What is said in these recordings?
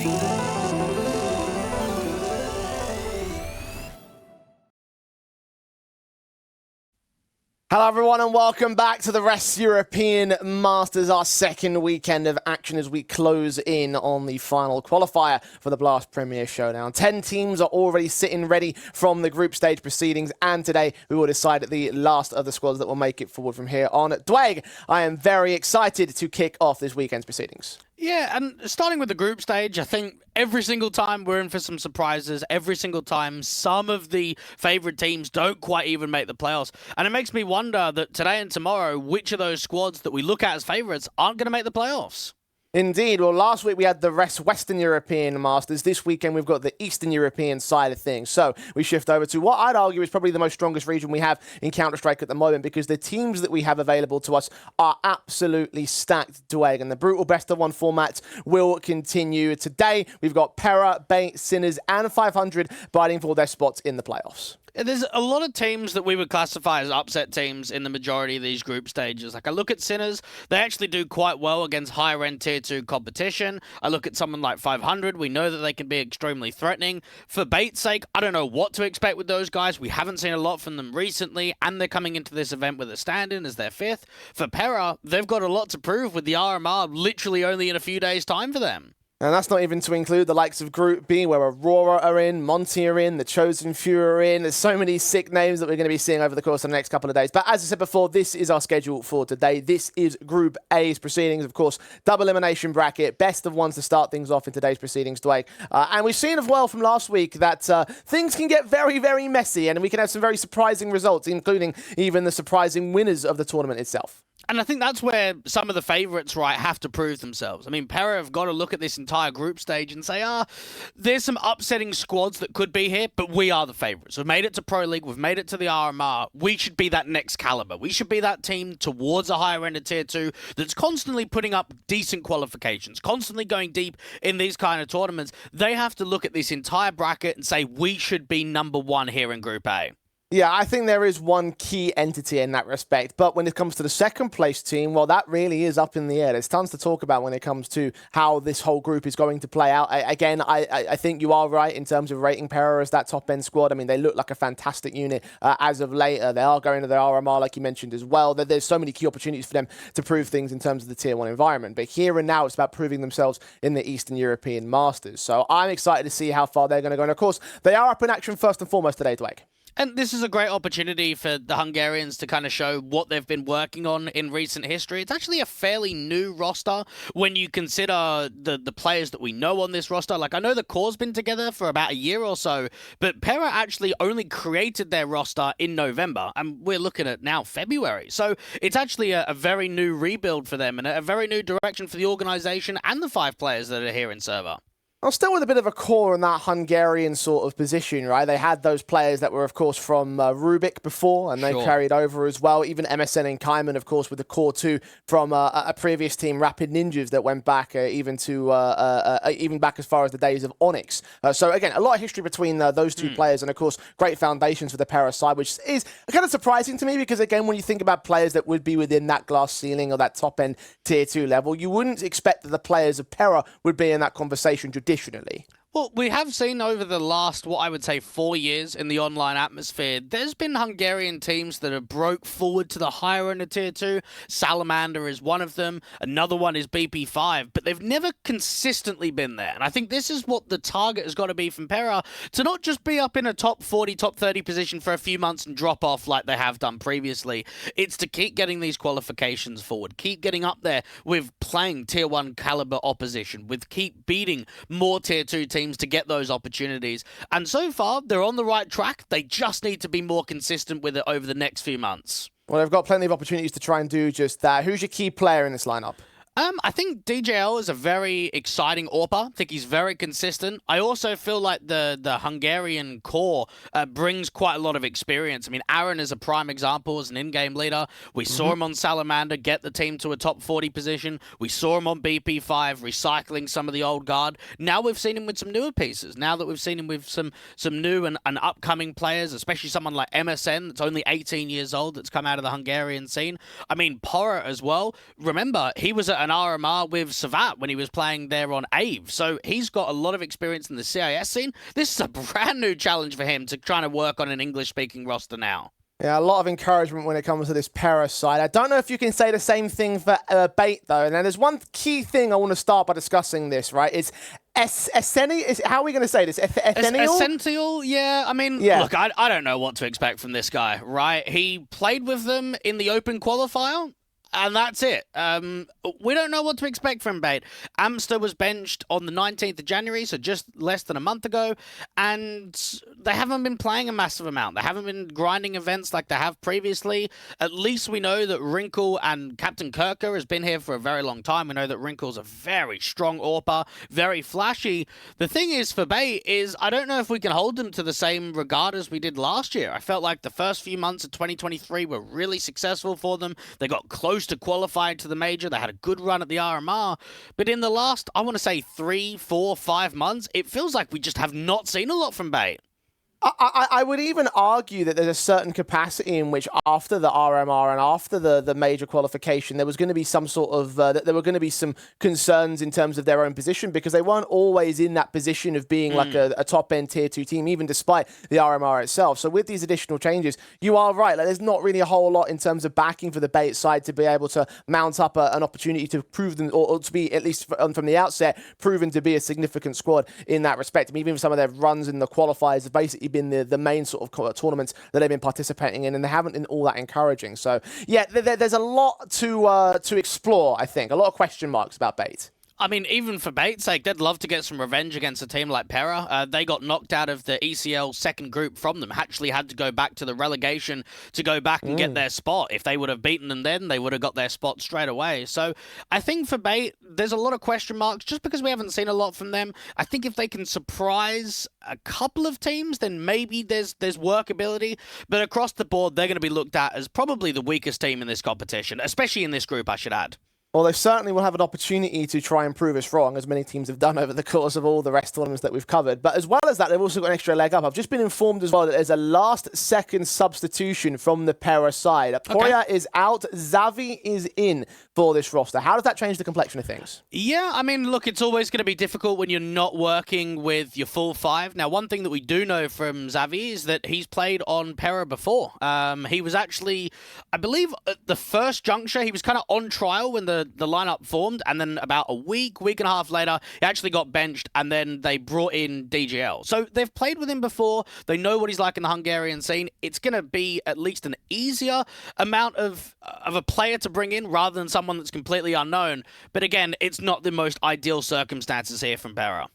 Hello everyone and welcome back to the Rest European Masters, our second weekend of action as we close in on the final qualifier for the Blast Premier Showdown. 10 teams are already sitting ready from the group stage proceedings, and today we will decide the last of the squads that will make it forward from here on. Dwayne, I am very excited to kick off this weekend's proceedings. Yeah, and starting with the group stage, I think every single time we're in for some surprises. Every single time some of the favourite teams don't quite even make the playoffs. And it makes me wonder that today and tomorrow, which of those squads that we look at as favourites aren't going to make the playoffs. Indeed. Well, last week we had the Western European Masters. This weekend we've got the Eastern European side of things. So we shift over to what I'd argue is probably the most strongest region we have in Counter-Strike at the moment, because the teams that we have available to us are absolutely stacked, Dwayne. And the brutal best-of-one format will continue. Today we've got Pera, Bait, Sinners, and 500 fighting for their spots in the playoffs. There's a lot of teams that we would classify as upset teams in the majority of these group stages. Like, I look at Sinners, they actually do quite well against higher-end Tier 2 competition. I look at someone like 500, we know that they can be extremely threatening. For Bait's sake, I don't know what to expect with those guys. We haven't seen a lot from them recently, and they're coming into this event with a stand-in as their fifth. For Pera, they've got a lot to prove with the RMR literally only in a few days' time for them. And that's not even to include the likes of Group B, where Aurora are in, Monty are in, the Chosen Few are in. There's so many sick names that we're going to be seeing over the course of the next couple of days. But as I said before, this is our schedule for today. This is Group A's proceedings, of course, double elimination bracket, best of ones to start things off in today's proceedings, Dwayne. And we've seen as well from last week that things can get very, very messy, and we can have some very surprising results, including even the surprising winners of the tournament itself. And I think that's where some of the favourites, right, have to prove themselves. I mean, Pera have got to look at this entire group stage and say, there's some upsetting squads that could be here, but we are the favourites. We've made it to Pro League. We've made it to the RMR. We should be that next caliber. We should be that team towards a higher end of Tier 2 that's constantly putting up decent qualifications, constantly going deep in these kind of tournaments. They have to look at this entire bracket and say, we should be number one here in Group A. Yeah, I think there is one key entity in that respect. But when it comes to the second place team, well, that really is up in the air. There's tons to talk about when it comes to how this whole group is going to play out. I think you are right in terms of rating Pera as that top-end squad. I mean, they look like a fantastic unit as of late. They are going to the RMR, like you mentioned as well. There's so many key opportunities for them to prove things in terms of the Tier 1 environment. But here and now, it's about proving themselves in the Eastern European Masters. So I'm excited to see how far they're going to go. And of course, they are up in action first and foremost today, Dwayne. And this is a great opportunity for the Hungarians to kind of show what they've been working on in recent history. It's actually a fairly new roster when you consider the players that we know on this roster. Like, I know the core's been together for about a year or so, but Pera actually only created their roster in November, and we're looking at now February. So it's actually a very new rebuild for them and a very new direction for the organization and the 5 players that are here in server. Well, still with a bit of a core in that Hungarian sort of position, right? They had those players that were, of course, from Rubik before, and they carried over as well. Even MSN and Kaiman, of course, with the core too from a previous team, Rapid Ninjas, that went back even back as far as the days of Onyx. So again, a lot of history between those two players, and of course, great foundations for the Pera side, which is kind of surprising to me because again, when you think about players that would be within that glass ceiling or that top end Tier 2 level, you wouldn't expect that the players of Pera would be in that conversation traditionally. Well, we have seen over the last, what I would say, 4 years in the online atmosphere, there's been Hungarian teams that have broke forward to the higher end of Tier 2. Salamander is one of them. Another one is BP5, but they've never consistently been there. And I think this is what the target has got to be from Pera, to not just be up in a top 40, top 30 position for a few months and drop off like they have done previously. It's to keep getting these qualifications forward, keep getting up there with playing Tier 1 caliber opposition, with keep beating more Tier 2 teams to get those opportunities. And so far, they're on the right track. They just need to be more consistent with it over the next few months. Well, they've got plenty of opportunities to try and do just that. Who's your key player in this lineup? I think DJL is a very exciting AWPer. I think he's very consistent. I also feel like the Hungarian core brings quite a lot of experience. I mean, Aaron is a prime example as an in-game leader. We saw him on Salamander get the team to a top 40 position. We saw him on BP5 recycling some of the old guard. Now we've seen him with some newer pieces. Now that we've seen him with some new and upcoming players, especially someone like MSN that's only 18 years old that's come out of the Hungarian scene. I mean, Porra as well. Remember, he was at an RMR with Savat when he was playing there on AVE. So he's got a lot of experience in the CIS scene. This is a brand new challenge for him to try to work on an English-speaking roster now. Yeah, a lot of encouragement when it comes to this Para side. I don't know if you can say the same thing for Bait, though. And then there's one key thing I want to start by discussing this, right? It's how are we going to say this? Essential? Yeah. I mean, look, I don't know what to expect from this guy, right? He played with them in the Open qualifier. And that's it. We don't know what to expect from Bait. Amster was benched on the 19th of January, so just less than a month ago, and they haven't been playing a massive amount. They haven't been grinding events like they have previously. At least we know that Wrinkle and Captain Kirker has been here for a very long time. We know that Wrinkle's a very strong AWPer, very flashy. The thing is for Bait is I don't know if we can hold them to the same regard as we did last year. I felt like the first few months of 2023 were really successful for them. They got close to qualify to the major. They had a good run at the RMR. But in the last, I want to say 3, 4, 5 months, it feels like we just have not seen a lot from Bait. I would even argue that there's a certain capacity in which after the RMR and after the major qualification, there was going to be some sort of, there were going to be some concerns in terms of their own position because they weren't always in that position of being like a top-end tier 2 team, even despite the RMR itself. So with these additional changes, you are right. Like, there's not really a whole lot in terms of backing for the Bait side to be able to mount up an opportunity to prove them, or to be, at least from the outset, proven to be a significant squad in that respect. I mean, even some of their runs in the qualifiers have basically been the main sort of tournaments that they've been participating in, and they haven't been all that encouraging. So yeah, there's a lot to explore, I think. A lot of question marks about Bait. I mean, even for Bait's sake, they'd love to get some revenge against a team like Para. They got knocked out of the ECL second group from them. Actually had to go back to the relegation to go back and get their spot. If they would have beaten them then, they would have got their spot straight away. So I think for Bait, there's a lot of question marks just because we haven't seen a lot from them. I think if they can surprise a couple of teams, then maybe there's workability. But across the board, they're going to be looked at as probably the weakest team in this competition, especially in this group, I should add. Well, they certainly will have an opportunity to try and prove us wrong, as many teams have done over the course of all the rest tournaments that we've covered. But as well as that, they've also got an extra leg up. I've just been informed as well that there's a last-second substitution from the Para side. Poya is out, Xavi is in for this roster. How does that change the complexion of things? Yeah, I mean, look, it's always going to be difficult when you're not working with your full five. Now, one thing that we do know from Xavi is that he's played on Para before. He was actually, I believe, at the first juncture, he was kind of on trial when the lineup formed, and then about a week and a half later, he actually got benched, and then they brought in DGL. So they've played with him before. They know what he's like in the Hungarian scene. It's going to be at least an easier amount of a player to bring in rather than someone that's completely unknown. But again, it's not the most ideal circumstances here from Para.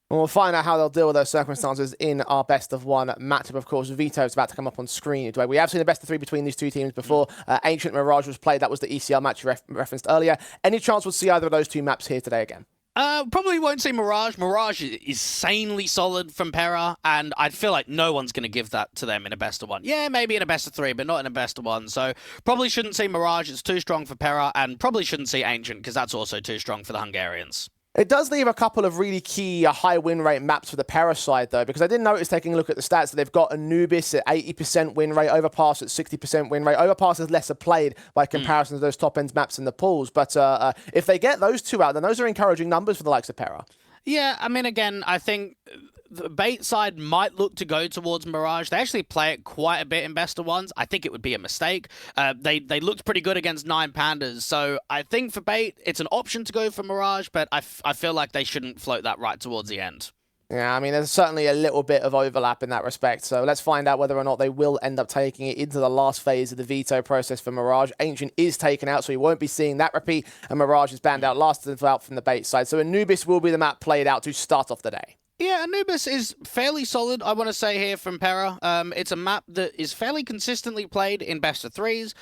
Well, we'll find out how they'll deal with those circumstances in our best-of-1 matchup. Of course, Vito is about to come up on screen. We have seen the best-of-3 between these two teams before. Ancient Mirage was played. That was the ECL match you referenced earlier. Any chance we'll see either of those two maps here today again? Probably won't see Mirage. Mirage is sanely solid from Para, and I feel like no one's going to give that to them in a best-of-1. Yeah, maybe in a best-of-3, but not in a best-of-1. So probably shouldn't see Mirage. It's too strong for Para, and probably shouldn't see Ancient, because that's also too strong for the Hungarians. It does leave a couple of really key high win rate maps for the Para side, though, because I did notice, taking a look at the stats, that they've got Anubis at 80% win rate, Overpass at 60% win rate. Overpass is lesser played by comparison to those top-end maps in the pools, but if they get those two out, then those are encouraging numbers for the likes of Para. Yeah, I mean, again, I think the Bait side might look to go towards Mirage. They actually play it quite a bit in best-of-1s. I think it would be a mistake. They looked pretty good against 9 Pandas, so I think for Bait, it's an option to go for Mirage, but I feel like they shouldn't float that right towards the end. Yeah, I mean, there's certainly a little bit of overlap in that respect, so let's find out whether or not they will end up taking it into the last phase of the veto process for Mirage. Ancient is taken out, so we won't be seeing that repeat, and Mirage is banned out last out from the Bait side. So Anubis will be the map played out to start off the day. Yeah, Anubis is fairly solid, I want to say, here from Para. It's a map that is fairly consistently played in best-of-3s.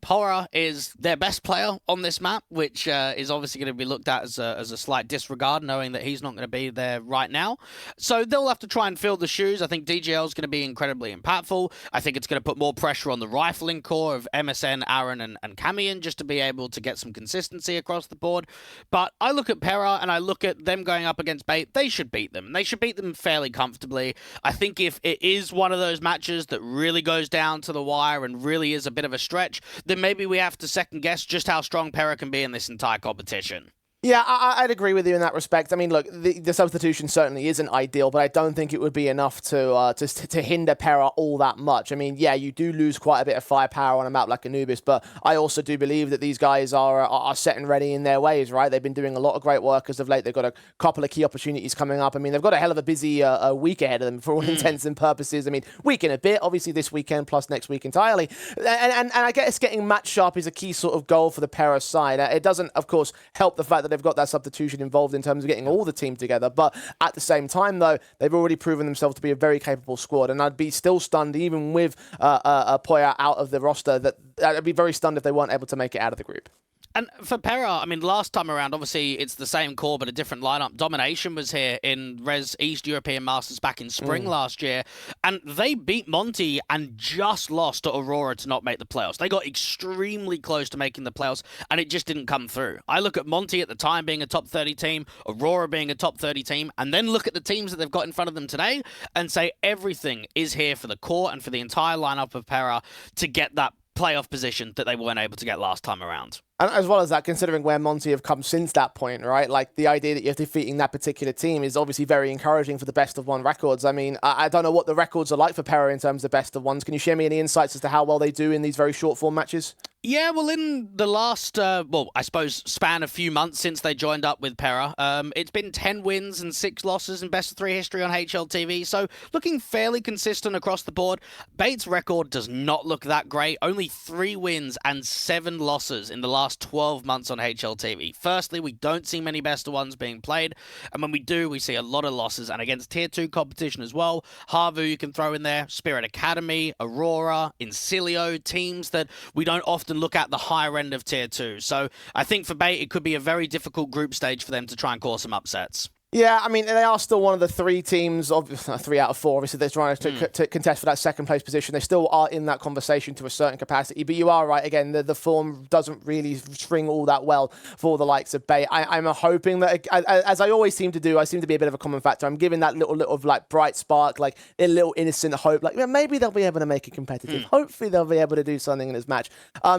Pora is their best player on this map, which is obviously going to be looked at as a slight disregard, knowing that he's not going to be there right now. So they'll have to try and fill the shoes. I think DGL is going to be incredibly impactful. I think it's going to put more pressure on the rifling core of MSN, Aaron, and Camion, just to be able to get some consistency across the board. But I look at Para, and I look at them going up against Bait. They should beat them. them. And they should beat them fairly comfortably. I think if it is one of those matches that really goes down to the wire and really is a bit of a stretch, then maybe we have to second guess just how strong Pera can be in this entire competition. Yeah, I'd agree with you in that respect. I mean, look, the substitution certainly isn't ideal, but I don't think it would be enough to hinder Pera all that much. I mean, yeah, you do lose quite a bit of firepower on a map like Anubis, but I also do believe that these guys are set and ready in their ways, right? They've been doing a lot of great work as of late. They've got a couple of key opportunities coming up. I mean, they've got a hell of a busy week ahead of them for all intents and purposes. I mean, week in a bit, obviously this weekend plus next week entirely. And I guess getting match sharp is a key sort of goal for the Pera side. It doesn't, of course, help the fact that they've got that substitution involved in terms of getting all the team together. But at the same time, though, they've already proven themselves to be a very capable squad. And I'd be still stunned, even with Poya out of the roster, that I'd be very stunned if they weren't able to make it out of the group. And for Pera, I mean, last time around, obviously, it's the same core, but a different lineup. Domination was here in Res East European Masters back in spring last year, and they beat Monty and just lost to Aurora to not make the playoffs. They got extremely close to making the playoffs, and it just didn't come through. I look at Monty at the time being a top 30 team, Aurora being a top 30 team, and then look at the teams that they've got in front of them today and say everything is here for the core and for the entire lineup of Pera to get that playoff position that they weren't able to get last time around. And as well as that, considering where Monty have come since that point, right? Like, the idea that you're defeating that particular team is obviously very encouraging for the best of one records. I mean, I don't know what the records are like for Pera in terms of best of ones. Can you share me any insights as to how well they do in these very short form matches? Yeah, well, in the last, I suppose, span a few months since they joined up with Pera, it's been 10 wins and 6 losses in best of 3 history on HLTV, so looking fairly consistent across the board. Bates' record does not look that great. Only 3 wins and 7 losses in the last 12 months on HLTV. Firstly, we don't see many best of ones being played, and when we do, we see a lot of losses, and against Tier 2 competition as well. Havu you can throw in there, Spirit Academy, Aurora, Incilio, teams that we don't often look at the higher end of Tier 2. So I think for Bait, it could be a very difficult group stage for them to try and cause some upsets. Yeah, I mean, they are still one of the 3 teams, 3 out of 4, obviously, they're trying to contest for that second place position. They still are in that conversation to a certain capacity, but you are right, again, the form doesn't really string all that well for the likes of Bay. I'm hoping that, as I always seem to do, I seem to be a bit of a common factor. I'm giving that little like bright spark, like a little innocent hope, like maybe they'll be able to make it competitive. Hopefully they'll be able to do something in this match.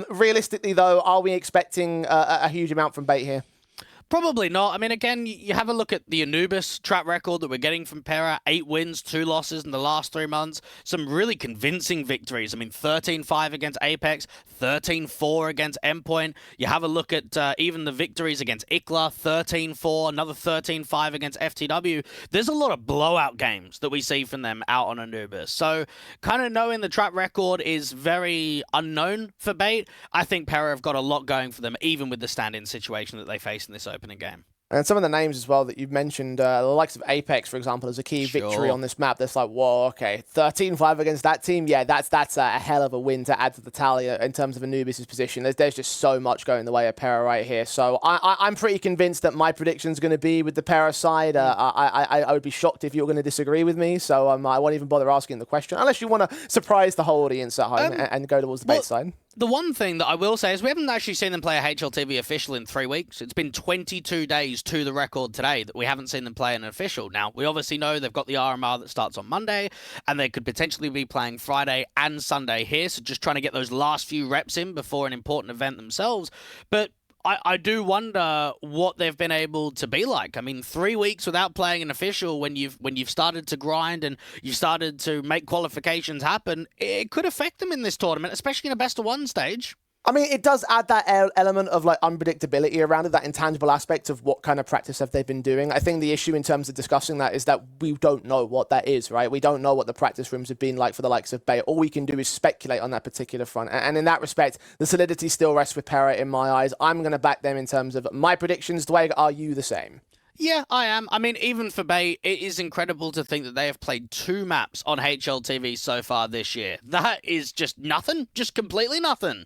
Realistically, though, are we expecting a huge amount from Bait here? Probably not. I mean, again, you have a look at the Anubis track record that we're getting from Pera. 8 wins, 2 losses in the last 3 months. Some really convincing victories. I mean, 13-5 against Apex, 13-4 against Endpoint. You have a look at even the victories against ICLA, 13-4, another 13-5 against FTW. There's a lot of blowout games that we see from them out on Anubis. So kind of knowing the track record is very unknown for Bait. I think Pera have got a lot going for them, even with the stand-in situation that they face in this opening game. And some of the names as well that you've mentioned, the likes of Apex, for example, is a key victory on this map. That's like, whoa, okay, 13-5 against that team. Yeah, that's a hell of a win to add to the tally in terms of Anubis' position. There's just so much going the way of Pera right here. So I'm pretty convinced that my prediction's going to be with the Pera side. I would be shocked if you're going to disagree with me. So I won't even bother asking the question, unless you want to surprise the whole audience at home and go towards the Bait side. The one thing that I will say is we haven't actually seen them play a HLTV official in 3 weeks. It's been 22 days to the record today that we haven't seen them play an official. Now, we obviously know they've got the RMR that starts on Monday, and they could potentially be playing Friday and Sunday here, so just trying to get those last few reps in before an important event themselves. But I do wonder what they've been able to be like. I mean, 3 weeks without playing an official when you've started to grind and you've started to make qualifications happen, it could affect them in this tournament, especially in a best-of-1 stage. I mean, it does add that element of like unpredictability around it, that intangible aspect of what kind of practice have they been doing. I think the issue in terms of discussing that is that we don't know what that is, right? We don't know what the practice rooms have been like for the likes of Bay. All we can do is speculate on that particular front. And in that respect, the solidity still rests with Pera in my eyes. I'm going to back them in terms of my predictions. Dwayne, are you the same? Yeah, I am. I mean, even for Bay, it is incredible to think that they have played 2 maps on HLTV so far this year. That is just nothing, just completely nothing.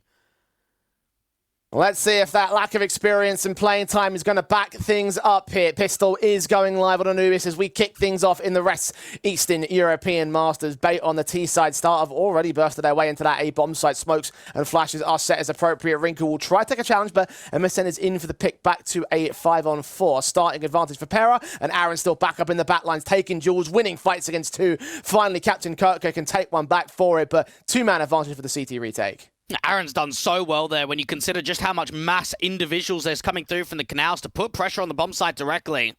Let's see if that lack of experience and playing time is going to back things up here. Pistol is going live on Anubis as we kick things off in the Rest Eastern European Masters. Bait on the T side start have already bursted their way into that A bomb site. Smokes and flashes are set as appropriate. Wrinkle will try to take a challenge, but MSN is in for the pick back to a 5-on-4. Starting advantage for Pera, and Aaron still back up in the back lines, taking duels, winning fights against two. Finally, Captain Kurtka can take one back for it, but two-man advantage for the CT retake. Aaron's done so well there when you consider just how much mass individuals there's coming through from the canals to put pressure on the bomb site directly.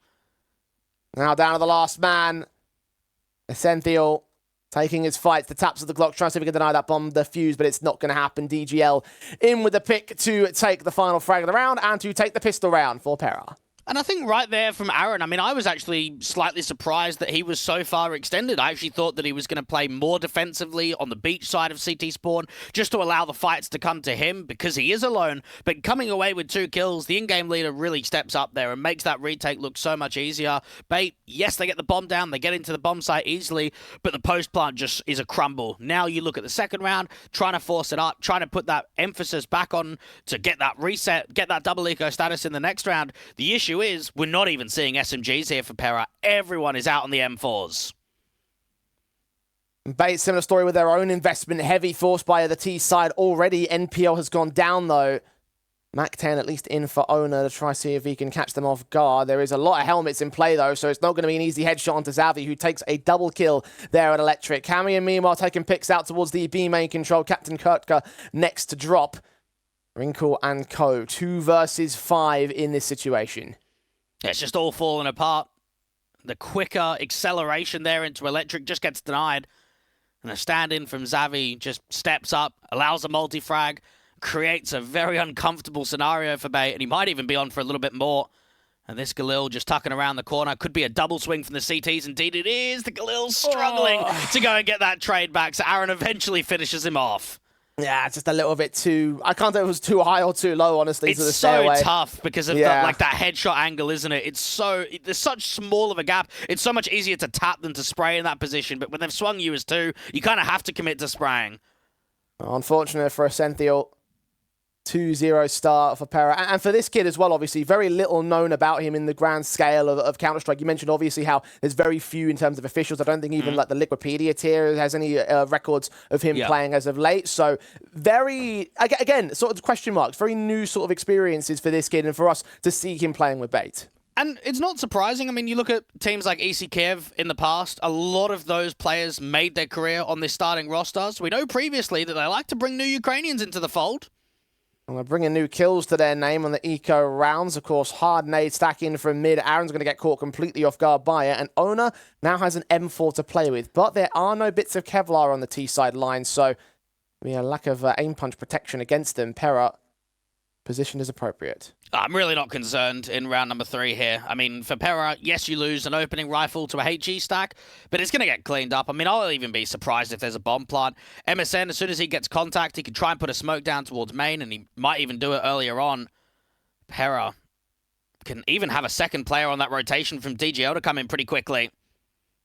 Now down to the last man. Essential taking his fight. The taps of the Glock, trying to see if he can deny that bomb defuse, but it's not going to happen. DGL in with the pick to take the final frag of the round and to take the pistol round for Pera. And I think right there from Aaron, I mean, I was actually slightly surprised that he was so far extended. I actually thought that he was going to play more defensively on the beach side of CT Spawn, just to allow the fights to come to him, because he is alone. But coming away with 2 kills, the in-game leader really steps up there and makes that retake look so much easier. Bait, yes, they get the bomb down, they get into the bomb site easily, but the post plant just is a crumble. Now you look at the second round, trying to force it up, trying to put that emphasis back on to get that reset, get that double eco status in the next round. The issue is we're not even seeing SMGs here for Pera. Everyone is out on the M4s. Bait, similar story with their own investment. Heavy force by the T side already. NPL has gone down though. Mac 10 at least in for Owner to try to see if he can catch them off guard. There is a lot of helmets in play though, so it's not going to be an easy headshot onto Xavi, who takes a double kill there at Electric. Cami and meanwhile taking picks out towards the B main control. Captain Kurtka next to drop. Wrinkle and Co. 2 versus 5 in this situation. It's just all falling apart. The quicker acceleration there into Electric just gets denied. And a stand-in from Xavi just steps up, allows a multi-frag, creates a very uncomfortable scenario for Bait, and he might even be on for a little bit more. And this Galil just tucking around the corner. Could be a double swing from the CTs. Indeed it is. The Galil's struggling to go and get that trade back, so Aaron eventually finishes him off. Yeah, just a little bit too... I can't tell if it was too high or too low, honestly. It's so tough because of that headshot angle, isn't it? There's such small of a gap. It's so much easier to tap than to spray in that position. But when they've swung you as 2, you kind of have to commit to spraying. Unfortunate for Essential. 2-0 start for Pera. And for this kid as well, obviously, very little known about him in the grand scale of Counter-Strike. You mentioned, obviously, how there's very few in terms of officials. I don't think even like the Liquipedia tier has any records of him playing as of late. So very, again, sort of question marks, very new sort of experiences for this kid and for us to see him playing with Bait. And it's not surprising. I mean, you look at teams like EC Kiev in the past, a lot of those players made their career on this starting roster. So we know previously that they like to bring new Ukrainians into the fold. And they're bringing new kills to their name on the eco rounds. Of course, hard nade stack in from mid. Aaron's going to get caught completely off guard by it. And Owner now has an M4 to play with. But there are no bits of Kevlar on the T-side line. So we have a lack of aim punch protection against them. Pera positioned as appropriate. I'm really not concerned in round number 3 here. I mean, for Pera, yes, you lose an opening rifle to a HE stack, but it's going to get cleaned up. I mean, I'll even be surprised if there's a bomb plant. MSN, as soon as he gets contact, he can try and put a smoke down towards main, and he might even do it earlier on. Pera can even have a second player on that rotation from DGL to come in pretty quickly.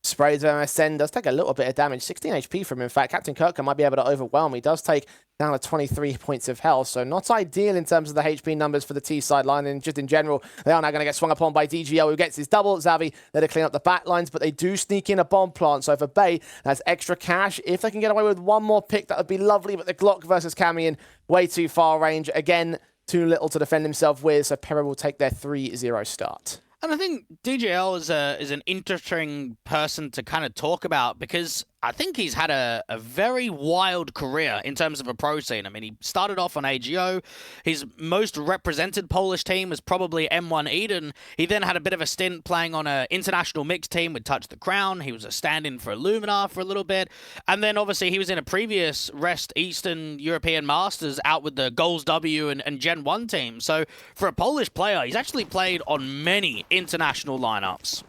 Sprays of MSN does take a little bit of damage. 16 HP from him. In fact, Captain Kurtka might be able to overwhelm. He does take down to 23 points of health, so not ideal in terms of the HP numbers for the T side line, and just in general, they are now going to get swung upon by DGL, who gets his double. Xavi there to clean up the back lines, but they do sneak in a bomb plant, so for Bay, that's extra cash. If they can get away with one more pick, that would be lovely, but the Glock versus Camion, way too far range. Again, too little to defend himself with, so Pera will take their 3-0 start. And I think DGL is an interesting person to kind of talk about because I think he's had a very wild career in terms of a pro scene. I mean, he started off on AGO. His most represented Polish team was probably M1 Eden. He then had a bit of a stint playing on an international mixed team with Touch the Crown. He was a stand-in for Illumina for a little bit. And then, obviously, he was in a previous Rest Eastern European Masters out with the Goals W and Gen 1 team. So, for a Polish player, he's actually played on many international lineups.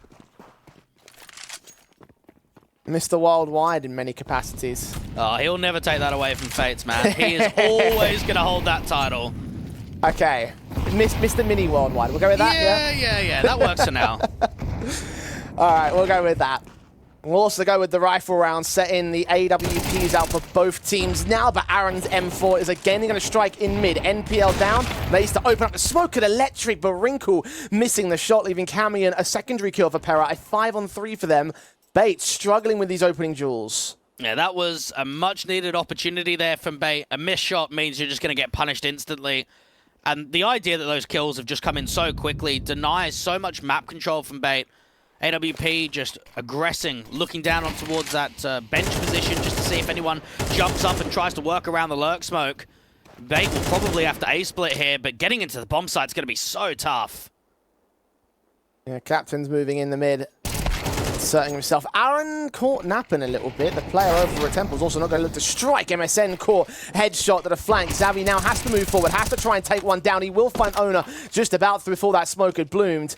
Mr. Worldwide in many capacities. Oh, he'll never take that away from Fates, man. He is always going to hold that title. Okay. Mr. Mini Worldwide. We'll go with that, yeah? Yeah. That works for now. All right, we'll go with that. We'll also go with the rifle round, setting the AWPs out for both teams now, but Aaron's M4 is again going to strike in mid. NPL down, needs to open up the smoke at Electric, but Wrinkle missing the shot, leaving Camion a secondary kill for Pera, a 5-on-3 for them. Bait struggling with these opening duels. Yeah, that was a much-needed opportunity there from Bait. A missed shot means you're just going to get punished instantly. And the idea that those kills have just come in so quickly denies so much map control from Bait. AWP just aggressing, looking down on towards that bench position just to see if anyone jumps up and tries to work around the lurk smoke. Bait will probably have to A-split here, but getting into the bomb site's going to be so tough. Yeah, Captain's moving in the mid, inserting himself. Aaron caught napping a little bit. The player over at Temple's also not going to look to strike. MSN caught headshot to the flank. Xavi now has to move forward, has to try and take one down. He will find Owner just about before that smoke had bloomed.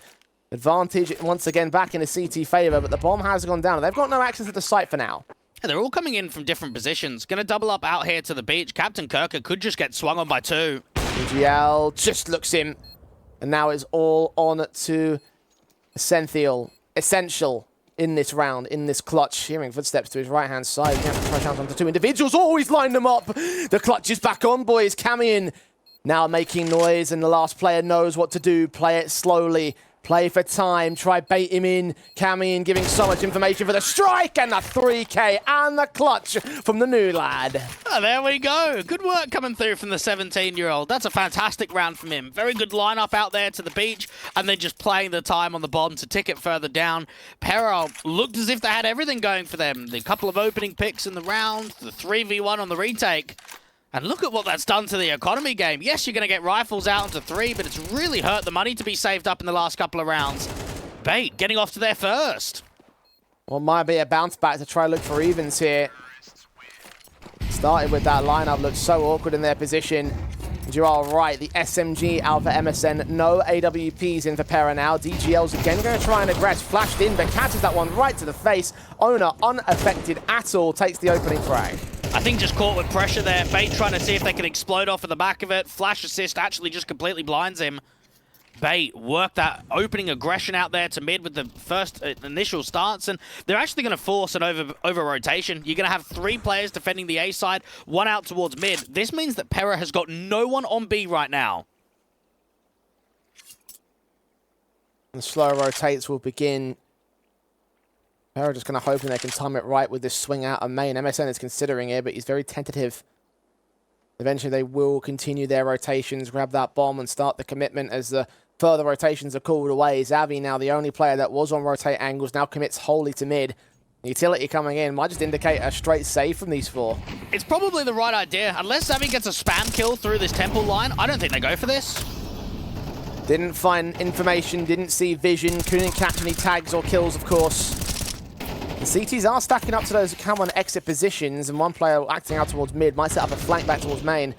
Advantage once again back in the CT favor, but the bomb has gone down. They've got no access to the site for now. Yeah, they're all coming in from different positions. Going to double up out here to the beach. Captain Kirker could just get swung on by two. GL just looks in, and now it's all on to Essential in this round, in this clutch. Hearing footsteps to his right-hand side. He has to crash out onto two individuals. Oh, he's lined them up. The clutch is back on, boys. Camion now making noise, and the last player knows what to do. Play it slowly. Play for time, try bait him in. Camion giving so much information for the strike and the 3K and the clutch from the new lad. Oh, there we go. Good work coming through from the 17-year-old. That's a fantastic round from him. Very good lineup out there to the beach and then just playing the time on the bomb to tick it further down. Pera looked as if they had everything going for them. The couple of opening picks in the round, the 3v1 on the retake. And look at what that's done to the economy game. Yes, you're going to get rifles out into 3, but it's really hurt the money to be saved up in the last couple of rounds. Bait getting off to their first. Well, might be a bounce back to try and look for evens here. Started with that lineup, looked so awkward in their position. And you are right, the SMG out for MSN. No AWPs in for Pera now. DGL's again going to try and aggress. Flashed in, but catches that one right to the face. Owner, unaffected at all, takes the opening frag. I think just caught with pressure there. Bait trying to see if they can explode off of the back of it. Flash assist actually just completely blinds him. Bait worked that opening aggression out there to mid with the first initial starts, and they're actually going to force an over rotation. You're going to have 3 players defending the A side, 1 out towards mid. This means that Pera has got no one on B right now. The slow rotates will begin. Pera just kind of hoping they can time it right with this swing out of main. MSN is considering it, but he's very tentative. Eventually they will continue their rotations, grab that bomb and start the commitment as the further rotations are called away. Xavi, now the only player that was on rotate angles, now commits wholly to mid. The utility coming in might just indicate a straight save from these 4. It's probably the right idea. Unless Xavi gets a spam kill through this temple line, I don't think they go for this. Didn't find information, didn't see vision, couldn't catch any tags or kills, of course. The CTs are stacking up to those cam on exit positions, and one player acting out towards mid might set up a flank back towards main.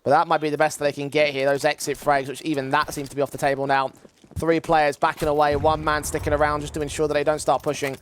But that might be the best that they can get here, those exit frags, which even that seems to be off the table now. 3 players backing away, 1 man sticking around just to ensure that they don't start pushing.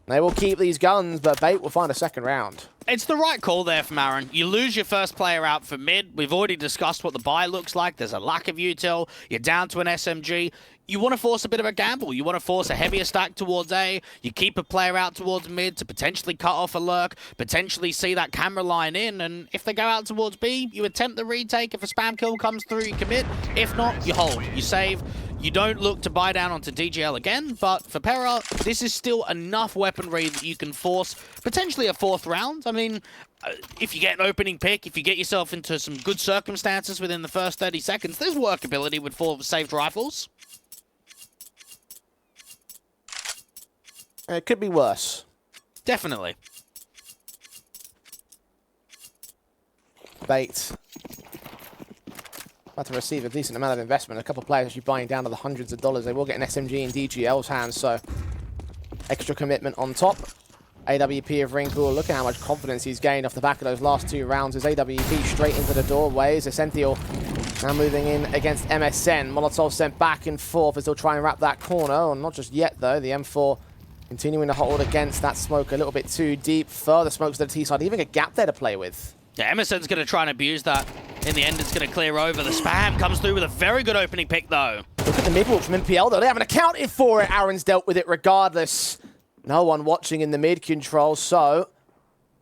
They will keep these guns, but Bait will find a second round. It's the right call there from Aaron. You lose your first player out for mid. We've already discussed what the buy looks like. There's a lack of util. You're down to an SMG. You want to force a bit of a gamble. You want to force a heavier stack towards A. You keep a player out towards mid to potentially cut off a lurk, potentially see that camera line in, and if they go out towards B, you attempt the retake. If a spam kill comes through, you commit. If not, you hold. You save. You don't look to buy down onto DGL again, but for Pera, this is still enough weaponry that you can force potentially a 4th round. I mean, if you get an opening pick, if you get yourself into some good circumstances within the first 30 seconds, there's workability with 4 saved rifles. It could be worse. Definitely. Bait. About to receive a decent amount of investment. A couple of players actually buying down to the hundreds of dollars. They will get an SMG in DGL's hands, so extra commitment on top. AWP of Wrinkle, look at how much confidence he's gained off the back of those last 2 rounds. His AWP straight into the doorways. Essential now moving in against MSN. Molotov sent back and forth as they'll try and wrap that corner. Or not just yet, though. The M4 continuing to hold against that smoke a little bit too deep. Further smokes to the T side, leaving a gap there to play with. Yeah, Emerson's going to try and abuse that. In the end, it's going to clear over. The spam comes through with a very good opening pick, though. Look at the mid-walk from MPL, though. They haven't accounted for it. Aaron's dealt with it regardless. No one watching in the mid control, so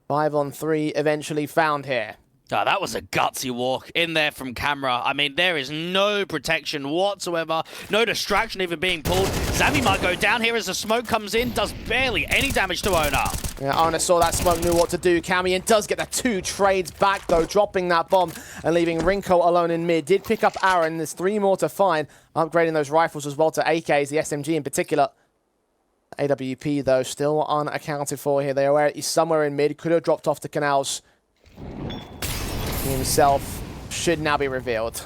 5-on-3 eventually found here. Oh, that was a gutsy walk in there from camera. I mean, there is no protection whatsoever. No distraction even being pulled. Xavi might go down here as the smoke comes in. Does barely any damage to Ona. Yeah, Ona saw that smoke, knew what to do. Camion does get the 2 trades back, though, dropping that bomb and leaving Rinko alone in mid. Did pick up Aaron. There's 3 more to find. Upgrading those rifles as well to AKs, the SMG in particular. AWP, though, still unaccounted for here. They are aware he's somewhere in mid. Could have dropped off to Canals. He himself should now be revealed.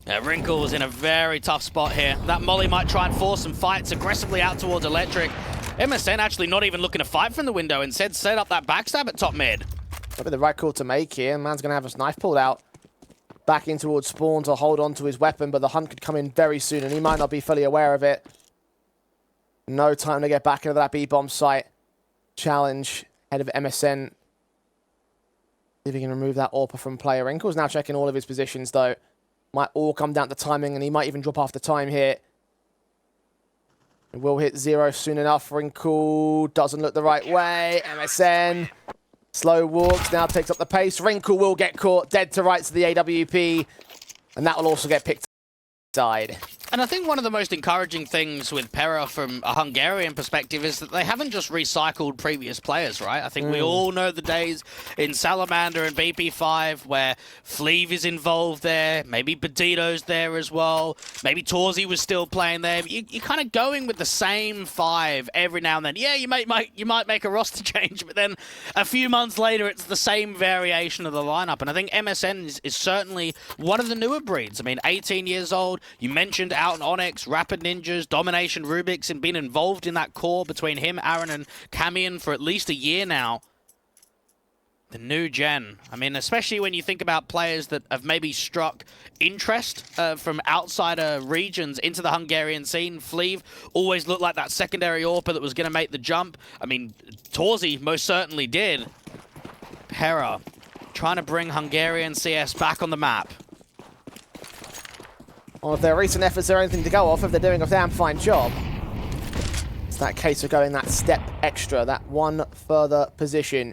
Yeah, Wrinkle's in a very tough spot here. That Molly might try and force some fights aggressively out towards Electric. MSN actually not even looking to fight from the window, instead set up that backstab at top mid. That'd be the right call to make here. Man's going to have his knife pulled out. Back in towards Spawn to hold on to his weapon, but the hunt could come in very soon, and he might not be fully aware of it. No time to get back into that B-bomb site. Challenge head of MSN. See if he can remove that AWPer from play. Wrinkle's now checking all of his positions, though. Might all come down to timing, and he might even drop after time here. It will hit 0 soon enough. Wrinkle doesn't look the right way. MSN, slow walks, now takes up the pace. Wrinkle will get caught, dead to rights of the AWP, and that will also get picked side. And I think one of the most encouraging things with Pera from a Hungarian perspective is that they haven't just recycled previous players, right? I think we all know the days in Salamander and BP5 where Fleeve is involved there, maybe Badito's there as well, maybe Torzi was still playing there. You're kind of going with the same 5 every now and then. Yeah, you might make a roster change, but then a few months later it's the same variation of the lineup. And I think MSN is certainly one of the newer breeds. I mean, 18 years old, you mentioned out in Onyx, Rapid Ninjas, Domination Rubik's, and been involved in that core between him, Aaron, and Camion for at least a year now. The new gen. I mean, especially when you think about players that have maybe struck interest from outsider regions into the Hungarian scene. Fleeve always looked like that secondary AWPer that was going to make the jump. I mean, Torzi most certainly did. Pera trying to bring Hungarian CS back on the map. Well, if their recent efforts are anything to go off, if they're doing a damn fine job, it's that case of going that step extra, that one further position.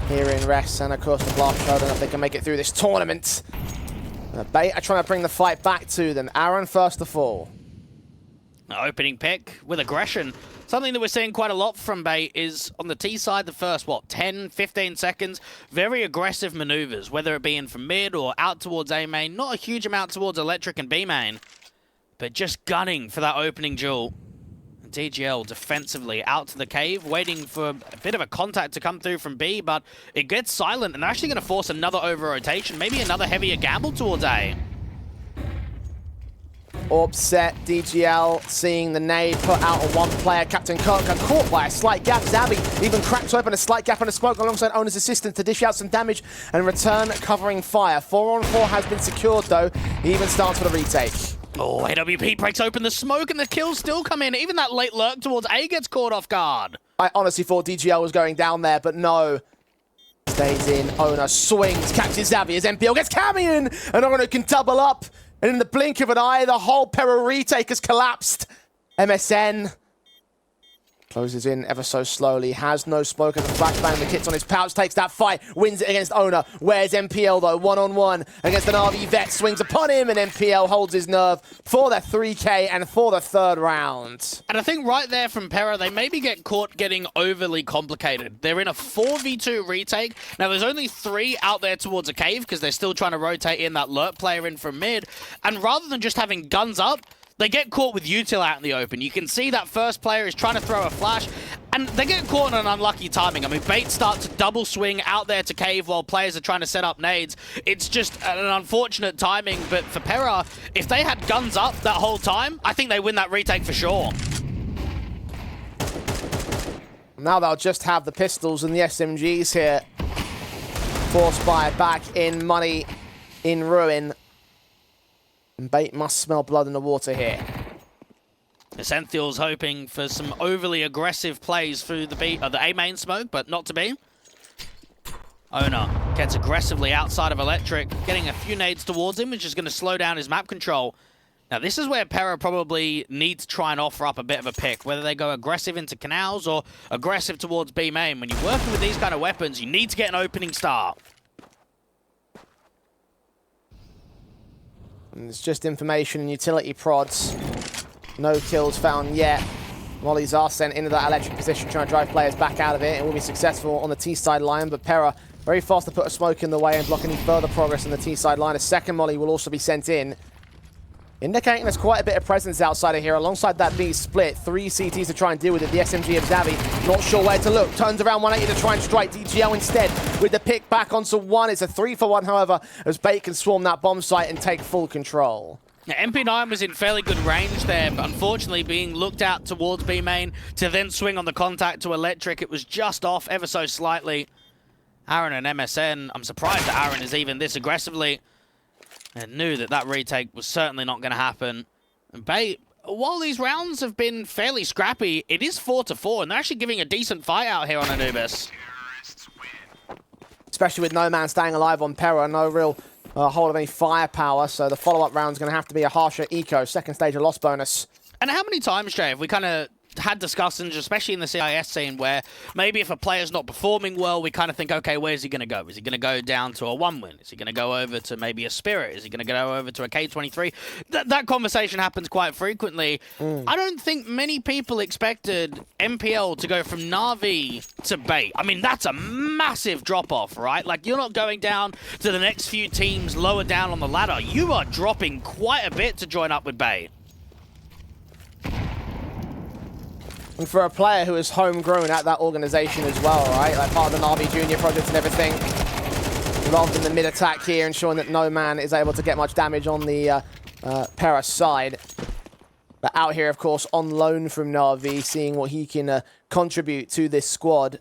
Here in Rest, and of course the Blast Show, I don't know if they can make it through this tournament. Bait are trying to bring the fight back to them. Aaron first to fall. Opening pick with aggression. Something that we're seeing quite a lot from Bait is on the T side, the first, 10, 15 seconds, very aggressive maneuvers, whether it be in from mid or out towards A main. Not a huge amount towards Electric and B main, but just gunning for that opening duel. DGL defensively out to the cave, waiting for a bit of a contact to come through from B, but it gets silent and actually going to force another over-rotation, maybe another heavier gamble towards A. Upset, DGL seeing the nade put out on one player. Captain Kirk got caught by a slight gap. Xavi even cracks open a slight gap in the smoke alongside Owner's assistant to dish out some damage and return covering fire. 4-on-4 has been secured though. He even starts for the retake. Oh, AWP breaks open the smoke and the kills still come in. Even that late lurk towards A gets caught off guard. I honestly thought DGL was going down there, but no. Stays in, Owner swings, catches Xavi as MPL gets Camion, and Owner can double up. And in the blink of an eye, the whole Pera retake has collapsed. MSN closes in ever so slowly, has no smoke as a flashbang. The kit's on his pouch, takes that fight, wins it against Owner. Where's MPL though? 1-on-1 against an RV vet, swings upon him, and MPL holds his nerve for the 3K and for the 3rd round. And I think right there from Pera, they maybe get caught getting overly complicated. They're in a 4v2 retake. Now there's only 3 out there towards a cave because they're still trying to rotate in that lurk player in from mid. And rather than just having guns up, they get caught with util out in the open. You can see that first player is trying to throw a flash, and they get caught in an unlucky timing. I mean, Bait starts to double swing out there to cave while players are trying to set up nades. It's just an unfortunate timing, but for Pera, if they had guns up that whole time, I think they win that retake for sure. Now they'll just have the pistols and the SMGs here. Force buy back in money in Ruin. And Bait must smell blood in the water here. Essential's hoping for some overly aggressive plays through the A main smoke, but not to be. Owner gets aggressively outside of Electric, getting a few nades towards him, which is going to slow down his map control. Now, this is where Pera probably need to try and offer up a bit of a pick, whether they go aggressive into canals or aggressive towards B main. When you're working with these kind of weapons, you need to get an opening start. And it's just information and utility prods. No kills found yet. Mollies are sent into that electric position, trying to drive players back out of it. It will be successful on the T-side line, but Pera very fast to put a smoke in the way and block any further progress on the T-side line. A second Molly will also be sent in, indicating there's quite a bit of presence outside of here. Alongside that B split, 3 CTs to try and deal with it. The SMG of Xavi, not sure where to look. Turns around 180 to try and strike. DGL instead with the pick back onto 1. It's a 3-for-1, however, as Bait can swarm that bomb site and take full control. Now, MP9 was in fairly good range there, but unfortunately being looked out towards B main to then swing on the contact to Electric, it was just off ever so slightly. Aaron and MSN, I'm surprised that Aaron is even this aggressively, and knew that that retake was certainly not going to happen. And Bait, while these rounds have been fairly scrappy, it is 4-4, and they're actually giving a decent fight out here on Anubis. Especially with No Man staying alive on Pera, no real hold of any firepower, so the follow-up round is going to have to be a harsher eco. Second stage of loss bonus. And how many times, Jay, have we kind of had discussions, especially in the CIS scene, where maybe if a player's not performing well, we kind of think, okay, where's he going to go? Is he going to go down to a 1-win? Is he going to go over to maybe a Spirit? Is he going to go over to a K23? That conversation happens quite frequently. I don't think many people expected MPL to go from Na'Vi to Bait. I mean, that's a massive drop-off, right? Like, you're not going down to the next few teams lower down on the ladder. You are dropping quite a bit to join up with Bait. And for a player who is homegrown at that organization as well, right? Like part of the Na'Vi Junior project and everything. Involved in the mid-attack here, ensuring that No Man is able to get much damage on the Pera side. But out here, of course, on loan from Na'Vi, seeing what he can contribute to this squad.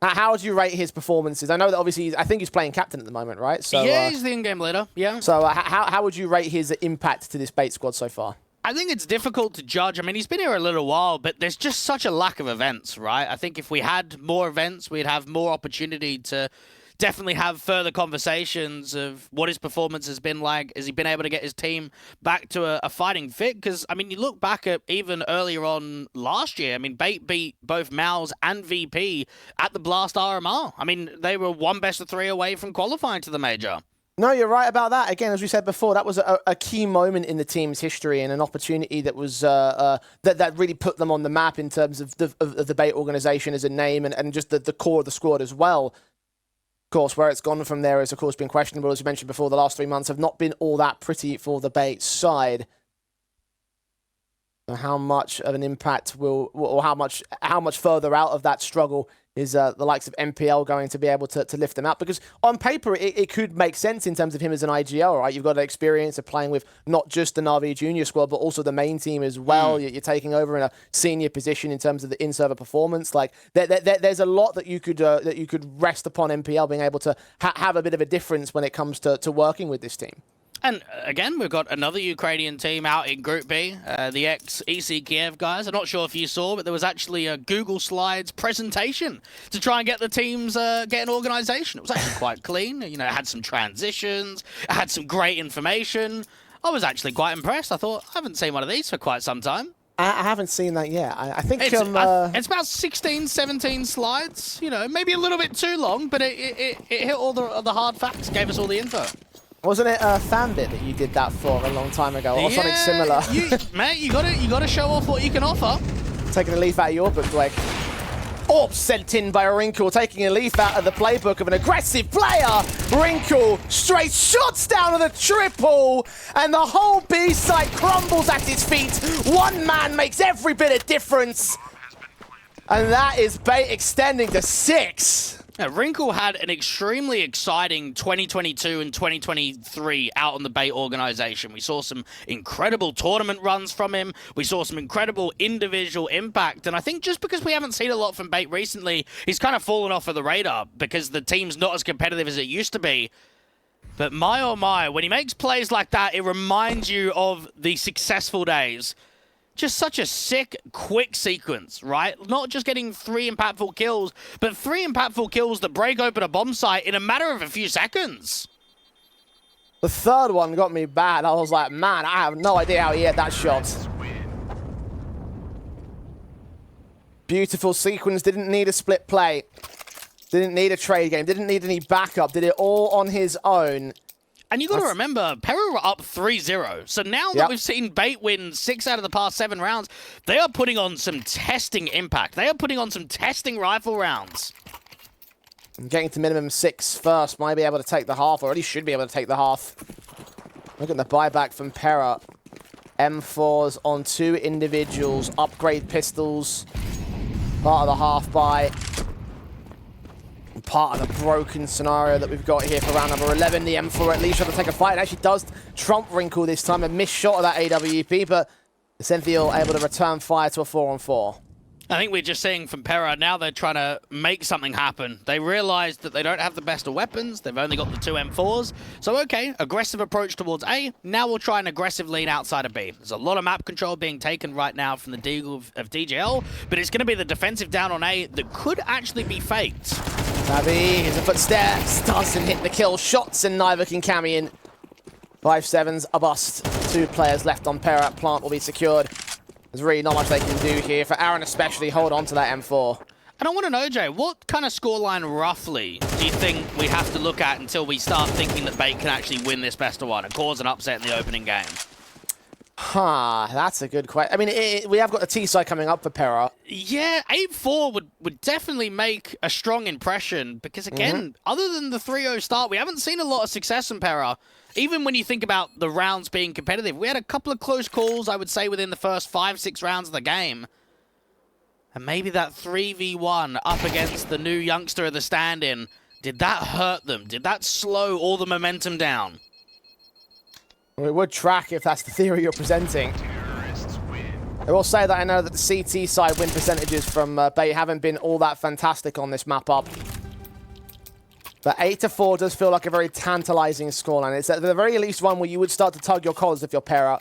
How would you rate his performances? I know that obviously, I think he's playing captain at the moment, right? So, yeah, he's the in-game leader, yeah. So how would you rate his impact to this Bait squad so far? I think it's difficult to judge. I mean, he's been here a little while, but there's just such a lack of events, right? I think if we had more events, we'd have more opportunity to definitely have further conversations of what his performance has been like. Has he been able to get his team back to a fighting fit? Because, I mean, you look back at even earlier on last year, I mean, Bait beat both Mouse and VP at the Blast RMR. I mean, they were one best of 3 away from qualifying to the major. No, you're right about that. Again, as we said before, that was a key moment in the team's history and an opportunity that was that really put them on the map in terms of the Bait organization as a name and just the core of the squad as well. Of course, where it's gone from there has, of course, been questionable. As you mentioned before, the last 3 months have not been all that pretty for the Bait side. How much of an impact will, or how much further out of that struggle is the likes of MPL going to be able to lift them out? Because on paper, it could make sense in terms of him as an IGL, right? You've got an experience of playing with not just the Na'Vi Junior squad, but also the main team as well. You're taking over in a senior position in terms of the in-server performance. Like there's a lot that you could rest upon MPL being able to have a bit of a difference when it comes to working with this team. And again, we've got another Ukrainian team out in Group B, the ex-EC Kiev guys. I'm not sure if you saw, but there was actually a Google Slides presentation to try and get the teams get an organization. It was actually quite clean. You know, it had some transitions, it had some great information. I was actually quite impressed. I thought, I haven't seen one of these for quite some time. I haven't seen that yet. I think it's about 16, 17 slides. You know, maybe a little bit too long, but it hit all the hard facts, gave us all the info. Wasn't it Fanbit that you did that for a long time ago, or something similar? Mate, you gotta show off what you can offer. Taking a leaf out of your book, Blake. Orb sent in by Wrinkle, taking a leaf out of the playbook of an aggressive player. Wrinkle straight shots down to the triple, and the whole B site crumbles at his feet. One man makes every bit of difference, and that is Bait extending to 6. Now, Wrinkle had an extremely exciting 2022 and 2023 out on the Bait organization. We saw some incredible tournament runs from him. We saw some incredible individual impact. And I think just because we haven't seen a lot from Bait recently, he's kind of fallen off of the radar because the team's not as competitive as it used to be. But my oh my, when he makes plays like that, it reminds you of the successful days. Just such a sick, quick sequence, right? Not just getting 3 impactful kills, but 3 impactful kills that break open a bomb site in a matter of a few seconds. The third one got me bad. I was like, man, I have no idea how he hit that shot. Beautiful sequence. Didn't need a split play. Didn't need a trade game. Didn't need any backup. Did it all on his own. And you got to remember, Pera were up 3-0. So now that we've seen Bait win 6 out of the past 7 rounds, they are putting on some testing impact. They are putting on some testing rifle rounds. Getting to minimum 6 first. Might be able to take the half, or at least should be able to take the half. Look at the buyback from Pera. M4s on 2 individuals. Upgrade pistols. Part of the half buy. Part of the broken scenario that we've got here for round number 11. The M4 at least trying to take a fight. It actually does trump Wrinkle this time. A missed shot of that AWP, but Senthil able to return fire to a 4-on-4. I think we're just seeing from Pera, now they're trying to make something happen. They realized that they don't have the best of weapons. They've only got the 2 M4s. So, okay, aggressive approach towards A. Now we'll try an aggressive lean outside of B. There's a lot of map control being taken right now from the Deagle of DJL, but it's going to be the defensive down on A that could actually be faked. Tabby, here's a footsteps. Doesn't hit the kill shots, and neither can Cammy in. 5-7's a bust. 2 players left on Pera. Plant will be secured. There's really not much they can do here. For Aaron especially, hold on to that M4. And I want to know, Jay, what kind of scoreline roughly do you think we have to look at until we start thinking that Bait can actually win this best of 1 and cause an upset in the opening game? That's a good question. I mean, we have got the T-side coming up for Pera. Yeah, 8-4 would definitely make a strong impression because, again, other than the 3-0 start, we haven't seen a lot of success from Pera. Even when you think about the rounds being competitive, we had a couple of close calls, I would say, within the first 5-6 rounds of the game. And maybe that 3v1 up against the new youngster of the stand-in, did that hurt them? Did that slow all the momentum down? Well, it would track if that's the theory you're presenting. I will say that I know that the CT side win percentages from Bait haven't been all that fantastic on this map up. But 8-4 does feel like a very tantalizing scoreline. It's at the very least one where you would start to tug your collars if you're Pera.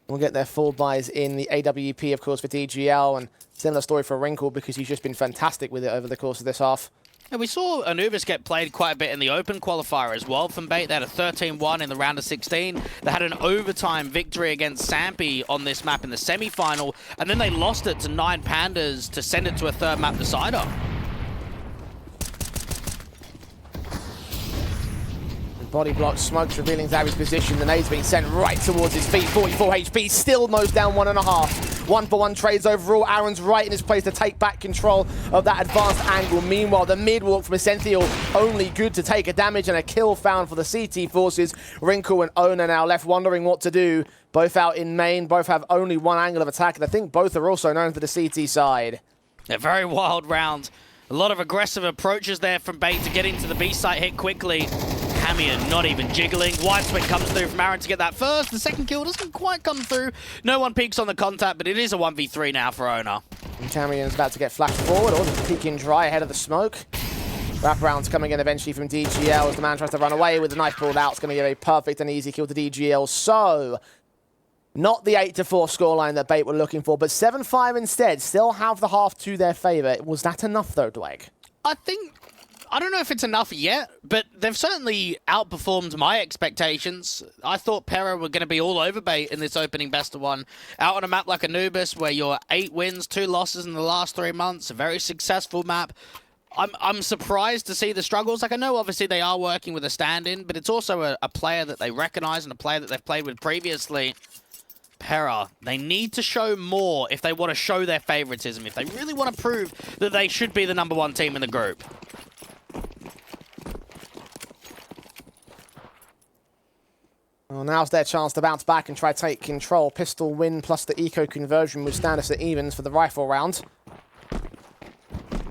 We'll get their full buys in the AWP, of course, for DGL, and similar story for Wrinkle because he's just been fantastic with it over the course of this half. And we saw Anubis get played quite a bit in the open qualifier as well from Bait. They had a 13-1 in the round of 16. They had an overtime victory against Sampy on this map in the semi-final, and then they lost it to 9 Pandas to send it to a 3rd map decider. Body block, Smokes revealing Zabby's position. The nade's being sent right towards his feet. 44 HP, still mows down 1.5. 1-for-1 trades overall. Aaron's right in his place to take back control of that advanced angle. Meanwhile, the mid-walk from Essential only good to take a damage and a kill found for the CT forces. Wrinkle and Ona now left wondering what to do. Both out in main, both have only 1 angle of attack, and I think both are also known for the CT side. A very wild round. A lot of aggressive approaches there from Bait to get into the B site hit quickly. Hamian not even jiggling. Widespread comes through from Aaron to get that first. The second kill doesn't quite come through. No one peeks on the contact, but it is a 1v3 now for Ona. And Hamian's about to get flashed forward, or just peeking dry ahead of the smoke. Wraparound's coming in eventually from DGL as the man tries to run away with the knife pulled out. It's going to give a perfect and easy kill to DGL. So, not the 8-4 scoreline that Bait were looking for, but 7-5 instead. Still have the half to their favor. Was that enough, though, Dweg? I don't know if it's enough yet, but they've certainly outperformed my expectations. I thought Pera were going to be all over Bait in this opening best of 1. Out on a map like Anubis, where you're 8 wins, 2 losses in the last 3 months, a very successful map. I'm surprised to see the struggles. Like, I know obviously they are working with a stand-in, but it's also a player that they recognize and a player that they've played with previously. Pera, they need to show more if they want to show their favoritism, if they really want to prove that they should be the #1 team in the group. Well, now's their chance to bounce back and try to take control. Pistol win plus the eco conversion would stand us at evens for the rifle round.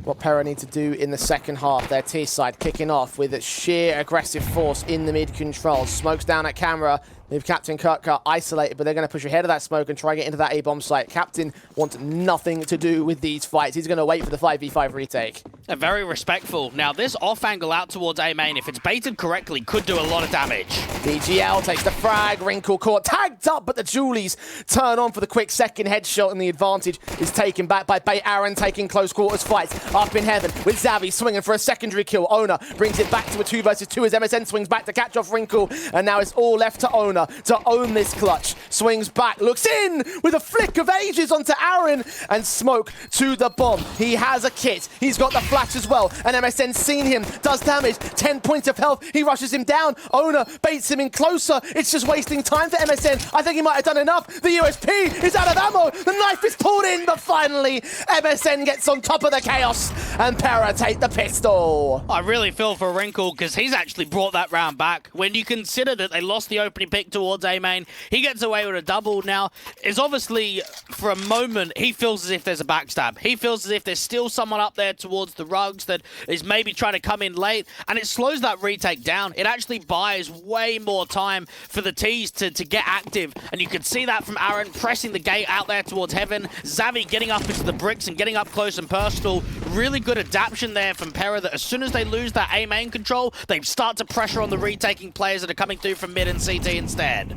What Pera need to do in the second half. Their T-side kicking off with sheer aggressive force in the mid control. Smokes down at camera. Leave Captain Kirk isolated, but they're going to push ahead of that smoke and try to get into that A-bomb site. Captain wants nothing to do with these fights. He's going to wait for the 5v5 retake. They're very respectful. Now, this off angle out towards A main, if it's baited correctly, could do a lot of damage. DGL takes the frag. Wrinkle caught tagged up, but the Julies turn on for the quick second headshot, and the advantage is taken back by Bait. Aaron taking close quarters fights up in heaven with Xavi swinging for a secondary kill. Oner brings it back to a 2 versus 2 as MSN swings back to catch off Wrinkle, and now it's all left to Oner to own this clutch. Swings back, looks in with a flick of ages onto Aaron, and smoke to the bomb. He has a kit. He's got the flash as well, and MSN seen him, does damage, 10 points of health. He rushes him down. Oner baits him in closer. It's just wasting time for MSN. I think he might have done enough. The USP is out of ammo. The knife is pulled in, but finally MSN gets on top of the chaos, and Para take the pistol. I really feel for Wrinkle because he's actually brought that round back. When you consider that they lost the opening pick towards A main, he gets away with a double. Now, is obviously for a moment he feels as if there's a backstab. He feels as if there's still someone up there towards the rugs that is maybe trying to come in late, and it slows that retake down. It actually buys way more time for the T's to get active, and you can see that from Aaron pressing the gate out there towards heaven. Xavi getting up into the bricks and getting up close and personal. Really good adaptation there from Pera, that as soon as they lose that A main control, they start to pressure on the retaking players that are coming through from mid and CT instead.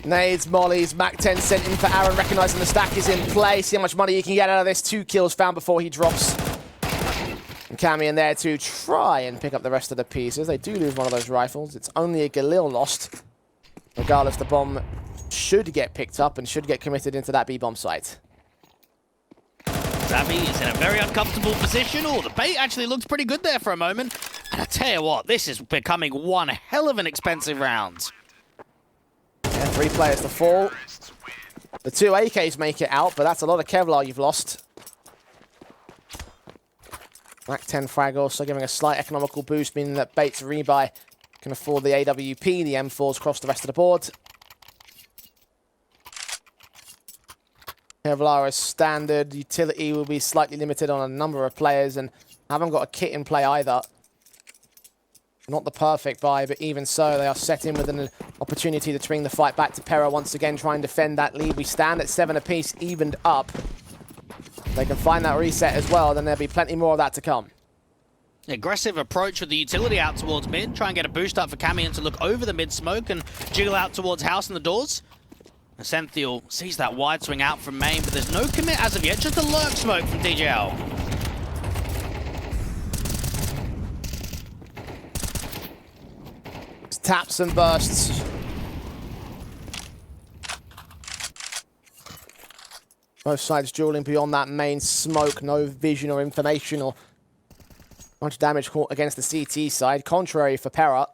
Nades, mollies, Mac 10 sent in for Aaron, recognizing the stack is in play. See how much money you can get out of this. 2 kills found before he drops. And Cammy in there to try and pick up the rest of the pieces. They do lose one of those rifles. It's only a Galil lost. Regardless, the bomb should get picked up and should get committed into that B-bomb site. Xavi is in a very uncomfortable position. Oh, the bait actually looks pretty good there for a moment. And I tell you what, this is becoming one hell of an expensive round. Yeah, 3 players to fall. The 2 AKs make it out, but that's a lot of Kevlar you've lost. Mac 10 frag also giving a slight economical boost, meaning that Bait's rebuy can afford the AWP. The M4s across the rest of the board. Kevlar is standard. Utility will be slightly limited on a number of players, and haven't got a kit in play either. Not the perfect buy, but even so, they are set in with an opportunity to swing the fight back to Pera once again, try and defend that lead. We stand at 7 apiece, evened up. If they can find that reset as well, then there'll be plenty more of that to come. Aggressive approach with the utility out towards mid. Try and get a boost up for Camion to look over the mid smoke and jiggle out towards house and the doors. Ascenthiel sees that wide swing out from main, but there's no commit as of yet, just a lurk smoke from DJL. It's taps and bursts. Both sides dueling beyond that main smoke, no vision or information or much damage caught against the CT side. Contrary for Pera.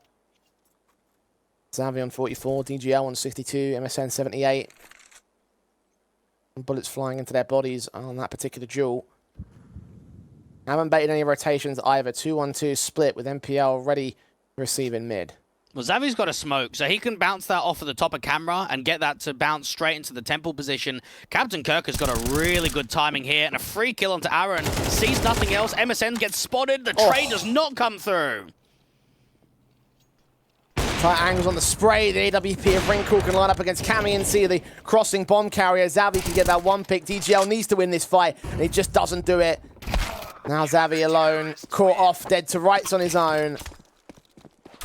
Xavi on 44, DGL on 62, MSN 78. Bullets flying into their bodies on that particular duel. Haven't baited any rotations either. 2-1-2 split with MPL ready to receive in mid. Well, Xavi's got a smoke, so he can bounce that off of the top of camera and get that to bounce straight into the temple position. Captain Kirk has got a really good timing here, and a free kill onto Aaron. Sees nothing else. MSN gets spotted. The trade does not come through. Triangles on the spray. The AWP of Wrinkle can line up against Cammy and see the crossing bomb carrier. Xavi can get that one pick. DGL needs to win this fight, and he just doesn't do it. Now Xavi alone, caught off, dead to rights on his own.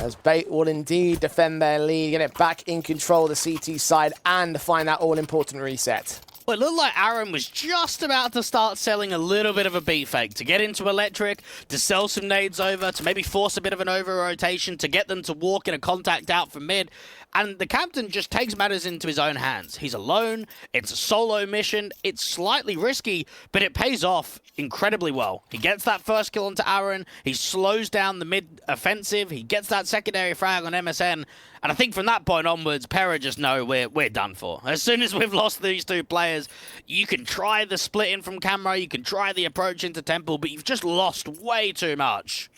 As Bait will indeed defend their lead, get it back in control of the CT side, and find that all-important reset. Well, it looked like Aaron was just about to start selling a little bit of a B fake to get into electric, to sell some nades over, to maybe force a bit of an over-rotation, to get them to walk in a contact out from mid. And the captain just takes matters into his own hands. He's alone. It's a solo mission. It's slightly risky, but it pays off incredibly well. He gets that first kill onto Aaron. He slows down the mid offensive. He gets that secondary frag on MSN. And I think from that point onwards, Pera just know we're done for. As soon as we've lost these 2 players, you can try the split in from camera, you can try the approach into temple, but you've just lost way too much.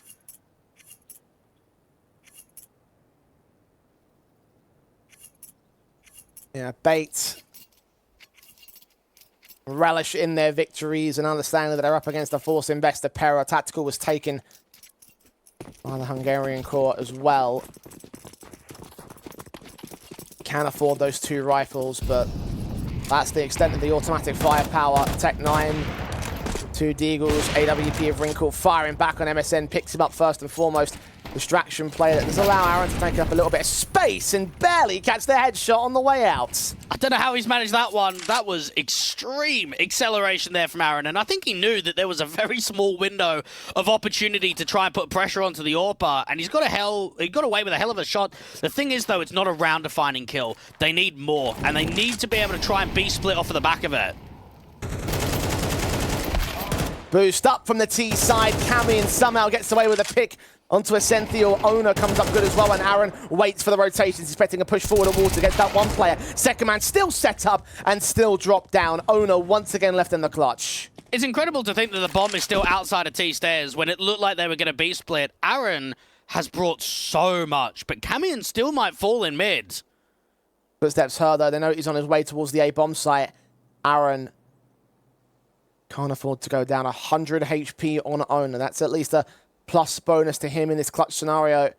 Yeah, Bait relish in their victories and understanding that they're up against a force investor. Pera. Tactical was taken by the Hungarian court as well. can afford those 2 rifles, but that's the extent of the automatic firepower. Tech 9, 2 Deagles, AWP of Wrinkle firing back on MSN, picks him up first and foremost. Distraction play that does allow Aaron to take up a little bit of space and barely catch the headshot on the way out. I don't know how he's managed that one. That was extreme acceleration there from Aaron, and I think he knew that there was a very small window of opportunity to try and put pressure onto the AWPer, and he got away with a hell of a shot. The thing is, though, it's not a round-defining kill. They need more, and they need to be able to try and B-split off of the back of it. Boost up from the T side. Cammy and somehow gets away with a pick onto a Cynthia. Owner comes up good as well, and Aaron waits for the rotations, expecting a push forward of Water against that one player. Second man still set up and still dropped down. Owner once again left in the clutch. It's incredible to think that the bomb is still outside of T stairs when it looked like they were going to be split. Aaron has brought so much, but Camion still might fall in mid. Footsteps heard though. They know he's on his way towards the A bomb site. Aaron can't afford to go down. 100 HP on Owner. That's at least a plus bonus to him in this clutch scenario.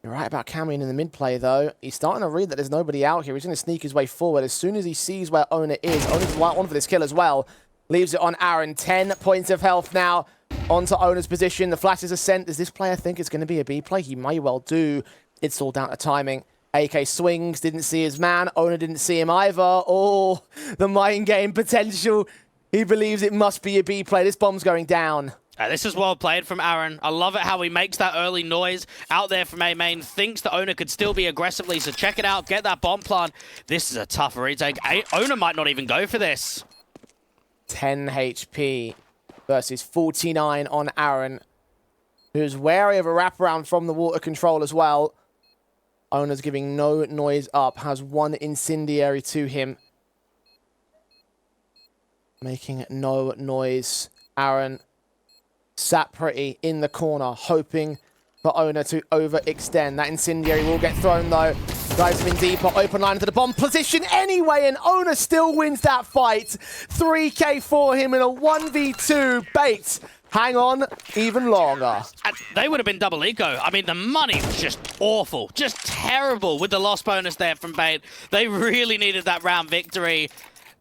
You're right about Camion in the mid play, though. He's starting to read that there's nobody out here. He's going to sneak his way forward. As soon as he sees where Owner is, Owner's the right one for this kill as well. Leaves it on Aaron. 10 points of health now onto Owner's position. The flashes are sent. Does this player think it's going to be a B play? He may well do. It's all down to timing. AK swings, didn't see his man. Owner didn't see him either. Oh, the mind game potential. He believes it must be a B play. This bomb's going down. This is well played from Aaron. I love it how he makes that early noise out there from A main. Thinks the Owner could still be aggressively, so check it out. Get that bomb plant. This is a tough retake. Owner might not even go for this. 10 HP versus 49 on Aaron, who's wary of a wraparound from the water control as well. Owner's giving no noise up. Has one incendiary to him. Making no noise. Aaron sat pretty in the corner, hoping for Owner to overextend. That incendiary will get thrown, though. Drives him in deeper, open line into the bomb position anyway, and Owner still wins that fight. 3K for him in a 1v2. Bait, hang on even longer. And they would have been double eco. I mean, the money was just awful, just terrible with the loss bonus there from Bait. They really needed that round victory.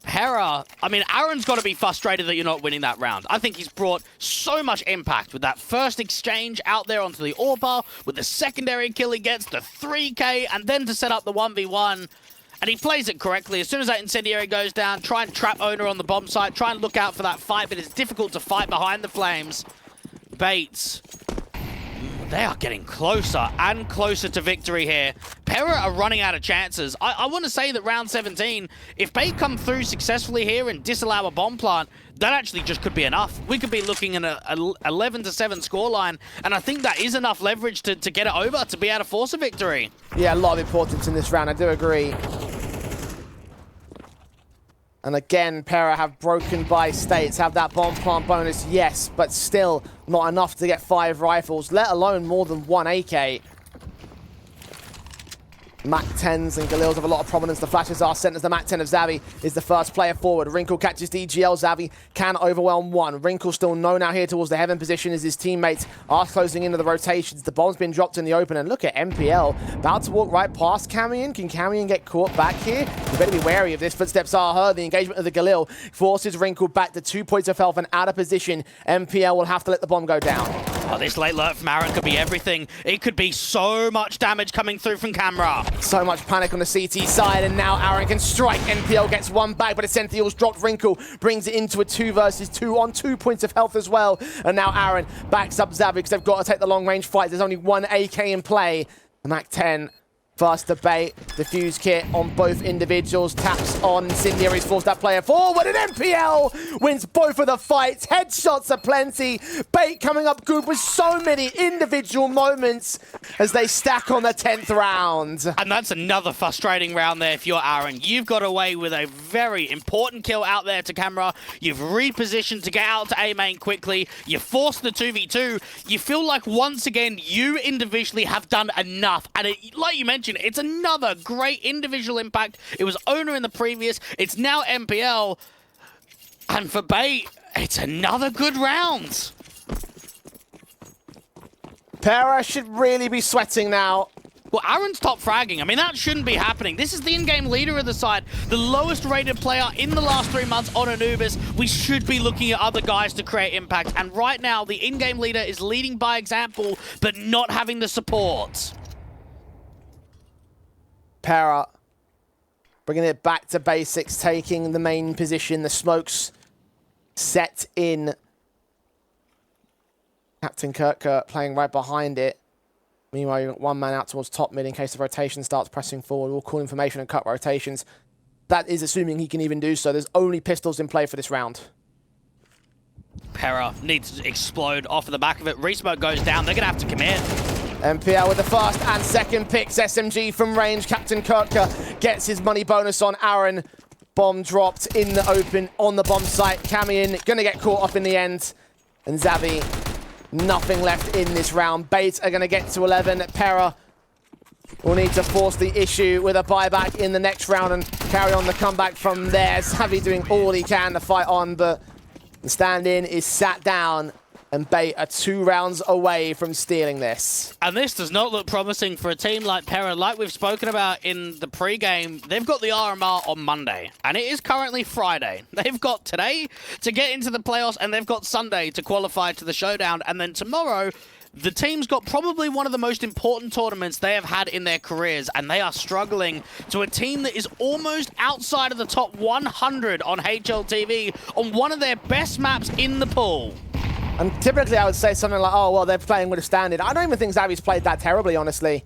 Hera, I mean, Aaron's got to be frustrated that you're not winning that round. I think he's brought so much impact with that first exchange out there onto the AWPer, with the secondary kill he gets, the 3K, and then to set up the 1v1. And he plays it correctly. As soon as that incendiary goes down, try and trap Owner on the bomb site, try and look out for that fight, but it's difficult to fight behind the flames. Bates, they are getting closer and closer to victory here. Pera are running out of chances. I want to say that round 17, if they come through successfully here and disallow a bomb plant, that actually just could be enough. We could be looking at an 11-7 scoreline, and I think that is enough leverage to get it over, to be able to force a victory. Yeah, a lot of importance in this round, I do agree. And again, Pera have broken by states, have that bomb plant bonus, yes, but still not enough to get 5 rifles, let alone more than 1 AK. MAC-10s and Galils have a lot of prominence. The flashes are sent as the MAC-10 of Xavi is the first player forward. Wrinkle catches DGL. Xavi can overwhelm one. Wrinkle still known out here towards the heaven position as his teammates are closing into the rotations. The bomb's been dropped in the open, and look at MPL about to walk right past Camion. Can Camion get caught back here? You better be wary of this. Footsteps are heard. The engagement of the Galil forces Wrinkle back to 2 points of health and out of position. MPL will have to let the bomb go down. Oh, this late alert from Aaron could be everything. It could be so much damage coming through from camera. So much panic on the CT side, and now Aaron can strike. NPL gets one back, but Essential's dropped. Wrinkle brings it into a 2 versus 2 on 2 points of health as well. And now Aaron backs up Xavi because they've got to take the long-range fight. There's only 1 AK in play. The MAC-10 first debate, defuse kit on both individuals, taps on Incendiary's forced that player forward, and MPL wins both of the fights. Headshots are plenty. Bait coming up good with so many individual moments as they stack on the 10th round. And that's another frustrating round there if you're Aaron. You've got away with a very important kill out there to camera. You've repositioned to get out to A main quickly. You forced the 2v2. You feel like once again you individually have done enough. And like you mentioned, it's another great individual impact. It was Owner in the previous. It's now MPL. And for Bait, it's another good round. Pera should really be sweating now. Well, Aaron's top fragging. I mean, that shouldn't be happening. This is the in-game leader of the side, the lowest rated player in the last 3 months on Anubis. We should be looking at other guys to create impact. And right now, the in-game leader is leading by example, but not having the support. Para bringing it back to basics, taking the main position. The smokes set in. Captain Kirka playing right behind it. Meanwhile, you've got one man out towards top mid in case the rotation starts pressing forward. We'll call information and cut rotations. That is assuming he can even do so. There's only pistols in play for this round. Para needs to explode off of the back of it. Resmoke goes down. They're going to have to commit. MPL with the first and second picks. SMG from range. Captain Kirka gets his money bonus on Aaron. Bomb dropped in the open on the bomb site. Camion going to get caught up in the end. And Xavi, nothing left in this round. Bait are going to get to 11. Para will need to force the issue with a buyback in the next round and carry on the comeback from there. Xavi doing all he can to fight on, but the stand-in is sat down. And Bait are 2 rounds away from stealing this. And this does not look promising for a team like Para. Like we've spoken about in the pre-game, they've got the RMR on Monday. And it is currently Friday. They've got today to get into the playoffs, and they've got Sunday to qualify to the showdown. And then tomorrow, the team's got probably one of the most important tournaments they have had in their careers, and they are struggling to a team that is almost outside of the top 100 on HLTV on one of their best maps in the pool. And typically I would say something like, oh, well, they're playing with a stand-in. I don't even think Xavi's played that terribly, honestly.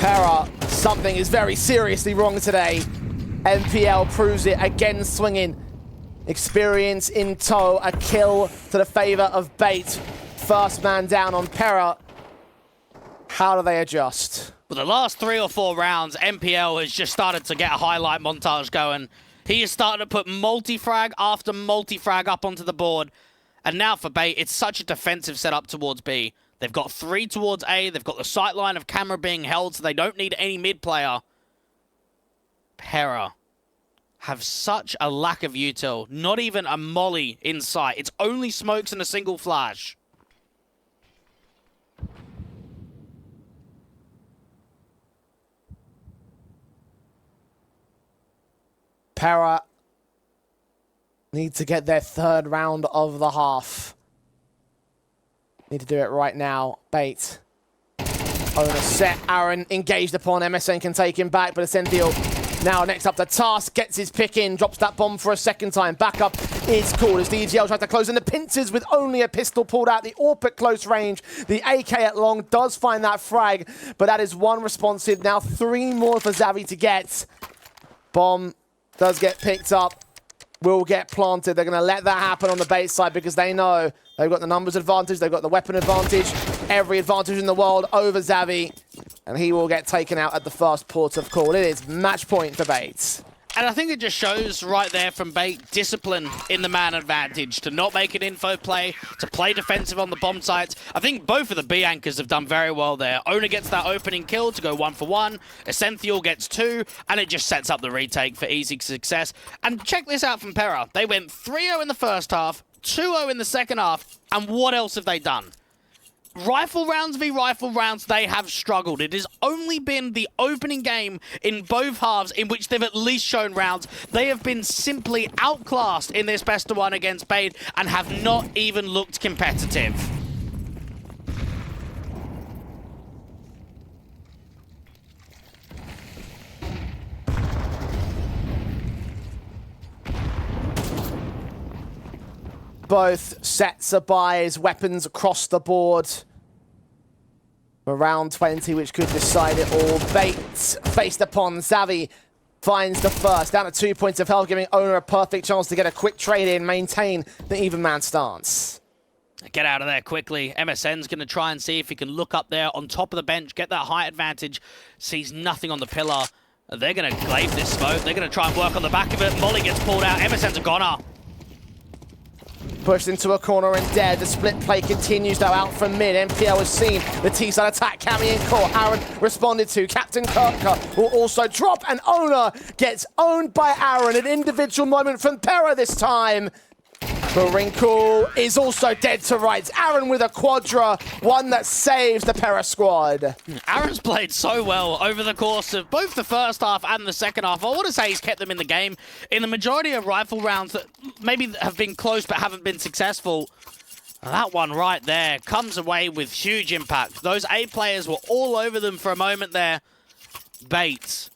Para, something is very seriously wrong today. MPL proves it again, swinging. Experience in tow, a kill to the favor of Bait. First man down on Para. How do they adjust? Well, the last 3 or 4 rounds, MPL has just started to get a highlight montage going. He is starting to put multi-frag after multi-frag up onto the board. And now for Bait, it's such a defensive setup towards B. They've got 3 towards A. They've got the sight line of camera being held, so they don't need any mid player. Para have such a lack of util. Not even a molly in sight. It's only smokes and a single flash. Para need to get their 3rd round of the half. Need to do it right now. Bait. Owner set. Aaron engaged upon. MSN can take him back, but Ascendial now next up to Task. Gets his pick in. Drops that bomb for a 2nd time. Backup is called as DGL tries to close in. The pincers with only a pistol pulled out. The AWP at close range. The AK at long does find that frag, but that is 1 responsive. Now 3 more for Xavi to get. Bomb does get picked up. Will get planted. They're going to let that happen on the Bait side because they know they've got the numbers advantage, they've got the weapon advantage, every advantage in the world over Xavi, and he will get taken out at the first port of call. It is match point for Bait. And I think it just shows right there from Bait discipline in the man advantage, to not make an info play, to play defensive on the bomb sites. I think both of the B anchors have done very well there. Owner gets that opening kill to go 1 for 1. Essential gets 2, and it just sets up the retake for easy success. And check this out from Para. They went 3-0 in the first half, 2-0 in the second half, and what else have they done? Rifle rounds v rifle rounds, they have struggled. It has only been the opening game in both halves in which they've at least shown rounds. They have been simply outclassed in this best of 1 against Bait and have not even looked competitive. Both sets of buys, weapons across the board. Around 20, which could decide it all. Bait faced upon. Xavi finds the first. Down to 2 points of health, giving Owner a perfect chance to get a quick trade in, maintain the even man stance. Get out of there quickly. MSN's going to try and see if he can look up there on top of the bench, get that height advantage. Sees nothing on the pillar. They're going to glaive this smoke. They're going to try and work on the back of it. Molly gets pulled out. MSN's a goner. Pushed into a corner and dead. The split play continues, though, out from mid. MPL has seen the T-side attack. Cammy in court. Aaron responded to. Captain Kirka will also drop, and Owner gets owned by Aaron. An individual moment from Para this time. But Wrinkle is also dead to rights. Aaron with a quadra, one that saves the Pera squad. Aaron's played so well over the course of both the first half and the second half. I want to say he's kept them in the game in the majority of rifle rounds that maybe have been close but haven't been successful. That one right there comes away with huge impact. Those A players were all over them for a moment there. Bates.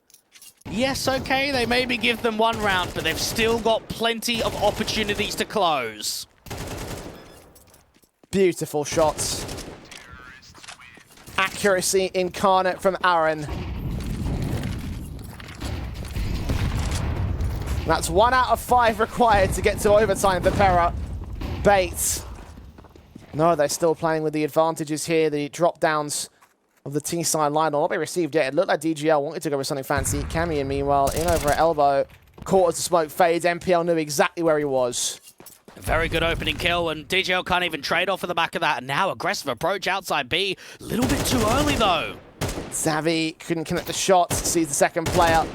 Yes, okay, they maybe give them one round, but they've still got plenty of opportunities to close. Beautiful shots. Accuracy incarnate from Aaron. That's 1 out of 5 required to get to overtime for Pera. Bates. No, they're still playing with the advantages here. The drop downs of the T-side line will not be received yet. It looked like DGL wanted to go with something fancy. Camion, meanwhile, in over at elbow. Caught as the smoke fades. MPL knew exactly where he was. A very good opening kill, and DGL can't even trade off of the back of that. And now aggressive approach outside B. A little bit too early, though. Xavi couldn't connect the shots. Sees the second player.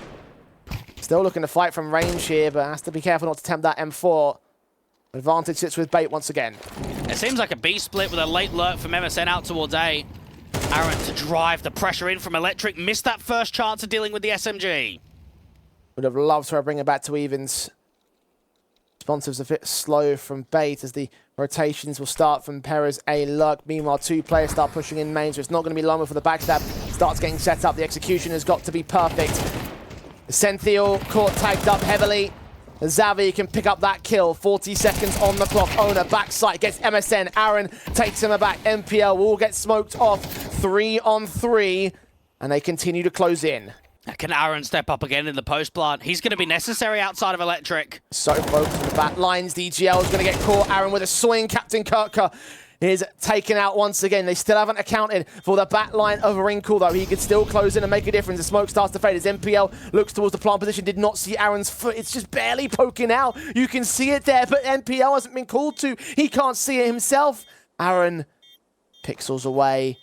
Still looking to fight from range here, but has to be careful not to tempt that M4. Advantage sits with Bait once again. It seems like a B split with a late lurk from MSN out towards A. Aaron to drive the pressure in from Electric. Missed that first chance of dealing with the SMG. Would have loved to bring it back to evens. Responsive's a bit slow from Bait as the rotations will start from Pera's A lurk. Meanwhile, 2 players start pushing in main, so it's not going to be long before the backstab starts getting set up. The execution has got to be perfect. Centhiel caught tagged up heavily. Xavi can pick up that kill. 40 seconds on the clock. Owner backside gets MSN. Aaron takes him back. MPL will get smoked off. 3 on 3. And they continue to close in. Can Aaron step up again in the post plant? He's going to be necessary outside of Electric. So focused on the back lines. DGL is going to get caught. Aaron with a swing. Captain Kirker is taken out once again. They still haven't accounted for the back line of Wrinkle, though. He could still close in and make a difference. The smoke starts to fade as MPL looks towards the plant position. Did not see Aaron's foot. It's just barely poking out. You can see it there, but MPL hasn't been called to. He can't see it himself. Aaron pixels away.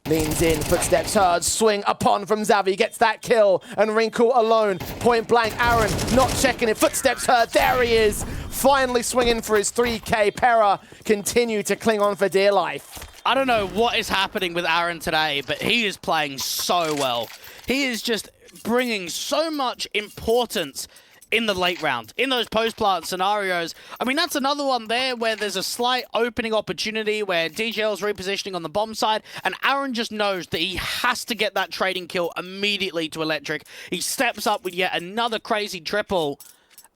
Leans in, footsteps heard, swing upon from Xavi, gets that kill, and Wrinkle alone, point blank. Aaron not checking it, footsteps heard, there he is, finally swinging for his 3K. Pera continue to cling on for dear life. I don't know what is happening with Aaron today, but he is playing so well. He is just bringing so much importance in the late round, in those post-plant scenarios. I mean, that's another one there where there's a slight opening opportunity where DGL's repositioning on the bomb side, and Aaron just knows that he has to get that trading kill immediately to Electric. He steps up with yet another crazy triple.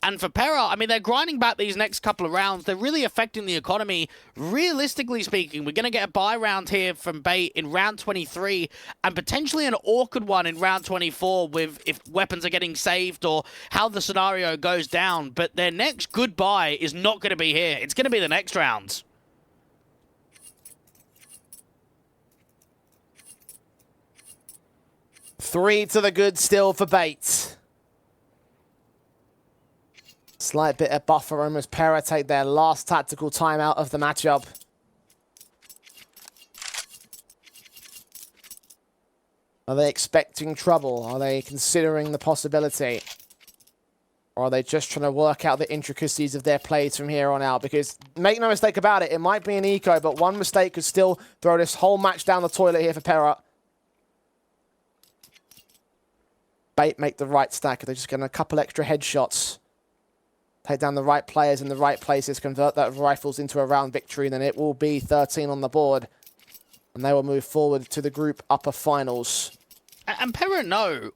And for Pera, I mean, they're grinding back these next couple of rounds. They're really affecting the economy. Realistically speaking, we're going to get a buy round here from Bait in round 23 and potentially an awkward one in round 24 with if weapons are getting saved or how the scenario goes down. But their next good buy is not going to be here. It's going to be the next round. Three to the good still for Bait. Slight bit of buffer room as Pera take their last tactical timeout of the matchup. Are they expecting trouble? Are they considering the possibility? Or are they just trying to work out the intricacies of their plays from here on out? Because make no mistake about it, it might be an eco, but one mistake could still throw this whole match down the toilet here for Pera. Bait make the right stack. They're just getting a couple extra headshots. Take down the right players in the right places, convert that rifles into a round victory, and then it will be 13 on the board. And they will move forward to the group upper finals. And Pera, no.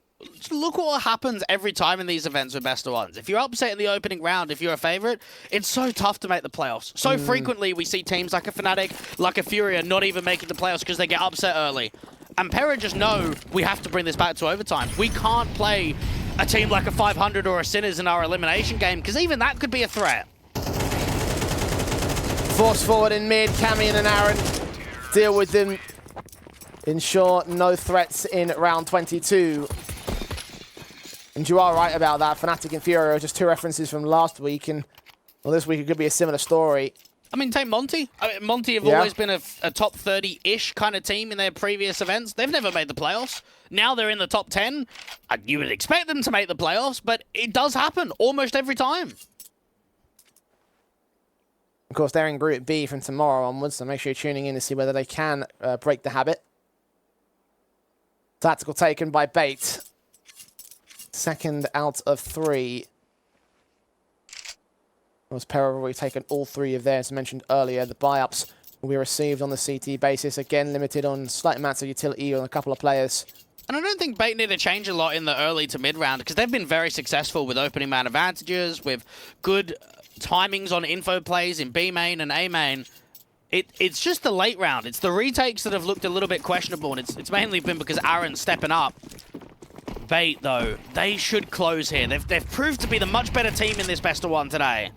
Look what happens every time in these events with best of ones. If you're upset in the opening round, if you're a favorite, it's so tough to make the playoffs. So frequently we see teams like a Fnatic, like a Furia, not even making the playoffs because they get upset early. And Pera just know we have to bring this back to overtime. We can't play a team like a 500 or a Sinners in our elimination game, because even that could be a threat. Force forward in mid, Camion and Aaron deal with them. Ensure no threats in round 22. And you are right about that. Fnatic and Fury are just 2 references from last week, and well, this week it could be a similar story. I mean, take Monty. Monty have always been a top 30-ish kind of team in their previous events. They've never made the playoffs. Now they're in the top 10. You would expect them to make the playoffs, but it does happen almost every time. Of course, they're in Group B from tomorrow onwards, so make sure you're tuning in to see whether they can break the habit. Tactical taken by Bait. Second out of 3. Was Perra already taken all 3 of theirs, as mentioned earlier. The buy-ups will be received on the CT basis. Again, limited on slight amounts of utility on a couple of players. And I don't think Bait need to change a lot in the early to mid-round, because they've been very successful with opening man advantages, with good timings on info plays in B main and A main. It's just the late round. It's the retakes that have looked a little bit questionable, and it's mainly been because Aaron's stepping up. Bait, though, they should close here. They've proved to be the much better team in this best of 1 today.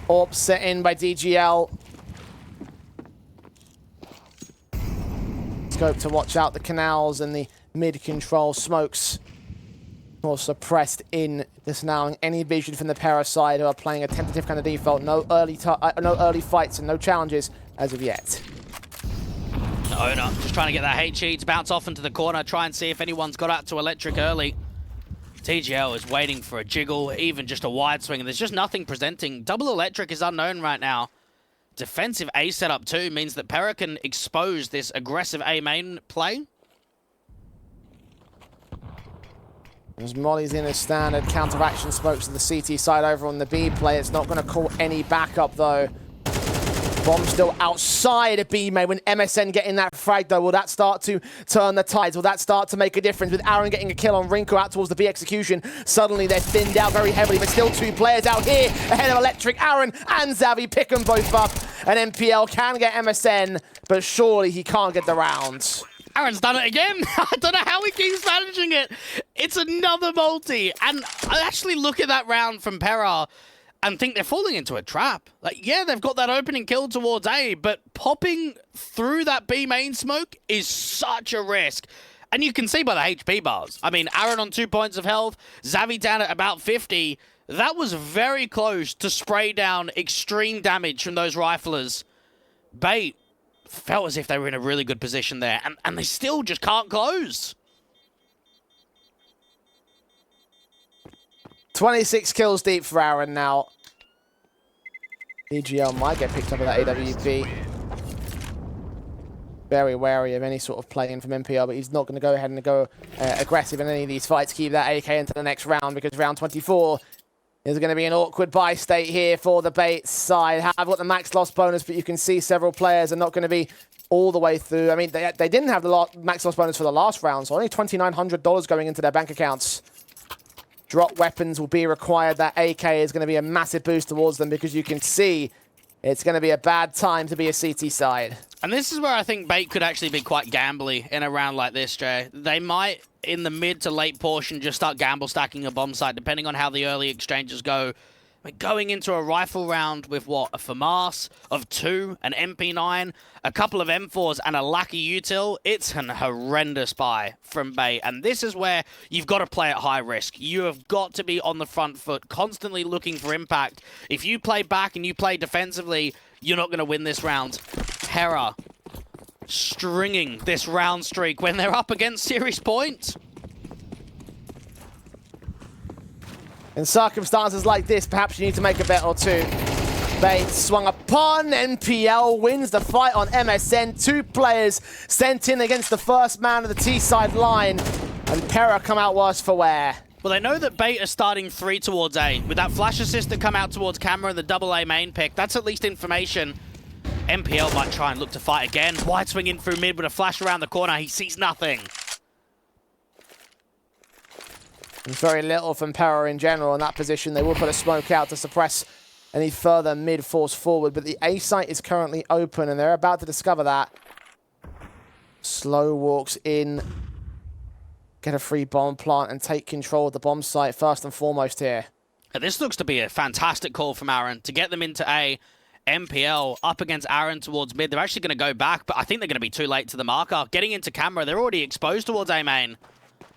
Orb set in by DGL. Scope to watch out the canals and the mid-control smokes. Also pressed in, disallowing any vision from the Perra side, who are playing a tentative kind of default. No early fights and no challenges as of yet. Owner just trying to get that HE to bounce off into the corner, try and see if anyone's got out to electric early. TGL is waiting for a jiggle, even just a wide swing, and there's just nothing presenting. Double electric is unknown right now. Defensive A setup too means that Perra can expose this aggressive A main play. As Molly's in a standard counteraction smokes to the CT side over on the B play. It's not going to call any backup though. Bomb still outside of B main. When MSN getting that frag though, will that start to turn the tides? Will that start to make a difference? With Aaron getting a kill on Rinko out towards the B execution, suddenly they're thinned out very heavily, but still 2 players out here ahead of Electric. Aaron and Xavi pick them both up, and MPL can get MSN, but surely he can't get the round. Aaron's done it again. I don't know how he keeps managing it. It's another multi, and I actually look at that round from Perra and think they're falling into a trap. Like, yeah, they've got that opening kill towards A, but popping through that B main smoke is such a risk. And you can see by the HP bars. I mean, Aaron on 2 points of health, Xavi down at about 50. That was very close to spray down extreme damage from those riflers. Bait felt as if they were in a really good position there, and they still just can't close. 26 kills deep for Aaron now. EGL might get picked up with that AWP. Very wary of any sort of play-in from MPL, but he's not going to go ahead and go aggressive in any of these fights. Keep that AK into the next round, because round 24 is going to be an awkward buy state here for the Bait side. Have got the max loss bonus, but you can see several players are not going to be all the way through. I mean, they didn't have the max loss bonus for the last round, so only $2,900 going into their bank accounts. Drop weapons will be required. That AK is going to be a massive boost towards them, because you can see it's going to be a bad time to be a CT side. And this is where I think Bait could actually be quite gambly in a round like this, Jay. They might, in the mid to late portion, just start gamble stacking a bomb site, depending on how the early exchanges go. I mean, going into a rifle round with, what, a FAMAS of 2, an MP9, a couple of M4s, and a Lucky Util, it's an horrendous buy from Bait. And this is where you've got to play at high risk. You have got to be on the front foot, constantly looking for impact. If you play back and you play defensively, you're not going to win this round. Perra stringing this round streak when they're up against series points. In circumstances like this, perhaps you need to make a bet or two. Bait swung upon. NPL wins the fight on MSN. 2 players sent in against the first man of the T-side line. And Perra come out worse for wear. Well, they know that Bait are starting 3 towards A. With that flash assist that come out towards camera and the double A main pick, that's at least information. MPL might try and look to fight again. Wide swing in through mid with a flash around the corner. He sees nothing. Very little from Perra in general in that position. They will put a smoke out to suppress any further mid force forward, but the A site is currently open, and they're about to discover that. Slow walks in, get a free bomb plant, and take control of the bomb site first and foremost here. This looks to be a fantastic call from Aaron to get them into A. MPL up against Aaron towards mid. They're actually going to go back, but I think they're going to be too late to the marker. Getting into camera, they're already exposed towards A main.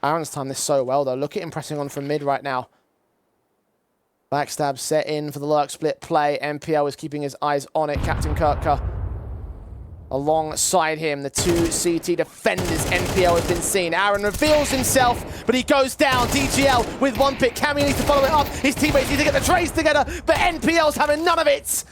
Aaron's timed this so well, though. Look at him pressing on from mid right now. Backstab set in for the lurk split play. MPL is keeping his eyes on it. Captain Kirka Alongside him, the two CT defenders, NPL has been seen. Aaron reveals himself, but he goes down. DGL with one pick. Cammy needs to follow it up. His teammates need to get the trades together, but NPL's having none of it.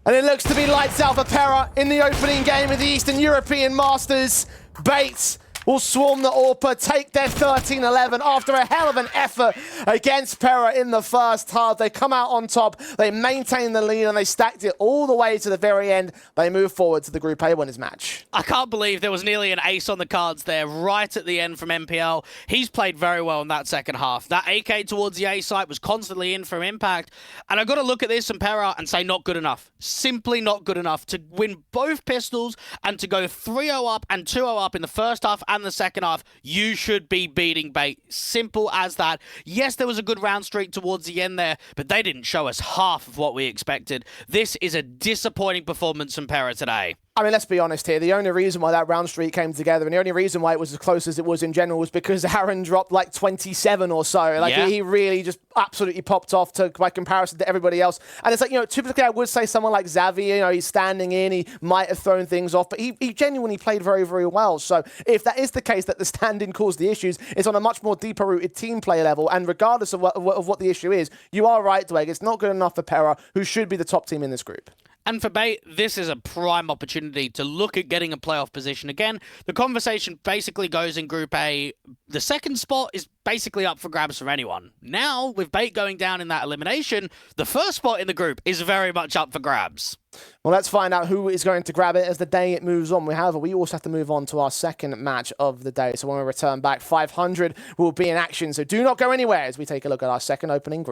And it looks to be lights out for Pera in the opening game of the Eastern European Masters. Bates will swarm the AWPA, take their 13-11 after a hell of an effort against Pera in the first half. They come out on top, they maintain the lead, and they stacked it all the way to the very end. They move forward to the Group A winners match. I can't believe there was nearly an ace on the cards there right at the end from MPL. He's played very well in that second half. That AK towards the A site was constantly in from impact. And I've got to look at this and Pera and say not good enough. Simply not good enough to win both pistols and to go 3-0 up and 2-0 up in the first half and the second half. You should be beating Bait. Simple as that. Yes, there was a good round streak towards the end there, but they didn't show us half of what we expected. This is a disappointing performance from Pera today. I mean, let's be honest here. The only reason why that round streak came together and the only reason why it was as close as it was in general was because Aaron dropped like 27 or so. Like, he really just absolutely popped off by comparison to everybody else. And it's like, typically I would say someone like Xavier, he's standing in, he might have thrown things off, but he genuinely played very, very well. So if that is the case that the stand-in caused the issues, it's on a much more deeper-rooted team play level. And regardless of what the issue is, you are right, Dwayne. It's not good enough for Pera, who should be the top team in this group. And for Bait, this is a prime opportunity to look at getting a playoff position again. The conversation basically goes in Group A. The second spot is basically up for grabs from anyone. Now, with Bait going down in that elimination, the first spot in the group is very much up for grabs. Well, let's find out who is going to grab it as the day it moves on. However, we also have to move on to our second match of the day. So when we return back, 500 will be in action. So do not go anywhere as we take a look at our second opening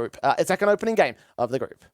game of the group.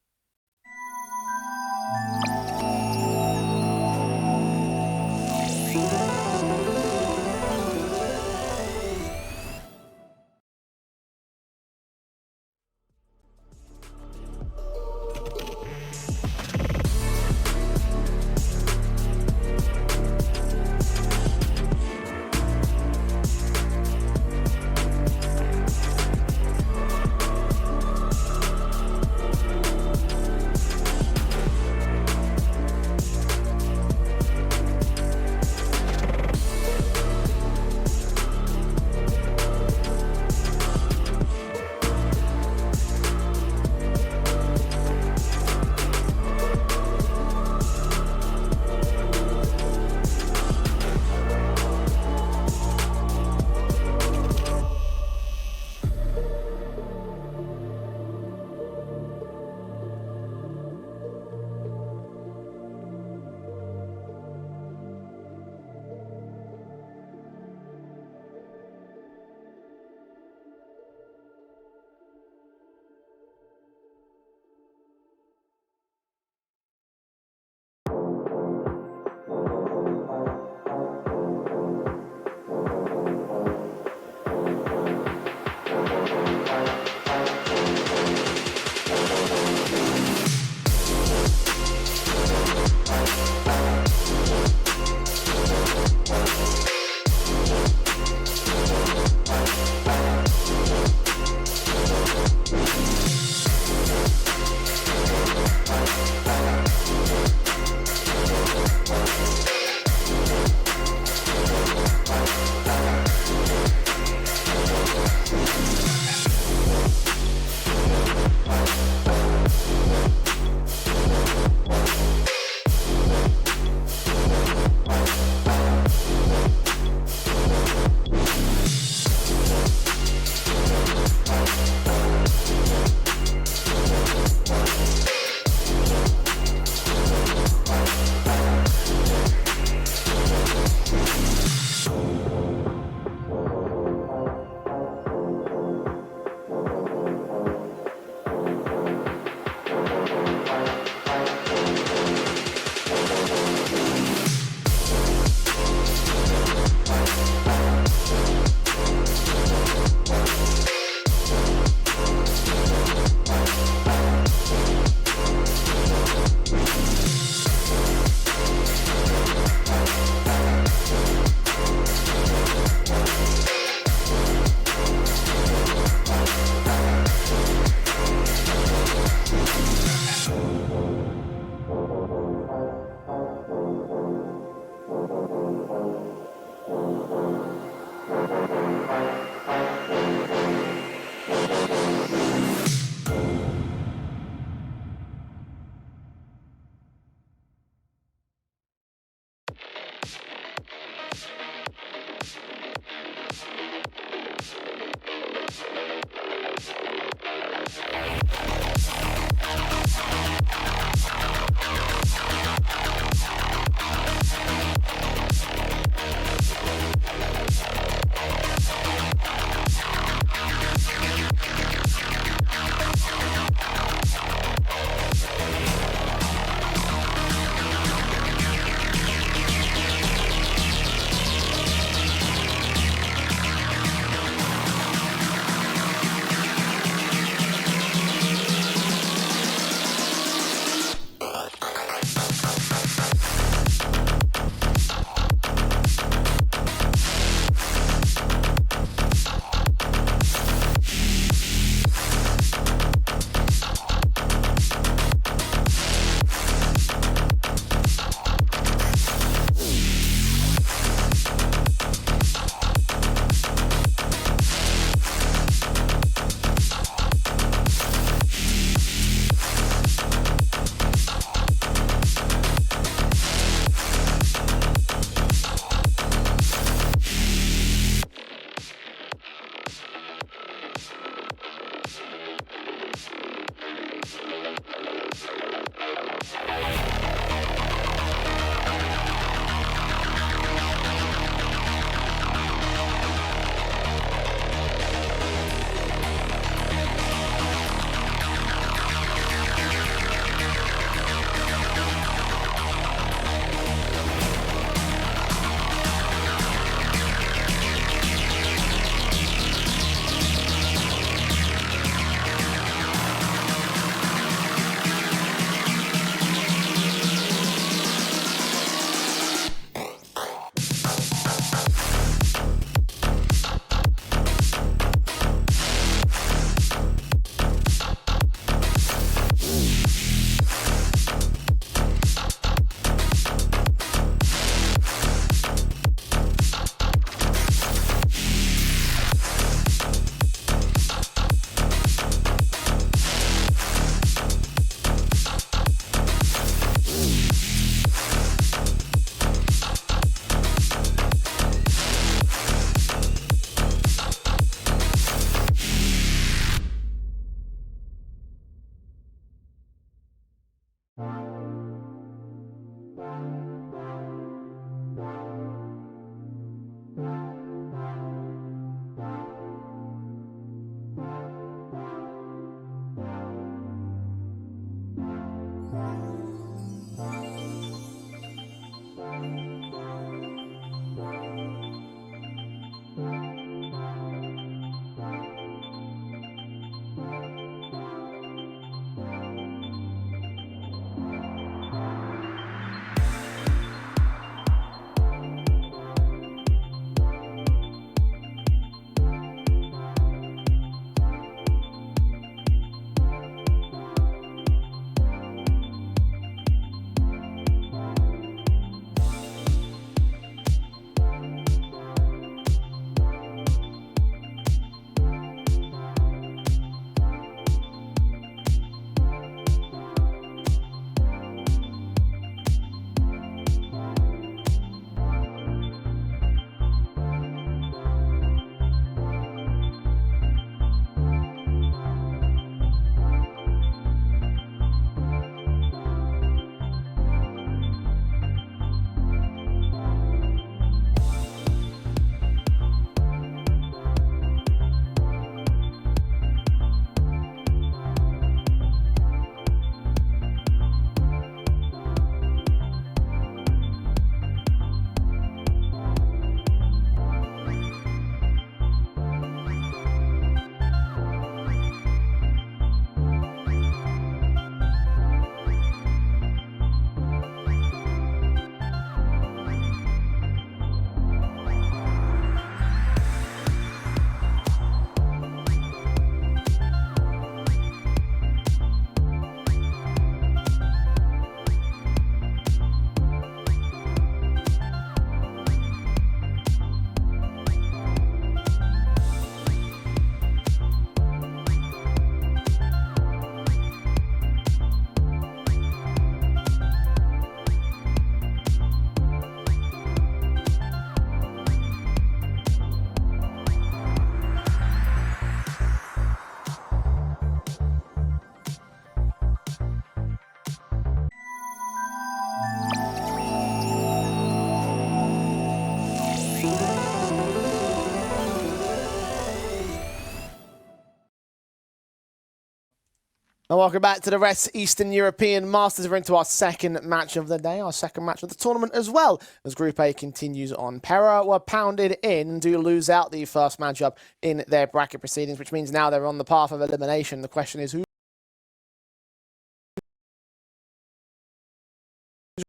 And welcome back to the Rest Eastern European Masters. We're into our second match of the day, our second match of the tournament as well, as Group A continues on. Pera were pounded in, do lose out the first matchup in their bracket proceedings, which means now they're on the path of elimination. The question is, who's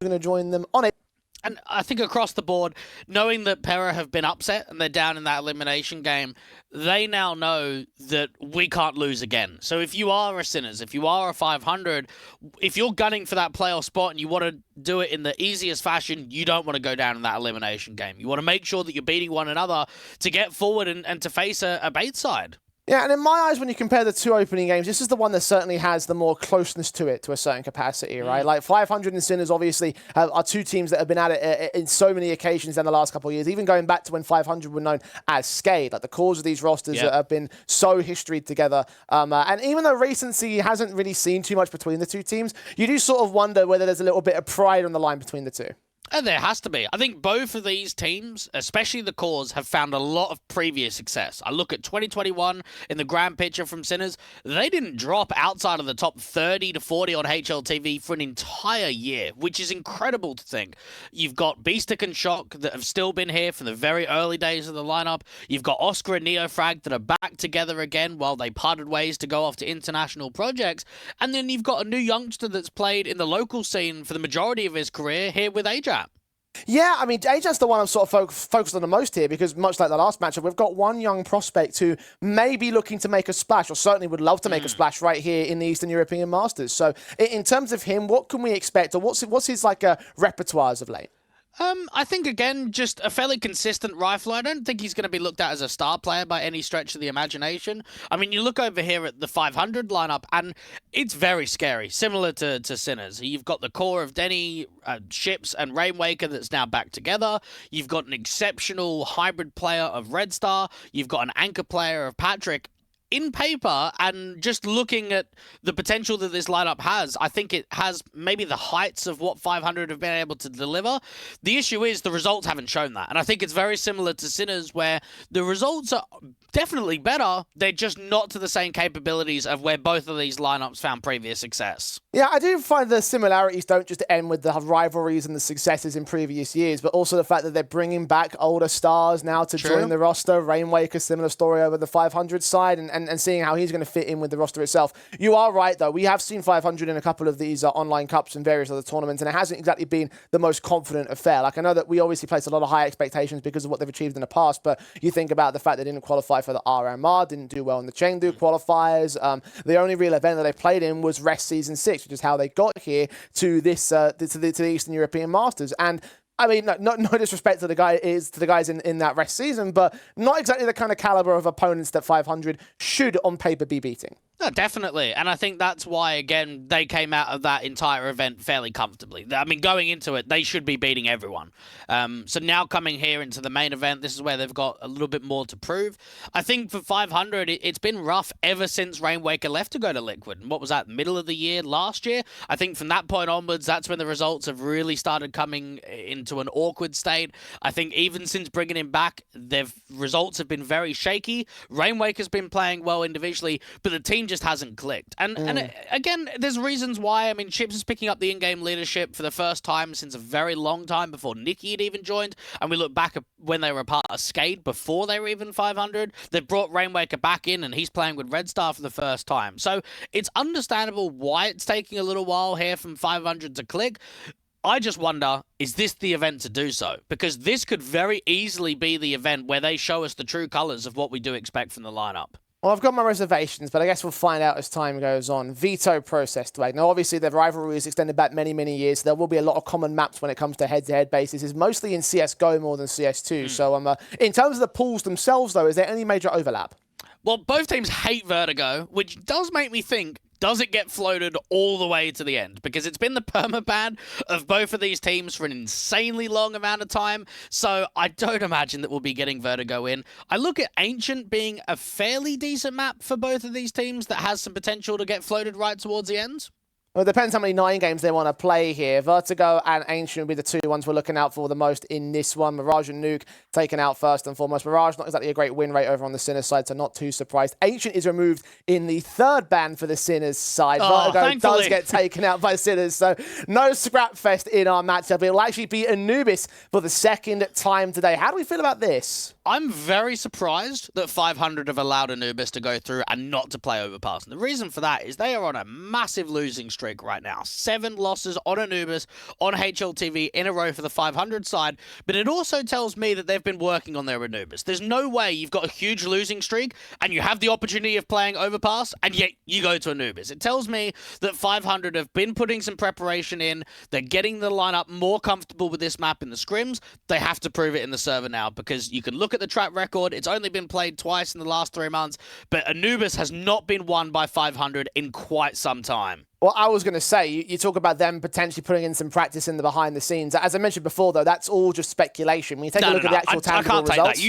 going to join them on it? And I think across the board, knowing that Pera have been upset and they're down in that elimination game, they now know that we can't lose again. So if you are a Sinners, if you are a 500, if you're gunning for that playoff spot and you want to do it in the easiest fashion, you don't want to go down in that elimination game. You want to make sure that you're beating one another to get forward and to face a bait side. Yeah, and in my eyes, when you compare the two opening games, this is the one that certainly has the more closeness to it to a certain capacity, right? Like 500 and Sinners obviously are two teams that have been at it in so many occasions in the last couple of years, even going back to when 500 were known as Skade. Like the cores of these rosters that have been so historied together. And even though recency hasn't really seen too much between the two teams, you do sort of wonder whether there's a little bit of pride on the line between the two. And there has to be. I think both of these teams, especially the cores, have found a lot of previous success. I look at 2021 in the grand picture from Sinners. They didn't drop outside of the top 30 to 40 on HLTV for an entire year, which is incredible to think. You've got Beastic and Shock that have still been here from the very early days of the lineup. You've got Oscar and Neofrag that are back together again while they parted ways to go off to international projects. And then you've got a new youngster that's played in the local scene for the majority of his career here with Ajat. Yeah, I mean, Ajat's the one I'm sort of focused on the most here because much like the last matchup, we've got one young prospect who may be looking to make a splash or certainly would love to make a splash right here in the Eastern European Masters. So in terms of him, what can we expect or what's his like repertoire as of late? I think, again, just a fairly consistent rifler. I don't think he's going to be looked at as a star player by any stretch of the imagination. I mean, you look over here at the 500 lineup, and it's very scary, similar to Sinners. You've got the core of Denny, Ships, and Rainwaker that's now back together. You've got an exceptional hybrid player of Red Star. You've got an anchor player of Patrick. In paper, and just looking at the potential that this lineup has, I think it has maybe the heights of what 500 have been able to deliver. The issue is the results haven't shown that. And I think it's very similar to Sinners, where the results are definitely better. They're just not to the same capabilities of where both of these lineups found previous success. Yeah, I do find the similarities don't just end with the rivalries and the successes in previous years, but also the fact that they're bringing back older stars now to join the roster. Rainwaker, similar story over the 500 side, and seeing how he's going to fit in with the roster itself. You are right, though. We have seen 500 in a couple of these online cups and various other tournaments, and it hasn't exactly been the most confident affair. Like, I know that we obviously placed a lot of high expectations because of what they've achieved in the past, but you think about the fact they didn't qualify for the RMR, didn't do well in the Chengdu qualifiers. The only real event that they played in was Rest Season 6, which is how they got here to this to the Eastern European Masters. And I mean, no disrespect to the guys in that rest season, but not exactly the kind of caliber of opponents that 500 should on paper be beating. No, definitely. And I think that's why, again, they came out of that entire event fairly comfortably. I mean, going into it, they should be beating everyone. So now coming here into the main event, this is where they've got a little bit more to prove. I think for 500, it's been rough ever since Rainwaker left to go to Liquid. And what was that, middle of the year last year? I think from that point onwards, that's when the results have really started coming into an awkward state. I think even since bringing him back, their results have been very shaky. Rainwaker's been playing well individually, but the team just hasn't clicked. And again, there's reasons why. I mean, Chips is picking up the in-game leadership for the first time since a very long time before Nikki had even joined. And we look back at when they were a part of Skade before they were even 500. They brought Rainwaker back in and he's playing with Red Star for the first time. So it's understandable why it's taking a little while here from 500 to click. I just wonder, is this the event to do so? Because this could very easily be the event where they show us the true colors of what we do expect from the lineup. Well, I've got my reservations, but I guess we'll find out as time goes on. Veto process, Dwayne. Now, obviously, the rivalry is extended back many, many years. There will be a lot of common maps when it comes to head-to-head basis. It's mostly in CSGO more than CS2. So in terms of the pools themselves, though, is there any major overlap? Well, both teams hate Vertigo, which does make me think, does it get floated all the way to the end? Because it's been the permaban of both of these teams for an insanely long amount of time, so I don't imagine that we'll be getting Vertigo in. I look at Ancient being a fairly decent map for both of these teams that has some potential to get floated right towards the end. Well, it depends how many 9 games they want to play here. Vertigo and Ancient will be the 2 ones we're looking out for the most in this one. Mirage and Nuke taken out first and foremost. Mirage, not exactly a great win rate over on the Sinners side, so not too surprised. Ancient is removed in the 3rd ban for the Sinners side. Vertigo thankfully does get taken out by Sinners, so no scrap fest in our matchup. It will actually be Anubis for the 2nd time today. How do we feel about this? I'm very surprised that 500 have allowed Anubis to go through and not to play Overpass. And the reason for that is they are on a massive losing streak right now. 7 losses on Anubis, on HLTV in a row for the 500 side. But it also tells me that they've been working on their Anubis. There's no way you've got a huge losing streak and you have the opportunity of playing Overpass and yet you go to Anubis. It tells me that 500 have been putting some preparation in. They're getting the lineup more comfortable with this map in the scrims. They have to prove it in the server now because you can look at the track record. It's only been played twice in the last 3 months, but Anubis has not been won by 500 in quite some time. Well, I was going to say, you talk about them potentially putting in some practice in the behind the scenes. As I mentioned before, though, that's all just speculation. When you take a look at the actual tangible results... I can't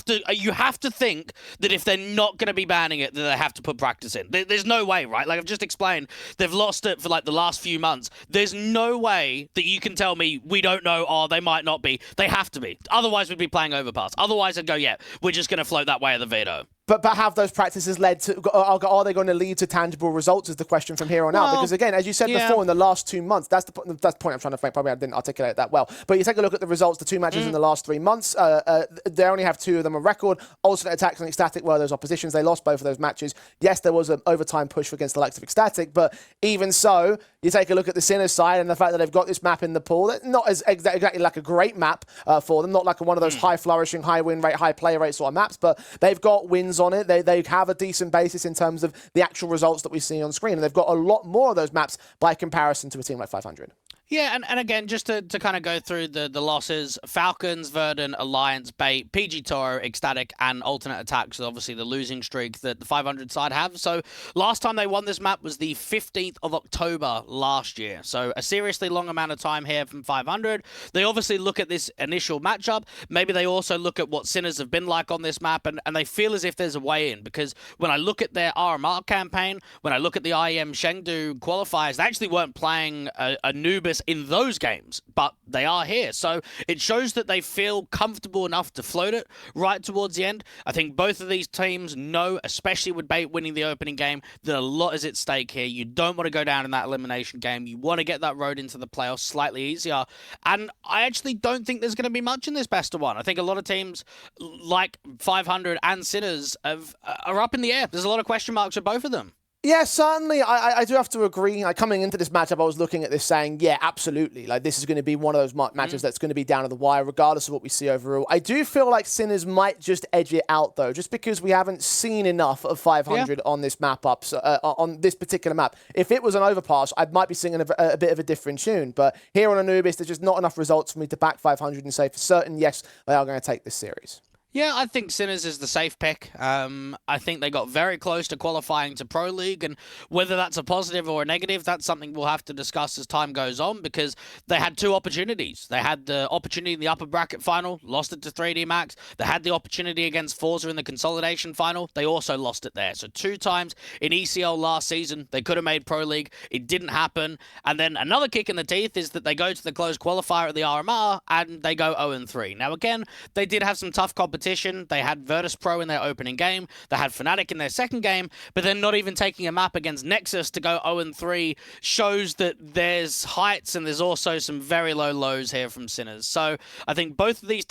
take that. You have to think that if they're not going to be banning it, that they have to put practice in. There's no way, right? Like I've just explained, they've lost it for like the last few months. There's no way that you can tell me we don't know, or they might not be. They have to be. Otherwise, we'd be playing Overpass. Otherwise, I'd go, yeah, we're just going to float that way of the veto. But have those practices led to... Are they going to lead to tangible results is the question from here on out. Because again, as you said before, in the last 2 months, that's the point I'm trying to make. Probably I didn't articulate it that well. But you take a look at the results, the 2 matches in the last 3 months. They only have 2 of them on record. Alternate Attacks and Ecstatic were those oppositions. They lost both of those matches. Yes, there was an overtime push against the likes of Ecstatic, but even so, you take a look at the Sinners side and the fact that they've got this map in the pool, not as exactly like a great map for them, not like one of those high flourishing, high win rate, high play rate sort of maps, but they've got wins on it. They have a decent basis in terms of the actual results that we see on screen. And they've got a lot more of those maps by comparison to a team like 500. Yeah, and again, just to kind of go through the losses, Falcons, Verdant, Alliance, Bait, PG Toro, Ecstatic, and Alternate Attacks, obviously the losing streak that the 500 side have. So last time they won this map was the 15th of October last year. So a seriously long amount of time here from 500. They obviously look at this initial matchup. Maybe they also look at what Sinners have been like on this map, and they feel as if there's a way in. Because when I look at their RMR campaign, when I look at the EEM Chengdu qualifiers, they actually weren't playing Anubis in those games, but they are here. So it shows that they feel comfortable enough to float it right towards the end. I think both of these teams know, especially with Bait winning the opening game, that a lot is at stake here. You don't want to go down in that elimination game. You want to get that road into the playoffs slightly easier. And I actually don't think there's going to be much in this best of one. I think a lot of teams like 500 and Sinners are up in the air. There's a lot of question marks for both of them. Yeah, certainly. I do have to agree. Like, coming into this matchup, I was looking at this saying, yeah, absolutely. Like, this is going to be one of those matches that's going to be down to the wire, regardless of what we see overall. I do feel like Sinners might just edge it out, though, just because we haven't seen enough of 500 on this map on this particular map. If it was an Overpass, I might be singing a bit of a different tune. But here on Anubis, there's just not enough results for me to back 500 and say for certain, yes, they are going to take this series. Yeah, I think Sinners is the safe pick. I think they got very close to qualifying to Pro League, and whether that's a positive or a negative, that's something we'll have to discuss as time goes on, because they had 2 opportunities. They had the opportunity in the upper bracket final, lost it to 3D Max. They had the opportunity against Forza in the consolidation final. They also lost it there. So 2 times in ECL last season, they could have made Pro League. It didn't happen. And then another kick in the teeth is that they go to the closed qualifier at the RMR, and they go 0-3. Now, again, they did have some tough competition. They had Virtus Pro in their opening game. They had Fnatic in their second game, but then not even taking a map against Nexus to go 0-3 shows that there's heights and there's also some very low lows here from Sinners. So I think both of these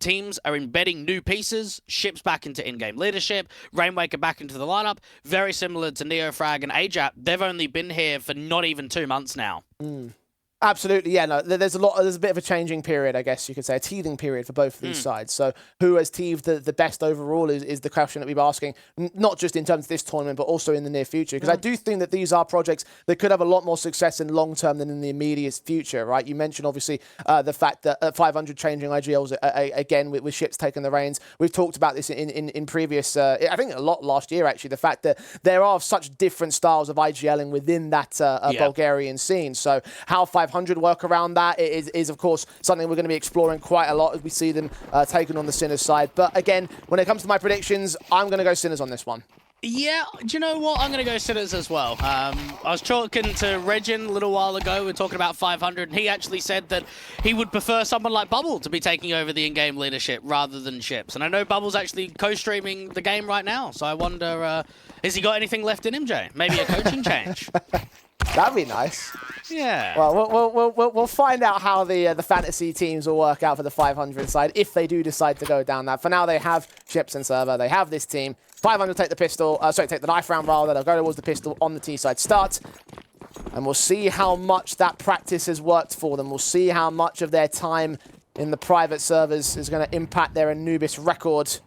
teams are embedding new pieces, ships back into in-game leadership, Rainwaker back into the lineup, very similar to Neofrag and Ajap. They've only been here for not even 2 months now. Absolutely, yeah. No, there's a bit of a changing period, I guess you could say, a teething period for both of these sides. So, who has teethed the best overall is the question that we've been asking, not just in terms of this tournament, but also in the near future. Because I do think that these are projects that could have a lot more success in long term than in the immediate future, right? You mentioned obviously the fact that 500 changing IGLs again with ships taking the reins. We've talked about this in previous, I think a lot last year actually. The fact that there are such different styles of IGLing within that Bulgarian scene. So, how 500 work around that is of course something we're going to be exploring quite a lot as we see them taking on the Sinners side. But again, when it comes to my predictions, I'm going to go Sinners on this one. Yeah, do you know what? I'm going to go Sinners as well. I was talking to Regin a little while ago. We were talking about 500, and he actually said that he would prefer someone like Bubble to be taking over the in-game leadership rather than Chips. And I know Bubble's actually co-streaming the game right now, so I wonder, has he got anything left in him, Jay? Maybe a coaching change? That'd be nice. Yeah. Well, we'll find out how the fantasy teams will work out for the 500 side if they do decide to go down that. For now, they have Chips and Server. They have this team. 500 take the pistol. Take the knife round rather. They'll go towards the pistol on the T side start. And we'll see how much that practice has worked for them. We'll see how much of their time in the private servers is going to impact their Anubis record.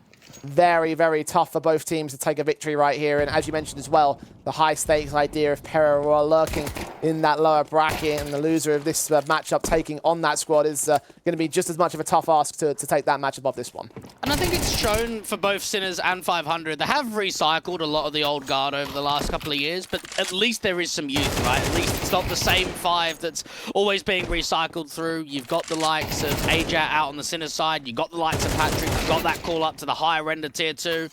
Very, very tough for both teams to take a victory right here. And as you mentioned as well, the high-stakes idea of Perra lurking in that lower bracket, and the loser of this matchup taking on that squad is going to be just as much of a tough ask to take that match above this one. And I think it's shown for both Sinners and 500. They have recycled a lot of the old guard over the last couple of years, but at least there is some youth, right? At least it's not the same five that's always being recycled through. You've got the likes of Ajat out on the Sinners side. You've got the likes of Patrick. You've got that call up to the higher end of Tier 2.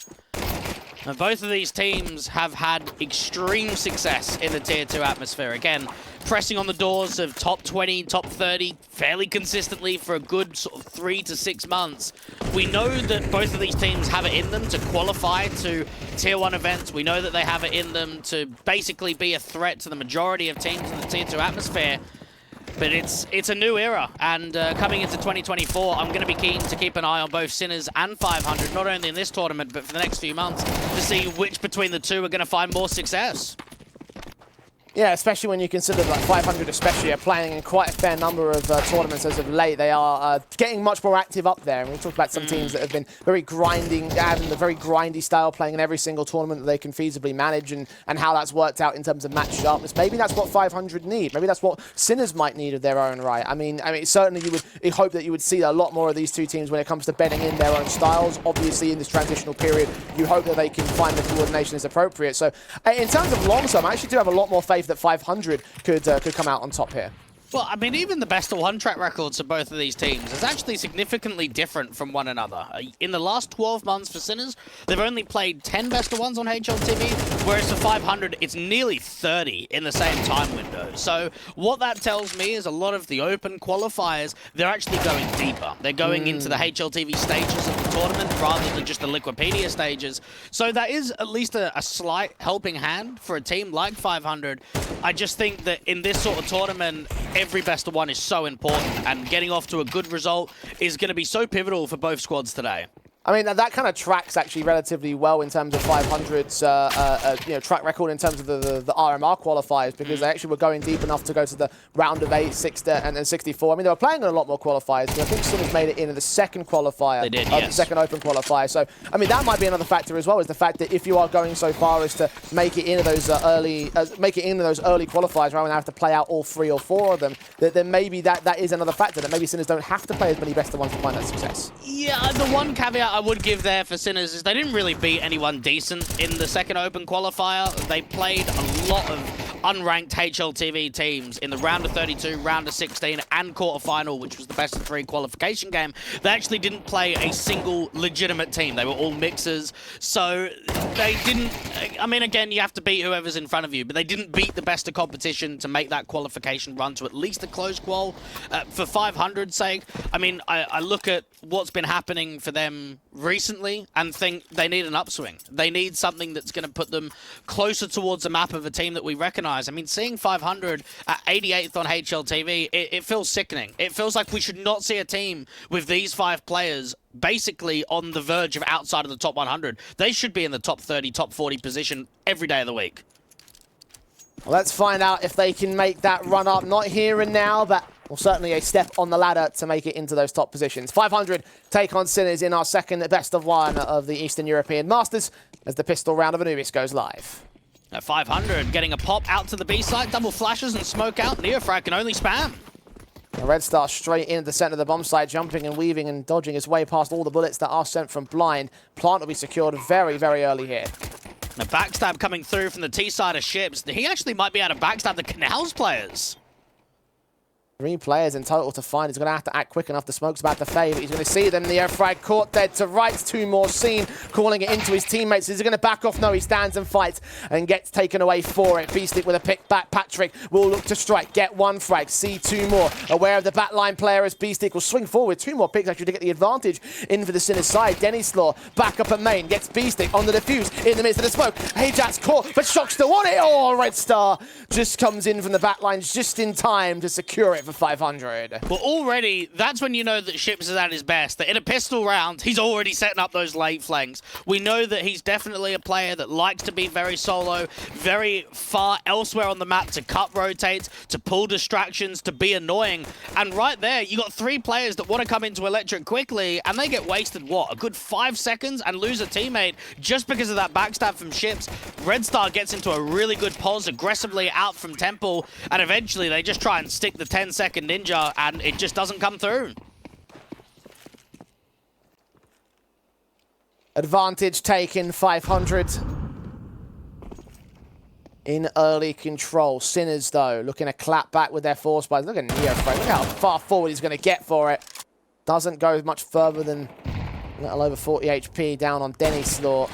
And both of these teams have had extreme success in the Tier 2 atmosphere. Again, pressing on the doors of top 20, top 30 fairly consistently for a good sort of 3 to 6 months. We know that both of these teams have it in them to qualify to Tier 1 events. We know that they have it in them to basically be a threat to the majority of teams in the Tier 2 atmosphere. But it's a new era, and coming into 2024, I'm going to be keen to keep an eye on both Sinners and 500, not only in this tournament, but for the next few months, to see which between the two are going to find more success. Yeah, especially when you consider that 500 especially are playing in quite a fair number of tournaments as of late. They are getting much more active up there. And we talked about some teams that have been very grinding, having a very grindy style, playing in every single tournament that they can feasibly manage, and how that's worked out in terms of match sharpness. Maybe that's what 500 need. Maybe that's what Sinners might need of their own right. I mean, certainly you would hope that you would see a lot more of these two teams when it comes to bedding in their own styles. Obviously, in this transitional period, you hope that they can find the coordination is appropriate. So in terms of long term, I actually do have a lot more faith that 500 could come out on top here. Well, I mean, even the best of one track records of both of these teams is actually significantly different from one another. In the last 12 months for Sinners, they've only played 10 best of ones on HLTV, whereas for 500, it's nearly 30 in the same time window. So what that tells me is a lot of the open qualifiers, they're actually going deeper. They're going into the HLTV stages of the tournament rather than just the Liquipedia stages. So that is at least a slight helping hand for a team like 500. I just think that in this sort of tournament, every best of one is so important, and getting off to a good result is going to be so pivotal for both squads today. I mean, that kind of tracks actually relatively well in terms of 500's track record in terms of the RMR qualifiers, because they actually were going deep enough to go to the round of 8, 6, and then 64. I mean, they were playing on a lot more qualifiers, but I think Sinners made it into the second qualifier. They did, yes. The second open qualifier. So, I mean, that might be another factor as well, is the fact that if you are going so far as to make it into those early qualifiers rather than have to play out all 3 or 4 of them, then maybe that is another factor, that maybe Sinners don't have to play as many best of ones to find that success. Yeah, the one caveat I would give there for Sinners is they didn't really beat anyone decent in the second open qualifier. They played a lot of unranked HLTV teams in the round of 32, round of 16, and quarterfinal, which was the best of 3 qualification game. They actually didn't play a single legitimate team. They were all mixers. So they didn't, I mean, again, you have to beat whoever's in front of you, but they didn't beat the best of competition to make that qualification run to at least a close qual. For 500's sake, I mean, I look at what's been happening for them recently and think they need an upswing. They need something that's going to put them closer towards the map of a team that we recognize. I mean, seeing 500 at 88th on HLTV, it feels sickening. It feels like we should not see a team with these 5 players basically on the verge of outside of the top 100. They should be in the top 30, top 40 position every day of the week. Well, let's find out if they can make that run up. Not here and now, but well, certainly a step on the ladder to make it into those top positions. 500 take on Sinners in our second best of one of the Eastern European Masters as the pistol round of Anubis goes live. At 500, getting a pop out to the B site, double flashes and smoke out. Neofrag can only spam. The Red Star straight into the center of the bomb site, jumping and weaving and dodging his way past all the bullets that are sent from Blind. Plant will be secured very, very early here. A backstab coming through from the T side of ships. He actually might be able to backstab the Canals players. 3 players in total to find. He's going to have to act quick enough. The smoke's about to fade, but he's going to see them. Neo frag caught dead to right. 2 more seen, calling it into his teammates. Is he going to back off? No, he stands and fights and gets taken away for it. Beastic with a pick back. Patrick will look to strike. Get 1 frag. See 2 more. Aware of the backline player as Beastic will swing forward. 2 more picks actually to get the advantage in for the Sinners side. Denny Slaw back up at main. Gets Beastic on the defuse in the midst of the smoke. Ajax caught, but Shock still on it. Oh, Red Star just comes in from the backlines just in time to secure it for 500. Well, already, that's when you know that Ships is at his best. That in a pistol round, he's already setting up those late flanks. We know that he's definitely a player that likes to be very solo, very far elsewhere on the map to cut rotates, to pull distractions, to be annoying. And right there, you got 3 players that want to come into Electric quickly, and they get wasted, what, a good 5 seconds and lose a teammate just because of that backstab from Ships. Red Star gets into a really good pause aggressively out from Temple, and eventually they just try and stick the 10-second ninja, and it just doesn't come through. Advantage taken, 500 in early control. Sinners, though, looking to clap back with their force buys. Look at Neofrag. Look how far forward he's going to get for it. Doesn't go much further than a little over 40 HP down on Denny Slaw.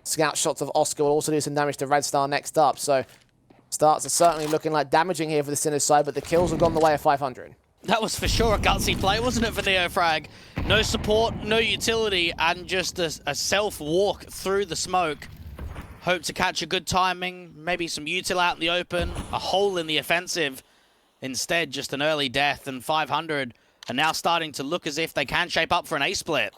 Scout shots of Oscar will also do some damage to Red Star next up. So starts are certainly looking like damaging here for the Sinners side, but the kills have gone the way of 500. That was for sure a gutsy play, wasn't it, for Neofrag? No support, no utility, and just a self-walk through the smoke. Hope to catch a good timing, maybe some util out in the open, a hole in the offensive. Instead, just an early death, and 500 are now starting to look as if they can shape up for an A-split.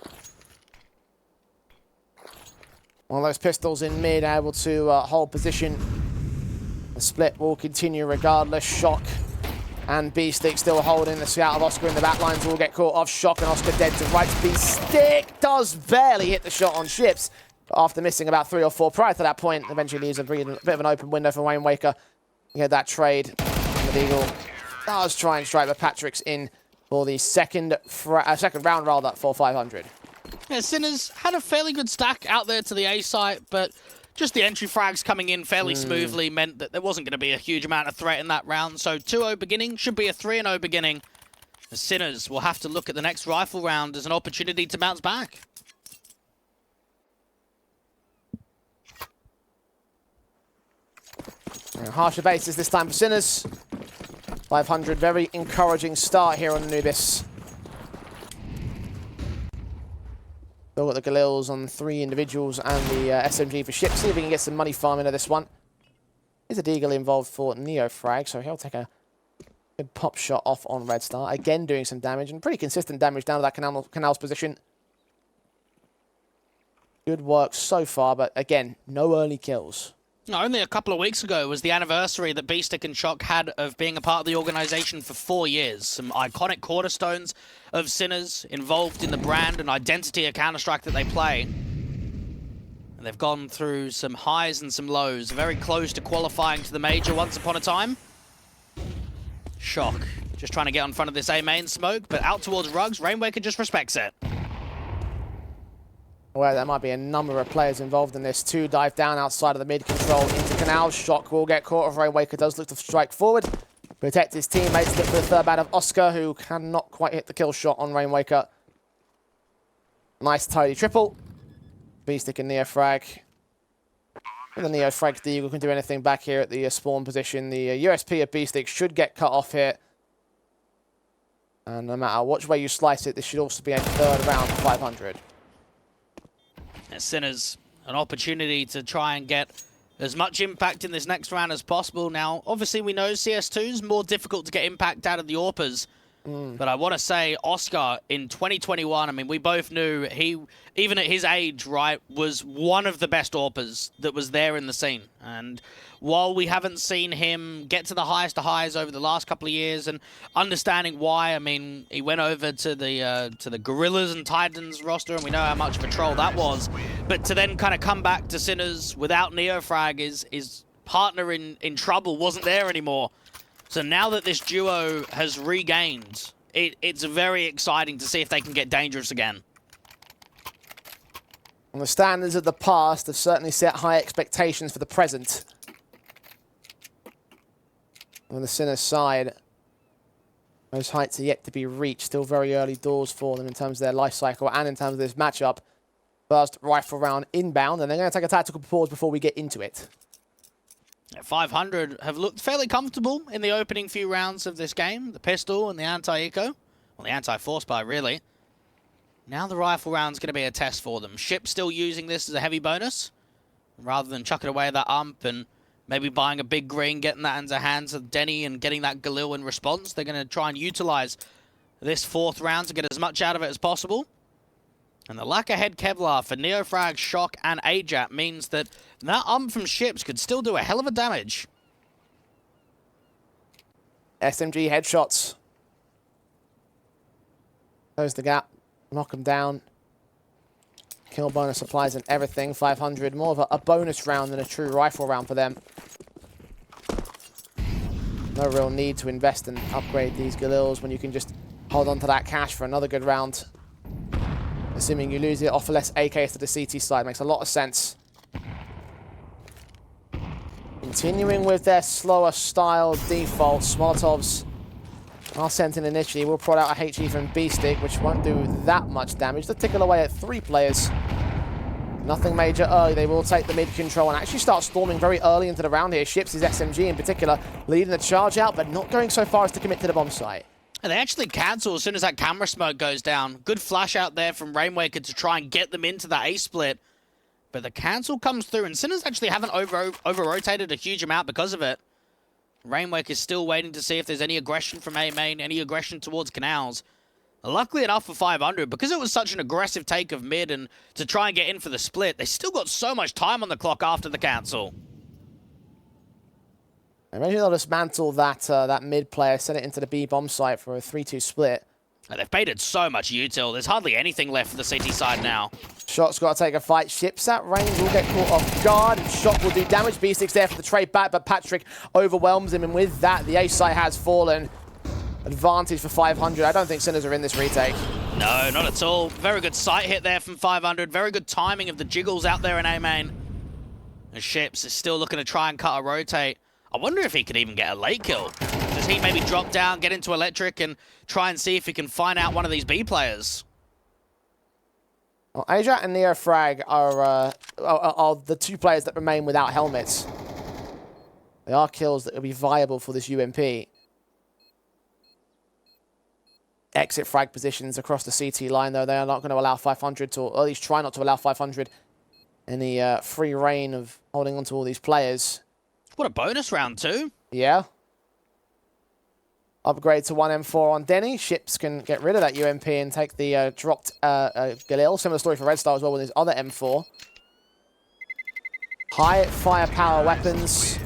One of those pistols in mid, able to hold position. The split will continue regardless. Shock and Beastic still holding the scout of Oscar in the backlines. Will get caught off. Shock and Oscar dead to right. Beastic does barely hit the shot on Ships after missing about 3 or 4 prior to that point. Eventually leaves a bit of an open window for Wayne Waker. You had that trade. The Eagle does try and strike, but Patrick's in for the second round rather for 500. Yeah, Sinners had a fairly good stack out there to the A site, but just the entry frags coming in fairly smoothly meant that there wasn't going to be a huge amount of threat in that round. So 2-0 beginning should be a 3-0 beginning. The Sinners will have to look at the next rifle round as an opportunity to bounce back. Harsher bases this time for Sinners. 500, very encouraging start here on Anubis. Still got the Galils on 3 individuals and the SMG for Ships. See if we can get some money farm into this one. There's a Deagle involved for Neofrag, so he'll take a good pop shot off on Red Star. Again, doing some damage, and pretty consistent damage down to that Canal's position. Good work so far, but again, no early kills. No, only a couple of weeks ago was the anniversary that Beastic and Shock had of being a part of the organization for 4 years. Some iconic cornerstones of Sinners involved in the brand and identity of Counter-Strike that they play. And they've gone through some highs and some lows, very close to qualifying to the major once upon a time. Shock just trying to get in front of this A main smoke, but out towards Rugs, Rainwaker just respects it. Well, there might be a number of players involved in this. 2 dive down outside of the mid control into Canal. Shock will get caught. If Rainwaker does look to strike forward, protect his teammates. Look for the third bat of Oscar, who cannot quite hit the kill shot on Rainwaker. Nice tidy triple. Beastic and Neofrag. And the Neofrag Deagle can do anything back here at the spawn position. The USP of Beastic should get cut off here. And no matter which way you slice it, this should also be a 3rd round for 500. Sinners, an opportunity to try and get as much impact in this next round as possible. Now, obviously, we know CS2 is more difficult to get impact out of the AWPers. But I want to say Oscar in 2021, I mean, we both knew he, even at his age, right, was one of the best AWPers that was there in the scene. And while we haven't seen him get to the highest of highs over the last couple of years, and understanding why, I mean, he went over to the Gorillas and Titans roster, and we know how much of a troll that was. But to then kind of come back to Sinners without Neofrag, his partner in trouble wasn't there anymore. So now that this duo has regained, it's very exciting to see if they can get dangerous again. And the standards of the past have certainly set high expectations for the present. On the Sinners side, Those heights are yet to be reached. Still very early doors for them in terms of their life cycle and in terms of this matchup. First rifle round inbound, and they're going to take a tactical pause before we get into it. 500 have looked fairly comfortable in the opening few rounds of this game. The pistol and the anti-eco. Well, the anti-force bar, really. Now the rifle round's going to be a test for them. Ship still using this as a heavy bonus, rather than chucking away that ump and maybe buying a big green, getting that into the hands of Denny and getting that Galil in response. They're going to try and utilize this fourth round to get as much out of it as possible. And the lack of head Kevlar for Neofrag, Shock, and Ajat means that ump from Ships could still do a hell of a damage. SMG headshots. Close the gap. Knock them down. Kill bonus supplies and everything. 500. More of a bonus round than a true rifle round for them. No real need to invest and upgrade these Galils when you can just hold on to that cash for another good round. Assuming you lose it, offer less AKs to the CT side. Makes a lot of sense. Continuing with their slower style defaults, Molotovs are sent in initially. We'll prod out a HE from B-Stick, which won't do that much damage. They'll tickle away at 3 players. Nothing major early. They will take the mid control and actually start storming very early into the round here. Ships' SMG in particular leading the charge out, but not going so far as to commit to the bomb site. And they actually cancel as soon as that camera smoke goes down. Good flash out there from Rainwaker to try and get them into that A-split. But the cancel comes through, and Sinners actually haven't over-rotated a huge amount because of it. Rainwaker is still waiting to see if there's any aggression from A-main, any aggression towards Canals. Luckily enough for 500, because it was such an aggressive take of mid and to try and get in for the split, they still got so much time on the clock after the cancel. Maybe they'll dismantle that mid player, send it into the B bomb site for a 3-2 split. They've baited so much util. There's hardly anything left for the CT side now. Shot's got to take a fight. Ships at range will get caught off guard. Shot will do damage. B6 there for the trade back, but Patrick overwhelms him, and with that, the A site has fallen. Advantage for 500. I don't think Sinners are in this retake. No, not at all. Very good sight hit there from 500. Very good timing of the jiggles out there in A-main. And Ships is still looking to try and cut a rotate. I wonder if he could even get a late kill. Does he maybe drop down, get into electric, and try and see if he can find out one of these B players? Well, Ajat and Neofrag are the 2 players that remain without helmets. They are kills that will be viable for this UMP. Exit frag positions across the CT line, though. They are not going to allow 500 to, or at least try not to allow 500 any free reign of holding on to all these players. What a bonus round, too. Yeah. Upgrade to 1 M4 on Denny. Ships can get rid of that UMP and take the dropped Galil. Similar story for Red Star as well with his other M4. High firepower weapons.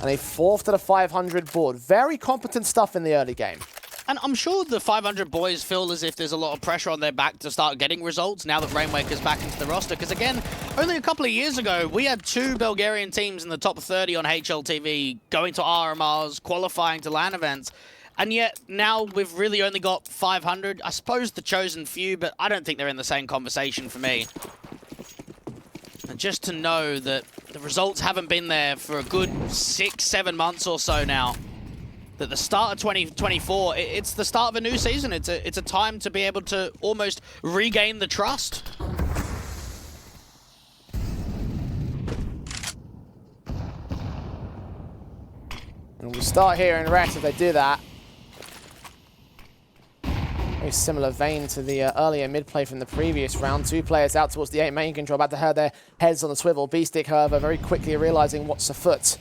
And a 4th to the 500 board. Very competent stuff in the early game. And I'm sure the 500 boys feel as if there's a lot of pressure on their back to start getting results now that Rainwaker's back into the roster. Because again, only a couple of years ago, we had 2 Bulgarian teams in the top 30 on HLTV going to RMRs, qualifying to LAN events. And yet now we've really only got 500. I suppose the chosen few, but I don't think they're in the same conversation for me. And just to know that the results haven't been there for a good 6-7 months or so now. That the start of 2024, it's the start of a new season. It's a time to be able to almost regain the trust. And we start here in rest if they do that. Very similar vein to the earlier mid-play from the previous round. 2 players out towards the 8 main control, about to have their heads on the swivel. B-Stick, however, very quickly realizing what's afoot.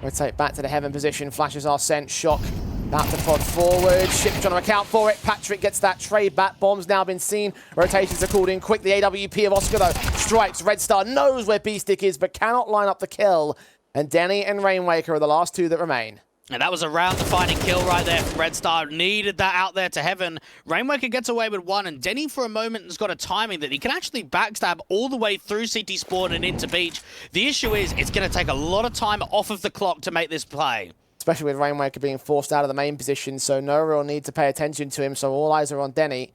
Rotate back to the heaven position. Flashes are sent. Shock about to prod forward. Ship trying to account for it. Patrick gets that trade back. Bomb's now been seen. Rotations are called in quick. The AWP of Oscar, though, strikes. Red Star knows where B-Stick is, but cannot line up the kill. And Denny and Rainwaker are the last 2 that remain. And that was a round-defining kill right there from Red Star. Needed that out there to heaven. Rainwaker gets away with 1, and Denny for a moment has got a timing that he can actually backstab all the way through CT Spawn and into Beach. The issue is it's going to take a lot of time off of the clock to make this play. Especially with Rainwaker being forced out of the main position, so no real need to pay attention to him, so all eyes are on Denny.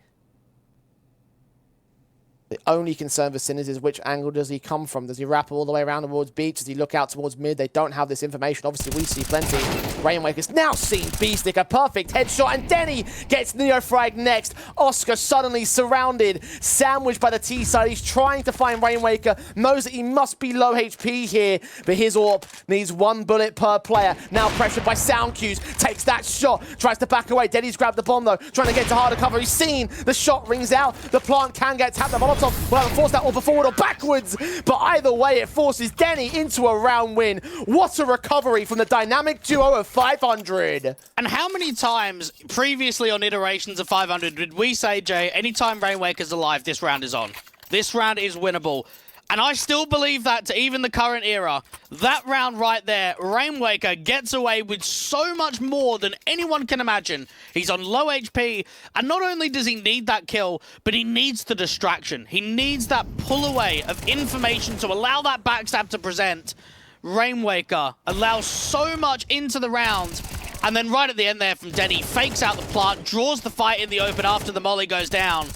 The only concern for Sinners is which angle does he come from? Does he wrap all the way around towards B? Does he look out towards mid? They don't have this information. Obviously, we see plenty. Rainwaker's now seen B-Stick, a perfect headshot, and Denny gets Neofrag next. Oscar suddenly surrounded, sandwiched by the T side. He's trying to find Rainwaker, knows that he must be low HP here, but his AWP needs 1 bullet per player. Now pressured by sound cues, takes that shot, tries to back away. Denny's grabbed the bomb though, trying to get to harder cover. He's seen, the shot rings out, the plant can get tapped. The Molotov will have to force that AWP forward or backwards, but either way it forces Denny into a round win. What a recovery from the dynamic duo of 500. And how many times previously on iterations of 500 did we say, Jay, anytime Rainwaker's alive, this round is on. This round is winnable. And I still believe that to even the current era. That round right there, Rainwaker gets away with so much more than anyone can imagine. He's on low HP, and not only does he need that kill, but he needs the distraction. He needs that pull away of information to allow that backstab to present. Rainwaker allows so much into the round, and then right at the end there from Denny, fakes out the plant, draws the fight in the open after the molly goes down.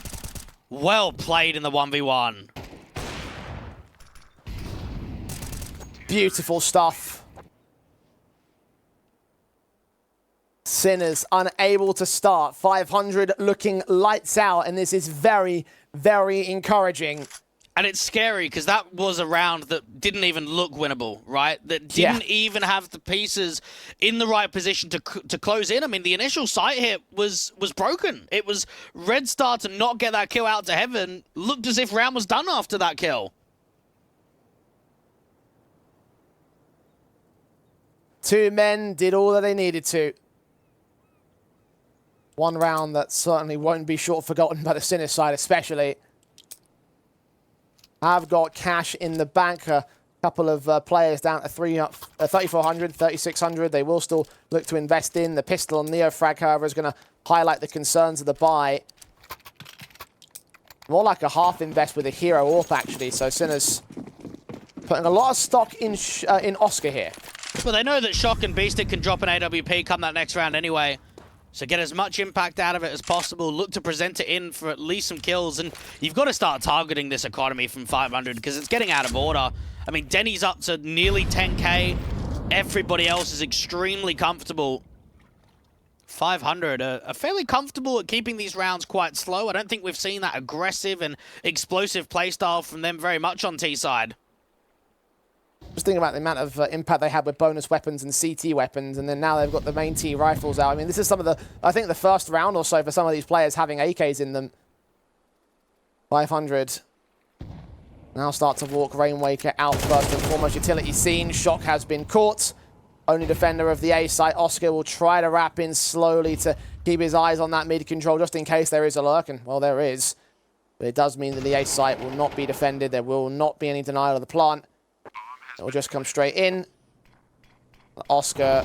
Well played in the 1v1. Beautiful stuff. Sinners unable to start. 500 looking lights out, and this is very, very encouraging. And it's scary because that was a round that didn't even look winnable, right? That didn't even have the pieces in the right position to close in. I mean, the initial sight hit was broken. It was Red Star to not get that kill out to heaven. Looked as if round was done after that kill. Two men did all that they needed to. One round that certainly won't be short forgotten by the Sinner side, especially. Have got cash in the bank. A couple of players down to 3,400, 3,600. They will still look to invest in. The pistol on Neofrag, however, is going to highlight the concerns of the buy. More like a half invest with a hero AWP, actually. So Sinners putting a lot of stock in Oscar here. Well, they know that Shock and Beastic can drop an AWP come that next round anyway. So get as much impact out of it as possible. Look to present it in for at least some kills. And you've got to start targeting this economy from 500 because it's getting out of order. I mean, Denny's up to nearly 10k. Everybody else is extremely comfortable. 500 are fairly comfortable at keeping these rounds quite slow. I don't think we've seen that aggressive and explosive playstyle from them very much on T-side. Just thinking about the amount of impact they had with bonus weapons and CT weapons, and then now they've got the main T rifles out. I mean, this is some of the, I think the first round or so for some of these players having AKs in them. 500. Now start to walk Rainwaker out first and foremost. Utility scene. Shock has been caught. Only defender of the A site. Oscar will try to wrap in slowly to keep his eyes on that mid control just in case there is a lurk, and well, there is. But it does mean that the A site will not be defended. There will not be any denial of the plant. It will just come straight in. Oscar,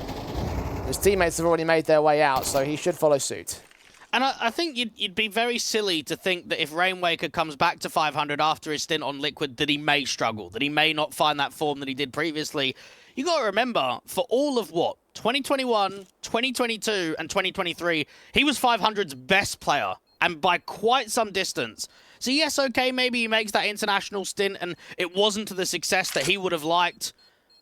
his teammates have already made their way out, so he should follow suit. And I think you'd be very silly to think that if Rainwaker comes back to 500 after his stint on Liquid, that he may struggle, that he may not find that form that he did previously. You got to remember, for all of what? 2021, 2022, and 2023, he was 500's best player, and by quite some distance. So yes, okay, maybe he makes that international stint and it wasn't to the success that he would have liked.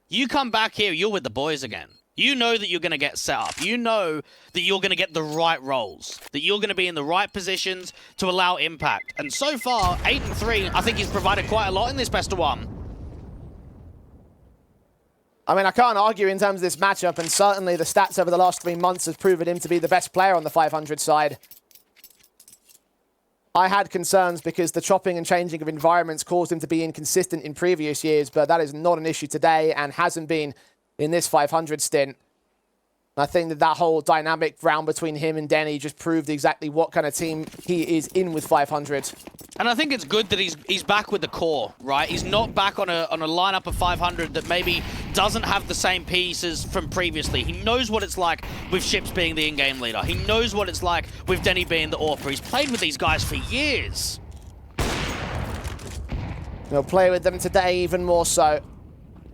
You come back here, you're with the boys again. You know that you're going to get set up. You know that you're going to get the right roles, that you're going to be in the right positions to allow impact. And so far, 8-3, I think he's provided quite a lot in this best of one. I mean, I can't argue in terms of this matchup, and certainly the stats over the last 3 months has proven him to be the best player on the 500 side. I had concerns because the chopping and changing of environments caused him to be inconsistent in previous years, but that is not an issue today and hasn't been in this 500 stint. I think that whole dynamic round between him and Denny just proved exactly what kind of team he is in with 500. And I think it's good that he's back with the core, right? He's not back on a lineup of 500 that maybe doesn't have the same pieces from previously. He knows what it's like with Ships being the in-game leader. He knows what it's like with Denny being the AWPer. He's played with these guys for years. He'll play with them today even more so.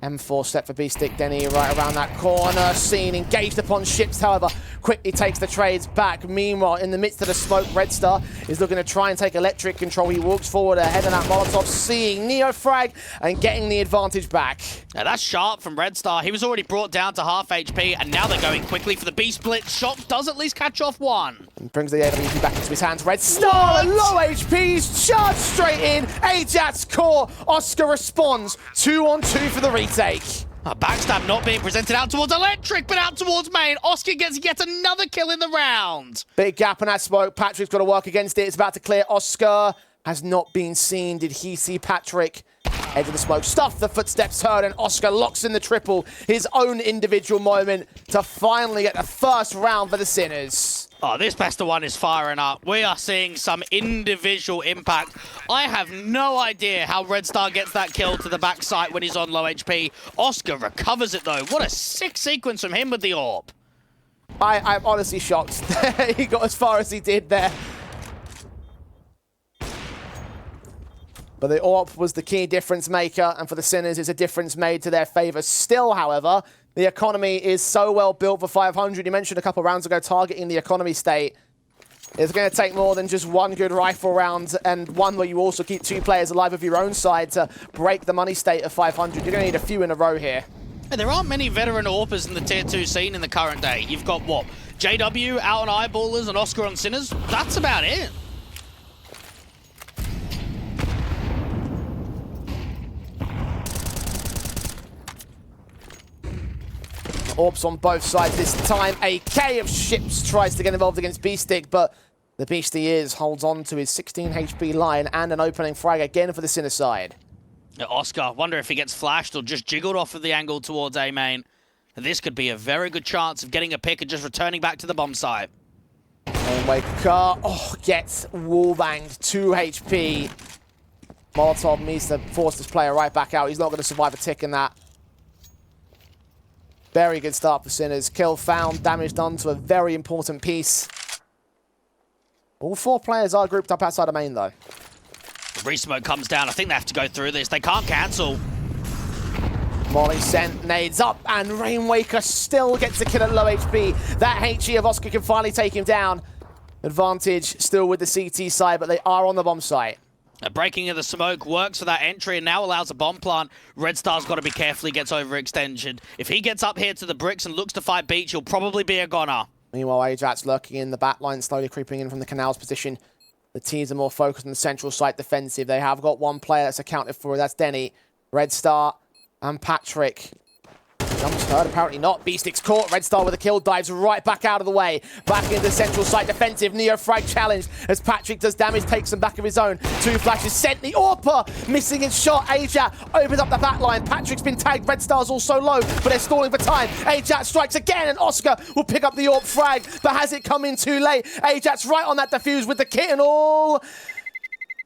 M4 set for B-Stick. Denny right around that corner. Scene engaged upon Ships, however. quickly takes the trades back. Meanwhile, in the midst of the smoke, Red Star is looking to try and take electric control. He walks forward ahead of that Molotov, seeing Neofrag and getting the advantage back. Now that's sharp from Red Star. He was already brought down to half HP, and now they're going quickly for the B-split. Shock does at least catch off one. And brings the AWP back into his hands. Red Star, low HPs, charge straight in. Ajax core. Oscar responds. 2-on-2 for the retake. A backstab not being presented out towards electric, but out towards main. Oscar gets yet another kill in the round. Big gap in that smoke. Patrick's got to work against it. It's about to clear. Oscar has not been seen. Did he see Patrick? Edge of the smoke. Stuff the footsteps heard, and Oscar locks in the triple. His own individual moment to finally get the first round for the Sinners. Oh, this best of one is firing up. We are seeing some individual impact. I have no idea how Red Star gets that kill to the backside when he's on low HP. Oscar recovers it, though. What a sick sequence from him with the AWP. I'm honestly shocked he got as far as he did there. But the AWP was the key difference maker, and for the Sinners, it's a difference made to their favor. Still, however, the economy is so well built for 500. You mentioned a couple rounds ago targeting the economy state. It's going to take more than just one good rifle round and one where you also keep two players alive of your own side to break the money state of 500. You're going to need a few in a row here. And there aren't many veteran AWPers in the Tier 2 scene in the current day. You've got, what, JW out on Eyeballers and Oscar on Sinners? That's about it. AWPs on both sides this time. A K of ships tries to get involved against B-Stick, but the beast he is holds on to his 16 HP line and an opening frag again for the Sinner side. Oscar, wonder if he gets flashed or just jiggled off of the angle towards A main. This could be a very good chance of getting a pick and just returning back to the bomb site. Waker, gets wallbanged, 2 HP. Molotov needs to force this player right back out. He's not going to survive a tick in that. Very good start for Sinners. Kill found, damage done to a very important piece. All 4 players are grouped up outside of main, though. The re-smoke comes down. I think they have to go through this. They can't cancel. Molly sent nades up, and Rainwaker still gets a kill at low HP. That HE of Oscar can finally take him down. Advantage still with the CT side, but they are on the bomb site. A breaking of the smoke works for that entry and now allows a bomb plant. Red Star's got to be careful he gets overextended. If he gets up here to the bricks and looks to fight Beach, he'll probably be a goner. Meanwhile, Ajax lurking in the back line, slowly creeping in from the canals position. The teams are more focused on the central site defensive. They have got one player that's accounted for. That's Denny, Red Star, and Patrick. Jumps hurt, apparently not. B-Stick's caught. Red Star with a kill, dives right back out of the way. Back into the central site defensive. Neofrag challenged as Patrick does damage, takes some back of his own. 2 flashes sent. The AWPer missing his shot. Ajax opens up the back line. Patrick's been tagged. Red Star's also low, but they're stalling for time. Ajax strikes again, and Oscar will pick up the AWP frag, but has it come in too late? Ajax right on that defuse with the kit and all.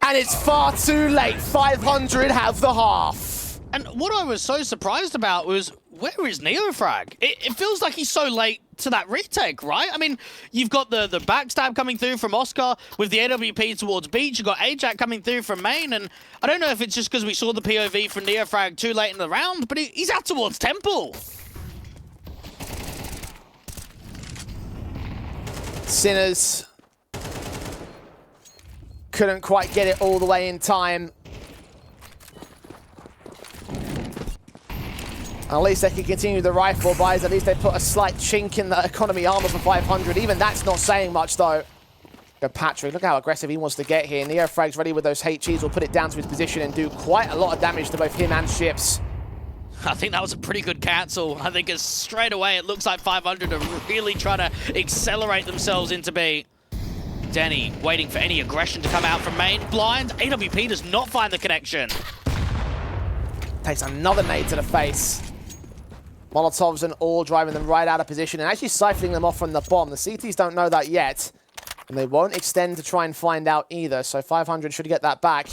And it's far too late. 500 have the half. And what I was so surprised about was, where is Neofrag? It feels like he's so late to that retake, right? I mean, you've got the backstab coming through from Oscar with the AWP towards Beach. You've got Ajax coming through from main, and I don't know if it's just because we saw the POV from Neofrag too late in the round, but he's out towards Temple. Sinners couldn't quite get it all the way in time. At least they can continue the rifle buys. At least they put a slight chink in the economy armor for 500. Even that's not saying much, though. Go Patrick, look how aggressive he wants to get here. Neofrag's ready with those HEs. Will put it down to his position and do quite a lot of damage to both him and ships. I think that was a pretty good cancel. I think straight away it looks like 500 are really trying to accelerate themselves into B. Denny waiting for any aggression to come out from main. Blind. AWP does not find the connection. Takes another nade to the face. Molotovs and all driving them right out of position and actually siphoning them off from the bomb. The CTs don't know that yet, and they won't extend to try and find out either, so 500 should get that back.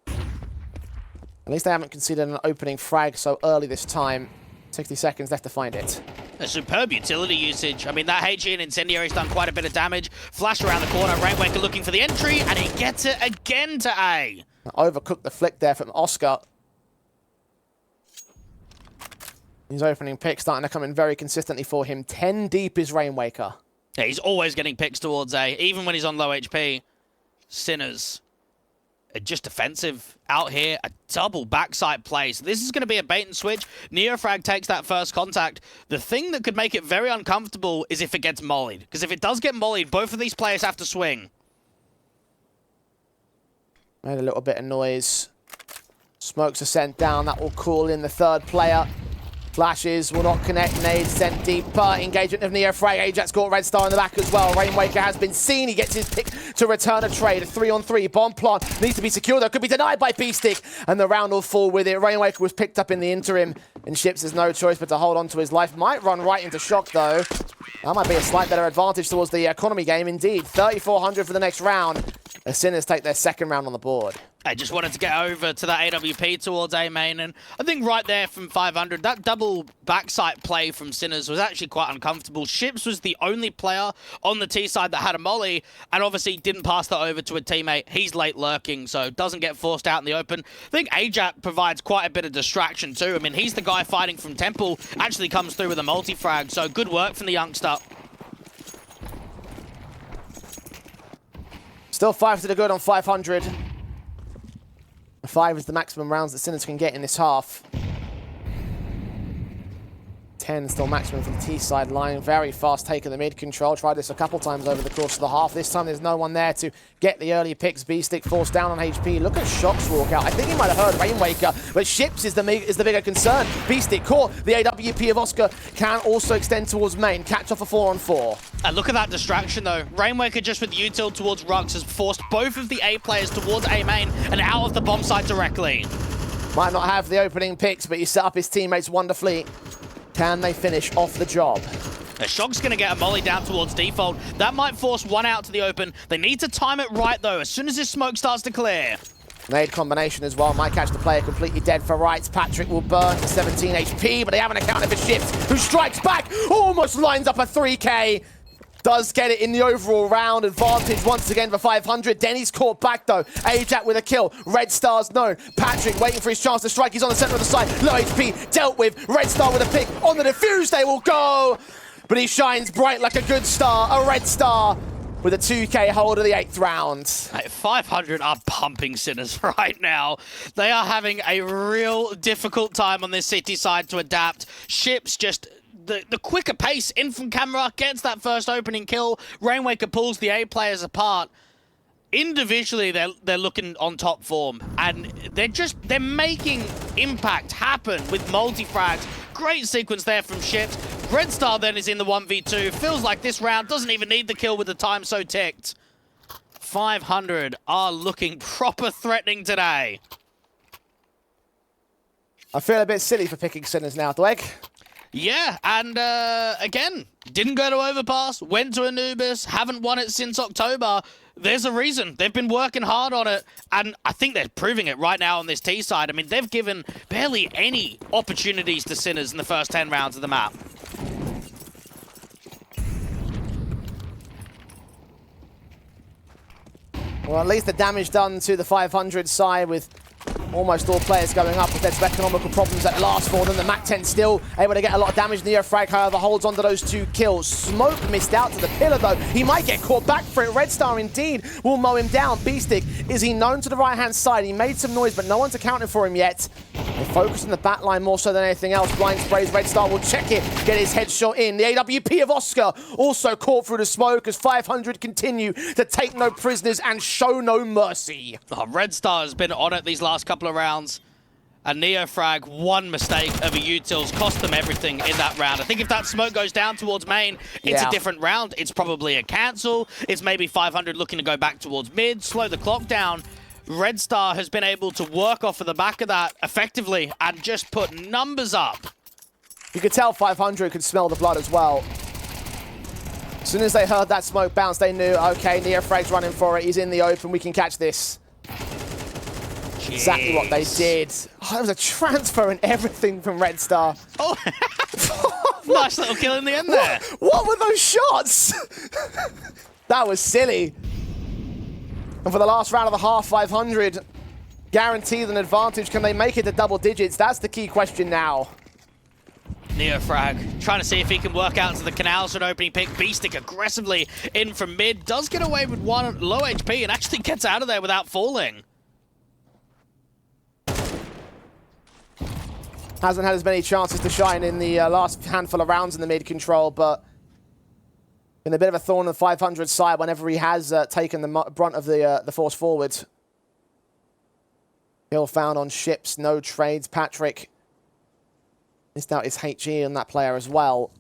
At least they haven't considered an opening frag so early this time. 60 seconds left to find it. A superb utility usage. I mean, that HE and Incendiary's done quite a bit of damage. Flash around the corner, Rainwaker looking for the entry, and he gets it again to A. Overcooked the flick there from Oscar. His opening pick starting to come in very consistently for him. 10 deep is Rainwaker. Yeah, he's always getting picks towards A, even when he's on low HP. Sinners are just defensive out here. A double backside play. So this is going to be a bait and switch. Neofrag takes that first contact. The thing that could make it very uncomfortable is if it gets mollied. Because if it does get mollied, both of these players have to swing. Made a little bit of noise. Smokes are sent down. That will call in the third player. Flashes will not connect. Nades sent deeper. Engagement of Neofrag. Ajax got Red Star in the back as well. Rainwaker has been seen. He gets his pick to return a trade. A 3-on-3. Bomb plant needs to be secured. That could be denied by B-Stick. And the round will fall with it. Rainwaker was picked up in the interim. And Ships has no choice but to hold on to his life. Might run right into Shock though. That might be a slight better advantage towards the economy game indeed. 3,400 for the next round. The Sinners take their second round on the board. I just wanted to get over to that AWP towards A main, and I think right there from 500, that double backside play from Sinners was actually quite uncomfortable. Ships was the only player on the T side that had a molly, and obviously didn't pass that over to a teammate. He's late lurking, so doesn't get forced out in the open. I think Ajax provides quite a bit of distraction too. I mean, he's the guy fighting from Temple, actually comes through with a multi-frag, so good work from the youngster. Still 5 to the good on 500. 5 is the maximum rounds that Sinners can get in this half. 10 still maximum for the T side line. Very fast take of the mid control. Tried this a couple times over the course of the half. This time there's no one there to get the early picks. B-Stick forced down on HP. Look at Shock's walk out. I think he might have heard Rainwaker, but Ships is the bigger concern. B-Stick caught. The AWP of Oscar can also extend towards main. Catch off a 4-on-4. And look at that distraction though. Rainwaker just with util towards Rux has forced both of the A players towards A main and out of the bomb site directly. Might not have the opening picks, but he set up his teammates wonderfully. Can they finish off the job? Shock's going to get a molly down towards default. That might force one out to the open. They need to time it right, though, as soon as this smoke starts to clear. Nade combination as well. Might catch the player completely dead for rights. Patrick will burn to 17 HP, but they haven't accounted for Ships, who strikes back. Almost lines up a 3K. Does get it in the overall round. Advantage once again for 500. Denny's caught back though. Ajax with a kill. Red Star's known. Patrick waiting for his chance to strike. He's on the center of the site. Low HP dealt with. Red Star with a pick. On the defuse they will go. But he shines bright like a good star. A Red Star with a 2K hold of the 8th round. 500 are pumping Sinners right now. They are having a real difficult time on this city side to adapt. Ships just... The quicker pace in from camera gets that first opening kill. Rainwaker pulls the A players apart. Individually, they're looking on top form, and they're making impact happen with multi-frags. Great sequence there from Ships. Red Star then is in the 1v2. Feels like this round doesn't even need the kill with the time so ticked. 500 are looking proper threatening today. I feel a bit silly for picking Sinners now, Dweg. Yeah, and again, didn't go to Overpass, went to Anubis, haven't won it since October. There's a reason. They've been working hard on it, and I think they're proving it right now on this T side. I mean, they've given barely any opportunities to Sinners in the first 10 rounds of the map. Well, at least the damage done to the 500 side with almost all players going up, with there's some economical problems that last for them. The MAC-10 still able to get a lot of damage. Neofrag, however, holds on to those 2 kills. Smoke missed out to the pillar, though. He might get caught back for it. Red Star, indeed, will mow him down. B-Stick, is he known to the right-hand side? He made some noise, but no one's accounting for him yet. They focus on the back line more so than anything else. Blind sprays. Red Star will check it, get his headshot in. The AWP of Oscar also caught through the smoke as 500 continue to take no prisoners and show no mercy. Oh, Red Star has been on it these last couple of rounds. And Neofrag, one mistake of a utils cost them everything in that round. I think if that smoke goes down towards main, it's a different round. It's probably a cancel. It's maybe 500 looking to go back towards mid, slow the clock down. Red Star has been able to work off of the back of that effectively and just put numbers up. You could tell 500 could smell the blood as well. As soon as they heard that smoke bounce, they knew, okay, Neofrag's running for it. He's in the open. We can catch this. Jeez. Exactly what they did. Oh, there was a transfer and everything from Red Star. Oh, nice little kill in the end there. What were those shots? That was silly. And for the last round of the half, 500 guaranteed an advantage. Can they make it to double digits? That's the key question now. Neofrag trying to see if he can work out to the canals for an opening pick. Beastic aggressively in from mid. Does get away with one low HP and actually gets out of there without falling. Hasn't had as many chances to shine in the last handful of rounds in the mid control, but been a bit of a thorn on the 500 side whenever he has taken the brunt of the force forward. Kill found on ships, no trades. Patrick missed out his HE on that player as well.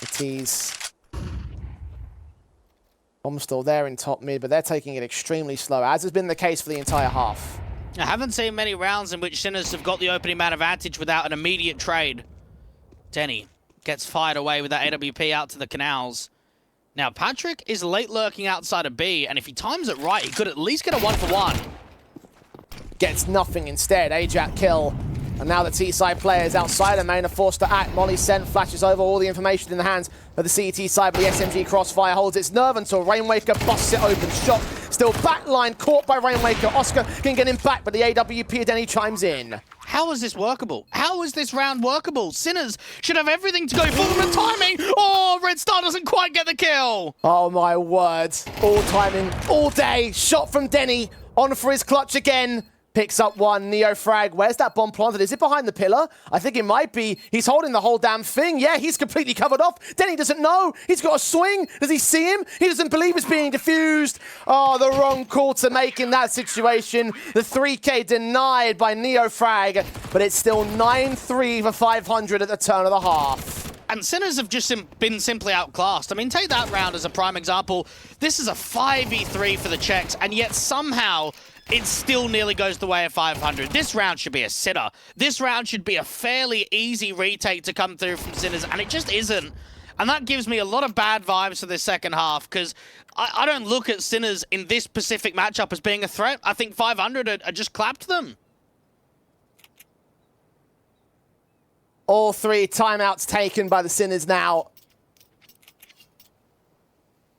The T's. Bomb's still there in top mid, but they're taking it extremely slow, as has been the case for the entire half. I haven't seen many rounds in which Sinners have got the opening man advantage without an immediate trade. Denny gets fired away with that AWP out to the canals. Now, Patrick is late lurking outside of B, and if he times it right, he could at least get a 1-for-1. Gets nothing instead. Ajax kill. And now the T-side players outside of main are forced to act. Molly sent flashes over all the information in the hands of the CET side, but the SMG crossfire holds its nerve until Rainwaker busts it open. Shot still backline, caught by Rainwaker. Oscar can get him back, but the AWP Denny chimes in. How is this workable? How is this round workable? Sinners should have everything to go for the timing. Oh, Red Star doesn't quite get the kill. Oh my word. All timing, all day. Shot from Denny. On for his clutch again. Picks up one. Neofrag. Where's that bomb planted? Is it behind the pillar? I think it might be. He's holding the whole damn thing. Yeah, he's completely covered off. Denny doesn't know. He's got a swing. Does he see him? He doesn't believe it's being diffused. Oh, the wrong call to make in that situation. The 3K denied by Neofrag, but it's still 9-3 for 500 at the turn of the half. And Sinners have just been simply outclassed. I mean, take that round as a prime example. This is a 5v3 for the Czechs, and yet somehow it still nearly goes the way of 500. This round should be a sitter. This round should be a fairly easy retake to come through from Sinners, and it just isn't. And that gives me a lot of bad vibes for this second half, because I don't look at Sinners in this specific matchup as being a threat. I think 500 had just clapped them. All three timeouts taken by the Sinners now.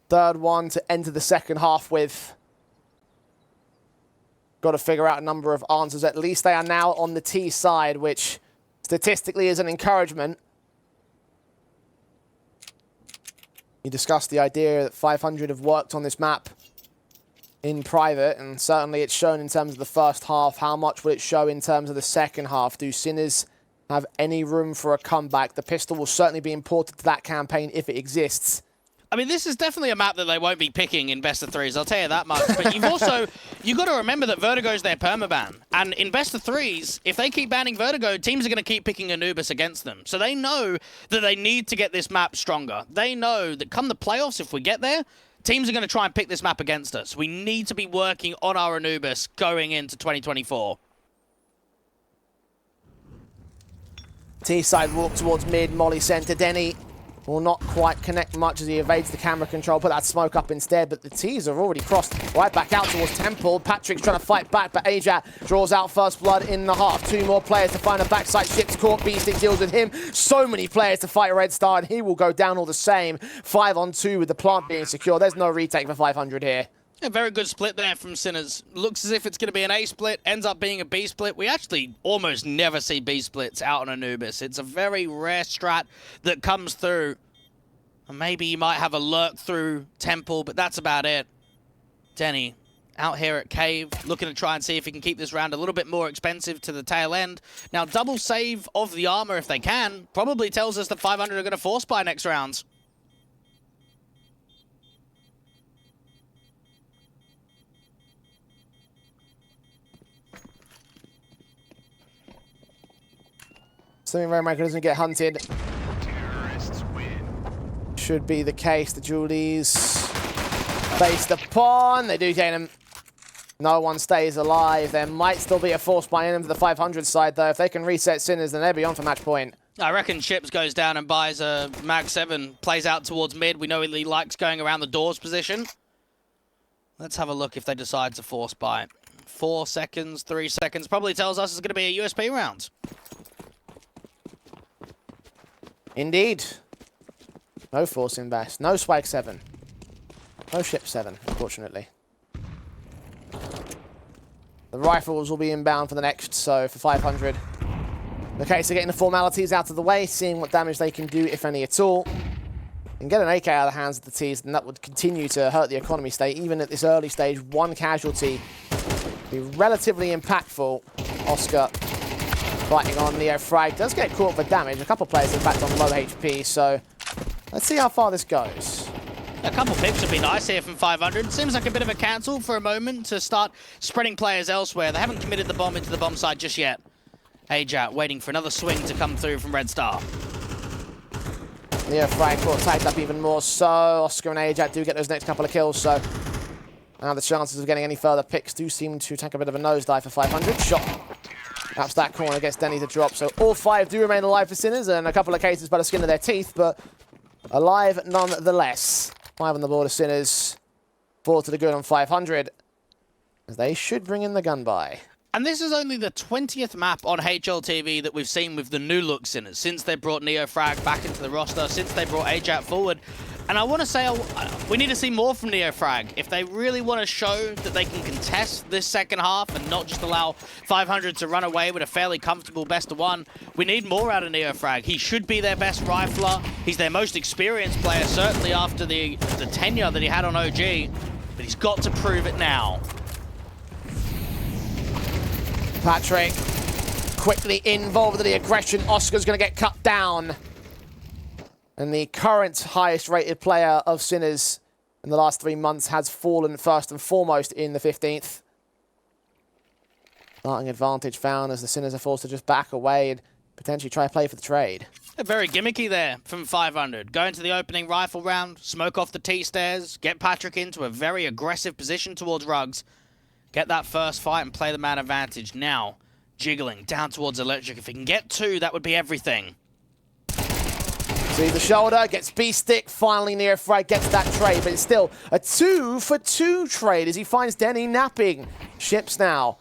Third one to enter the second half with. Got to figure out a number of answers. At least they are now on the T side, which statistically is an encouragement. You discussed the idea that 500 have worked on this map in private, and certainly it's shown in terms of the first half. How much will it show in terms of the second half? Do Sinners have any room for a comeback? The pistol will certainly be important to that campaign if it exists. I mean, this is definitely a map that they won't be picking in best of threes, I'll tell you that much. But you've also, you've got to remember that Vertigo's their permaban. And in best of threes, if they keep banning Vertigo, teams are going to keep picking Anubis against them. So they know that they need to get this map stronger. They know that come the playoffs, if we get there, teams are going to try and pick this map against us. We need to be working on our Anubis going into 2024. T-side walk towards mid. Molly sent to Denny. Will not quite connect much as he evades the camera control. Put that smoke up instead, but the T's have already crossed right back out towards Temple. Patrick's trying to fight back, but Ajax draws out first blood in the half. Two more players to find a backside. Ship's caught. Beastic deals with him. So many players to fight Red Star, and he will go down all the same. 5-on-2 with the plant being secure. There's no retake for 500 here. A very good split there from Sinners. Looks as if it's going to be an A split, ends up being a B split. We actually almost never see B splits out on Anubis. It's a very rare strat that comes through. And maybe you might have a lurk through Temple, but that's about it. Denny out here at Cave, looking to try and see if he can keep this round a little bit more expensive to the tail end. Now, double save of the armor if they can probably tells us that 500 are going to force buy next round. Assuming Rainmaker doesn't get hunted. Should be the case. The Julies based upon. They do gain him. No one stays alive. There might still be a force buy in for the 500 side, though. If they can reset Sinners, then they're beyond for match point. I reckon Chips goes down and buys a Mag 7, plays out towards mid. We know he likes going around the doors position. Let's have a look if they decide to force buy. 4 seconds, 3 seconds. Probably tells us it's going to be a USP round. Indeed. No force invest. No Swag 7. No Ship 7, unfortunately. The rifles will be inbound for the next, so for 500. Okay, so getting the formalities out of the way, seeing what damage they can do, if any at all. And get an AK out of the hands of the T's, and that would continue to hurt the economy state. Even at this early stage, one casualty be relatively impactful. Oscar fighting on Neo Frag. Does get caught for damage. A couple players, in fact, on low HP, so let's see how far this goes. A couple picks would be nice here from 500. Seems like a bit of a cancel for a moment to start spreading players elsewhere. They haven't committed the bomb into the bomb site just yet. Ajat waiting for another swing to come through from Red Star. Neo Frag caught tagged up even more so. Oscar and Ajat do get those next couple of kills, so now the chances of getting any further picks do seem to take a bit of a nosedive for 500. Shot. Perhaps that corner gets Denny to drop, so all 5 do remain alive for Sinners, and a couple of cases by the skin of their teeth, but alive nonetheless. 5 on the board of Sinners, 4 to the good on 500, as they should bring in the gun buy. And this is only the 20th map on HLTV that we've seen with the new look Sinners, since they brought Neo Frag back into the roster, since they brought Ajat forward. And I want to say, we need to see more from Neo Frag. If they really want to show that they can contest this second half and not just allow 500 to run away with a fairly comfortable best of 1, we need more out of Neo Frag. He should be their best rifler. He's their most experienced player, certainly after the tenure that he had on OG. But he's got to prove it now. Patrick quickly involved in the aggression. Oscar's going to get cut down. And the current highest rated player of Sinners in the last 3 months has fallen first and foremost in the 15th. Starting advantage found as the Sinners are forced to just back away and potentially try to play for the trade. Very gimmicky there from 500. Go into the opening rifle round, smoke off the T-stairs, get Patrick into a very aggressive position towards Ruggs. Get that first fight and play the man advantage. Now, jiggling down towards Electric. If he can get 2, that would be everything. See the shoulder, gets B-stick, finally Neo Frag gets that trade, but it's still a 2-for-2 trade as he finds Denny napping. Ships now,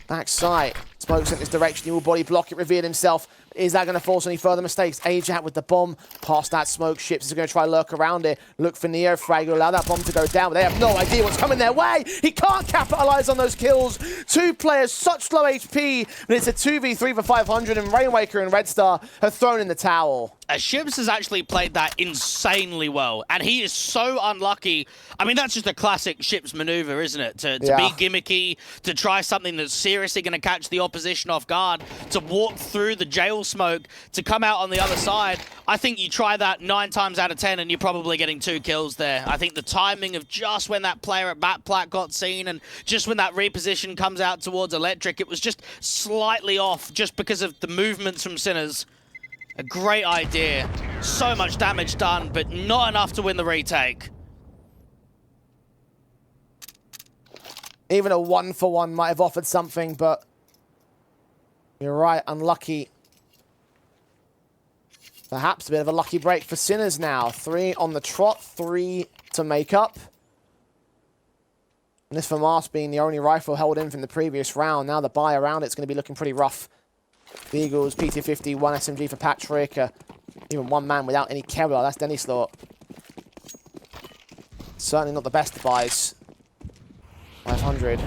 backside, smokes in this direction, he will body block it, reveal himself. Is that going to force any further mistakes? Ajat with the bomb, past that smoke, Ships is going to try to lurk around it, look for Neo Frag, to allow that bomb to go down, but they have no idea what's coming their way. He can't capitalize on those kills. 2 players, such low HP, but it's a 2v3 for 500, and Rainwaker and Red Star have thrown in the towel. Ships has actually played that insanely well, and he is so unlucky. I mean, that's just a classic Ships maneuver, isn't it? To be gimmicky, to try something that's seriously going to catch the opposition off guard, to walk through the jail smoke, to come out on the other side. I think you try that 9 times out of 10, and you're probably getting 2 kills there. I think the timing of just when that player at Batplat got seen, and just when that reposition comes out towards Electric, it was just slightly off, just because of the movements from Sinners. A great idea. So much damage done, but not enough to win the retake. Even a 1-for-1 might have offered something, but you're right, unlucky. Perhaps a bit of a lucky break for Sinners now. 3 on the trot, 3 to make up. And this FAMAS being the only rifle held in from the previous round. Now the buy around it's going to be looking pretty rough. The Eagles, PT-50, 1 SMG for Patrick. Even 1 man without any Kevlar. That's Denny Slot. Certainly not the best of buys. 500.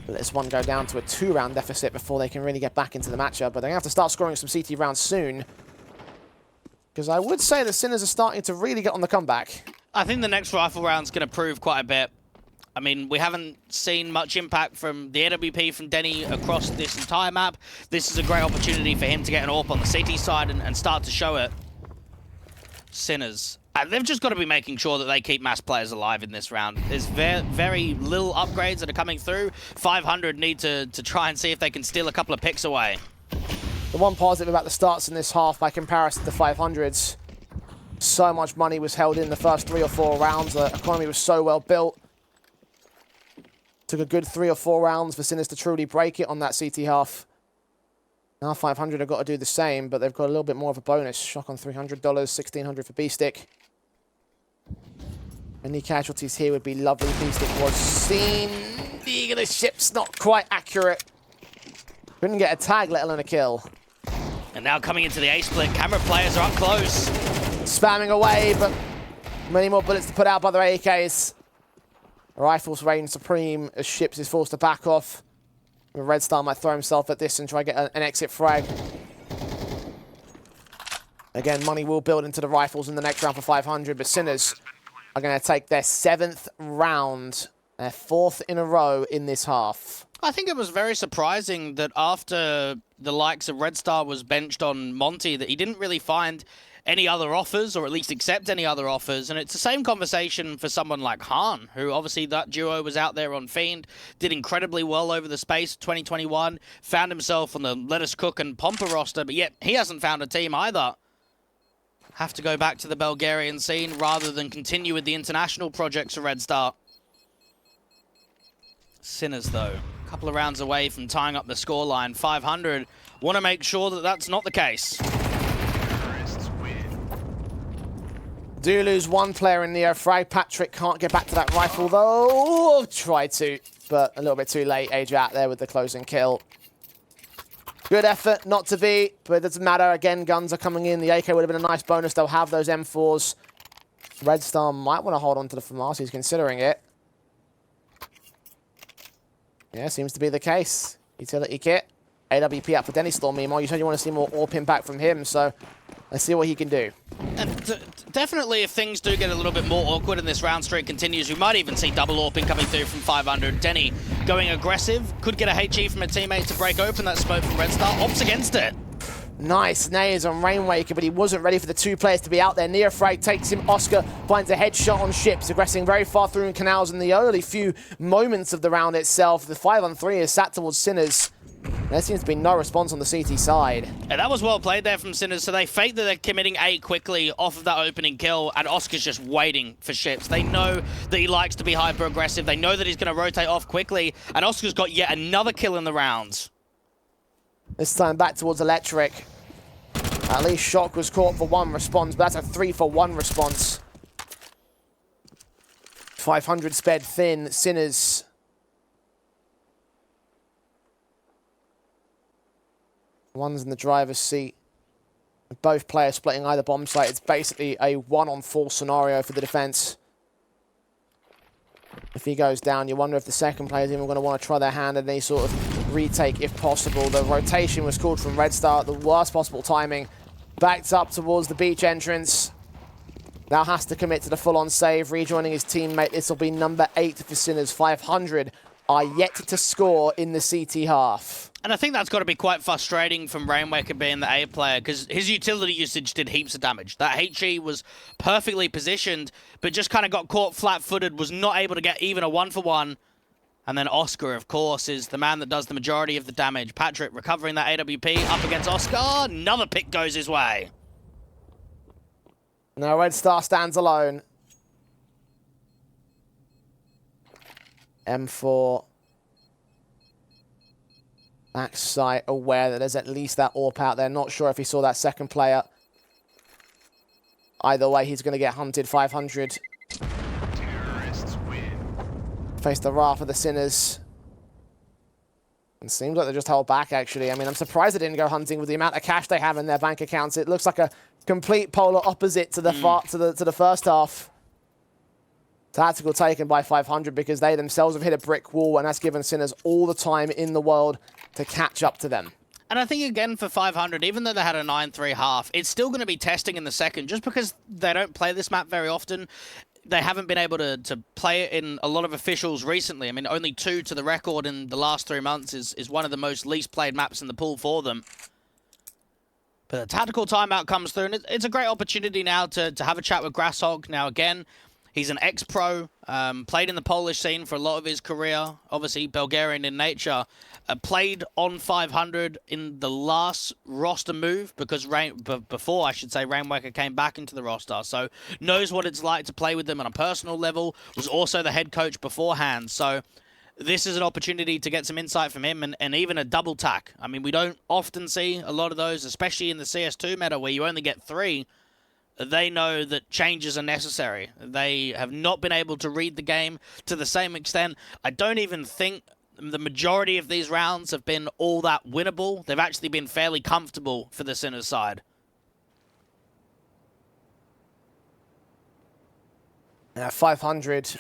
Let this one go down to a 2-round deficit before they can really get back into the matchup. But they're going to have to start scoring some CT rounds soon. Because I would say the Sinners are starting to really get on the comeback. I think the next rifle round's going to prove quite a bit. I mean, we haven't seen much impact from the AWP from Denny across this entire map. This is a great opportunity for him to get an AWP on the CT side and start to show it. Sinners. They've just got to be making sure that they keep mass players alive in this round. There's very little upgrades that are coming through. 500 need to try and see if they can steal a couple of picks away. The one positive about the starts in this half by comparison to the 500s, so much money was held in the first 3 or 4 rounds. The economy was so well built. Took a good 3 or 4 rounds for Sinners to truly break it on that CT half. Now 500 have got to do the same, but they've got a little bit more of a bonus. Shock on $300, $1,600 for B-Stick. Any casualties here would be lovely. B-Stick was seen. The ship's not quite accurate. Couldn't get a tag, let alone a kill. And now coming into the A-split, camera players are up close. Spamming away, but many more bullets to put out by their AKs. Rifles reign supreme as Ships is forced to back off. Red Star might throw himself at this and try to get an exit frag. Again, money will build into the rifles in the next round for 500, but Sinners are going to take their 7th round, their 4th in a row in this half. I think it was very surprising that after the likes of Red Star was benched on Monty, that he didn't really find any other offers, or at least accept any other offers. And it's the same conversation for someone like Han, who obviously that duo was out there on Fiend, did incredibly well over the space of 2021, found himself on the Lettuce Cook and Pompa roster, but yet he hasn't found a team either. Have to go back to the Bulgarian scene rather than continue with the international projects for Red Star. Sinners, though, a couple of rounds away from tying up the scoreline. 500 want to make sure that that's not the case. Do lose one player in Neo Frag. Patrick can't get back to that rifle, though. Tried to, but a little bit too late. Age out there with the closing kill. Good effort, not to be, but it doesn't matter. Again, guns are coming in. The AK would have been a nice bonus. They'll have those M4s. Red Star might want to hold on to the FAMAS. He's considering it. Yeah, seems to be the case. Utility kit. AWP up for Denny Storm. Meanwhile, you said you want to see more AWP impact from him, so let's see what he can do. And definitely, if things do get a little bit more awkward and this round streak continues, we might even see double AWPing coming through from 500. Denny going aggressive, could get a HE from a teammate to break open that smoke from Red Star, opts against it. Nice nades on Rainwaker, but he wasn't ready for the 2 players to be out there. Neofrag takes him. Oscar finds a headshot on Ships, aggressing very far through in canals in the early few moments of the round itself. The 5-on-3 is sat towards Sinners. There seems to be no response on the CT side. Yeah, that was well played there from Sinners. So they fake that they're committing A quickly off of that opening kill, and Oscar's just waiting for Ships. They know that he likes to be hyper-aggressive. They know that he's going to rotate off quickly, and Oscar's got yet another kill in the round. This time back towards Electric. At least Shock was caught for 1 response, but that's a 3-for-1 response. 500 sped thin. Sinners. One's in the driver's seat. Both players splitting either bomb site. It's basically a 1-on-4 scenario for the defense. If he goes down, you wonder if the second player is even going to want to try their hand at any sort of retake if possible. The rotation was called from Red Star at the worst possible timing. Backed up towards the beach entrance. Now has to commit to the full-on save, rejoining his teammate. This will be number 8 for Sinners. 500 are yet to score in the CT half. And I think that's got to be quite frustrating from Rainwaker being the A player, because his utility usage did heaps of damage. That HE was perfectly positioned, but just kind of got caught flat-footed, was not able to get even a 1-for-1. And then Oscar, of course, is the man that does the majority of the damage. Patrick recovering that AWP up against Oscar. Another pick goes his way. Now Red Star stands alone. M4. Backside aware that there's at least that AWP out there. Not sure if he saw that second player. Either way, he's going to get hunted. 500. Face the wrath of the Sinners. It seems like they just held back, actually. I mean, I'm surprised they didn't go hunting with the amount of cash they have in their bank accounts. It looks like a complete polar opposite to the to the first half. Tactical taken by 500 because they themselves have hit a brick wall, and that's given Sinners all the time in the world to catch up to them. And I think, again, for 500, even though they had a 9-3 half, it's still going to be testing in the second. Just because they don't play this map very often, they haven't been able to play it in a lot of officials recently. I mean, only 2 to the record in the last 3 months is one of the most least played maps in the pool for them. But the tactical timeout comes through, and it's a great opportunity now to have a chat with Grasshawk. Now, again, he's an ex-pro, played in the Polish scene for a lot of his career, obviously Bulgarian in nature. Played on 500 in the last roster move because before, I should say, Rainwaker came back into the roster. So knows what it's like to play with them on a personal level. Was also the head coach beforehand. So this is an opportunity to get some insight from him and even a double tack. I mean, we don't often see a lot of those, especially in the CS2 meta where you only get 3. They know that changes are necessary. They have not been able to read the game to the same extent. I don't even think the majority of these rounds have been all that winnable. They've actually been fairly comfortable for the Sinners side. Now 500.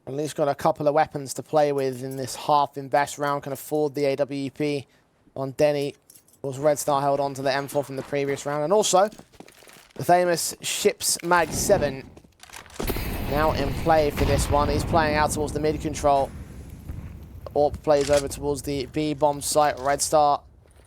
At least got a couple of weapons to play with in this half-invest round. Can afford the AWP on Denny. Of course, Red Star held on to the M4 from the previous round. And also, the famous Ships Mag 7 now in play for this one. He's playing out towards the mid control. AWP plays over towards the B bomb site. Red Star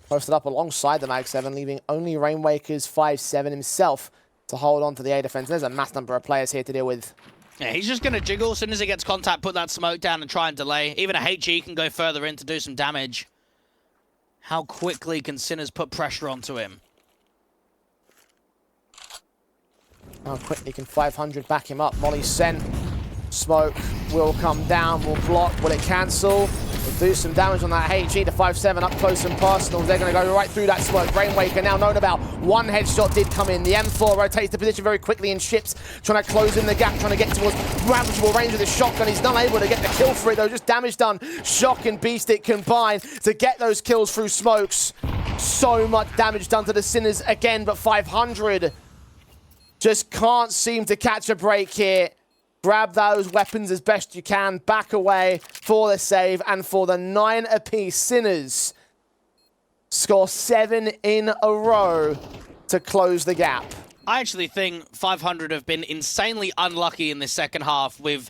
posted up alongside the Mag 7, leaving only Rainwaker's 5-7 himself to hold on to the A defense. There's a mass number of players here to deal with. Yeah, he's just going to jiggle as soon as he gets contact, put that smoke down and try and delay. Even a HE can go further in to do some damage. How quickly can Sinners put pressure onto him? How quickly can 500 back him up? Molly sent. Smoke will come down, will block, will it cancel? Will do some damage on that HE to 5-7 up close and personal. They're going to go right through that smoke. Rainwaker now known about. One headshot did come in. The M4 rotates the position very quickly in Ships, trying to close in the gap, trying to get towards manageable range with the shotgun. He's not able to get the kill for it though, just damage done. Shock and B-Stick combined to get those kills through smokes. So much damage done to the Sinners again, but 500 just can't seem to catch a break here. Grab those weapons as best you can. Back away for the save and for the 9 apiece. Sinners score 7 in a row to close the gap. I actually think 500 have been insanely unlucky in this second half with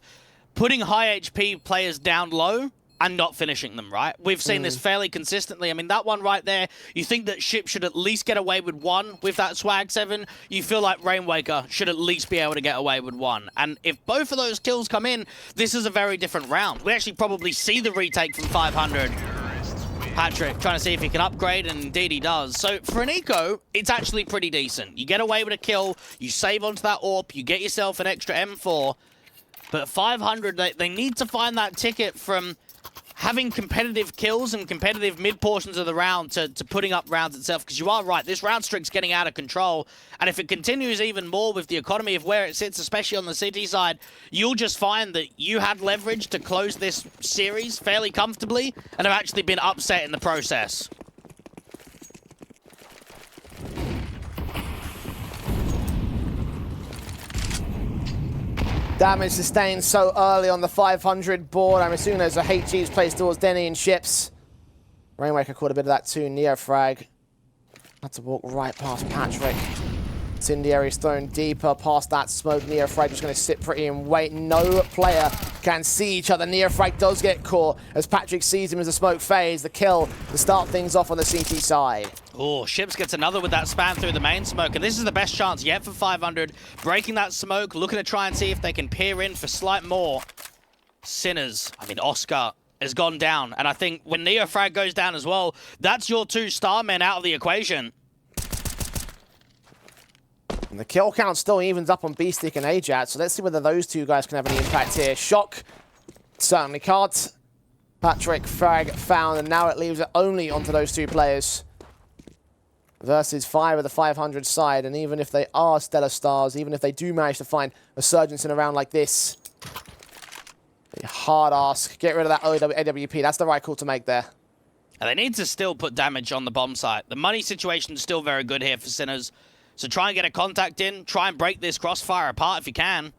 putting high HP players down low and not finishing them, right? We've seen this fairly consistently. I mean, that one right there, you think that Ship should at least get away with one with that Swag 7. You feel like Rainwaker should at least be able to get away with one. And if both of those kills come in, this is a very different round. We actually probably see the retake from 500. Patrick trying to see if he can upgrade, and indeed he does. So for an eco, it's actually pretty decent. You get away with a kill, you save onto that AWP, you get yourself an extra M4. But 500, they need to find that ticket from having competitive kills and competitive mid-portions of the round to putting up rounds itself, because you are right, this round streak's getting out of control, and if it continues even more with the economy of where it sits, especially on the city side, you'll just find that you had leverage to close this series fairly comfortably, and have actually been upset in the process. Damage sustained so early on the 500 board. I'm assuming there's a HG's placed towards Denny and Ships. Rainwaker caught a bit of that too. Neofrag had to walk right past Patrick. Incendiary's thrown deeper past that smoke. Neofrag just going to sit pretty and wait. No player can see each other. Neofrag does get caught as Patrick sees him as the smoke fades. The kill to start things off on the CT side. Oh, Ships gets another with that span through the main smoke, and this is the best chance yet for 500. Breaking that smoke, looking to try and see if they can peer in for slight more. Sinners, I mean, Oscar has gone down, and I think when Neofrag goes down as well, that's your 2 star men out of the equation. And the kill count still evens up on B-Stick and Ajat, so let's see whether those 2 guys can have any impact here. Shock certainly can't. Patrick Frag found, and now it leaves it only onto those 2 players versus 5 of the 500 side. And even if they are stellar stars, even if they do manage to find a surgence in a round like this, a hard ask. Get rid of that AWP. That's the right call to make there. And they need to still put damage on the bomb site. The money situation is still very good here for Sinners. So try and get a contact in. Try and break this crossfire apart if you can.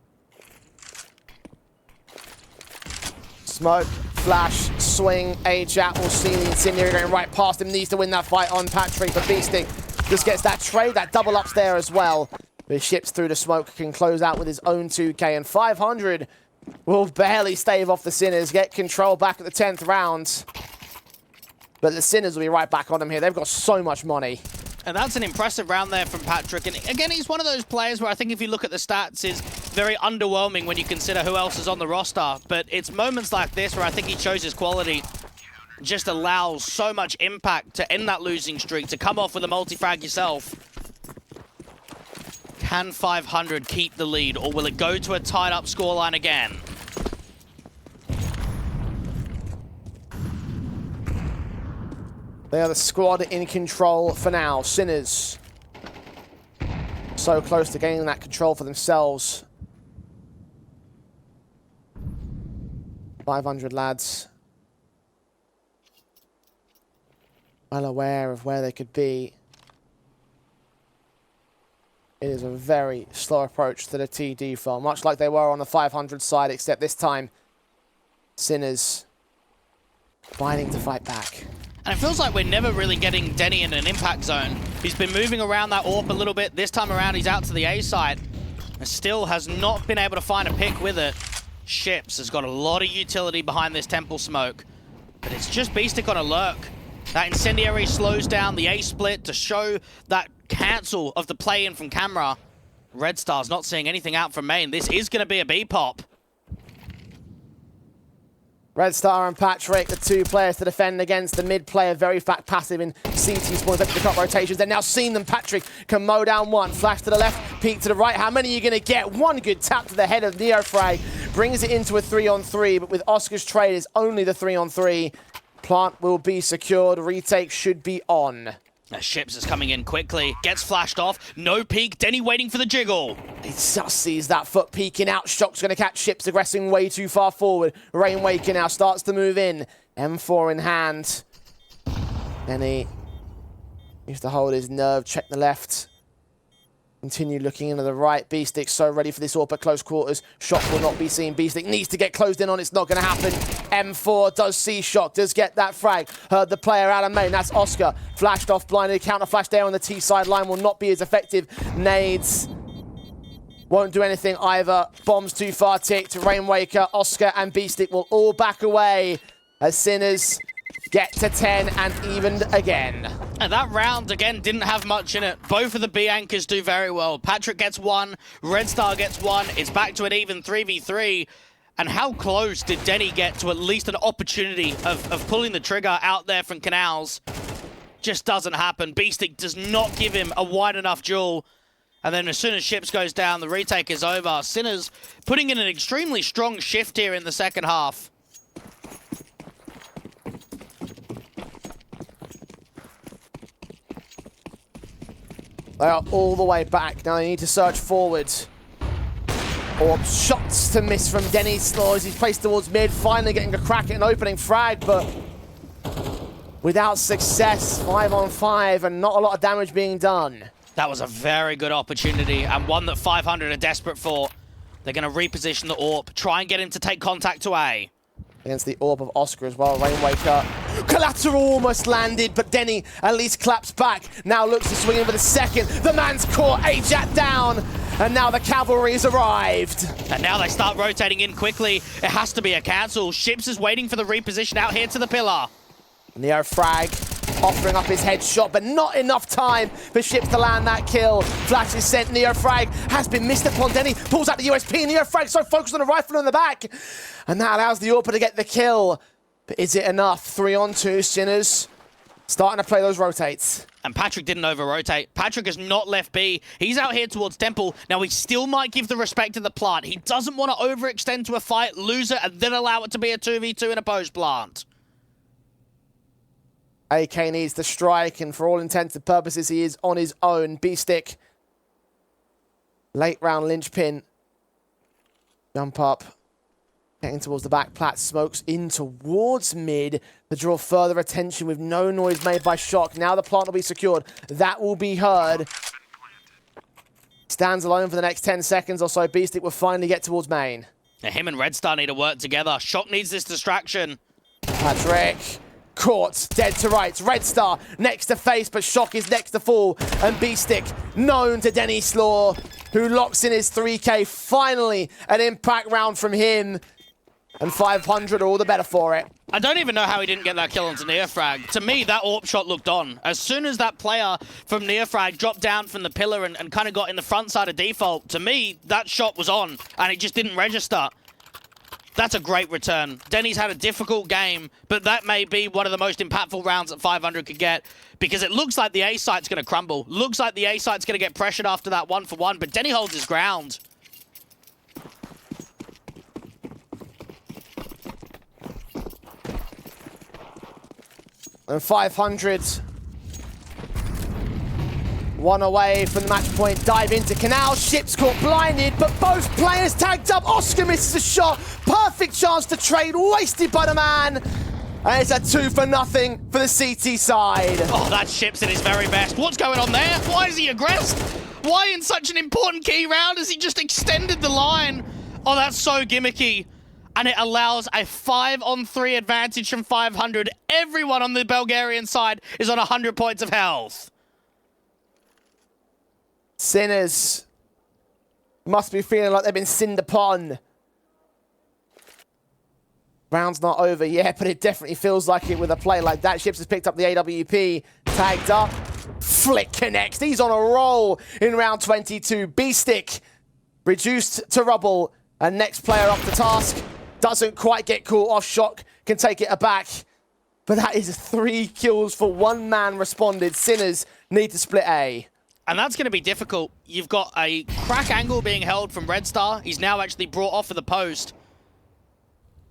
Smoke, flash, swing. Ajat will see the Incendiary going right past him. Needs to win that fight on Patrick, but B-Stick just gets that trade, that double ups there as well. The Ships through the smoke can close out with his own 2K, and 500 will barely stave off the Sinners, get control back at the 10th round. But the Sinners will be right back on them here. They've got so much money. And that's an impressive round there from Patrick. And again, he's one of those players where I think if you look at the stats, is very underwhelming when you consider who else is on the roster. But it's moments like this where I think he shows his quality. Just allows so much impact to end that losing streak, to come off with a multi-frag yourself. Can 500 keep the lead, or will it go to a tied-up scoreline again? They are the squad in control for now. Sinners so close to gaining that control for themselves. 500 lads well aware of where they could be. It is a very slow approach to the TD farm, much like they were on the 500 side, except this time Sinners fighting to fight back. And it feels like we're never really getting Denny in an impact zone. He's been moving around that AWP a little bit. This time around, he's out to the A site. And still has not been able to find a pick with it. Ships has got a lot of utility behind this temple smoke. But it's just Beastic on a lurk. That incendiary slows down the A split to show that cancel of the play-in from camera. Red Star's not seeing anything out from main. This is going to be a B-pop. Red Star and Patrick, the two players to defend against the mid player, very fact passive in CT spawns up to the cut rotations. They're now seen them. Patrick can mow down one, flash to the left, peek to the right. How many are you going to get? One good tap to the head of Neofrag, brings it into a 3-on-3, but with Oscar's trade, it's only the 3-on-3. Plant will be secured, retake should be on. Ships is coming in quickly, gets flashed off, no peek, Denny waiting for the jiggle. He just sees that foot peeking out. Shock's going to catch Ships, aggressing way too far forward. Rainwaker now starts to move in. M4 in hand. Denny needs to hold his nerve, check the left. Continue looking into the right. Beastic so ready for this AWP at close quarters. Shock will not be seen. Beastic needs to get closed in on. It's not going to happen. M4 does see Shock, does get that frag. Heard the player out of main. That's Oscar. Flashed off, blinded. Counter flash there on the T side line will not be as effective. Nades won't do anything either. Bombs too far ticked. Rainwaker, Oscar, and Beastic will all back away as Sinners get to 10 and evened again. And that round, again, didn't have much in it. Both of the B anchors do very well. Patrick gets one, Red Star gets one. It's back to an even 3v3. And how close did Denny get to at least an opportunity of pulling the trigger out there from Canals? Just doesn't happen. Beastic does not give him a wide enough duel. And then as soon as Ships goes down, the retake is over. Sinners putting in an extremely strong shift here in the second half. They are all the way back. Now they need to search forward. Or shots to miss from Denny Slaw as he's placed towards mid, finally getting a crack at an opening frag, but without success. 5-on-5 and not a lot of damage being done. That was a very good opportunity and one that 500 are desperate for. They're going to reposition the AWP, try and get him to take contact to A. Against the AWP of Oscar as well. Rainwaker. Collateral almost landed, but Denny at least claps back. Now looks to swing in for the second. The man's caught, AJAT down. And now the cavalry has arrived. And now they start rotating in quickly. It has to be a cancel. Ships is waiting for the reposition out here to the pillar. Neofrag offering up his headshot, but not enough time for Ships to land that kill. Flash is sent. Neofrag has been missed upon. Denny pulls out the USP. Neofrag so focused on the rifle in the back. And that allows the AWP to get the kill. But is it enough? 3-on-2. Sinners starting to play those rotates. And Patrick didn't over-rotate. Patrick has not left B. He's out here towards Temple. Now, he still might give the respect to the plant. He doesn't want to overextend to a fight, lose it, and then allow it to be a 2v2 in a post plant. AK needs the strike, and for all intents and purposes, he is on his own. B-stick. Late round linchpin. Jump up. Getting towards the back. Platt smokes in towards mid to draw further attention with no noise made by Shock. Now the plant will be secured. That will be heard. Stands alone for the next 10 seconds or so. B-stick will finally get towards main. Now, him and Red Star need to work together. Shock needs this distraction. Patrick. Caught, dead to rights. Red Star next to face, but Shock is next to fall. And B-stick, known to Denny Slaw, who locks in his 3K. Finally, an impact round from him. And 500 are all the better for it. I don't even know how he didn't get that kill onto Neofrag. To me, that AWP shot looked on. As soon as that player from Neofrag dropped down from the pillar and kind of got in the front side of default, to me, that shot was on, and it just didn't register. That's a great return. Denny's had a difficult game, but that may be one of the most impactful rounds that 500 could get, because it looks like the A site's going to crumble. Looks like the A site's going to get pressured after that 1-for-1, but Denny holds his ground. And 500, one away from the match point. Dive into Canal. Ships caught blinded, but both players tagged up. Oscar misses a shot. Perfect chance to trade, wasted by the man. And it's a 2-for-0 for the CT side. Oh, that Ships at his very best. What's going on there? Why is he aggressed? Why in such an important key round has he just extended the line? Oh, that's so gimmicky. and it allows a 5-on-3 advantage from 500. Everyone on the Bulgarian side is on 100 points of health. Sinners must be feeling like they've been sinned upon. Round's not over yet, but it definitely feels like it with a play like that. Ships has picked up the AWP, tagged up. Flick connects. He's on a roll in round 22. B-Stick reduced to rubble. And next player up the task doesn't quite get caught off. Shock can take it aback. But that is 3 kills for 1 man responded. Sinners need to split A. And that's going to be difficult. You've got a crack angle being held from Red Star. He's now actually brought off of the post.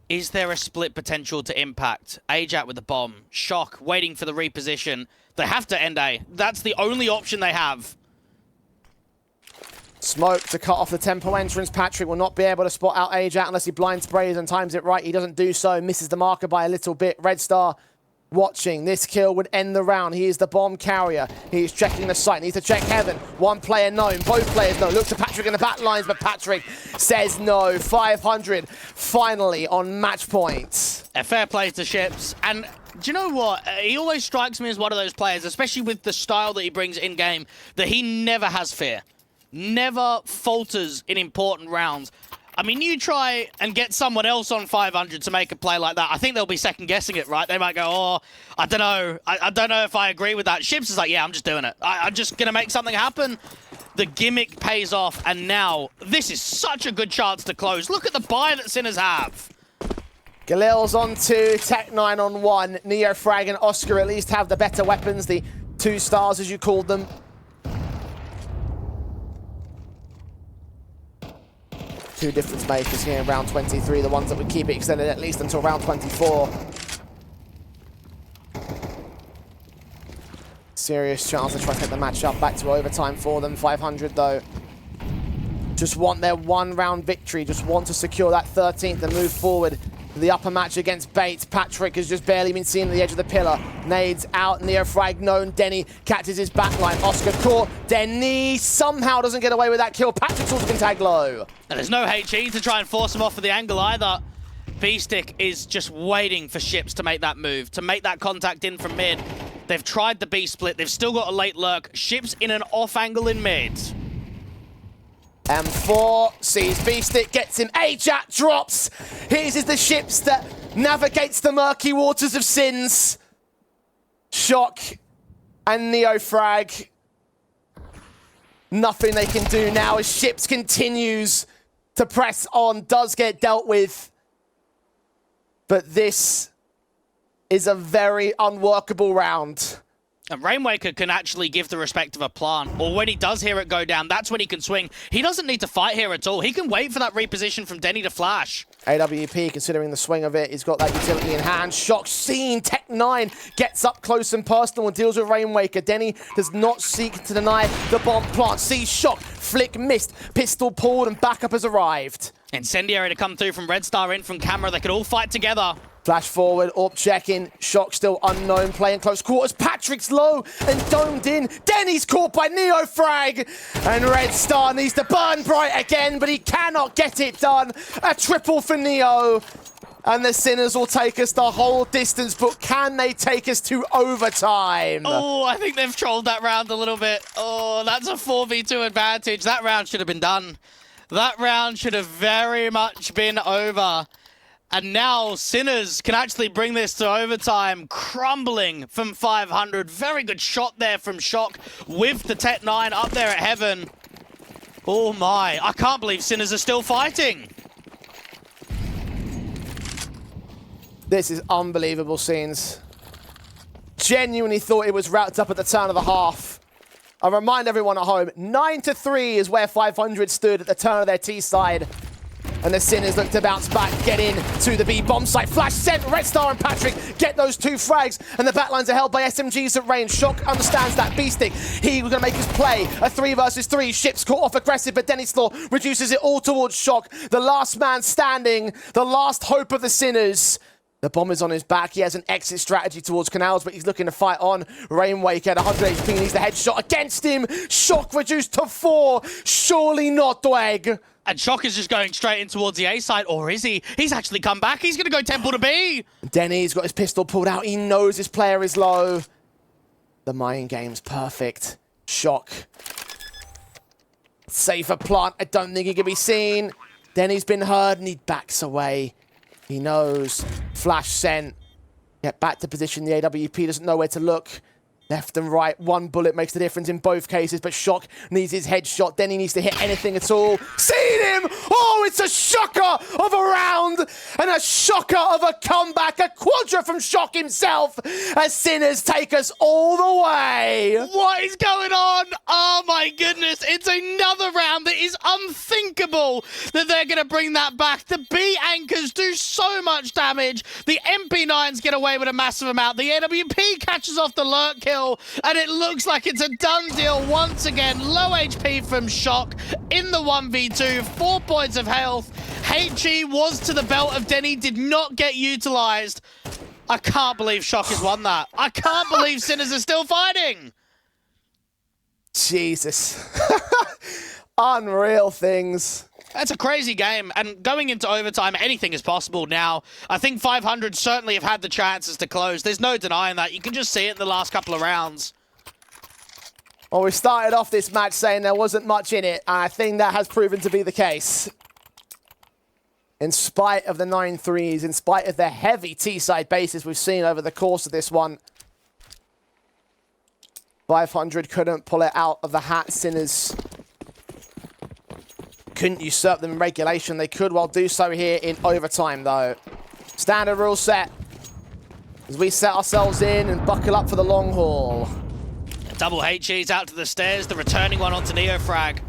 Is there a split potential to impact? Ajat with the bomb. Shock waiting for the reposition. They have to end A. That's the only option they have. Smoke to cut off the tempo entrance. Patrick will not be able to spot out Ajat unless he blind sprays and times it right. He doesn't do so. Misses the marker by a little bit. Red Star watching. This kill would end the round. He is the bomb carrier. He is checking the site. Needs to check heaven. One player known. Both players know. Look to Patrick in the back lines, but Patrick says no. 500 finally on match point. A fair play to Ships. And do you know what? He always strikes me as one of those players, especially with the style that he brings in-game, that he never has fear. Never falters in important rounds. I mean, you try and get someone else on 500 to make a play like that. I think they'll be second-guessing it, right? They might go, oh, I don't know. I don't know if I agree with that. Ships is like, yeah, I'm just doing it. I'm just going to make something happen. The gimmick pays off, and now this is such a good chance to close. Look at the buy that Sinners have. Galil's on 2, Tech9 on 1. Neofrag and Oscar at least have the better weapons, the 2 stars as you called them. Two difference makers here in round 23, the ones that would keep it extended at least until round 24. Serious chance to try to take the match up back to overtime for them. 500 though. Just want their 1 round victory, just want to secure that 13th and move forward to the upper match against Bates. Patrick has just barely been seen at the edge of the pillar. Nades out, Neofrag known. Denny catches his backline. Oscar caught. Denny somehow doesn't get away with that kill. Patrick's also been tagged low. And there's no HE to try and force him off of the angle either. B-Stick is just waiting for Ships to make that move, to make that contact in from mid. They've tried the B split. They've still got a late lurk. Ships in an off angle in mid. M4 sees B-Stick, gets him. Ajat drops. His is the Ships that navigates the murky waters of sins. Shock and Neofrag. Nothing they can do now as Ships continues to press on, does get dealt with. But this is a very unworkable round. And Rainwaker can actually give the respect of a plant, or when he does hear it go down, that's when he can swing. He doesn't need to fight here at all. He can wait for that reposition from Denny to flash. AWP, considering the swing of it, he's got that utility in hand. Shock seen. Tech9 gets up close and personal and deals with Rainwaker. Denny does not seek to deny the bomb plant. Sees Shock. Flick missed. Pistol pulled and backup has arrived. Incendiary to come through from Red Star in from camera. They could all fight together. Flash forward, up checking. Shock still unknown, playing close quarters. Patrick's low and domed in. Denny's caught by Neofrag. And Red Star needs to burn bright again, but he cannot get it done. A triple for Neo. And the Sinners will take us the whole distance, but can they take us to overtime? Oh, I think they've trolled that round a little bit. Oh, that's a 4v2 advantage. That round should have been done. That round should have very much been over. And now Sinners can actually bring this to overtime, crumbling from 500. Very good shot there from Shock with the Tech9 up there at heaven. Oh my, I can't believe Sinners are still fighting. This is unbelievable scenes. Genuinely thought it was wrapped up at the turn of the half. I remind everyone at home, 9-3 is where 500 stood at the turn of their T side. And the Sinners look to bounce back, get in to the B bomb site. Flash sent, Red Star and Patrick get those 2 frags. And the backlines are held by SMGs at range. Shock understands that. B-Stick, he was going to make his play. A 3 versus 3. Ships caught off aggressive, but Denny Slaw reduces it all towards Shock. The last man standing, the last hope of the Sinners. The bomb is on his back. He has an exit strategy towards Canals, but he's looking to fight on. Rainwake at 100 HP needs the headshot against him. Shock reduced to 4. Surely not, Dweg. And Shock is just going straight in towards the A side, or is he? He's actually come back. He's going to go Temple to B. Denny's got his pistol pulled out. He knows his player is low. The mind game's perfect. Shock. Safer plant. I don't think he can be seen. Denny's been heard and he backs away. He knows. Flash sent. Get back to position. The AWP doesn't know where to look. Left and right, one bullet makes the difference in both cases, but Shock needs his headshot. Then he needs to hit anything at all. Seen him! Oh, it's a shocker of a round and a shocker of a comeback. A quadra from Shock himself as Sinners take us all the way. What is going on? Oh my goodness, it's another round that is unthinkable that they're going to bring that back. The B anchors do so much damage. The MP9s get away with a massive amount. The AWP catches off the lurk kill. And it looks like it's a done deal once again. Low HP from Shock in the 1v2. 4 points of health. HE was to the belt of Denny, did not get utilized. I can't believe Shock has won that. I can't believe Sinners are still fighting. Jesus. Unreal things. That's a crazy game, and going into overtime, anything is possible now. I think 500 certainly have had the chances to close. There's no denying that. You can just see it in the last couple of rounds. Well, we started off this match saying there wasn't much in it, and I think that has proven to be the case. In spite of the 9-3s, in spite of the heavy T-side bases we've seen over the course of this one, 500 couldn't pull it out of the hat. Sinners couldn't usurp them in regulation. They could well do so here in overtime, though. Standard rule set as we set ourselves in and buckle up for the long haul. Double HE's out to the stairs, the returning one onto Neofrag.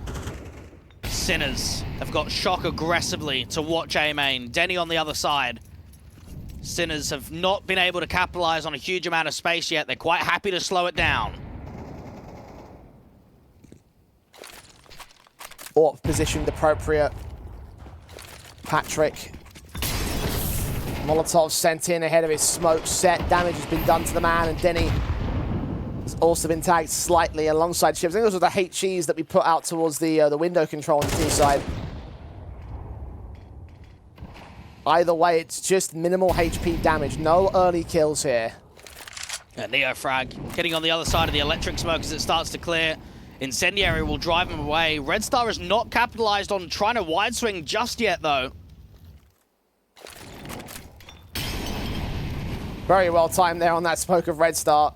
Sinners have got Shock aggressively to watch A main. Denny on the other side. Sinners have not been able to capitalize on a huge amount of space yet. They're quite happy to slow it down. Orp positioned appropriate. Patrick. Molotov sent in ahead of his smoke set. Damage has been done to the man, and Denny has also been tagged slightly alongside Ships. I think those were the HEs that we put out towards the window control on the T side. Either way, it's just minimal HP damage. No early kills here. Neofrag getting on the other side of the electric smoke as it starts to clear. Incendiary will drive him away. Red Star has not capitalized on trying to wide swing just yet, though. Very well timed there on that smoke of Red Star.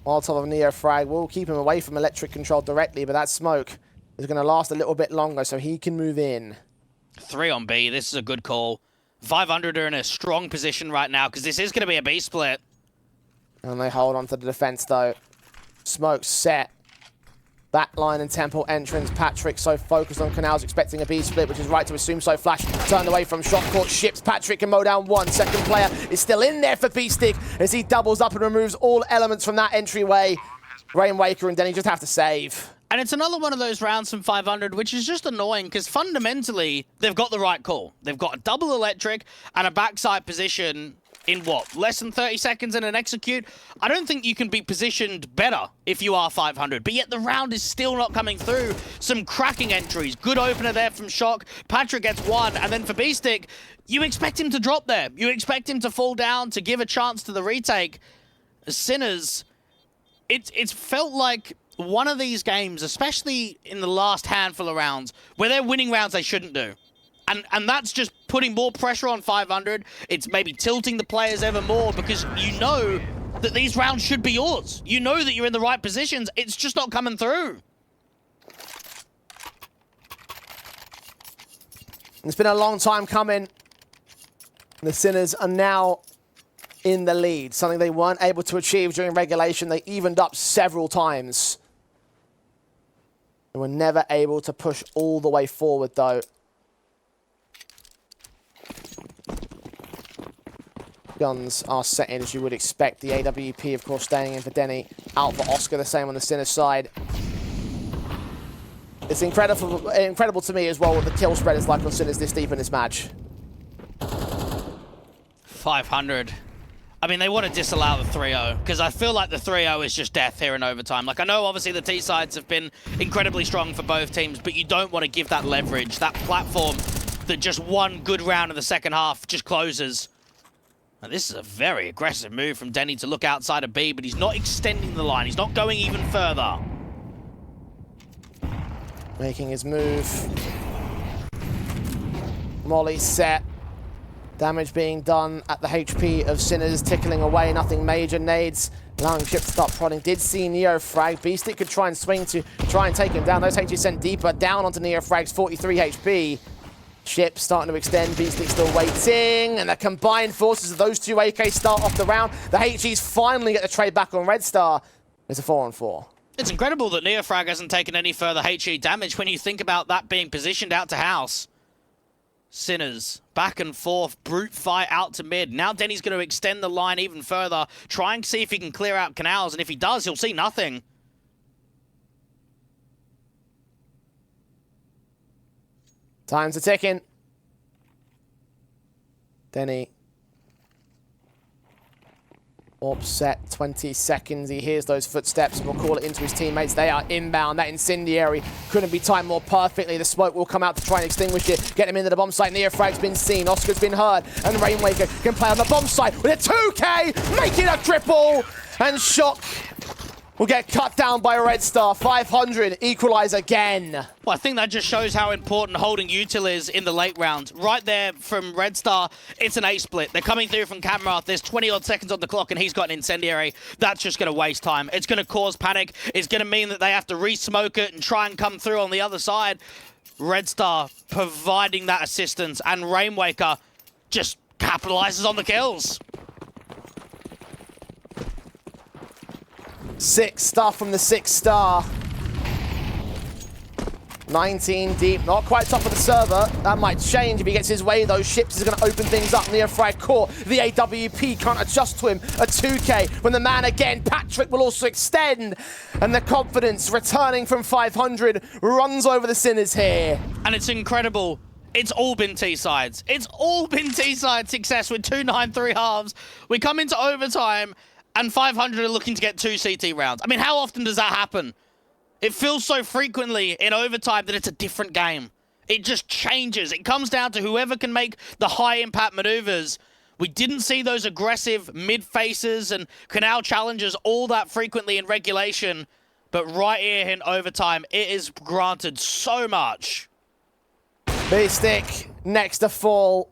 Molotov of Neofrag will keep him away from electric control directly, but that smoke is going to last a little bit longer, so he can move in. 3 on B. This is a good call. 500 are in a strong position right now because this is going to be a B split. And they hold on to the defense, though. Smoke set. Backline and temple entrance. Patrick so focused on Canals, expecting a B split, which is right to assume so. Flash turned away from shot court. Ships. Patrick can mow down one. Second player is still in there for B-Stick as he doubles up and removes all elements from that entryway. Rainwaker and Denny just have to save. And it's another one of those rounds from 500, which is just annoying because fundamentally, they've got the right call. They've got a double electric and a backside position in what, less than 30 seconds in an execute? I don't think you can be positioned better if you are 500, but yet the round is still not coming through. Some cracking entries. Good opener there from Shock. Patrick gets one, and then for B-Stick, you expect him to drop there. You expect him to fall down to give a chance to the retake. Sinners, it's felt like one of these games, especially in the last handful of rounds, where they're winning rounds they shouldn't do. And that's just putting more pressure on 500. It's maybe tilting the players ever more because you know that these rounds should be yours. You know that you're in the right positions. It's just not coming through. It's been a long time coming. The Sinners are now in the lead, something they weren't able to achieve during regulation. They evened up several times. They were never able to push all the way forward, though. Guns are set in as you would expect. The AWP, of course, staying in for Denny. Out for Oscar, the same on the Sinners side. It's incredible to me as well what the kill spread is like on Sinners this deep in this match. 500 I mean, they want to disallow the 3-0, because I feel like the 3-0 is just death here in overtime. Like, I know, obviously, the T-sides have been incredibly strong for both teams, but you don't want to give that leverage, that platform that just one good round in the second half just closes. Now, this is a very aggressive move from Denny to look outside of B, but he's not extending the line. He's not going even further. Making his move. Molly set. Damage being done at the HP of Sinners, tickling away, nothing major. Nades allowing Ship to start prodding. Did see Neo frag. Beastic could try and swing to try and take him down. Those HPs sent deeper down onto Neo frag's 43 HP. Ship starting to extend. Beastic still waiting. And the combined forces of those two AKs start off the round. The HGs finally get the trade back on Red Star. It's a 4-on-4. It's incredible that Neofrag hasn't taken any further HE damage when you think about that being positioned out to house. Sinners, back and forth, brute fight out to mid. Now Denny's going to extend the line even further, try and see if he can clear out canals, and if he does, he'll see nothing. Time's a ticking. Denny. Orb set, 20 seconds. He hears those footsteps and will call it into his teammates. They are inbound. That incendiary couldn't be timed more perfectly. The smoke will come out to try and extinguish it. Get him into the bomb site. Neofrag's been seen. Oscar's been heard. And Rainwaker can play on the bomb site with a 2K, making a triple. And Shock will get cut down by Red Star. 500, equalize again. Well, I think that just shows how important holding util is in the late round. Right there from Red Star, it's an A-split. They're coming through from camera. There's 20-odd seconds on the clock, and he's got an incendiary. That's just going to waste time. It's going to cause panic. It's going to mean that they have to re-smoke it and try and come through on the other side. Red Star providing that assistance, and Rainwaker just capitalizes on the kills. 6 star from the 6-star. 19 deep, not quite top of the server. That might change if he gets his way, though. Ships is going to open things up. Neofrag core, the AWP can't adjust to him. A 2K when the man again, Patrick, will also extend. And the confidence returning from 500 runs over the Sinners here. And it's incredible. It's all been T-sides. It's all been T-side success with 2-9-3 halves. We come into overtime, and 500 are looking to get 2 CT rounds. I mean, how often does that happen? It feels so frequently in overtime that it's a different game. It just changes. It comes down to whoever can make the high-impact maneuvers. We didn't see those aggressive mid-faces and canal challenges all that frequently in regulation. But right here in overtime, it is granted so much. Beastic next to fall.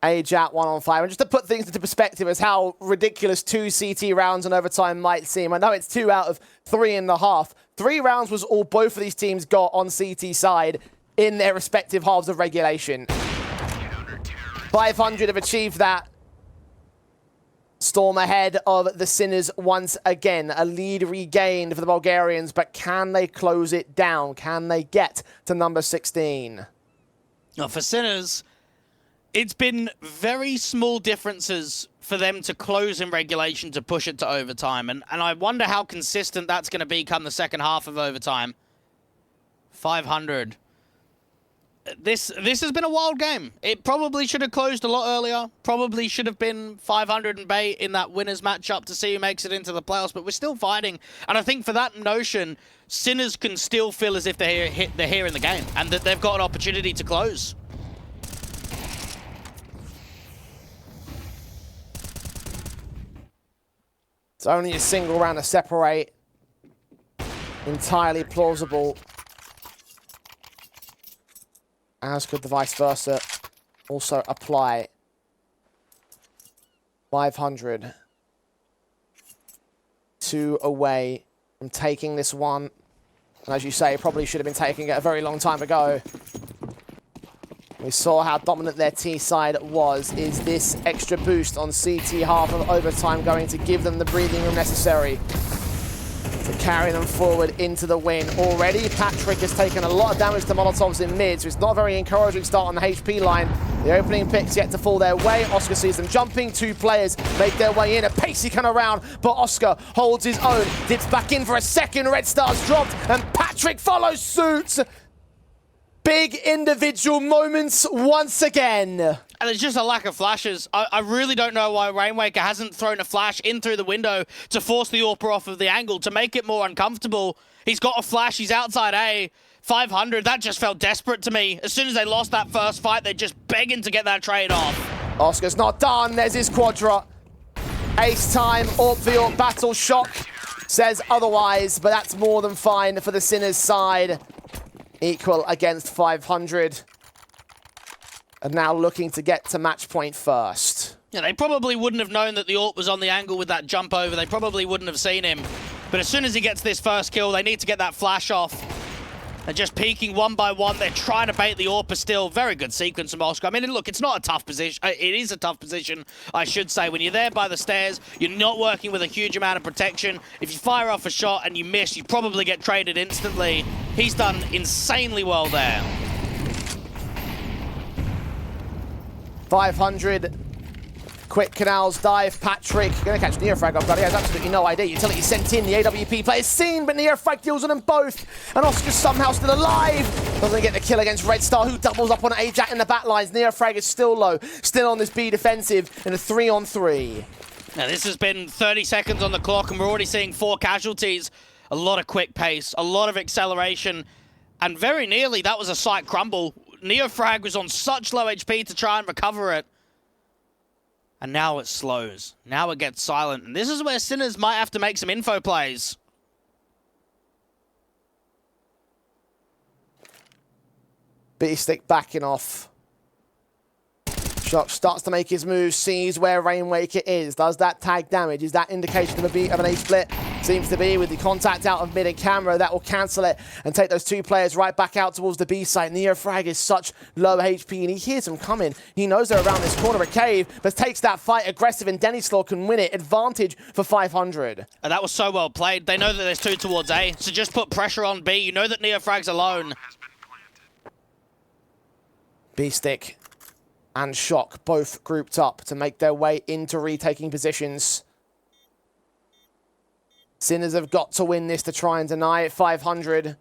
Ajat 1-on-5. And just to put things into perspective as how ridiculous 2 CT rounds in overtime might seem. I know it's 2 out of 3.5. 3 rounds was all both of these teams got on CT side in their respective halves of regulation. 500 have achieved that. Storm ahead of the Sinners once again. A lead regained for the Bulgarians, but can they close it down? Can they get to number 16? Now for Sinners, it's been very small differences for them to close in regulation to push it to overtime. And I wonder how consistent that's going to be come the second half of overtime. 500. This has been a wild game. It probably should have closed a lot earlier. Probably should have been 500 and Bay in that winners matchup to see who makes it into the playoffs. But we're still fighting. And I think for that notion, Sinners can still feel as if they're here in the game. And that they've got an opportunity to close. It's only a single round to separate. Entirely plausible. As could the vice versa also apply. 500. 2 away from taking this one. And as you say, probably should have been taking it a very long time ago. We saw how dominant their T side was. Is this extra boost on CT half of overtime going to give them the breathing room necessary to carry them forward into the win? Already, Patrick has taken a lot of damage to Molotovs in mid, so it's not a very encouraging start on the HP line. The opening picks yet to fall their way. Oscar sees them jumping. 2 players make their way in. A pacey kind of round, but Oscar holds his own. Dips back in for a second. Red Star's dropped, and Patrick follows suit. Big individual moments once again. And there's just a lack of flashes. I really don't know why Rainwaker hasn't thrown a flash in through the window to force the AWPer off of the angle, to make it more uncomfortable. He's got a flash, he's outside A. 500, that just felt desperate to me. As soon as they lost that first fight, they're just begging to get that trade off. Oscar's not done, there's his Quadra. Ace time, AWP v AWP battle. Shock says otherwise, but that's more than fine for the Sinners side. Equal against 500. And now looking to get to match point first. Yeah, they probably wouldn't have known that the AWP was on the angle with that jump over. They probably wouldn't have seen him. But as soon as he gets this first kill, they need to get that flash off. They're just peeking one by one. They're trying to bait the AWPer still. Very good sequence from Oscar. I mean, look, it's not a tough position. It is a tough position, I should say. When you're there by the stairs, you're not working with a huge amount of protection. If you fire off a shot and you miss, you probably get traded instantly. He's done insanely well there. 500. Quick Canals dive. Patrick going to catch Neofrag off guard. He has absolutely no idea. Utility sent in. The AWP player is seen, but Neofrag deals on them both. And Oscar's somehow still alive. Doesn't get the kill against Red Star, who doubles up on Ajax in the back lines. Neofrag is still low. Still on this B defensive in a 3-on-3. Now, this has been 30 seconds on the clock, and we're already seeing 4 casualties. A lot of quick pace, a lot of acceleration, and very nearly that was a site crumble. Neofrag was on such low HP to try and recover it. And now it slows. Now it gets silent. And this is where Sinners might have to make some info plays. B-Stick backing off. Shock starts to make his move, sees where Rainwaker is. Does that tag damage? Is that indication of an A split? Seems to be, with the contact out of mid and camera. That will cancel it and take those 2 players right back out towards the B site. Neofrag is such low HP and he hears them coming. He knows they're around this corner of cave, but takes that fight aggressive, and Dennyslaw can win it. Advantage for 500. And that was so well played. They know that there's 2 towards A, so just put pressure on B. You know that Neofrag's alone. B-Stick and Shock both grouped up to make their way into retaking positions. Sinners have got to win this to try and deny it. 500.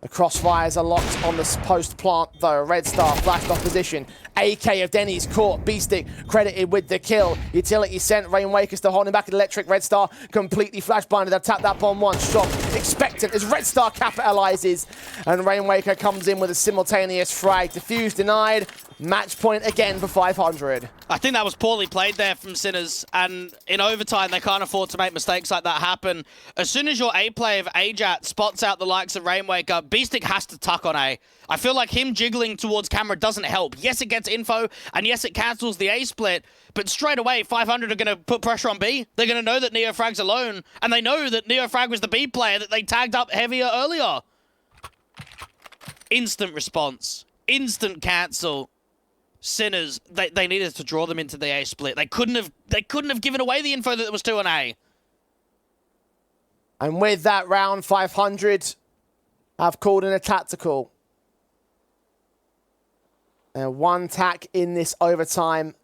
The crossfires are locked on the post plant though. Red Star flashed off position. AK of Denny's caught. B-Stick credited with the kill. Utility sent. Rainwaker still holding back at Electric. Red Star completely flash blinded. They've tapped that bomb once. Shock expectant as Red Star capitalizes. And Rainwaker comes in with a simultaneous frag. Defuse denied. Match point again for 500. I think that was poorly played there from Sinners, and in overtime they can't afford to make mistakes like that happen. As soon as your A player of Ajat spots out the likes of Rainwaker, B-Stick has to tuck on A. I feel like him jiggling towards camera doesn't help. Yes, it gets info, and yes, it cancels the A split, but straight away 500 are going to put pressure on B. They're going to know that Neofrag's alone, and they know that Neofrag was the B player that they tagged up heavier earlier. Instant response. Instant cancel. Sinners, they needed to draw them into the A split. They couldn't have given away the info that there was 2 on A. And with that round, 500 have called in a tactical. And 1 tack in this overtime.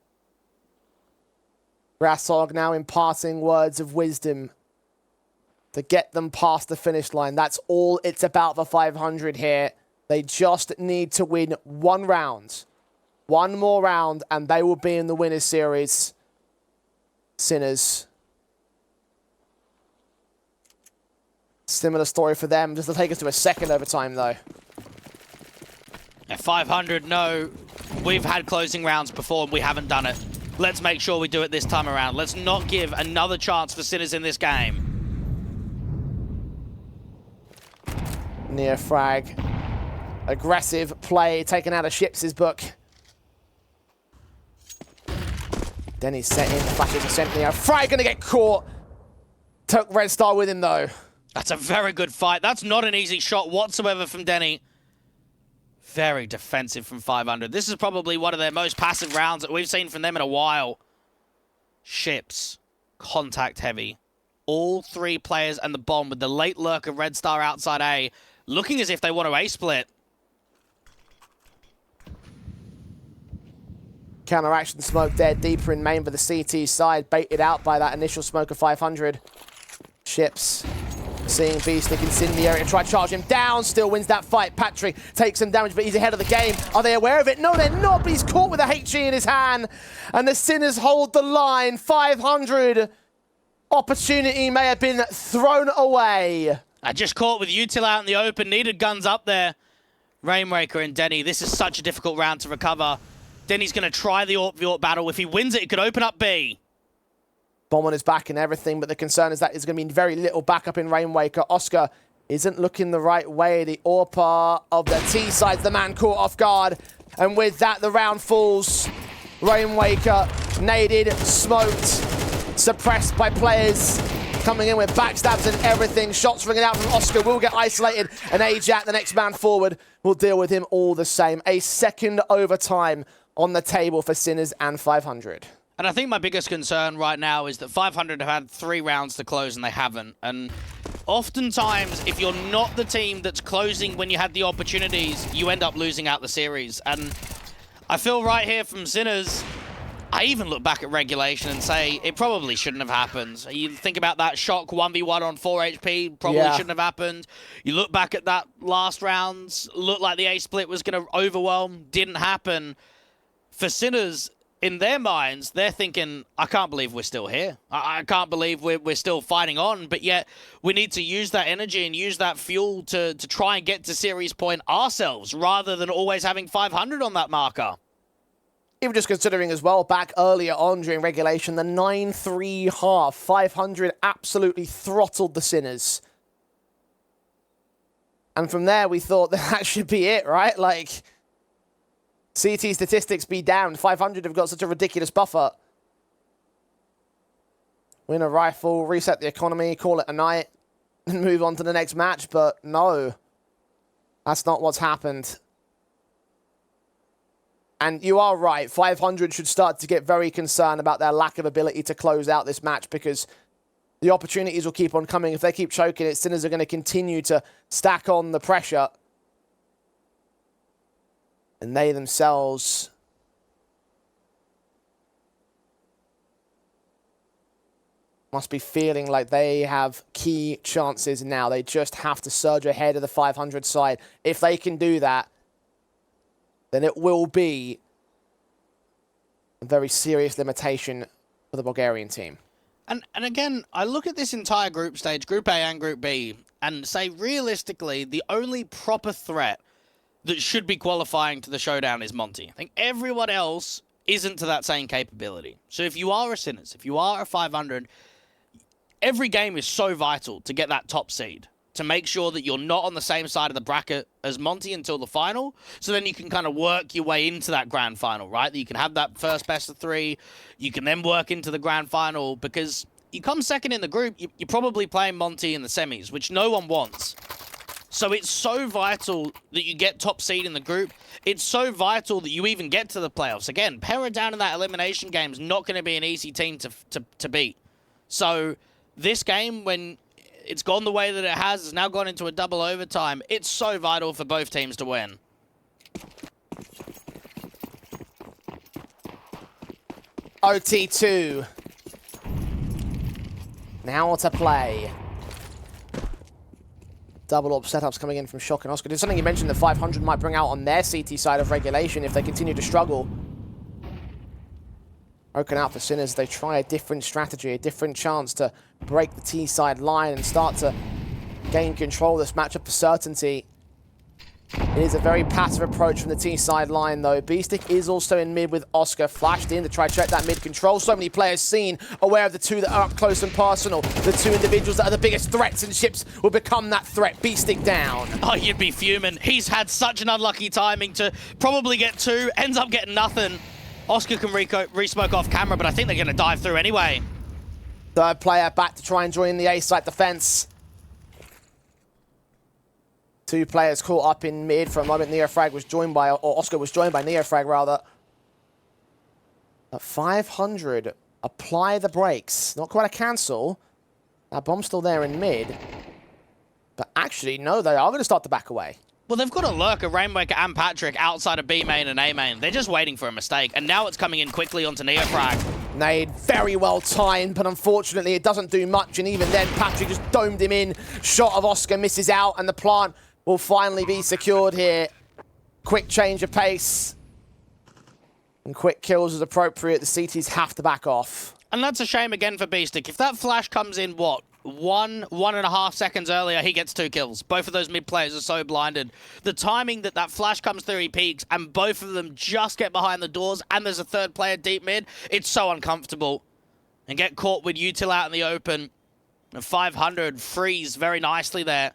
Rassog now imparting words of wisdom to get them past the finish line. That's all it's about for 500 here. They just need to win 1 round. 1 more round, and they will be in the winners series. Sinners. Similar story for them. Just to take us to a second overtime, though. At 500, no. We've had closing rounds before, and we haven't done it. Let's make sure we do it this time around. Let's not give another chance for Sinners in this game. Neofrag. Aggressive play taken out of Ships' book. Denny's set in, flashes a sent. Neofrag gonna get caught. Took Red Star with him though. That's a very good fight. That's not an easy shot whatsoever from Denny. Very defensive from 500. This is probably one of their most passive rounds that we've seen from them in a while. Ships, contact heavy. All 3 players and the bomb with the late lurk of Red Star outside A, looking as if they want to A split. Counteraction smoke there, deeper in main for the CT side, baited out by that initial smoke of 500. Ships Seeing Beaststick Incendiary and try to charge him down, still wins that fight. Patrick takes some damage, but he's ahead of the game. Are they aware of it? No, they're not, but he's caught with a HE in his hand. And the Sinners hold the line. 500 opportunity may have been thrown away. I just caught with Util out in the open, needed guns up there. Rainmaker and Denny, this is such a difficult round to recover. Denny's going to try the AWP battle. If he wins it, it could open up B. Bomb on his back and everything, but the concern is that there's going to be very little backup in Rainmaker. Oscar isn't looking the right way. The AWPer of the T side's the man caught off guard. And with that, the round falls. Rainmaker naded, smoked, suppressed by players coming in with backstabs and everything. Shots ringing out from Oscar, will get isolated. And Ajak, the next man forward, will deal with him all the same. A second overtime on the table for Sinners and 500. And I think my biggest concern right now is that 500 have had 3 rounds to close and they haven't. And oftentimes, if you're not the team that's closing when you had the opportunities, you end up losing out the series. And I feel right here from Sinners, I even look back at regulation and say it probably shouldn't have happened. You think about that shock 1v1 on 4 HP, probably shouldn't have happened. You look back at that last rounds, looked like the A split was going to overwhelm, didn't happen. For Sinners, in their minds, they're thinking, I can't believe we're still here. I can't believe we're still fighting on, but yet we need to use that energy and use that fuel to try and get to series point ourselves, rather than always having 500 on that marker. Even just considering as well, back earlier on during regulation, the 9-3 half, 500 absolutely throttled the Sinners. And from there, we thought that should be it, right? Like, CT statistics be damned. 500 have got such a ridiculous buffer. Win a rifle, reset the economy, call it a night, and move on to the next match. But no, that's not what's happened. And you are right. 500 should start to get very concerned about their lack of ability to close out this match, because the opportunities will keep on coming. If they keep choking it, Sinners are going to continue to stack on the pressure. And they themselves must be feeling like they have key chances now. They just have to surge ahead of the 500 side. If they can do that, then it will be a very serious limitation for the Bulgarian team. And again, I look at this entire group stage, Group A and Group B, and say realistically, the only proper threat that should be qualifying to the showdown is Monty. I think everyone else isn't to that same capability. So if you are a Sinners, if you are a 500, every game is so vital to get that top seed, to make sure that you're not on the same side of the bracket as Monty until the final, so then you can kind of work your way into that grand final, right? That you can have that first best of 3, you can then work into the grand final, because you come second in the group, you're probably playing Monty in the semis, which no one wants. So it's so vital that you get top seed in the group. It's so vital that you even get to the playoffs. Again, Para down in that elimination game is not going to be an easy team to beat. So this game, when it's gone the way that it has, it's now gone into a double overtime, it's so vital for both teams to win. OT2. Now to play. Double AWP setups coming in from Shock and Oscar. There's something you mentioned that 500 might bring out on their CT side of regulation if they continue to struggle. Broken out for Sinners, they try a different strategy, a different chance to break the T side line and start to gain control of this matchup for certainty. It is a very passive approach from the T side line though. Beaststick is also in mid with Oscar, flashed in to try to check that mid control. So many players seen, aware of the two that are up close and personal. The two individuals that are the biggest threats, and Ships will become that threat. Beaststick down. Oh, you'd be fuming. He's had such an unlucky timing to probably get 2, ends up getting nothing. Oscar can re-smoke off camera, but I think they're going to dive through anyway. Third player back to try and join the A site defense. 2 players caught up in mid for a moment. Neofrag was joined by, or Oscar was joined by Neofrag rather. At 500, apply the brakes. Not quite a cancel. That bomb's still there in mid. But actually, no, they are going to start to back away. Well, they've got a lurker, Rainmaker and Patrick outside of B main and A main. They're just waiting for a mistake. And now it's coming in quickly onto Neofrag. Nade, very well timed, but unfortunately it doesn't do much, and even then Patrick just domed him in. Shot of Oscar misses out, and the plant will finally be secured here. Quick change of pace. And quick kills as appropriate. The CTs have to back off. And that's a shame again for Beastic. If that flash comes in, what? 1.5 seconds earlier, he gets 2 kills. Both of those mid players are so blinded. The timing that flash comes through, he peaks, and both of them just get behind the doors, and there's a third player deep mid. It's so uncomfortable. And get caught with Util out in the open. And 500 freeze very nicely there.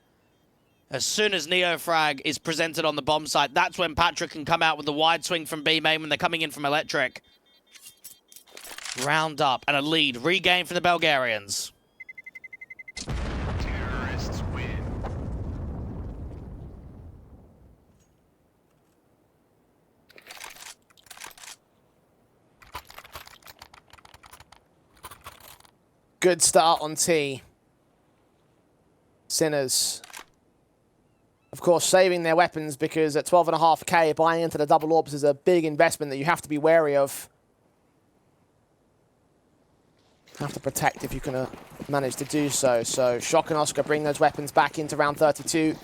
As soon as Neofrag is presented on the bomb site, that's when Patrick can come out with the wide swing from B main when they're coming in from Electric. Round up and a lead regained for the Bulgarians. Terrorists win. Good start on T. Sinners. Of course, saving their weapons because at 12.5k, buying into the double orbs is a big investment that you have to be wary of. Have to protect if you can manage to do so. So Shock and Oscar bring those weapons back into round 32.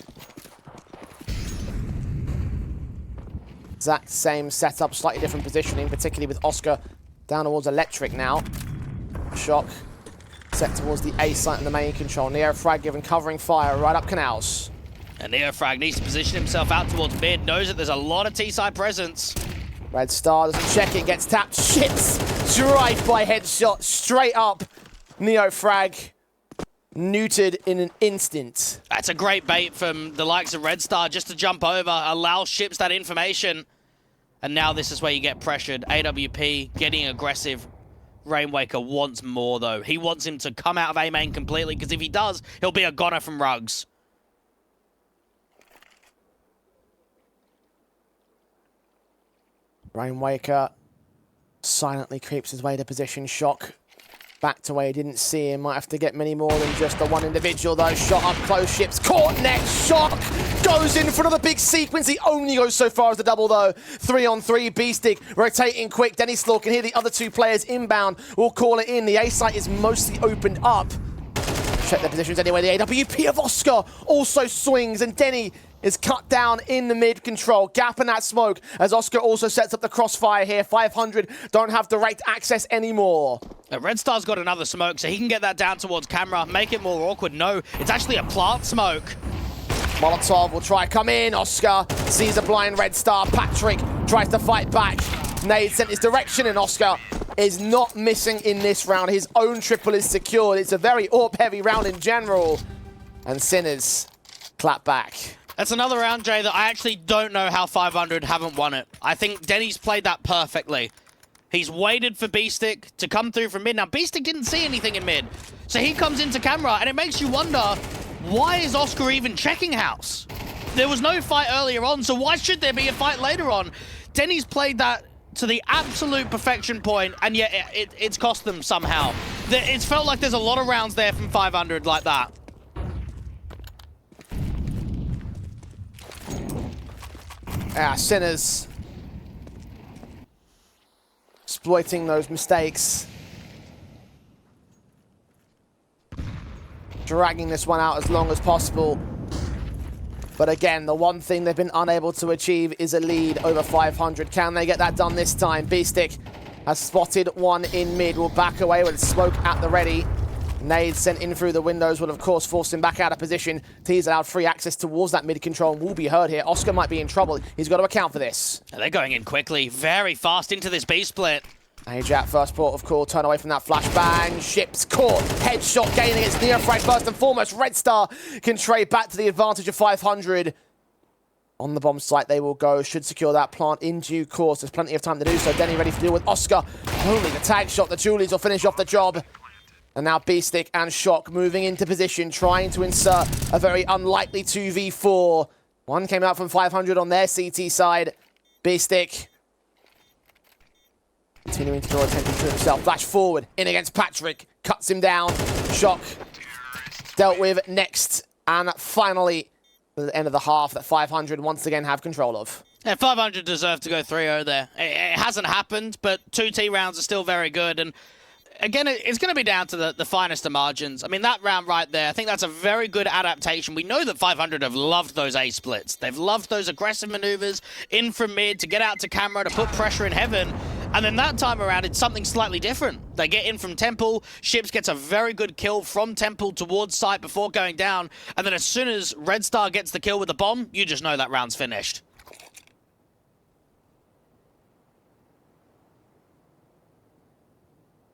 Exact same setup, slightly different positioning, particularly with Oscar down towards Electric now. Shock set towards the A site and the main control. Neofrag given covering fire right up canals. And Neofrag needs to position himself out towards mid, knows that there's a lot of T-side presence. Red Star doesn't check it, gets tapped, shits! Drive-by headshot, straight up. Neofrag neutered in an instant. That's a great bait from the likes of Red Star just to jump over, allow Ships that information. And now this is where you get pressured. AWP getting aggressive. Rainwaker wants more though. He wants him to come out of A main completely, because if he does, he'll be a goner from Rugs. Rainwaker silently creeps his way to position. Shock back to where he didn't see him. Might have to get many more than just the one individual though. Shot up close, Ships caught next. Shock goes in for another big sequence. He only goes so far as the double though. 3-on-3, B-Stick rotating quick. Denny Slaw can hear the other two players inbound. Will call it in. The A site is mostly opened up. Check their positions anyway. The AWP of Oscar also swings, and Denny is cut down in the mid control. Gap in that smoke as Oscar also sets up the crossfire here. 500 don't have direct access anymore. Red Star's got another smoke, so he can get that down towards camera, make it more awkward. No, it's actually a plant smoke. Molotov will try come in. Oscar sees a blind Red Star. Patrick tries to fight back. Nade sent his direction, and Oscar is not missing in this round. His own triple is secured. It's a very AWP-heavy round in general. And Sinners clap back. That's another round, Jay, that I actually don't know how 500 haven't won it. I think Denny's played that perfectly. He's waited for B-Stick to come through from mid. Now, B-Stick didn't see anything in mid. So he comes into camera, and it makes you wonder, why is Oscar even checking house? There was no fight earlier on, so why should there be a fight later on? Denny's played that to the absolute perfection point, and yet it's cost them somehow. It's felt like there's a lot of rounds there from 500 like that. Sinners exploiting those mistakes. Dragging this one out as long as possible. But again, the one thing they've been unable to achieve is a lead over 500. Can they get that done this time? B-Stick has spotted one in mid. Will back away with smoke at the ready. Nade sent in through the windows will, of course, force him back out of position. T's allowed free access towards that mid control and will be heard here. Oscar might be in trouble. He's got to account for this. They're going in quickly, very fast into this B split. Ajat, first port of call, turn away from that flashbang. Ships caught, headshot gaining against Neofrag first and foremost. Red Star can trade back to the advantage of 500. On the bomb site they will go, should secure that plant in due course. There's plenty of time to do so. Denny ready to deal with Oscar. Only the tag shot, the Julies will finish off the job. And now B-Stick and Shock moving into position, trying to insert a very unlikely 2v4. One came out from 500 on their CT side. B-Stick continuing to draw attention to himself. Flash forward, in against Patrick. Cuts him down. Shock dealt with next. And finally, at the end of the half that 500 once again have control of. Yeah, 500 deserve to go 3-0 there. It hasn't happened, but 2T rounds are still very good. And again, it's going to be down to the finest of margins. I mean, that round right there, I think that's a very good adaptation. We know that 500 have loved those A splits. They've loved those aggressive maneuvers in from mid to get out to camera to put pressure in heaven. And then that time around, it's something slightly different. They get in from Temple. Ships gets a very good kill from Temple towards site before going down. And then as soon as Red Star gets the kill with the bomb, you just know that round's finished.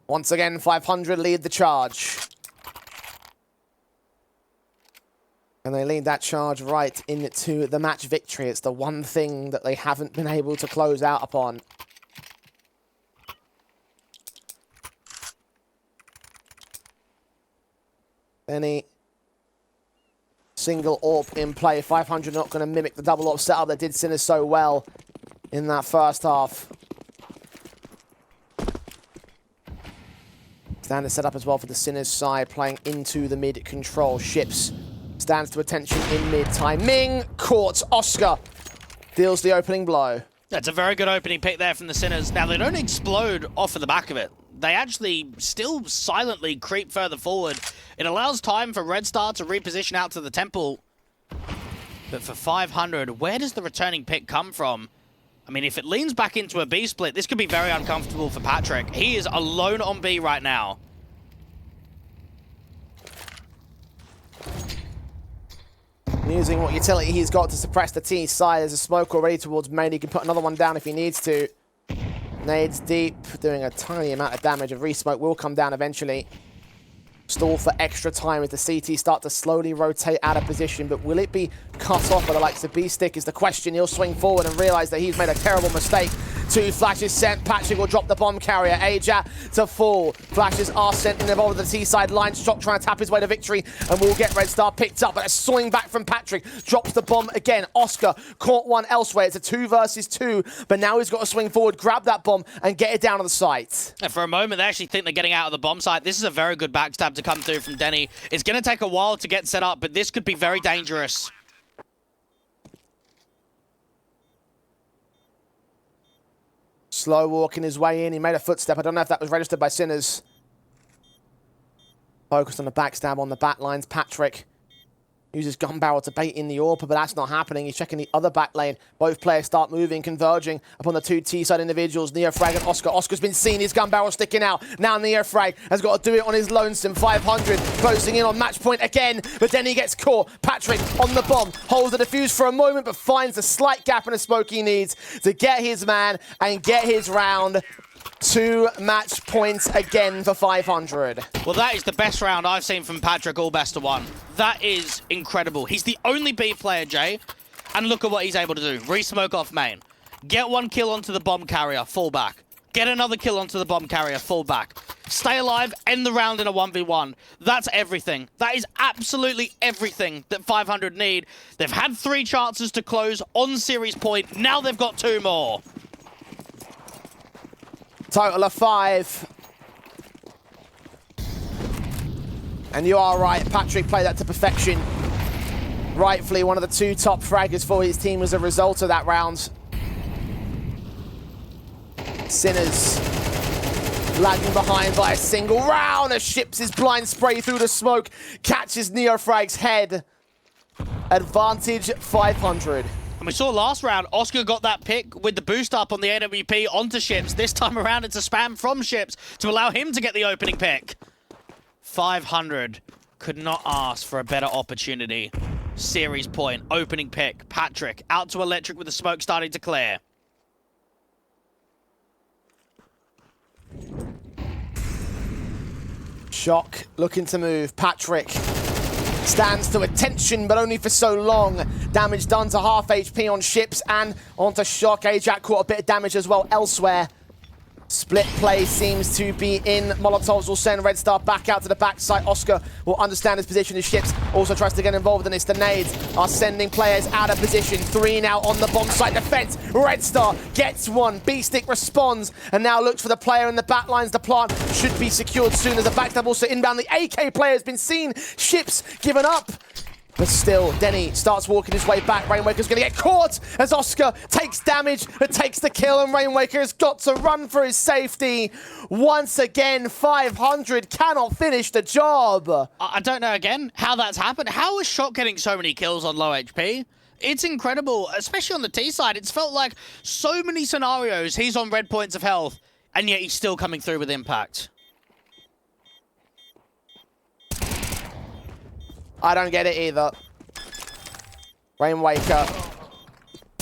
Once again, 500 lead the charge. And they lead that charge right into the match victory. It's the one thing that they haven't been able to close out upon. Any single AWP in play. 500 not going to mimic the double AWP setup that did Sinners so well in that first half. Standard set up as well for the Sinners side, playing into the mid control. Ships stands to attention in mid time. Ming caught. Oscar deals the opening blow. That's a very good opening pick there from the Sinners. Now, they don't explode off of the back of it. They actually still silently creep further forward. It allows time for Red Star to reposition out to the Temple. But for 500, where does the returning pick come from? I mean, if it leans back into a B split, this could be very uncomfortable for Patrick. He is alone on B right now. Using what utility he's got to suppress the T side. There's a smoke already towards main. He can put another one down if he needs to. Nades deep, doing a tiny amount of damage. A re-smoke will come down eventually. Stall for extra time as the CT start to slowly rotate out of position, but will it be cut off by the likes of B-Stick is the question. He'll swing forward and realize that he's made a terrible mistake. 2 flashes sent. Patrick will drop the bomb carrier. Aja to fall. Flashes are sent and involved with the T-side line. Shock trying to tap his way to victory and will get Red Star picked up. But a swing back from Patrick. Drops the bomb again. Oscar caught one elsewhere. It's a 2 versus 2, but now he's got to swing forward, grab that bomb and get it down on the site. And for a moment, they actually think they're getting out of the bomb site. This is a very good backstab to come through from Denny. It's going to take a while to get set up, but this could be very dangerous. Slow walking his way in. He made a footstep. I don't know if that was registered by Sinners. Focused on the backstab on the back lines. Patrick uses gun barrel to bait in the AWP, but that's not happening. He's checking the other back lane. Both players start moving, converging upon the 2 T-side individuals, Neofrag and Oscar. Oscar's been seen, his gun barrel sticking out. Now Neofrag has got to do it on his lonesome. 500 closing in on match point again, but then he gets caught. Patrick on the bomb, holds the defuse for a moment, but finds a slight gap in a smoke he needs to get his man and get his round. 2 match points again for 500. Well, that is the best round I've seen from Patrick, all best of 1. That is incredible. He's the only B player, Jay, and look at what he's able to do. Re-smoke off main. Get 1 kill onto the bomb carrier, fall back. Get another kill onto the bomb carrier, fall back. Stay alive, end the round in a 1v1. That's everything. That is absolutely everything that 500 need. They've had 3 chances to close on series point. Now they've got 2 more. Total of 5. And you are right, Patrick played that to perfection. Rightfully one of the 2 top fraggers for his team as a result of that round. Sinners lagging behind by a single round as Ships his blind spray through the smoke, catches Neofrag's head. Advantage 500. And we saw last round, Oscar got that pick with the boost up on the AWP onto Ships. This time around, it's a spam from Ships to allow him to get the opening pick. 500 could not ask for a better opportunity. Series point, opening pick. Patrick out to Electric with the smoke starting to clear. Shock looking to move. Patrick stands to attention, but only for so long. Damage done to half HP on Ships and onto Shock. Ajax caught a bit of damage as well elsewhere. Split play seems to be in. Molotovs will send Red Star back out to the backside. Oscar will understand his position as Ships also tries to get involved in this. The nades are sending players out of position. 3 now on the bomb site defense. Red Star gets 1. B-Stick responds and now looks for the player in the back lines. The plant should be secured soon as the backstab also inbound. The AK player has been seen. Ships given up. But still, Denny starts walking his way back. Rainwaker's going to get caught as Oscar takes damage and takes the kill, and Rainwaker has got to run for his safety. Once again, 500 cannot finish the job. I don't know, again, how that's happened. How is Shock getting so many kills on low HP? It's incredible, especially on the T side. It's felt like so many scenarios he's on red points of health, and yet he's still coming through with impact. I don't get it either. Rainwaker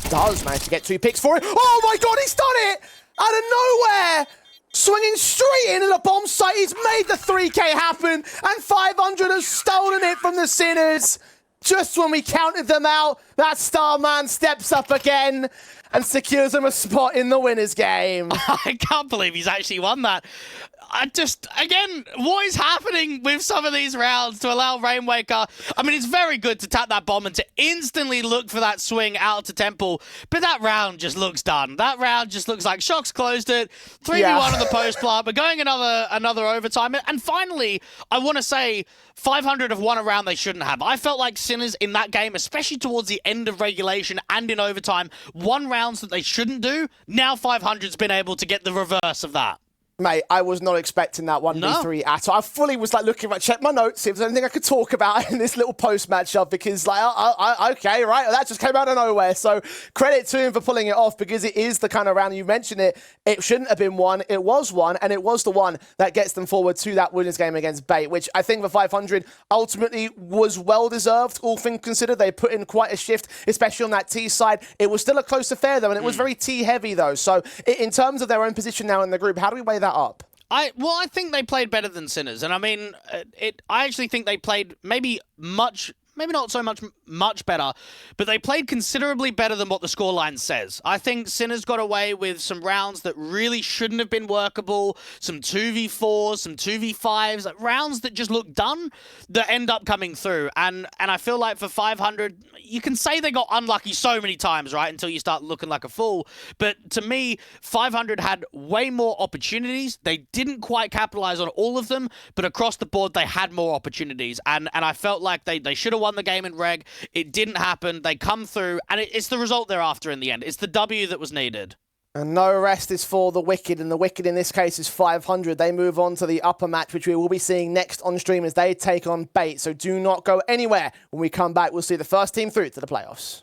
does manage to get 2 picks for it. Oh my god, he's done it! Out of nowhere! Swinging straight in at a bomb site. He's made the 3K happen, and 500 has stolen it from the Sinners. Just when we counted them out, that Starman steps up again and secures him a spot in the winners game. I can't believe he's actually won that. Again, what is happening with some of these rounds to allow Rainwaker? I mean, it's very good to tap that bomb and to instantly look for that swing out to Temple, but that round just looks done. That round just looks like Shock's closed it. 3v1 on the post plant. We're going another overtime. And finally, I want to say 500 have won a round they shouldn't have. I felt like Sinners in that game, especially towards the end of regulation and in overtime, won rounds that they shouldn't do. Now 500's been able to get the reverse of that. Mate, I was not expecting that 1v3 at all. I fully was like looking, check my notes, see if there's anything I could talk about in this little post matchup, because like, okay, right, that just came out of nowhere. So credit to him for pulling it off, because it is the kind of round, you mentioned it, it shouldn't have been one, it was one, and it was the one that gets them forward to that winners game against Bait, which I think for 500 ultimately was well deserved, all things considered. They put in quite a shift, especially on that T side. It was still a close affair though, and it was very T heavy though. So in terms of their own position now in the group, how do we weigh that up? I think they played better than Sinners, and I mean, I actually think they played maybe not so much better, but they played considerably better than what the scoreline says. I think Sinners got away with some rounds that really shouldn't have been workable, some 2v4s, some 2v5s, rounds that just look done that end up coming through. And I feel like for 500, you can say they got unlucky so many times, right, until you start looking like a fool. But to me, 500 had way more opportunities. They didn't quite capitalize on all of them, but across the board, they had more opportunities. And I felt like they should have won the game in reg. It didn't happen. They come through, and it's the result they're after in the end. It's the W that was needed. And no rest is for the Wicked, and the Wicked in this case is 500. They move on to the upper match, which we will be seeing next on stream as they take on Bait. So do not go anywhere. When we come back, we'll see the first team through to the playoffs.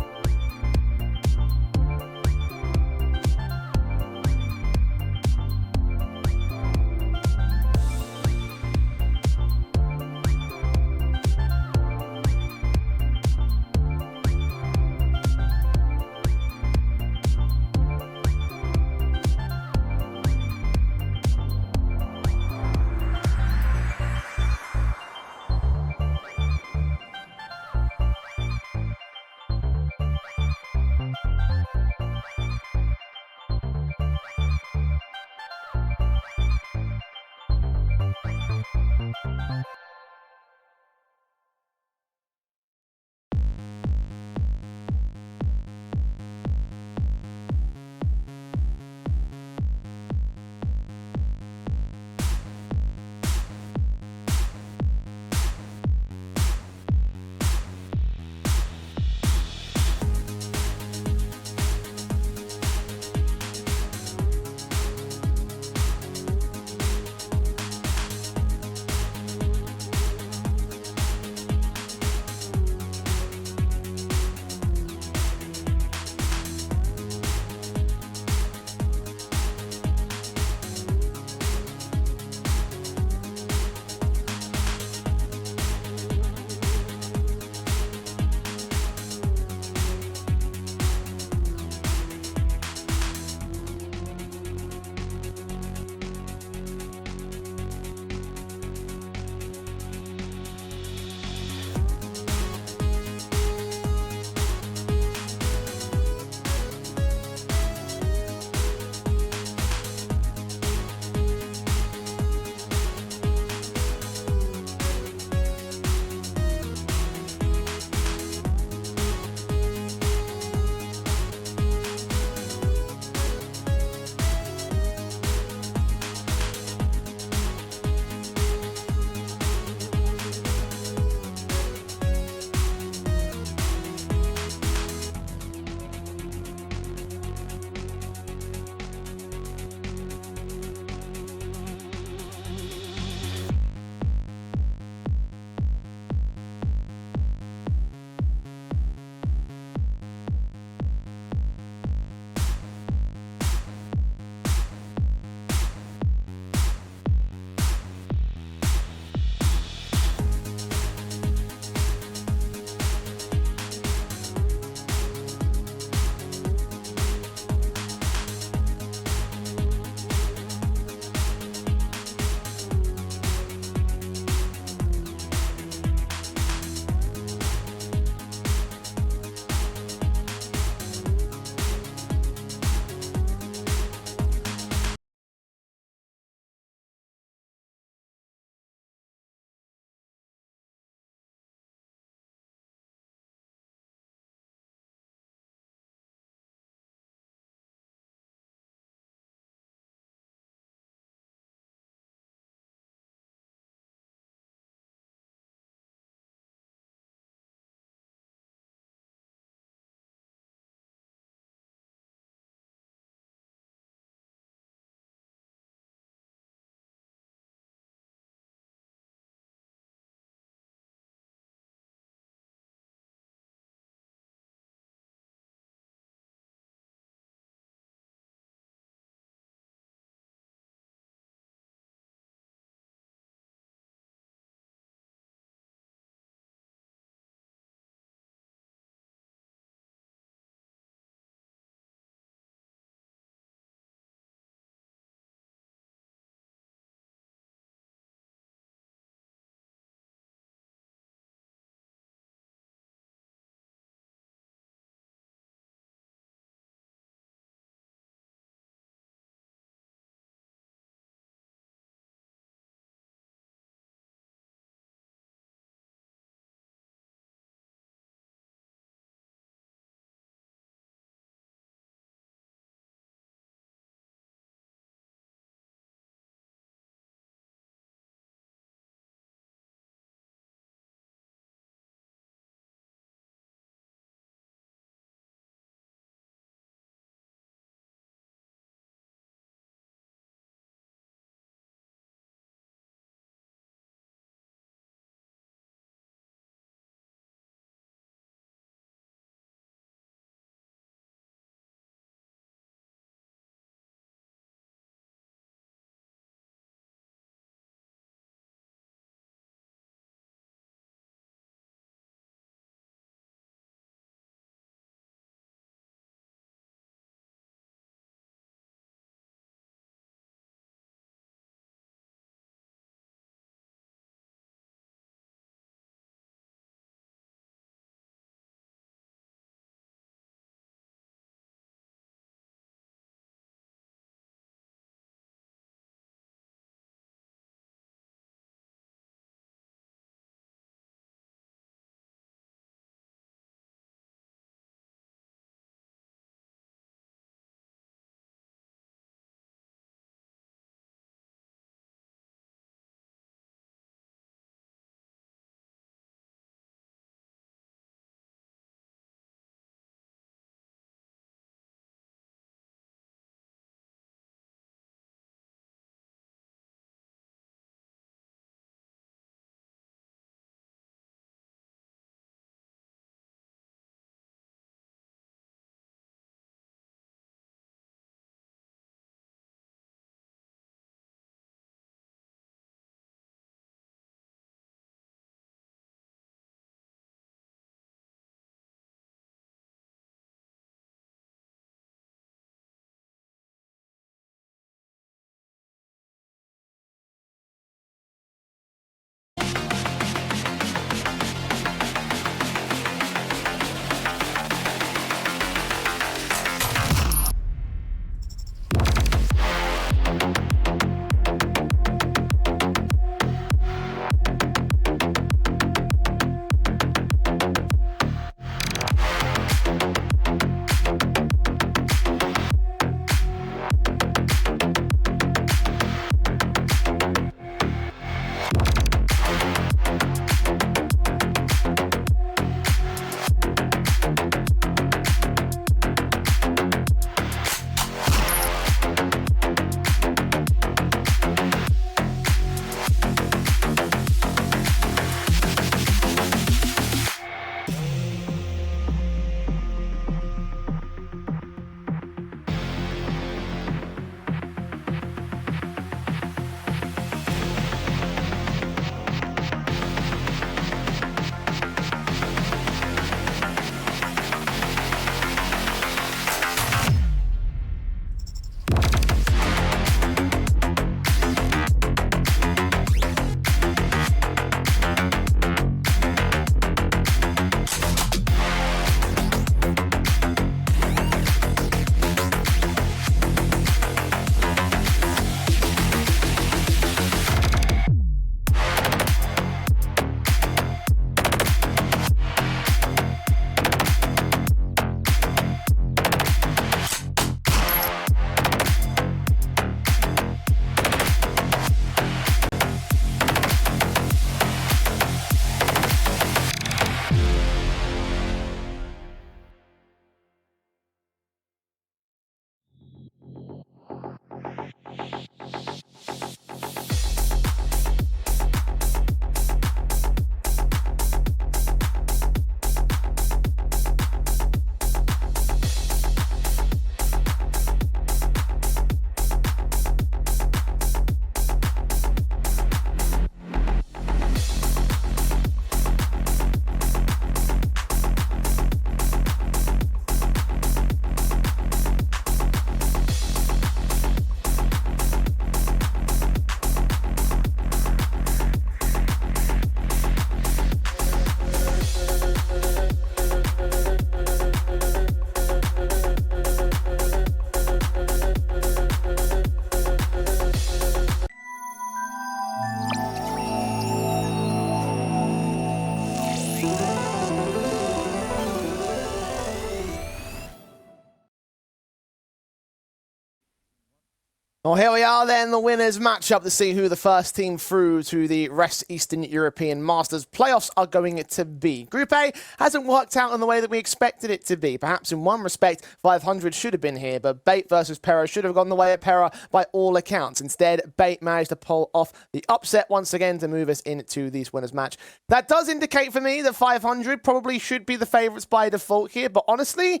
Well, here we are then, the winners matchup to see who the first team through to the Rest Eastern European Masters playoffs are going to be. Group A hasn't worked out in the way that we expected it to be. Perhaps in one respect, 500 should have been here, but Bait versus Pera should have gone the way of Pera by all accounts. Instead, Bait managed to pull off the upset once again to move us into this winners match. That does indicate for me that 500 probably should be the favourites by default here, but honestly,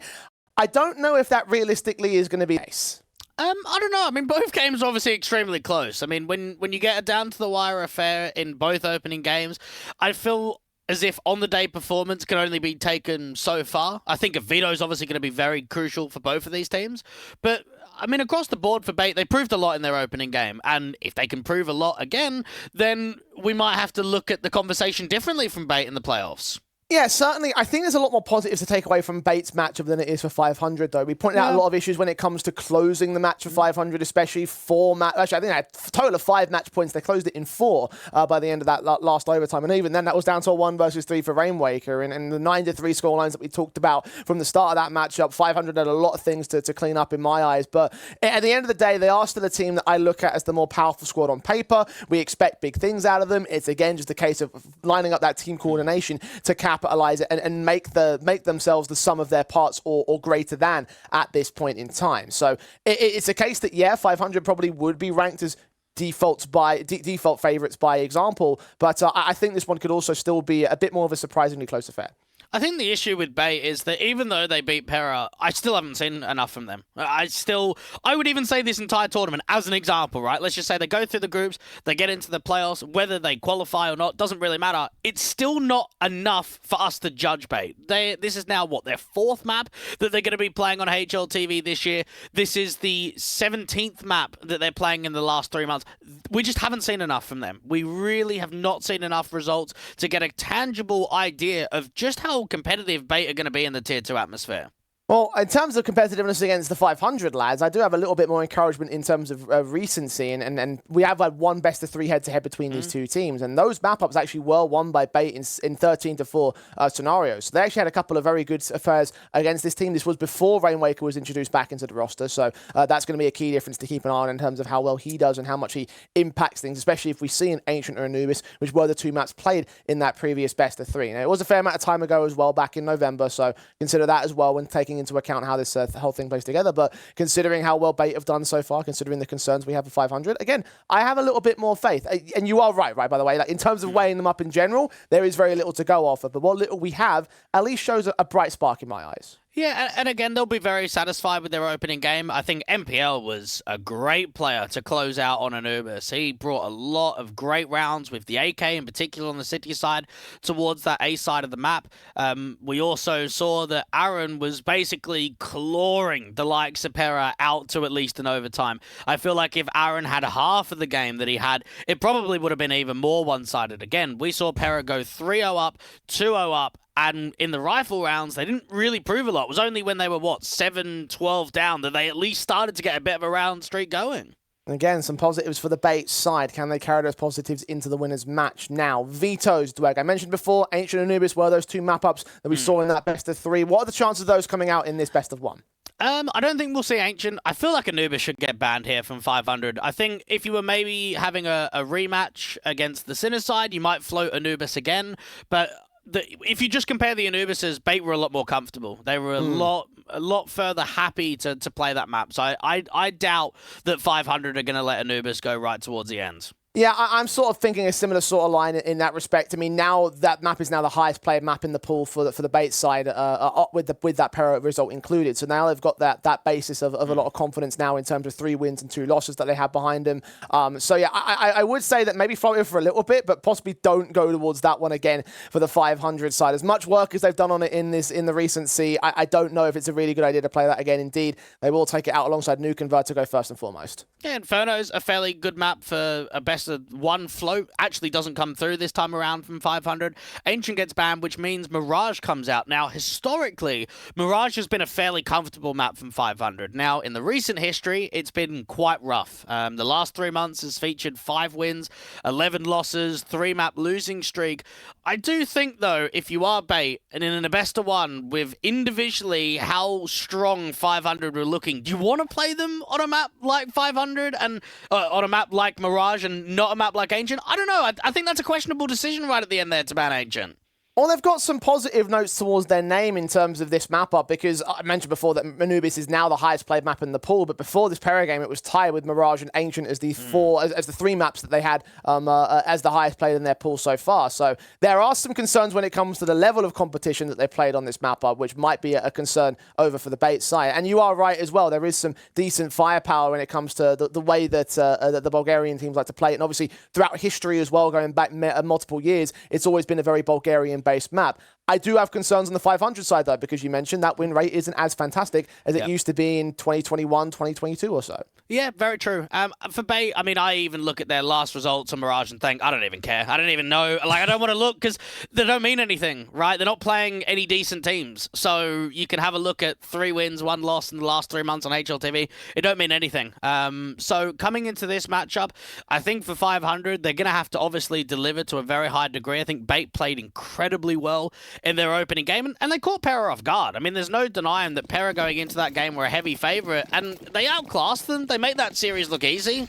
I don't know if that realistically is going to be the case. I don't know. I mean, both games are obviously extremely close. I mean, when you get a down-to-the-wire affair in both opening games, I feel as if on-the-day performance can only be taken so far. I think a veto is obviously going to be very crucial for both of these teams. But, I mean, across the board for Bait, they proved a lot in their opening game. And if they can prove a lot again, then we might have to look at the conversation differently from Bait in the playoffs. Yeah, certainly. I think there's a lot more positives to take away from Bait's matchup than it is for 500, though. We pointed out a lot of issues when it comes to closing the match for 500, especially actually, I think they had a total of 5 match points. They closed it in 4 by the end of that last overtime. And even then, that was down to a 1 versus 3 for Rainwaker. And the 9-3 scorelines that we talked about from the start of that matchup, 500 had a lot of things to clean up in my eyes. But at the end of the day, they are still a team that I look at as the more powerful squad on paper. We expect big things out of them. It's, again, just a case of lining up that team coordination to capitalize it and make themselves the sum of their parts or greater than at this point in time. So it's a case that, yeah, 500 probably would be ranked as default favorites by example, but I think this one could also still be a bit more of a surprisingly close affair. I think the issue with Bait is that even though they beat Pera, I still haven't seen enough from them. I would even say this entire tournament as an example, right? Let's just say they go through the groups, they get into the playoffs, whether they qualify or not, doesn't really matter. It's still not enough for us to judge Bait. This is now, their 4th map that they're going to be playing on HLTV this year. This is the 17th map that they're playing in the last 3 months. We just haven't seen enough from them. We really have not seen enough results to get a tangible idea of just how competitive Bait are going to be in the Tier 2 atmosphere. Well, in terms of competitiveness against the 500 lads, I do have a little bit more encouragement in terms of recency, and we have had one best-of-3 head-to-head between these two teams, and those map-ups actually were won by Bait in 13-4 scenarios. So they actually had a couple of very good affairs against this team. This was before Rainwaker was introduced back into the roster, so that's going to be a key difference to keep an eye on in terms of how well he does and how much he impacts things, especially if we see an Ancient or Anubis, which were the 2 maps played in that previous best-of-3. Now, it was a fair amount of time ago as well, back in November, so consider that as well when taking into account how this whole thing plays together. But considering how well Bait have done so far, considering the concerns we have for 500, again, I have a little bit more faith. And you are right, by the way. Like, in terms of weighing them up in general, there is very little to go off of. But what little we have at least shows a bright spark in my eyes. Yeah, and again, they'll be very satisfied with their opening game. I think MPL was a great player to close out on Anubis. He brought a lot of great rounds with the AK, in particular on the city side, towards that A side of the map. We also saw that Aaron was basically clawing the likes of Pera out to at least an overtime. I feel like if Aaron had half of the game that he had, it probably would have been even more one-sided. Again, we saw Pera go 3-0 up, 2-0 up, and in the rifle rounds, they didn't really prove a lot. It was only when they were, 7-12 down that they at least started to get a bit of a round streak going. Again, some positives for the Bait side. Can they carry those positives into the winners match now? Vetoes, Dweg. I mentioned before, Ancient and Anubis were those 2 map-ups that we saw in that best-of-3. What are the chances of those coming out in this best-of-1? I don't think we'll see Ancient. I feel like Anubis should get banned here from 500. I think if you were maybe having a rematch against the Sinner side, you might float Anubis again, but if you just compare the Anubises, Bait were a lot more comfortable. They were a lot further happy to play that map. So I doubt that 500 are going to let Anubis go right towards the end. Yeah, I'm sort of thinking a similar sort of line in that respect. I mean, now that map is now the highest played map in the pool for the Bait side, with that Pera result included. So now they've got that basis of a lot of confidence now in terms of 3 wins and 2 losses that they have behind them. So yeah, I would say that maybe float it for a little bit, but possibly don't go towards that one again for the 500 side. As much work as they've done on it in the recency, I don't know if it's a really good idea to play that again. Indeed, they will take it out alongside Nuke and Vertigo first and foremost. Yeah, Inferno's a fairly good map for a best best of one float actually doesn't come through this time around from 500. Ancient gets banned, which means Mirage comes out. Now, historically, Mirage has been a fairly comfortable map from 500. Now, in the recent history, it's been quite rough. The last 3 months has featured 5 wins, 11 losses, 3-map losing streak. I do think, though, if you are Bait, and in a best of one, with individually how strong 500 were looking, do you want to play them on a map like 500 and on a map like Mirage and not a map like Ancient? I don't know. I think that's a questionable decision right at the end there to ban Ancient. Well, they've got some positive notes towards their name in terms of this map up, because I mentioned before that Anubis is now the highest played map in the pool, but before this Para game, it was tied with Mirage and Ancient as the as the 3 maps that they had as the highest played in their pool so far. So there are some concerns when it comes to the level of competition that they played on this map up, which might be a concern over for the Bait side. And you are right as well. There is some decent firepower when it comes to the way that the Bulgarian teams like to play it. And obviously, throughout history as well, going back multiple years, it's always been a very Bulgarian-based map. I do have concerns on the 500 side, though, because you mentioned that win rate isn't as fantastic as it used to be in 2021, 2022 or so. Yeah, very true. For Bait, I mean, I even look at their last results on Mirage and think, I don't even care. I don't even know. Like, I don't want to look because they don't mean anything, right? They're not playing any decent teams. So you can have a look at 3 wins, 1 loss in the last 3 months on HLTV. It don't mean anything. So coming into this matchup, I think for 500, they're going to have to obviously deliver to a very high degree. I think Bait played incredibly well in their opening game, and they caught Para off guard. I mean, there's no denying that Para going into that game were a heavy favorite, and they outclassed them. They made that series look easy.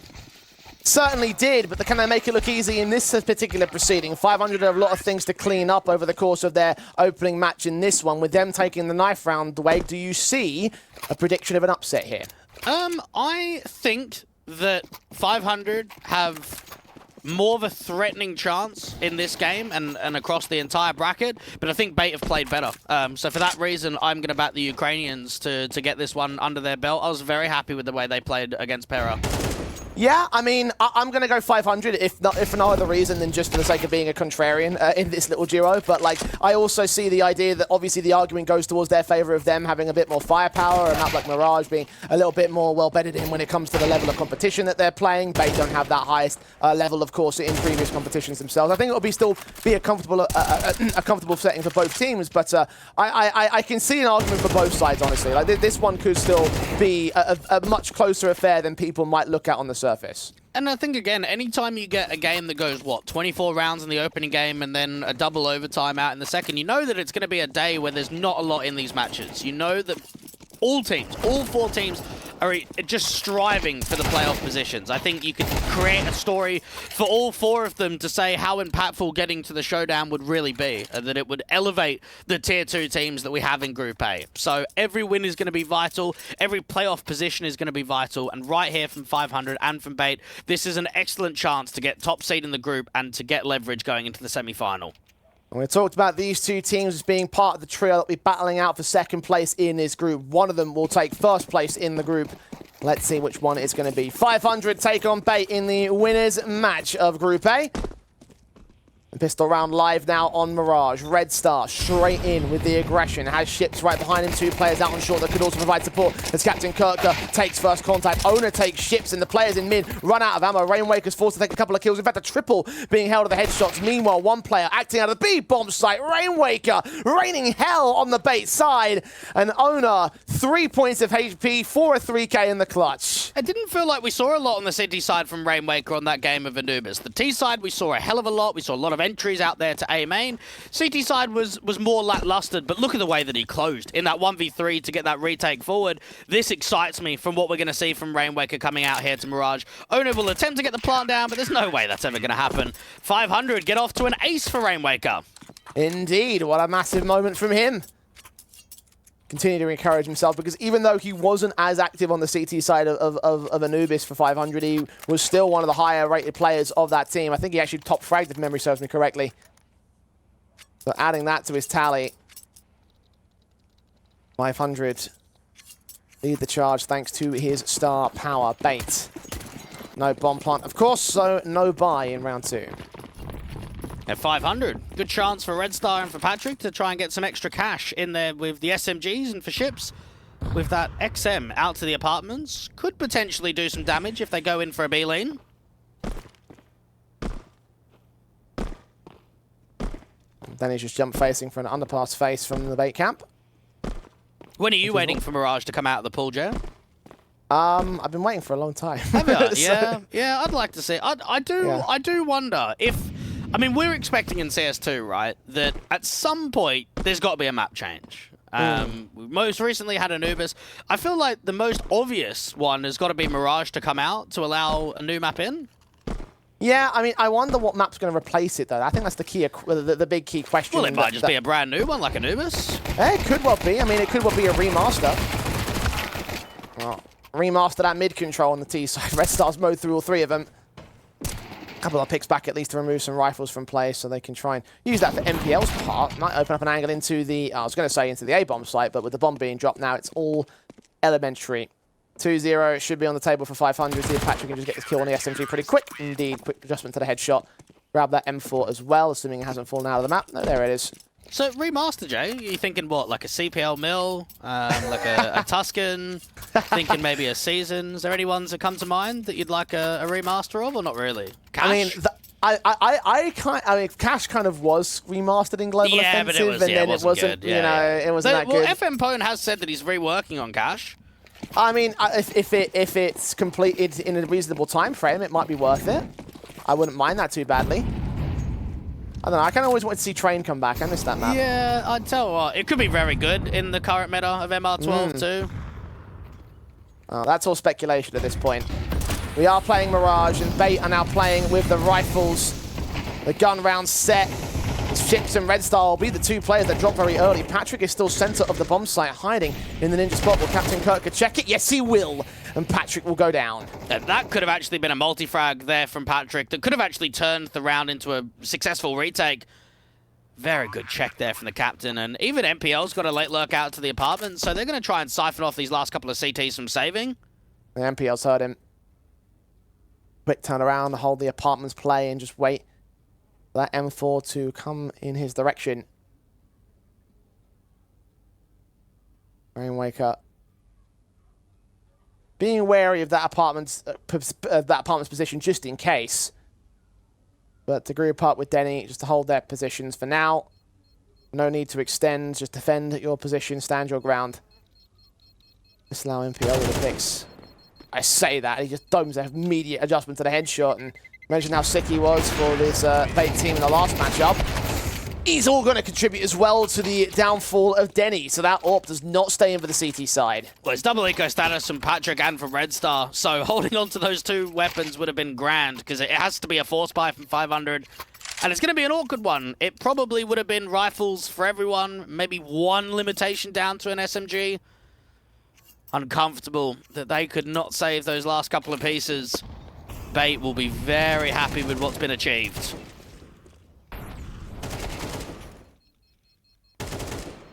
Certainly did, but can they make it look easy in this particular proceeding? 500 have a lot of things to clean up over the course of their opening match in this one. With them taking the knife round the way, do you see a prediction of an upset here? I think that 500 have more of a threatening chance in this game and across the entire bracket, but I think Bait have played better. So for that reason, I'm going to back the Ukrainians to get this one under their belt. I was very happy with the way they played against Para. Yeah, I mean, I'm going to go 500, if for no other reason than just for the sake of being a contrarian in this little duo. But, like, I also see the idea that obviously the argument goes towards their favor of them having a bit more firepower, and that, like, Mirage being a little bit more well-bedded in when it comes to the level of competition that they're playing. They don't have that highest level, of course, in previous competitions themselves. I think it'll still be a comfortable setting for both teams, but I can see an argument for both sides, honestly. Like, this one could still be a much closer affair than people might look at on the surface. And I think, again, anytime you get a game that goes, 24 rounds in the opening game and then a double overtime out in the second, you know that it's going to be a day where there's not a lot in these matches. You know that all 4 teams are just striving for the playoff positions. I think you could create a story for all 4 of them to say how impactful getting to the showdown would really be, and that it would elevate the tier 2 teams that we have in Group A. So every win is going to be vital, every playoff position is going to be vital, and right here from 500 and from Bait, this is an excellent chance to get top seed in the group and to get leverage going into the semi-final. We talked about these 2 teams as being part of the trio that will be battling out for second place in this group. One of them will take first place in the group. Let's see which one it's going to be. 500 take on Bait in the winners match of Group A. Pistol round live now on Mirage. Red Star straight in with the aggression. Has ships right behind him. 2 players out on short that could also provide support as Captain Kirker takes first contact. Owner takes ships and the players in mid run out of ammo. Rainwaker's forced to take a couple of kills. In fact, a triple being held at the headshots. Meanwhile, 1 player acting out of the B-bomb site. Rainwaker raining hell on the Bait side. And Owner, 3 points of HP for a 3K in the clutch. It didn't feel like we saw a lot on the City side from Rainwaker on that game of Anubis. The T side, we saw a hell of a lot. We saw a lot of entries out there to A main. CT side was more lackluster, but look at the way that he closed in that 1v3 to get that retake forward. This excites me from what we're going to see from Rainwaker coming out here to Mirage. Owner will attempt to get the plant down, but there's no way that's ever going to happen. 500 get off to an ace for Rainwaker. Indeed, what a massive moment from him. Continue to encourage himself, because even though he wasn't as active on the CT side of Anubis for 500, he was still one of the higher rated players of that team. I think he actually top fragged, if memory serves me correctly. So adding that to his tally, 500 lead the charge thanks to his star power. Bait. No bomb plant, of course, so no buy in round 2. At 500, good chance for Red Star and for Patrick to try and get some extra cash in there with the SMGs and for ships. With that XM out to the apartments, could potentially do some damage if they go in for a B lane. Then he's just jump facing for an underpass face from the bait camp. When are you waiting for Mirage to come out of the pool, Joe? I've been waiting for a long time. Have you? Yeah, I'd like to see. I do wonder if... I mean, we're expecting in CS2, right, that at some point there's got to be a map change. We most recently had Anubis. I feel like the most obvious one has got to be Mirage to come out to allow a new map in. Yeah, I mean, I wonder what map's going to replace it, though. I think that's the key, the big key question. Well, it might just be a brand new one, like Anubis. It could well be. I mean, it could well be a remaster. Well, remaster that mid control on the T side. Red Star's mowed through all three of them. A couple of picks back at least to remove some rifles from play so they can try and use that for MPL's part. Might open up an angle into the, I was going to say into the A-bomb site, but with the bomb being dropped now, it's all elementary. 2-0 should be on the table for 500. See if Patrick can just get this kill on the SMG pretty quick. Indeed, quick adjustment to the headshot. Grab that M4 as well, assuming it hasn't fallen out of the map. No, there it is. So, remaster, Jay, you thinking what, like a CPL Mill, like a Tuscan, thinking maybe a Season? Is there any ones that come to mind that you'd like a remaster of, or not really? Cash? I mean, Cash kind of was remastered in Global Offensive, but it was, and then it wasn't, you know, it wasn't that good. Well, FM Pone has said that he's reworking on Cash. I mean, if it's completed in a reasonable time frame, it might be worth it. I wouldn't mind that too badly. I don't know, I kind of always wanted to see Train come back. I missed that map. Yeah, I'd tell you what, it could be very good in the current meta of MR12 too. Oh, that's all speculation at this point. We are playing Mirage, and Bait are now playing with the rifles. The gun round set. Ships and Red Star will be the two players that drop very early. Patrick is still center of the bomb site, hiding in the ninja spot. Will Captain Kirk check it? Yes, he will. And Patrick will go down. That could have actually been a multi-frag there from Patrick. That could have actually turned the round into a successful retake. Very good check there from the captain. And even MPL's got a late lurk out to the apartment, so they're going to try and siphon off these last couple of CTs from saving. The MPL's heard him. Quick turn around, hold the apartment's play, and just wait for that M4 to come in his direction. Rainwaker being wary of that apartment's position just in case. But to group up with Denny just to hold their positions for now. No need to extend, just defend your position, stand your ground. Just allow MPL with the picks. I say that, he just domes an immediate adjustment to the headshot, and mention how sick he was for this Bait team in the last matchup. He's all going to contribute as well to the downfall of Denny, so that AWP does not stay in for the CT side. Well, it's double eco status from Patrick and from Red Star, so holding on to those two weapons would have been grand, because it has to be a force buy from 500, and it's going to be an awkward one. It probably would have been rifles for everyone, maybe one limitation down to an SMG. Uncomfortable that they could not save those last couple of pieces. Bait will be very happy with what's been achieved.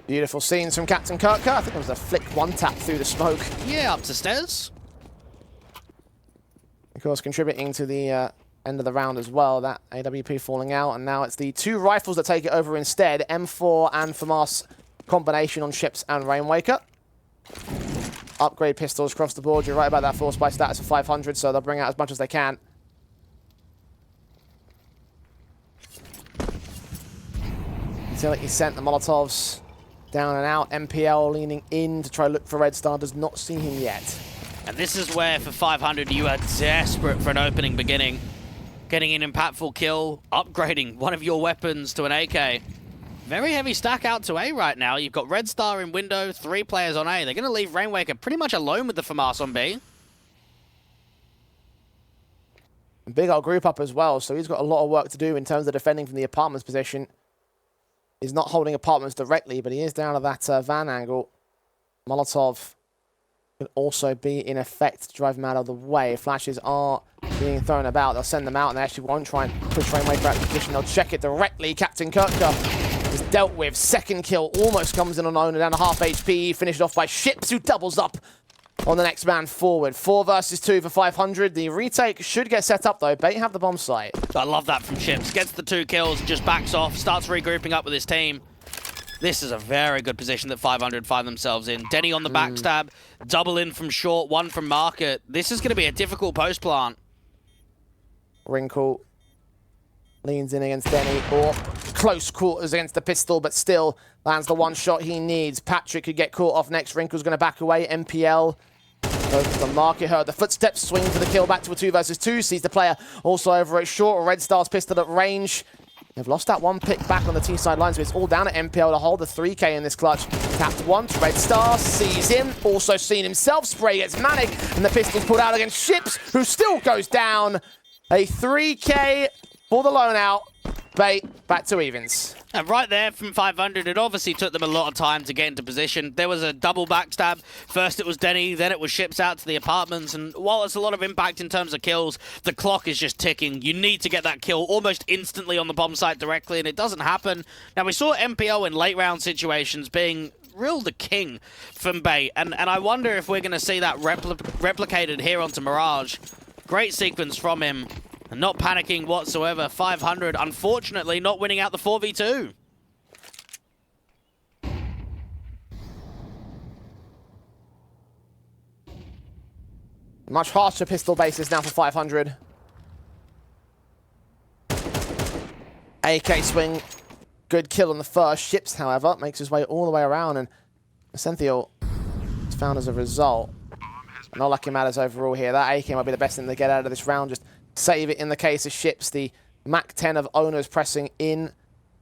Beautiful scenes from Captain Kirka. I think it was a flick one tap through the smoke. Yeah, up to stairs. Of course, contributing to the end of the round as well. That AWP falling out, and now it's the two rifles that take it over instead. M4 and FAMAS combination on Ships and Rainwaker. Upgrade pistols across the board. You're right about that force buy status of 500, so they'll bring out as much as they can. Utility sent the Molotovs down and out. MPL leaning in to try to look for Red Star. Does not see him yet. And this is where, for 500, you are desperate for an opening beginning. Getting an impactful kill, upgrading one of your weapons to an AK. Very heavy stack out to A right now. You've got Red Star in window, 3 players on A. They're going to leave Rainwaker pretty much alone with the FAMAS on B. Big old group up as well, so he's got a lot of work to do in terms of defending from the apartment's position. He's not holding apartments directly, but he is down at that van angle. Molotov could also be in effect to drive him out of the way. Flashes are being thrown about. They'll send them out, and they actually won't try and push Rainwaker out of position. They'll check it directly. Captain Kirka is dealt with. Second kill almost comes in on own and down to half HP. Finished off by Ships, who doubles up on the next man forward. 4 versus 2 for 500. The retake should get set up, though. Bait have the bomb site. I love that from Ships. Gets the 2 kills, just backs off, starts regrouping up with his team. This is a very good position that 500 find themselves in. Denny on the backstab, double in from short, 1 from market. This is going to be a difficult post plant. Wrinkle leans in against Denny, or close quarters against the pistol, but still lands the one shot he needs. Patrick could get caught off next. Wrinkle's going to back away. MPL goes to the market. Heard the footsteps, swing for the kill, back to a 2 versus 2. Sees the player also over at short. Red Star's pistol at range. They've lost that one pick back on the T side line, so it's all down at MPL to hold the 3K in this clutch. Tapped once, Red Star sees him, also seen himself spray, gets Manic, and the pistol's pulled out against Ships, who still goes down. A 3K for the lone out. Bait back to evens. And right there from 500, it obviously took them a lot of time to get into position. There was a double backstab. First it was Denny, then it was Ships out to the apartments. And while it's a lot of impact in terms of kills, the clock is just ticking. You need to get that kill almost instantly on the bomb site directly, and it doesn't happen. Now, we saw MPL in late round situations being real the king from Bait. And I wonder if we're going to see that replicated here onto Mirage. Great sequence from him. And not panicking whatsoever. 500, unfortunately, not winning out the 4v2. Much harsher pistol bases now for 500. AK swing. Good kill on the first. Ships, however, makes his way all the way around, and Essential is found as a result. Not lucky matters overall here. That AK might be the best thing to get out of this round. Just save it in the case of Ships. The Mac 10 of Owners pressing in.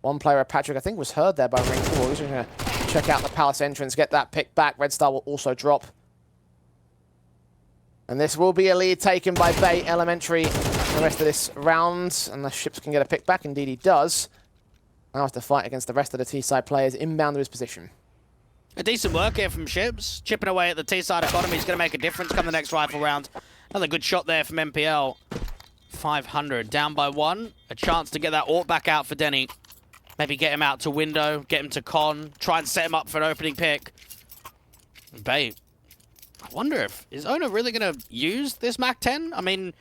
One player, Patrick, I think was heard there by Wrinkle. He's going to check out the Palace entrance, get that pick back. Red Star will also drop. And this will be a lead taken by Bait Elementary the rest of this round. Unless Ships can get a pick back. Indeed he does. Now has to fight against the rest of the T-side players inbound to his position. A decent work here from Ships. Chipping away at the T-side economy is going to make a difference come the next rifle round. Another good shot there from MPL. 500, down by 1. A chance to get that AWP back out for Denny. Maybe get him out to window, get him to con, try and set him up for an opening pick. Bait. I wonder if, is Owner really going to use this Mac 10? I mean,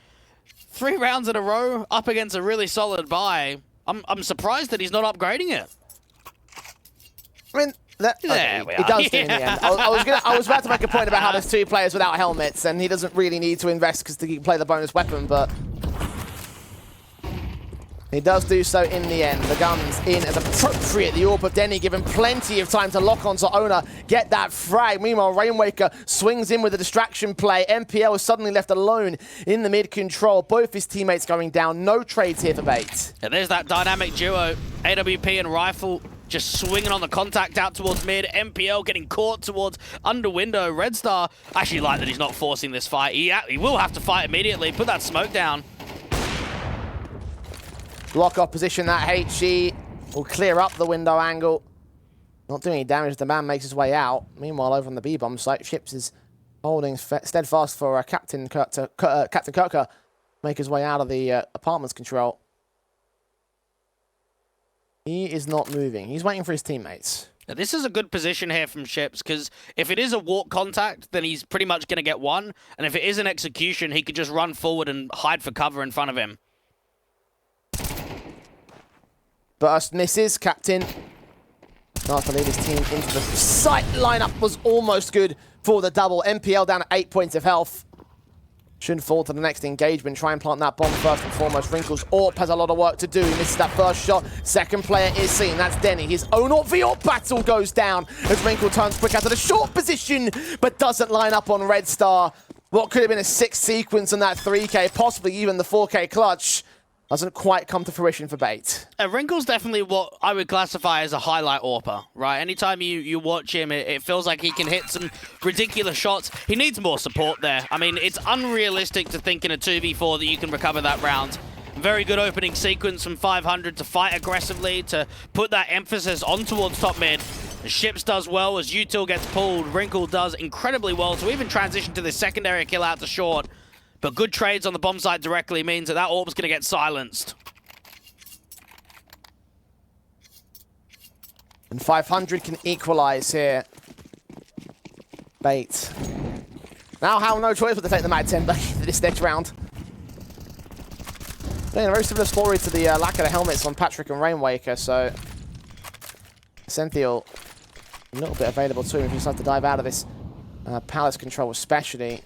3 rounds in a row up against a really solid buy. I'm surprised that he's not upgrading it. I mean, he does do in the end. I was about to make a point about how there's 2 players without helmets, and he doesn't really need to invest because he can play the bonus weapon, but he does do so in the end. The gun's in as appropriate. The AWP of Denny given plenty of time to lock onto Owner, get that frag. Meanwhile, Rainwaker swings in with a distraction play. MPL is suddenly left alone in the mid control. Both his teammates going down. No trades here for Bait. And there's that dynamic duo, AWP and Rifle. Just swinging on the contact out towards mid. MPL getting caught towards under window. Red Star, actually like that he's not forcing this fight. He will have to fight immediately. Put that smoke down. Block off position. That HE will clear up the window angle. Not doing any damage as the man makes his way out. Meanwhile, over on the B-bomb site, Ships is holding steadfast for Captain Kirker make his way out of the apartment's control. He is not moving. He's waiting for his teammates. Now, this is a good position here from Ships, because if it is a walk contact, then he's pretty much going to get one. And if it is an execution, he could just run forward and hide for cover in front of him. Burst misses. Captain starts to lead his team into the site. Lineup was almost good for the double. MPL down at 8 points of health. Shouldn't fall to the next engagement. Try and plant that bomb first and foremost. Wrinkles AWP has a lot of work to do. He misses that first shot. Second player is seen. That's Denny. His own AWP v AWP battle goes down as Wrinkle turns quick out of the short position, but doesn't line up on Red Star. What could have been a 6 sequence on that 3K, possibly even the 4K clutch, doesn't quite come to fruition for Bait. Wrinkle's definitely what I would classify as a highlight AWPer, right? Anytime you watch him, it feels like he can hit some ridiculous shots. He needs more support there. I mean, it's unrealistic to think in a 2v4 that you can recover that round. Very good opening sequence from 500 to fight aggressively, to put that emphasis on towards top mid. The Ships does well as Util gets pulled. Wrinkle does incredibly well to even transition to the secondary kill out to short. But good trades on the bomb site directly means that AWP's going to get silenced. And 500 can equalize here. Bait now have no choice but to take the Mag 10 back for this next round. Again, a very similar story to the lack of the helmets on Patrick and Rainwaker, so Essential a little bit available to him if he decides to dive out of this Palace control especially.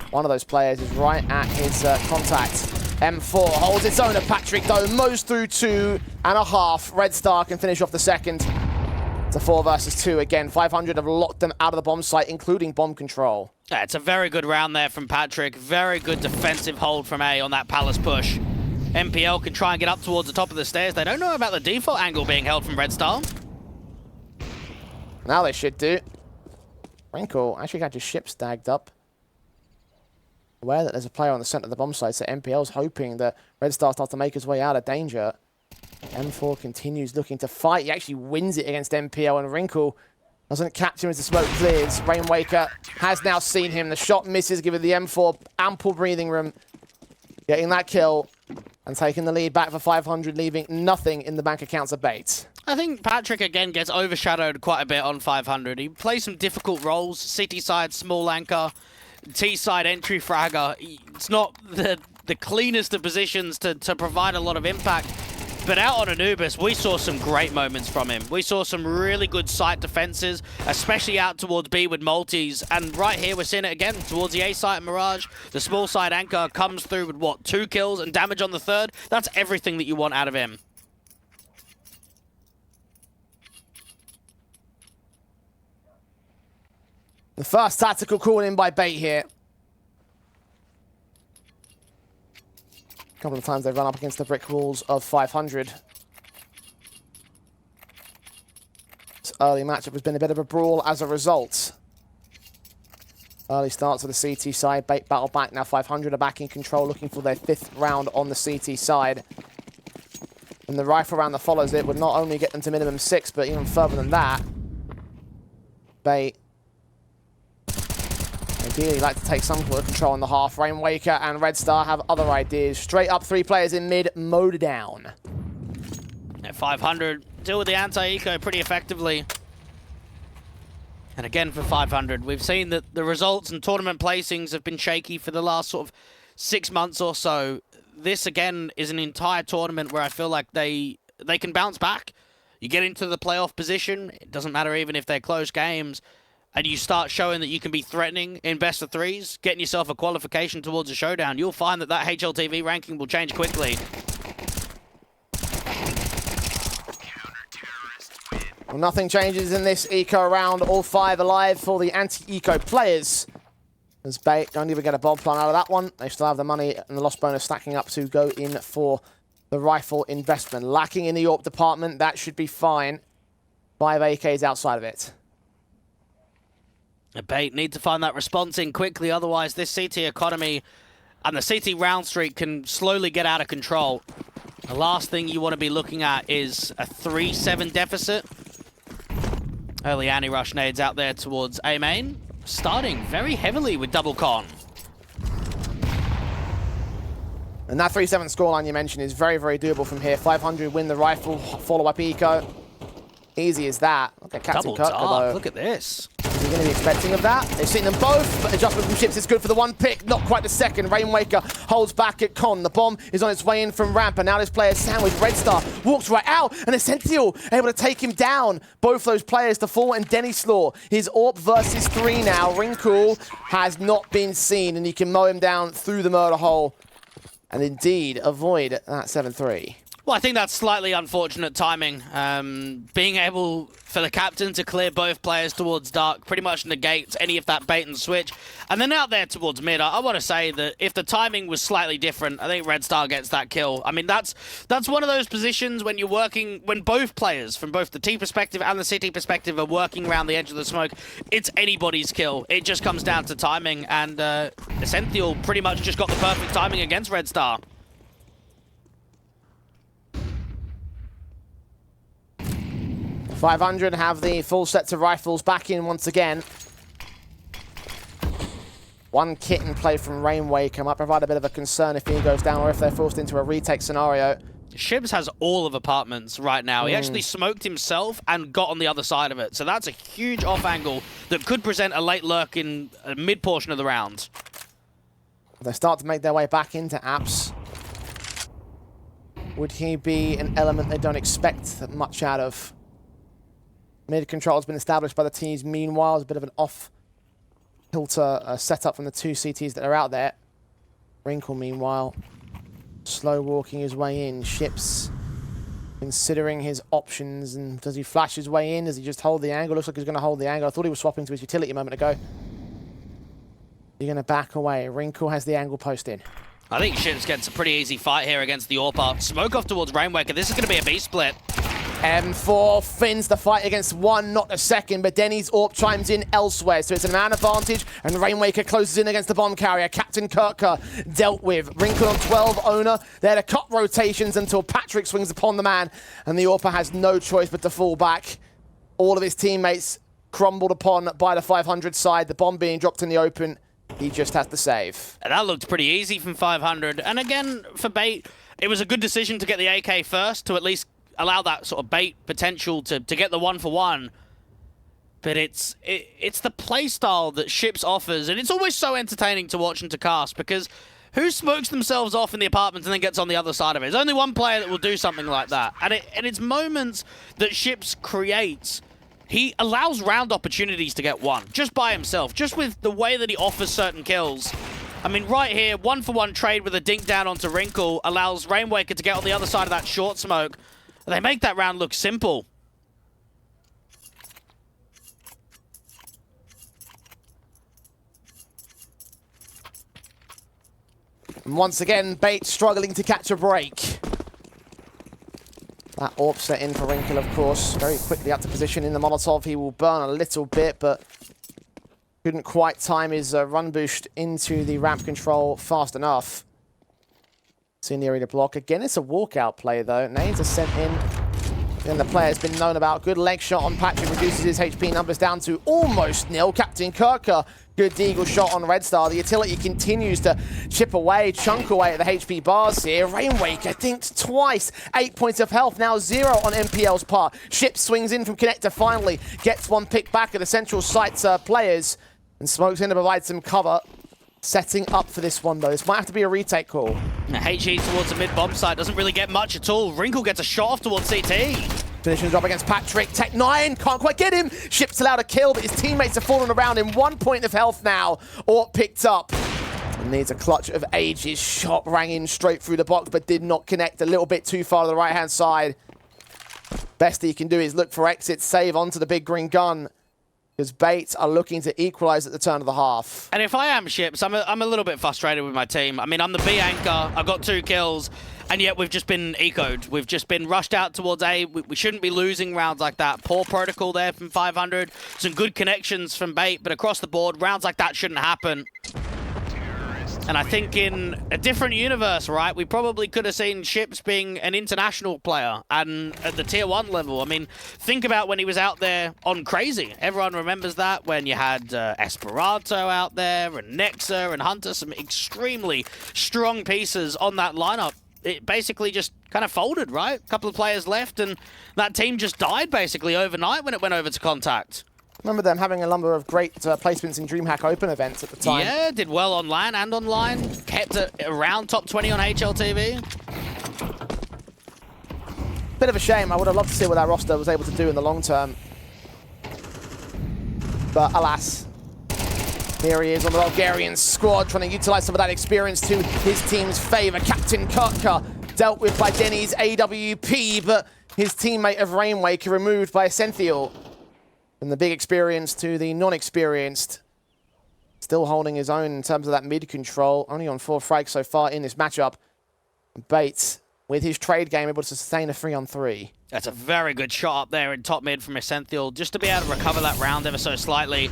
One of those players is right at his contact. M4 holds its own at Patrick, though. Mows through 2. and a half. Red Star can finish off the second. It's a 4 versus 2 again. 500 have locked them out of the bomb site, including bomb control. Yeah, it's a very good round there from Patrick. Very good defensive hold from A on that Palace push. MPL can try and get up towards the top of the stairs. They don't know about the default angle being held from Red Star. Now they should do. Wrinkle actually got his ship stagged up. Aware that there's a player on the center of the bomb site, so MPL's hoping that Red Star starts to make his way out of danger. M4 continues looking to fight. He actually wins it against MPL, and Wrinkle doesn't catch him as the smoke clears. Rainwaker has now seen him. The shot misses, giving the M4 ample breathing room. Getting that kill and taking the lead back for 500, leaving nothing in the bank accounts of Bait. I think Patrick, again, gets overshadowed quite a bit on 500. He plays some difficult roles. City side, small anchor. T side, entry fragger. It's not the cleanest of positions to provide a lot of impact. But out on Anubis, we saw some great moments from him. We saw some really good site defenses, especially out towards B with multis. And right here, we're seeing it again towards the A site and Mirage. The small side anchor comes through with, what, 2 kills and damage on the 3rd? That's everything that you want out of him. The first tactical call in by Bait here. A couple of times they've run up against the brick walls of 500. This early matchup has been a bit of a brawl as a result. Early starts of the CT side. Bait battle back. Now 500 are back in control, looking for their 5th round on the CT side. And the rifle round that follows it would not only get them to minimum 6, but even further than that. Bait ideally like to take some sort of control on the half. Rainwaker and Red Star have other ideas. Straight up 3 players in mid, mowed down. At 500, deal with the anti-eco pretty effectively. And again for 500, we've seen that the results and tournament placings have been shaky for the last sort of 6 months or so. This again is an entire tournament where I feel like they can bounce back. You get into the playoff position, it doesn't matter even if they're close games, and you start showing that you can be threatening in best of 3s, getting yourself a qualification towards a showdown, you'll find that that HLTV ranking will change quickly. Well, nothing changes in this eco round. All 5 alive for the anti-eco players. As Bait don't even get a bomb plant out of that one. They still have the money and the loss bonus stacking up to go in for the rifle investment. Lacking in the AWP department, that should be fine. 5 AKs outside of it. Bait need to find that response in quickly, otherwise this CT economy and the CT round streak can slowly get out of control. The last thing you want to be looking at is a 3-7 deficit. Early anti-rush nades out there towards A main, starting very heavily with double con. And that 3-7 scoreline you mentioned is very, very doable from here. 500 win the rifle, follow up eco. Easy as that. Look at Captain Double Kirk, dark, look at this. Is he going to be expecting of that? They've seen them both, but adjustment from ships is good for the 1 pick. Not quite the second. Rainwaker holds back at Con. The bomb is on its way in from ramp, and now this player sandwiched. Red Star walks right out, and Essential able to take him down. Both those players to fall, and Denny Slaw. His AWP versus 3 now. Wrinkle has not been seen, and he can mow him down through the murder hole, and indeed avoid that 7-3. Well, I think that's slightly unfortunate timing. Being able for the captain to clear both players towards dark pretty much negates any of that bait and switch. And then out there towards mid, I want to say that if the timing was slightly different, I think Red Star gets that kill. I mean, that's one of those positions when you're working, when both players, from both the T perspective and the City perspective, are working around the edge of the smoke. It's anybody's kill. It just comes down to timing, and Essential pretty much just got the perfect timing against Red Star. 500 have the full sets of rifles back in once again. 1 kit in play from Rainwaker might provide a bit of a concern if he goes down or if they're forced into a retake scenario. Shibs has all of apartments right now. He actually smoked himself and got on the other side of it. So that's a huge off angle that could present a late lurk in a mid portion of the round. They start to make their way back into apps. Would he be an element they don't expect much out of? Mid control has been established by the teams. Meanwhile, it's a bit of an off-kilter setup from the 2 CTs that are out there. Wrinkle, meanwhile, slow walking his way in. Ships considering his options. And does he flash his way in? Does he just hold the angle? Looks like he's going to hold the angle. I thought he was swapping to his utility a moment ago. You're going to back away. Wrinkle has the angle post in. I think Ships gets a pretty easy fight here against the AWP. Smoke off towards Rainwaker. This is going to be a B-split. M4 fins the fight against one, not the second, but Denny's AWP chimes in elsewhere, so it's a man advantage, and Rainwaker closes in against the bomb carrier. Captain Kirker dealt with. Wrinkle on 12, Owner. They're to cut rotations until Patrick swings upon the man, and the AWP has no choice but to fall back. All of his teammates crumbled upon by the 500 side, the bomb being dropped in the open. He just has to save. And that looked pretty easy from 500, and again, for Bait, it was a good decision to get the AK first, to at least allow that sort of Bait potential to get the 1-for-1. But it's the playstyle that Ships offers, and it's always so entertaining to watch and to cast, because who smokes themselves off in the apartment and then gets on the other side of it? There's only one player that will do something like that. And it's moments that Ships creates. He allows round opportunities to get one, just by himself, just with the way that he offers certain kills. I mean, right here, 1-for-1 trade with a dink down onto Wrinkle allows Rainwaker to get on the other side of that short smoke. They make that round look simple. And once again, Bait struggling to catch a break. That AWP set in for Wrinkle, of course. Very quickly up to position in the Molotov. He will burn a little bit, but couldn't quite time his run boost into the ramp control fast enough. In the area to block. Again, it's a walkout play, though. Nades are sent in. And the player's been known about. Good leg shot on Patrick. Reduces his HP numbers down to almost nil. Captain Kirker, good deagle shot on Red Star. The utility continues to chip away, chunk away at the HP bars here. Rainwaker thinks twice. 8 points of health, now 0 on MPL's part. Ship swings in from Connector finally. Gets one pick back at the central site's players. And smokes in to provide some cover. Setting up for this one, though. This might have to be a retake call. HE towards the mid-bomb site doesn't really get much at all. Wrinkle gets a shot off towards CT. Finishing the drop against Patrick. Tech 9 can't quite get him. Ship's allowed a kill, but his teammates are falling around him. 1 point of health now. Or picked up. And needs a clutch of ages. Shot rang in straight through the box, but did not connect. A little bit too far to the right-hand side. Best he can do is look for exit, save onto the big green gun. Because Bates are looking to equalize at the turn of the half. And if I am Ships, I'm a little bit frustrated with my team. I mean, I'm the B anchor. I've got 2 kills, and yet we've just been ecoed. We've just been rushed out towards A. We shouldn't be losing rounds like that. Poor protocol there from 500. Some good connections from Bait, but across the board, rounds like that shouldn't happen. And I think in a different universe, right, we probably could have seen Ships being an international player and at the tier 1 level. I mean, think about when he was out there on Crazy. Everyone remembers that, when you had Esperanto out there and Nexa and Hunter, some extremely strong pieces on that lineup. It basically just kind of folded, right? A couple of players left, and that team just died basically overnight when it went over to Contact. Remember them having a number of great placements in DreamHack Open events at the time. Yeah, did well on LAN and online. Kept it around top 20 on HLTV. Bit of a shame. I would have loved to see what that roster was able to do in the long term. But alas, here he is on the Bulgarian squad, trying to utilize some of that experience to his team's favor. Captain Kirka dealt with by Denny's AWP, but his teammate of Rainwaker removed by Essential. From the big experience to the non-experienced. Still holding his own in terms of that mid control. Only on 4 frags so far in this matchup. Bates, with his trade game, able to sustain a 3-on-3. That's a very good shot up there in top mid from Essential, just to be able to recover that round ever so slightly.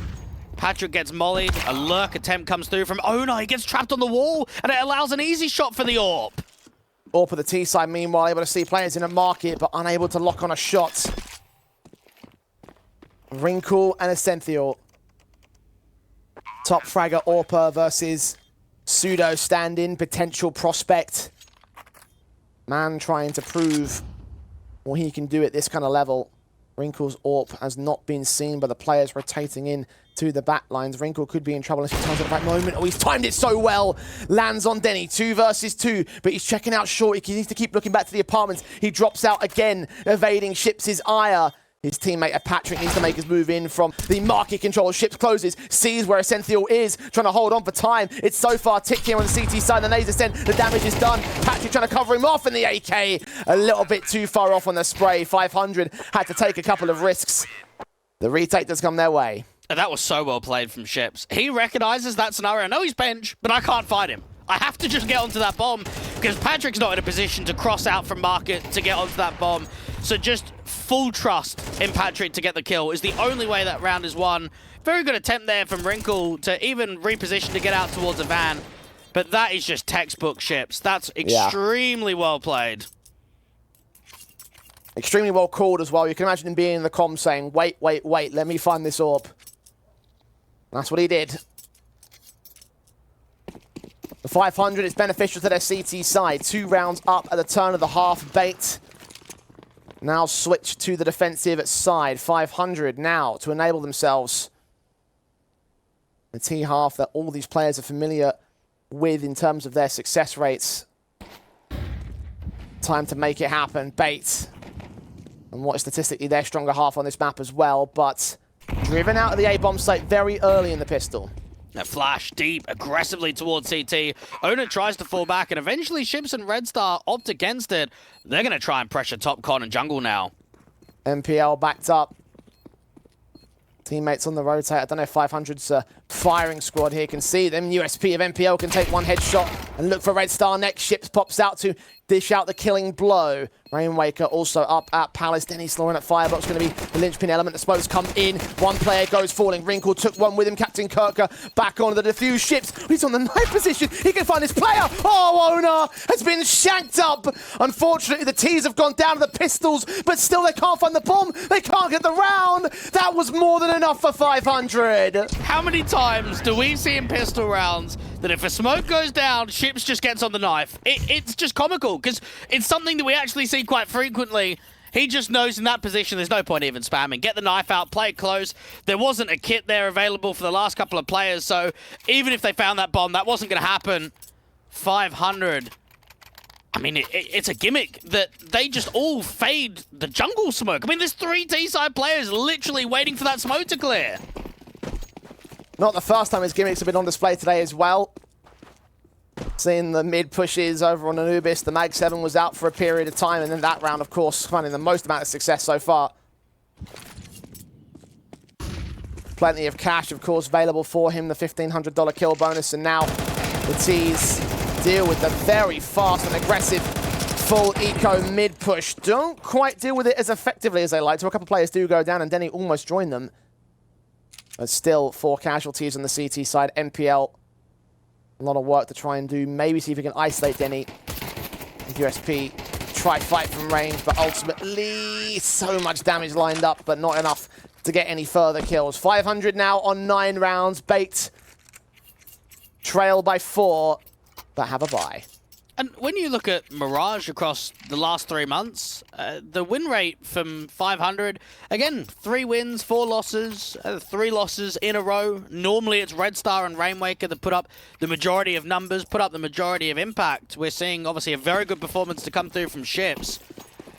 Patrick gets mollied. A lurk attempt comes through from Owner. He gets trapped on the wall, and it allows an easy shot for the AWP. AWP at the T side, meanwhile, able to see players in a market, but unable to lock on a shot. Wrinkle and Essential. Top fragger AWPer versus pseudo stand-in, potential prospect. Man trying to prove what he can do at this kind of level. Wrinkle's AWP has not been seen by the players rotating in to the back lines. Wrinkle could be in trouble unless he times at the right moment. Oh, he's timed it so well. Lands on Denny. 2 versus 2, but he's checking out short. He needs to keep looking back to the apartments. He drops out again, evading Ships' ire. His teammate Patrick needs to make his move in from the market control. Ships closes, sees where Essential is, trying to hold on for time. It's so far ticked here on the CT side. The laser send, the damage is done. Patrick trying to cover him off in the AK. A little bit too far off on the spray. 500 had to take a couple of risks. The retake does come their way. That was so well played from Ships. He recognizes that scenario. I know he's bench, but I can't fight him. I have to just get onto that bomb because Patrick's not in a position to cross out from market to get onto that bomb. So just full trust in Patrick to get the kill is the only way that round is won. Very good attempt there from Wrinkle to even reposition to get out towards a van. But that is just textbook Ships. That's extremely well played. Extremely well called as well. You can imagine him being in the comm saying, wait, wait, wait, let me find this orb. That's what he did. The 500 is beneficial to their CT side. 2 rounds up at the turn of the half. Bait now switch to the defensive side. 500 now to enable themselves the T half that all these players are familiar with in terms of their success rates. Time to make it happen. Bait. And what is statistically their stronger half on this map as well, but driven out of the A-bomb site very early in the pistol. A flash deep, aggressively towards CT. Ona tries to fall back, and eventually Ships and Red Star opt against it. They're going to try and pressure top con and jungle now. MPL backed up. Teammates on the rotate. I don't know if 500's firing squad here can see them. USP of MPL can take one headshot and look for Red Star next. Ships pops out to dish out the killing blow. Rainwaker also up at Palace. Denny Slorin at Firebox going to be the linchpin element. The smokes come in. One player goes falling. Wrinkle took one with him. Captain Kirker back on the defuse. Ships. He's on the knife position. He can find his player. Oh, Ona has been shanked up. Unfortunately, the T's have gone down to the pistols, but still they can't find the bomb. They can't get the round. That was more than enough for 500. How many times do we see in pistol rounds that if a smoke goes down, Ships just gets on the knife? It's just comical because it's something that we actually see quite frequently. He just knows in that position there's no point even spamming. Get the knife out, play it close. There wasn't a kit there available for the last couple of players, so even if they found that bomb, that wasn't going to happen. 500. I mean, it's a gimmick that they just all fade the jungle smoke. I mean, there's 3 T-side players literally waiting for that smoke to clear. Not the first time his gimmicks have been on display today as well. Seeing the mid pushes over on Anubis, the Mag 7 was out for a period of time, and then that round, of course, finding the most amount of success so far. Plenty of cash, of course, available for him, the $1,500 kill bonus, and now the T's deal with the very fast and aggressive full eco mid push. Don't quite deal with it as effectively as they like to. A couple of players do go down, and Denny almost joined them. But still, 4 casualties on the CT side. MPL, a lot of work to try and do. Maybe see if we can isolate Denny. USP, try fight from range, but ultimately so much damage lined up, but not enough to get any further kills. 500 now on 9 rounds. Bait, trail by 4, but have a bye. And when you look at Mirage across the last 3 months, the win rate from 500, again, 3 wins, 4 losses, 3 losses in a row. Normally it's Red Star and Rainwaker that put up the majority of numbers, put up the majority of impact. We're seeing, obviously, a very good performance to come through from Ships.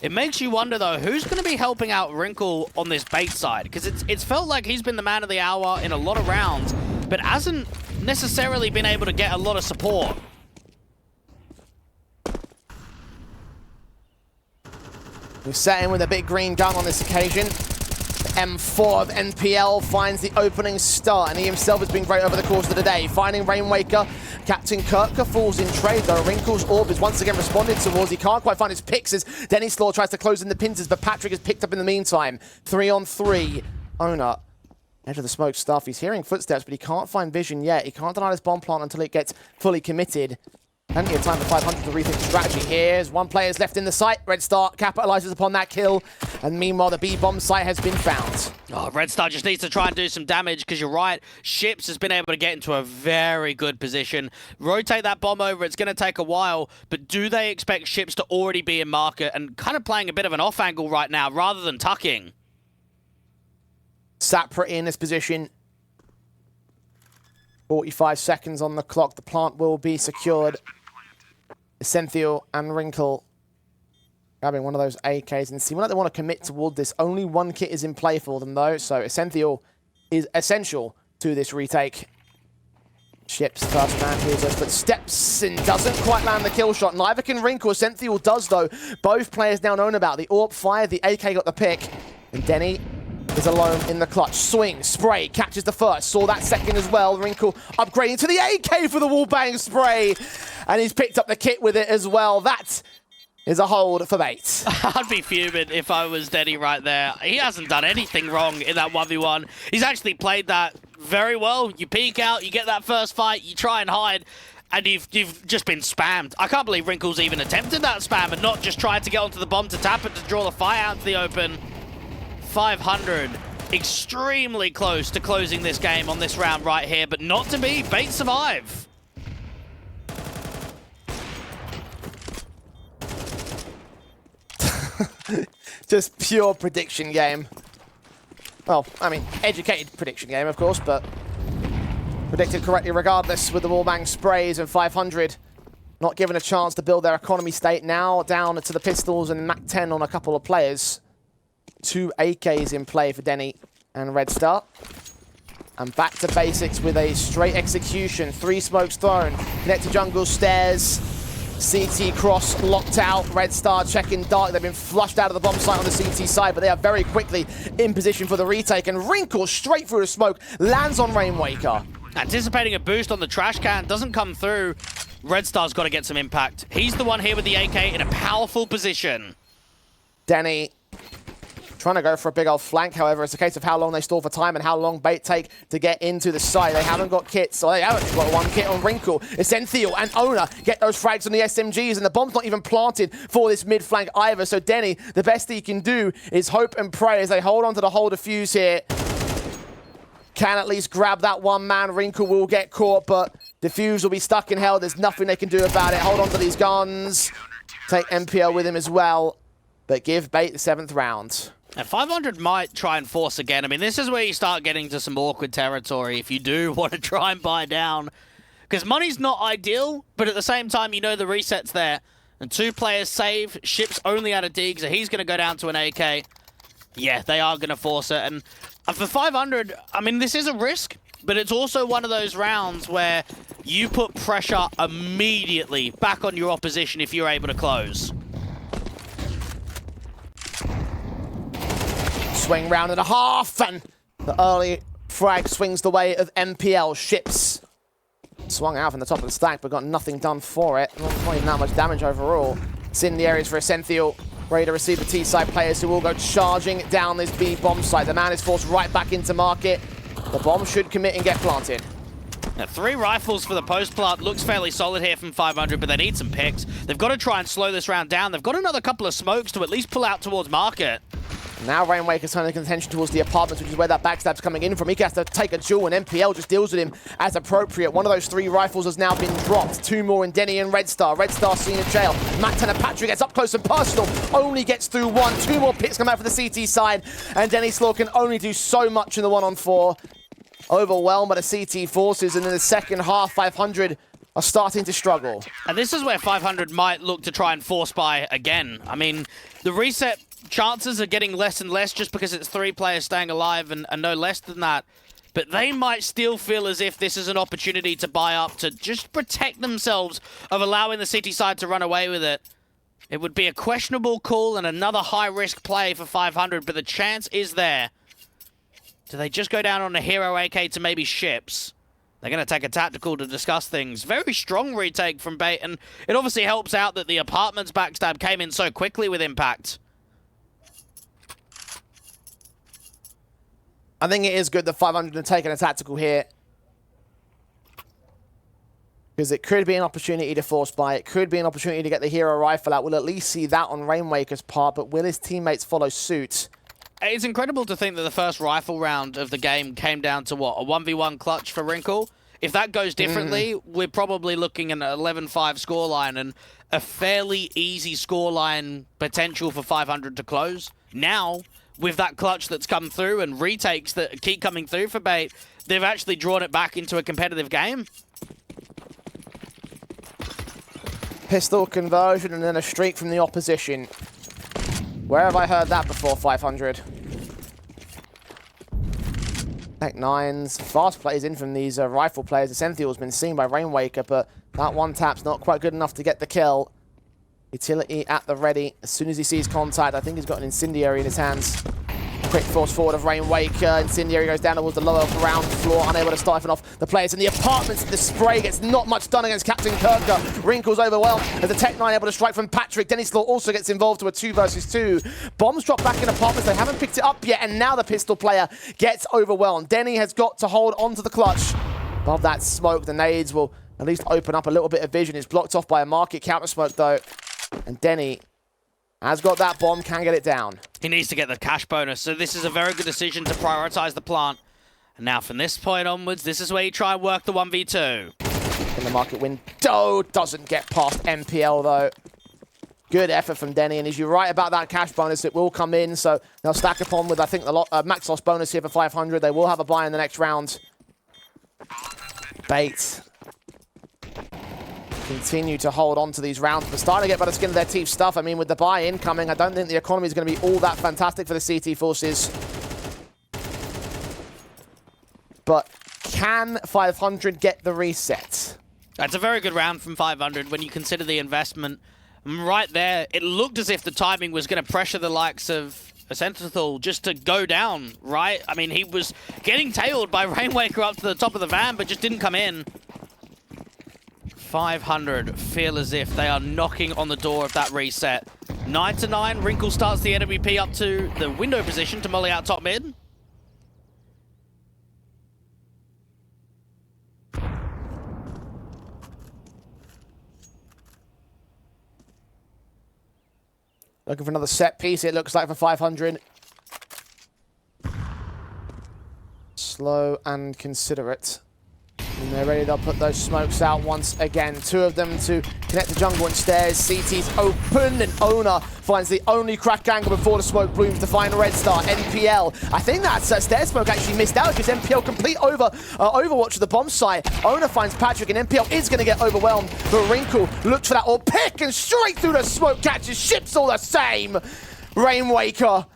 It makes you wonder, though, who's going to be helping out Wrinkle on this bait side? Because it's felt like he's been the man of the hour in a lot of rounds, but hasn't necessarily been able to get a lot of support. We're set in with a big green gun on this occasion. The M4 of NPL finds the opening start, and he himself has been great over the course of the day. Finding Rainwaker, Captain Kirker falls in trade, though Wrinkle's orb is once again responded towards. He can't quite find his picks as Denny Slaw tries to close in the pincers, but Patrick is picked up in the meantime. 3 on 3. Ona, edge of the smoke stuff. He's hearing footsteps, but he can't find vision yet. He can't deny this bomb plant until it gets fully committed. Plenty of time for 500 to rethink the strategy. Here's 1 player's left in the site. Red Star capitalizes upon that kill. And meanwhile, the B-bomb site has been found. Oh, Red Star just needs to try and do some damage because you're right. Ships has been able to get into a very good position. Rotate that bomb over. It's going to take a while. But do they expect Ships to already be in market and kind of playing a bit of an off angle right now rather than tucking? Sapra in this position. 45 seconds on the clock. The plant will be secured. Essential and Wrinkle Grabbing one of those AKs and seeming like they want to commit toward this. Only one kit is in play for them, though, so Essential is essential to this retake. Ships first man hears us, but steps and doesn't quite land the kill shot. Neither can Wrinkle. Essential does, though. Both players now known about. The AWP fired, the AK got the pick, and Denny is alone in the clutch. Swing, spray, catches the first. Saw that second as well. Wrinkle upgrading to the AK for the wallbang spray, and he's picked up the kit with it as well. That is a hold for Bait. I'd be fuming if I was Denny right there. He hasn't done anything wrong in that 1v1. He's actually played that very well. You peek out, you get that first fight, you try and hide, and you've just been spammed. I can't believe Wrinkle's even attempted that spam and not just tried to get onto the bomb to tap it to draw the fight out to the open. 500, extremely close to closing this game on this round right here, but not to be. Bait survive. Just pure prediction game. Well, I mean, educated prediction game, of course, but predicted correctly regardless with the wallbang sprays, and 500 not given a chance to build their economy state. Now down to the pistols and Mac 10 on a couple of players. 2 AKs in play for Denny and Red Star. And back to basics with a straight execution. 3 smokes thrown. Connect to jungle stairs. CT cross locked out. Red Star checking dark. They've been flushed out of the bomb site on the CT side, but they are very quickly in position for the retake. And Wrinkle straight through the smoke lands on Rainwaker. Anticipating a boost on the trash can, doesn't come through. Red Star's got to get some impact. He's the one here with the AK in a powerful position. Denny trying to go for a big old flank. However, it's a case of how long they stall for time and how long Bait take to get into the site. They haven't got kits, so they haven't got one kit on Wrinkle. Essential and Owner get those frags on the SMGs, and the bomb's not even planted for this mid flank either. So Denny, the best he can do is hope and pray as they hold on to the whole defuse here. Can at least grab that one man. Wrinkle will get caught, but defuse will be stuck in hell. There's nothing they can do about it. Hold on to these guns. Take MPL with him as well, but give Bait the 7th round. And 500 might try and force again. I mean, this is where you start getting to some awkward territory if you do want to try and buy down. Because money's not ideal, but at the same time, you know the reset's there. And 2 players save. Ship's only out of dig, so he's going to go down to an AK. Yeah, they are going to force it. And for 500, I mean, this is a risk, but it's also one of those rounds where you put pressure immediately back on your opposition if you're able to close. Swing round and a half, and the early frag swings the way of MPL. Ships swung out from the top of the stack, but got nothing done for it. Not even that much damage overall. It's in the areas for Essential, ready to receive the T-side players who will go charging down this B bomb site. The man is forced right back into market. The bomb should commit and get planted. Now, 3 rifles for the post plant. Looks fairly solid here from 500, but they need some picks. They've got to try and slow this round down. They've got another couple of smokes to at least pull out towards market. Now Rainwaker's turning attention towards the apartments, which is where that backstab's coming in from. He has to take a duel, and MPL just deals with him as appropriate. One of those 3 rifles has now been dropped. 2 more in Denny and Red Star. Red Star seen in jail. Matt Patrick gets up close and personal. Only gets through 1. 2 more picks come out for the CT side, and Denny Slaw can only do so much in the 1-on-4. Overwhelmed by the CT forces, and in the second half, 500 are starting to struggle. And this is where 500 might look to try and force buy again. I mean, the reset chances are getting less and less just because it's 3 players staying alive and no less than that. But they might still feel as if this is an opportunity to buy up, to just protect themselves of allowing the City side to run away with it. It would be a questionable call and another high-risk play for 500, but the chance is there. Do they just go down on a hero AK to maybe Ships? They're going to take a tactical to discuss things. Very strong retake from Bait, and it obviously helps out that the apartments backstab came in so quickly with impact. I think it is good that 500 have taken a tactical here, because it could be an opportunity to force buy. It could be an opportunity to get the hero rifle out. We'll at least see that on Rainwaker's part, but will his teammates follow suit? It's incredible to think that the first rifle round of the game came down to, what, a 1v1 clutch for Wrinkle? If that goes differently, we're probably looking at an 11-5 scoreline and a fairly easy scoreline potential for 500 to close. Now, with that clutch that's come through and retakes that keep coming through for Bait, they've actually drawn it back into a competitive game. Pistol conversion and then a streak from the opposition. Where have I heard that before, 500? Tech 9s, fast plays in from these rifle players. Essential's been seen by Rainwaker, but that one tap's not quite good enough to get the kill. Utility at the ready. As soon as he sees contact, I think he's got an incendiary in his hands. Quick force forward of Rainwaker. Incendiary goes down towards the lower ground floor, unable to stifle off the players in the apartments. The spray gets not much done against Captain Kirker. Wrinkles overwhelmed as the Tech 9 able to strike from Patrick. Denny Slaw also gets involved to a 2 versus 2. Bombs drop back in apartments. They haven't picked it up yet, and now the pistol player gets overwhelmed. Denny has got to hold on to the clutch. Above that smoke, the nades will at least open up a little bit of vision. It's blocked off by a market counter smoke, though. And Denny has got that bomb, can get it down. He needs to get the cash bonus, so this is a very good decision to prioritize the plant. And now from this point onwards, this is where you try and work the 1v2. In the market window, doesn't get past MPL though. Good effort from Denny, and as you're right about that cash bonus, it will come in, so they'll stack upon with, I think, the max loss bonus here for 500. They will have a buy in the next round. Bait continue to hold on to these rounds, but starting to get by the skin of their teeth stuff. I mean, with the buy incoming, I don't think the economy is going to be all that fantastic for the CT forces. But can 500 get the reset? That's a very good round from 500 when you consider the investment. Right there, it looked as if the timing was going to pressure the likes of Sentinel just to go down, right? I mean, he was getting tailed by Rainwaker up to the top of the van, but just didn't come in. 500 feel as if they are knocking on the door of that reset. 9-9, Wrinkle starts the NWP up to the window position to molly out top mid. Looking for another set piece, it looks like, for 500. Slow and considerate. When they're ready, they'll put those smokes out once again. 2 of them to connect the jungle and stairs. CT's open, and Owner finds the only crack angle before the smoke blooms to find Red Star. NPL, I think that stairs smoke actually missed out because NPL complete overwatch of the bomb site. Owner finds Patrick, and NPL is going to get overwhelmed. But Wrinkle looks for that or pick, and straight through the smoke catches ships all the same. Rainwaker,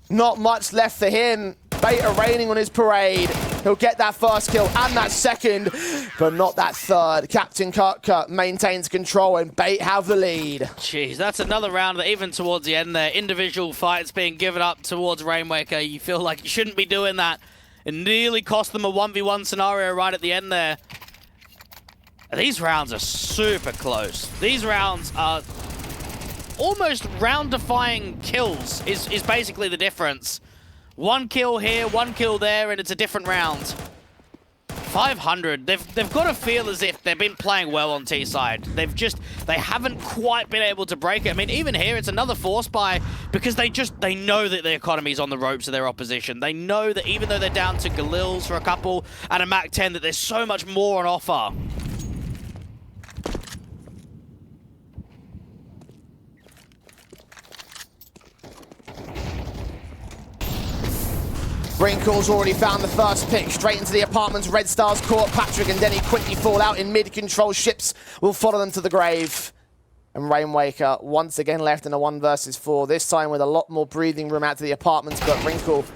not much left for him. Beta raining on his parade. He'll get that first kill and that second, but not that third. Captain Kirker maintains control, and Bait have the lead. Jeez, that's another round that even towards the end there, individual fights being given up towards Rainwaker. You feel like you shouldn't be doing that. It nearly cost them a 1v1 scenario right at the end there. These rounds are super close. These rounds are almost round-defying kills is basically the difference. 1 kill here, 1 kill there, and it's a different round. 500, they've got to feel as if they've been playing well on T-side. They haven't quite been able to break it. I mean, even here, it's another force buy because they know that the economy's on the ropes of their opposition. They know that even though they're down to Galils for a couple and a Mac 10, that there's so much more on offer. Wrinkle's already found the first pick, straight into the apartments. Red Star's caught. Patrick and Denny quickly fall out in mid-control. Ships will follow them to the grave. And Rainwaker once again left in a 1 versus 4, this time with a lot more breathing room out to the apartments, but Wrinkle,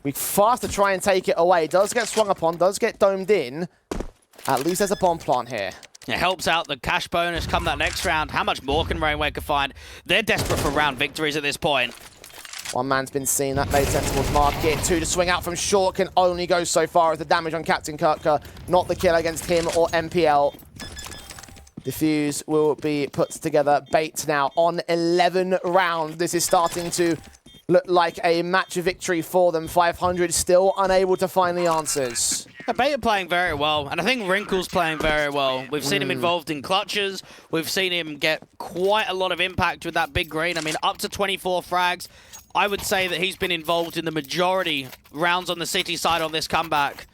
we fast to try and take it away. Does get swung upon, does get domed in. At least there's a bomb plant here. It helps out the cash bonus come that next round. How much more can Rainwaker find? They're desperate for round victories at this point. 1 man's been seen, that made sense towards market. 2 to swing out from short, can only go so far as the damage on Captain Kirker, not the kill against him or MPL. Diffuse will be put together. Bait now on 11 rounds. This is starting to look like a match victory for them. 500 still unable to find the answers. Bait are playing very well, and I think Wrinkle's playing very well. We've seen him involved in clutches. We've seen him get quite a lot of impact with that big green. I mean, up to 24 frags. I would say that he's been involved in the majority rounds on the city side on this comeback.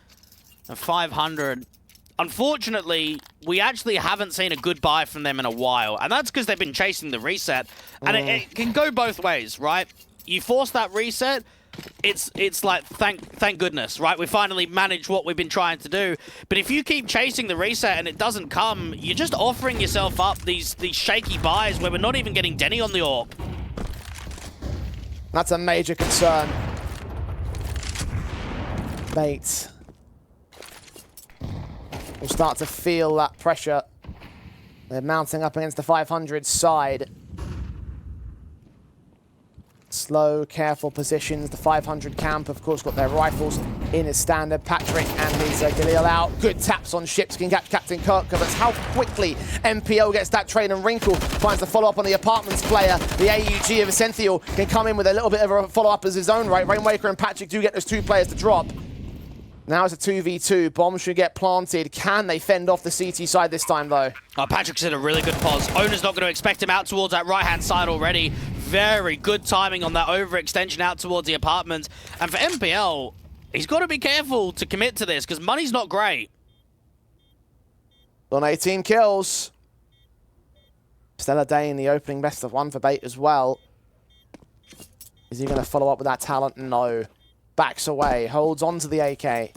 And 500. Unfortunately, we actually haven't seen a good buy from them in a while. And that's because they've been chasing the reset. And it can go both ways, right? You force that reset, it's like, thank goodness, right? We finally managed what we've been trying to do. But if you keep chasing the reset and it doesn't come, you're just offering yourself up these shaky buys where we're not even getting Denny on the AWP. That's a major concern. Bait will start to feel that pressure. They're mounting up against the 500 side. Slow, careful positions. The 500 camp, of course, got their rifles in as standard. Patrick and his Galil out. Good taps on ships. Can catch Captain Kirk. That's how quickly MPL gets that trade, and Wrinkle finds the follow-up on the apartments player. The AUG of Essential can come in with a little bit of a follow-up as his own right. Rainwaker and Patrick do get those two players to drop. Now it's a 2v2. Bomb should get planted. Can they fend off the CT side this time, though? Oh, Patrick's in a really good pause. Owner's not going to expect him out towards that right-hand side already. Very good timing on that overextension out towards the apartments. And for MPL, he's got to be careful to commit to this, because money's not great. On 18 kills. Stellar day in the opening best of 1 for Bait as well. Is he going to follow up with that talent? No. Backs away, holds on to the AK.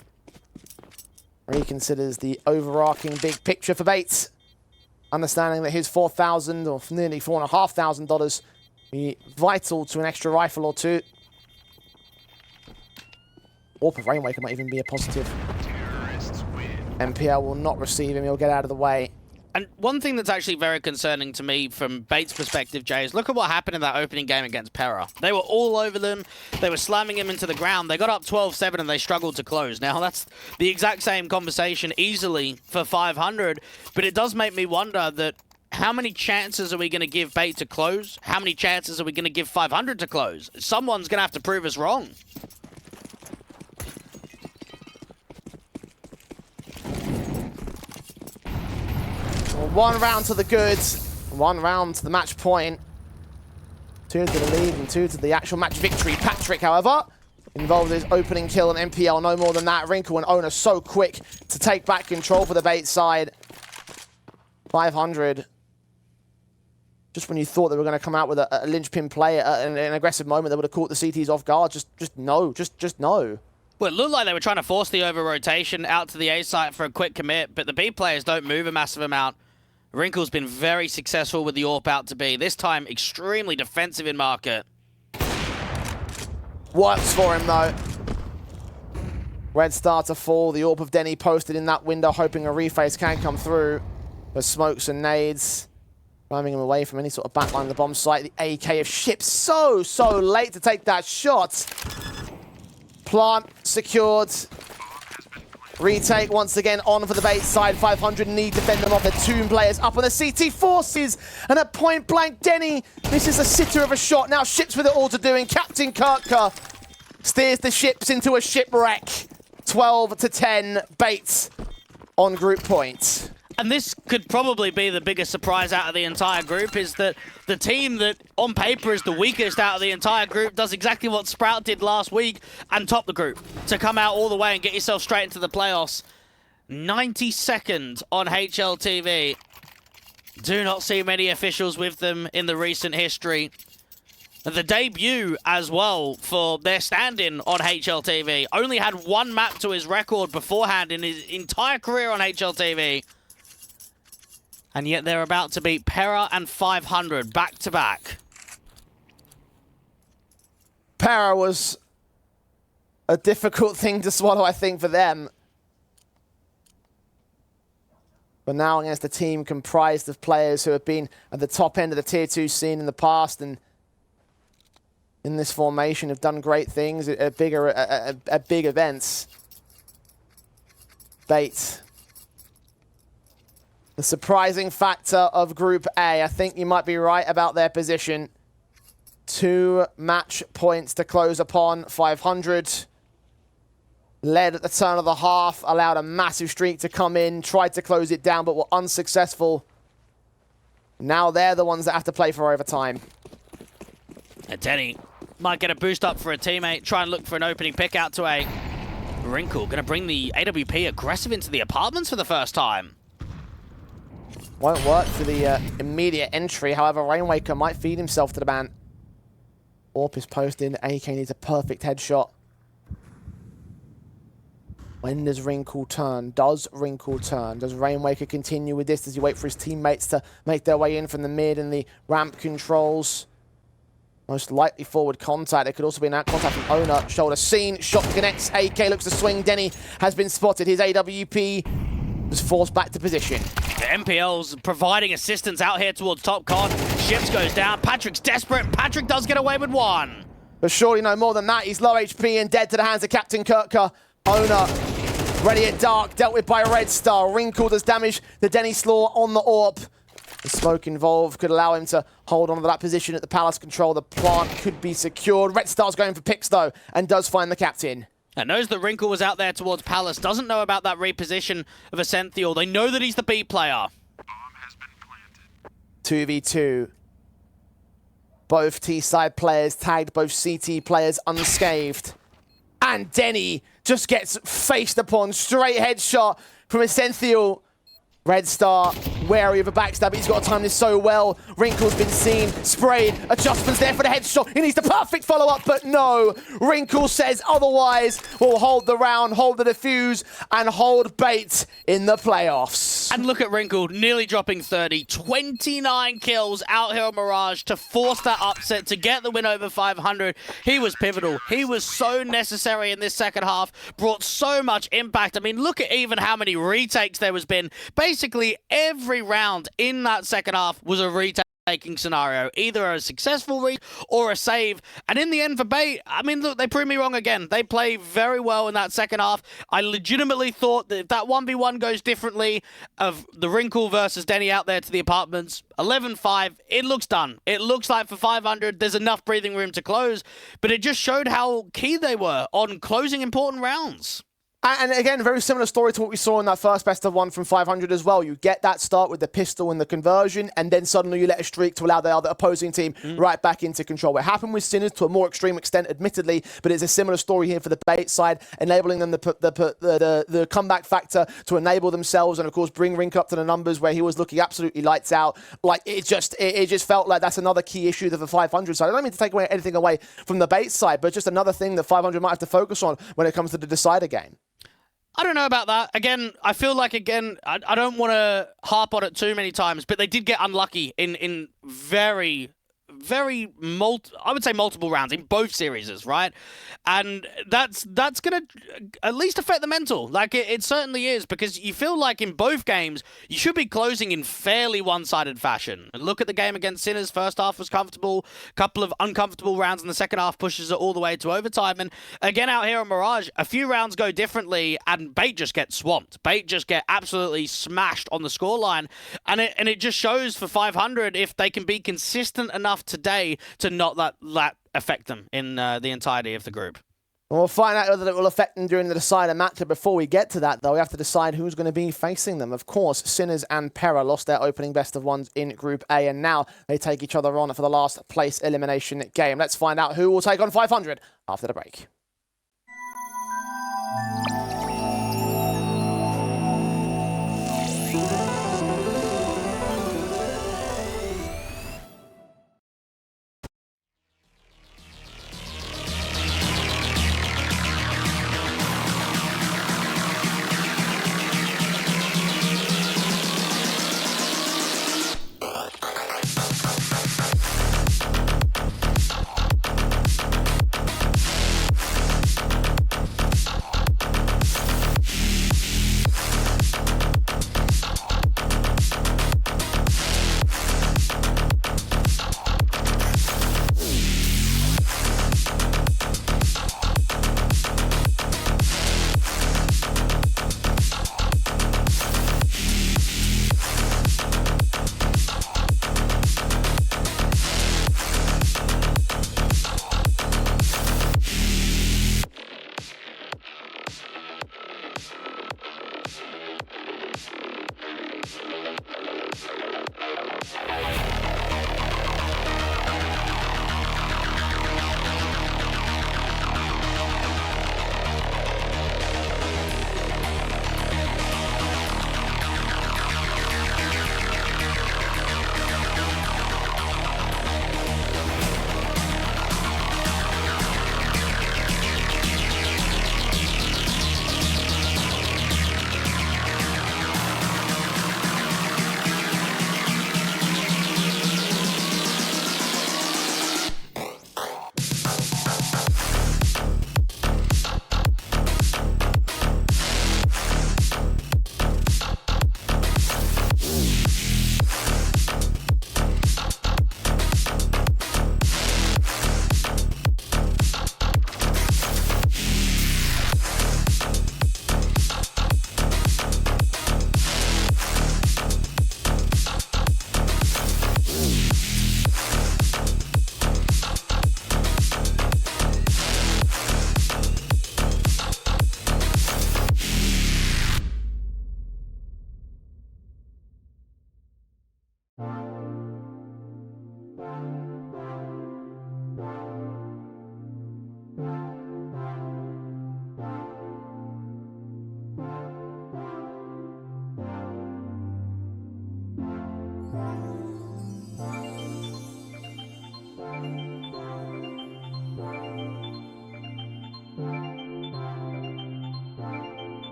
Reconsiders the overarching big picture for Bates. Understanding that his $4,000 or nearly $4,500 be vital to an extra rifle or two. Warp of Rainwaker might even be a positive. MPL will not receive him, he'll get out of the way. And one thing that's actually very concerning to me from Bates' perspective, Jay, is look at what happened in that opening game against Pera. They were all over them. They were slamming him into the ground. They got up 12-7 and they struggled to close. Now, that's the exact same conversation easily for 500, but it does make me wonder that how many chances are we going to give Bait to close? How many chances are we going to give 500 to close? Someone's going to have to prove us wrong. One round to the goods, 1 round to the match point. 2 to the lead and 2 to the actual match victory. Patrick, however, involved in his opening kill, and MPL no more than that. Wrinkle and Owner so quick to take back control for the Bait side. 500. Just when you thought they were going to come out with a linchpin play at an aggressive moment that would have caught the CTs off guard, just no. Well, it looked like they were trying to force the over-rotation out to the A site for a quick commit, but the B players don't move a massive amount. Wrinkle's been very successful with the AWP out to B. This time, extremely defensive in market. Works for him, though. Red start to fall. The AWP of Denny posted in that window, hoping a reface can come through. But smokes and nades, driving him away from any sort of backline of the bomb site. The AK of ships so late to take that shot. Plant secured. Retake once again on for the Bait side. 500 need to fend them off. The two players up on the CT forces. And at point blank, Denny misses a sitter of a shot. Now ships with it all to do. And Captain Kirka steers the ships into a shipwreck. 12-10 Baits on group point. And this could probably be the biggest surprise out of the entire group, is that the team that on paper is the weakest out of the entire group does exactly what Sprout did last week and top the group to come out all the way and get yourself straight into the playoffs. 92nd on HLTV. Do not see many officials with them in the recent history. The debut as well for their stand-in on HLTV. Only had 1 map to his record beforehand in his entire career on HLTV. And yet they're about to beat Pera and 500 back-to-back. Pera was a difficult thing to swallow, I think, for them. But now against a team comprised of players who have been at the top end of the Tier 2 scene in the past and in this formation have done great things at big events. Bait. The surprising factor of Group A. I think you might be right about their position. 2 match points to close upon. 500 led at the turn of the half, allowed a massive streak to come in, tried to close it down, but were unsuccessful. Now they're the ones that have to play for overtime. And Denny might get a boost up for a teammate, try and look for an opening pick out to A. Wrinkle going to bring the AWP aggressive into the apartments for the first time. Won't work for the immediate entry. However, Rainwaker might feed himself to the ban. AWP is posted. AK needs a perfect headshot. When does Wrinkle turn? Does Wrinkle turn? Does Rainwaker continue with this? Does he wait for his teammates to make their way in from the mid and the ramp controls? Most likely forward contact. There could also be an out contact from Owner. Shoulder seen. Shot connects. AK looks to swing. Denny has been spotted. His AWP was forced back to position. The MPL's providing assistance out here towards top con. Ships goes down. Patrick's desperate. Patrick does get away with one. But surely no more than that. He's low HP and dead to the hands of Captain Kirka. Owner ready at dark. Dealt with by Red Star. Wrinkle does damage to Denny Slaw on the AWP. The smoke involved could allow him to hold on to that position at the Palace control. The plant could be secured. Red Star's going for picks, though, and does find the captain. And knows that Wrinkle was out there towards Palace. Doesn't know about that reposition of Ascenthial. They know that he's the B player. Bomb has been planted. 2v2. Both T-side players tagged, both CT players unscathed. And Denny just gets faced upon. Straight headshot from Ascenthial. Red Star, wary of a backstab. He's got to time this so well. Wrinkle's been seen, sprayed. Adjustments there for the headshot. He needs the perfect follow-up, but no. Wrinkle says otherwise. Will hold the round, hold the defuse, and hold bait in the playoffs. And look at Wrinkle, nearly dropping 30. 29 kills out here on Mirage to force that upset, to get the win over 500. He was pivotal. He was so necessary in this second half. Brought so much impact. I mean, look at even how many retakes there has been. Basically, every round in that second half was a retaking scenario. Either a successful read or a save. And in the end for Bait, I mean, look, they proved me wrong again. They play very well in that second half. I legitimately thought that if that 1v1 goes differently, of the Wrinkle versus Denny out there to the apartments, 11-5, it looks done. It looks like for 500, there's enough breathing room to close. But it just showed how key they were on closing important rounds. And again, very similar story to what we saw in that first best of one from 500 as well. You get that start with the pistol and the conversion, and then suddenly you let a streak to allow the other opposing team right back into control. It happened with Sinners to a more extreme extent, admittedly, but it's a similar story here for the Bait side, enabling them the comeback factor to enable themselves, and of course bring Rink up to the numbers where he was looking absolutely lights out. Like it just felt like that's another key issue to the 500 side. I don't mean to take anything away from the Bait side, but just another thing that 500 might have to focus on when it comes to the decider game. I don't know about that. Again, I feel like, I don't want to harp on it too many times, but they did get unlucky in very, I would say multiple rounds in both series, right? And that's going to at least affect the mental. Like, it certainly is, because you feel like in both games, you should be closing in fairly one-sided fashion. Look at the game against Sinners. First half was comfortable. Couple of uncomfortable rounds in the second half pushes it all the way to overtime. And again, out here on Mirage, a few rounds go differently, and Bait just get swamped. Bait just get absolutely smashed on the scoreline. And it just shows for 500 if they can be consistent enough today to not let that affect them in the entirety of the group. We'll find out whether it will affect them during the decider matchup. Before we get to that, though, we have to decide who's going to be facing them. Of course, Sinners and Pera lost their opening best of ones in Group A, and now they take each other on for the last place elimination game. Let's find out who will take on 500 after the break.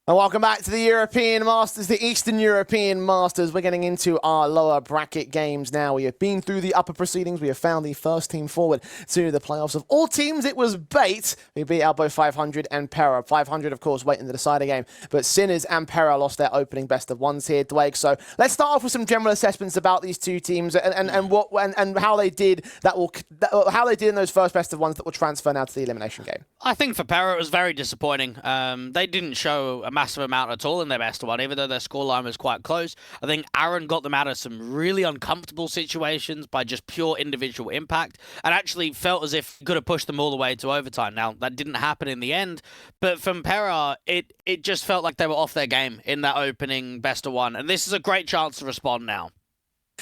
And welcome back to the European Masters, the Eastern European Masters. We're getting into our lower bracket games now. We have been through the upper proceedings. We have found the first team forward to the playoffs. Of all teams, it was Bait who beat out both 500 and Pera. 500, of course, waiting the decider game. But Sinners and Pera lost their opening best of ones here, Dwayne. So let's start off with some general assessments about these two teams and how they did how they did in those first best of ones that will transfer now to the elimination game. I think for Pera, it was very disappointing. They didn't show a massive amount at all in their best of one, even though their scoreline was quite close. I think Aaron got them out of some really uncomfortable situations by just pure individual impact, and actually felt as if he could have pushed them all the way to overtime. Now, that didn't happen in the end, but from Pera, it just felt like they were off their game in that opening best of one, and this is a great chance to respond now.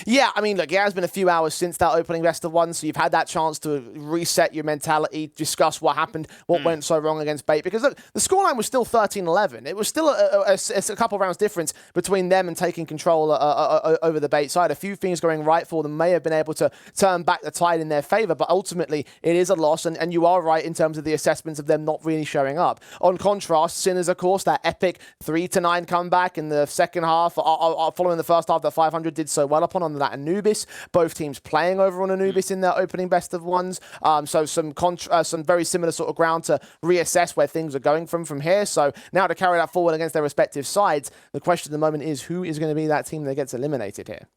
Yeah, I mean, look, it has been a few hours since that opening best of one, so you've had that chance to reset your mentality, discuss what happened, what went so wrong against Bait. Because, look, the scoreline was still 13-11. It was still a couple rounds difference between them and taking control over the Bait side. A few things going right for them may have been able to turn back the tide in their favor, but ultimately it is a loss, and you are right in terms of the assessments of them not really showing up. On contrast, Sinners, of course, that epic 3-9 comeback in the second half, following the first half that 500 did so well upon that Anubis. Both teams playing over on Anubis in their opening best of ones. So some very similar sort of ground to reassess where things are going from here. So now to carry that forward against their respective sides, the question at the moment is who is going to be that team that gets eliminated here?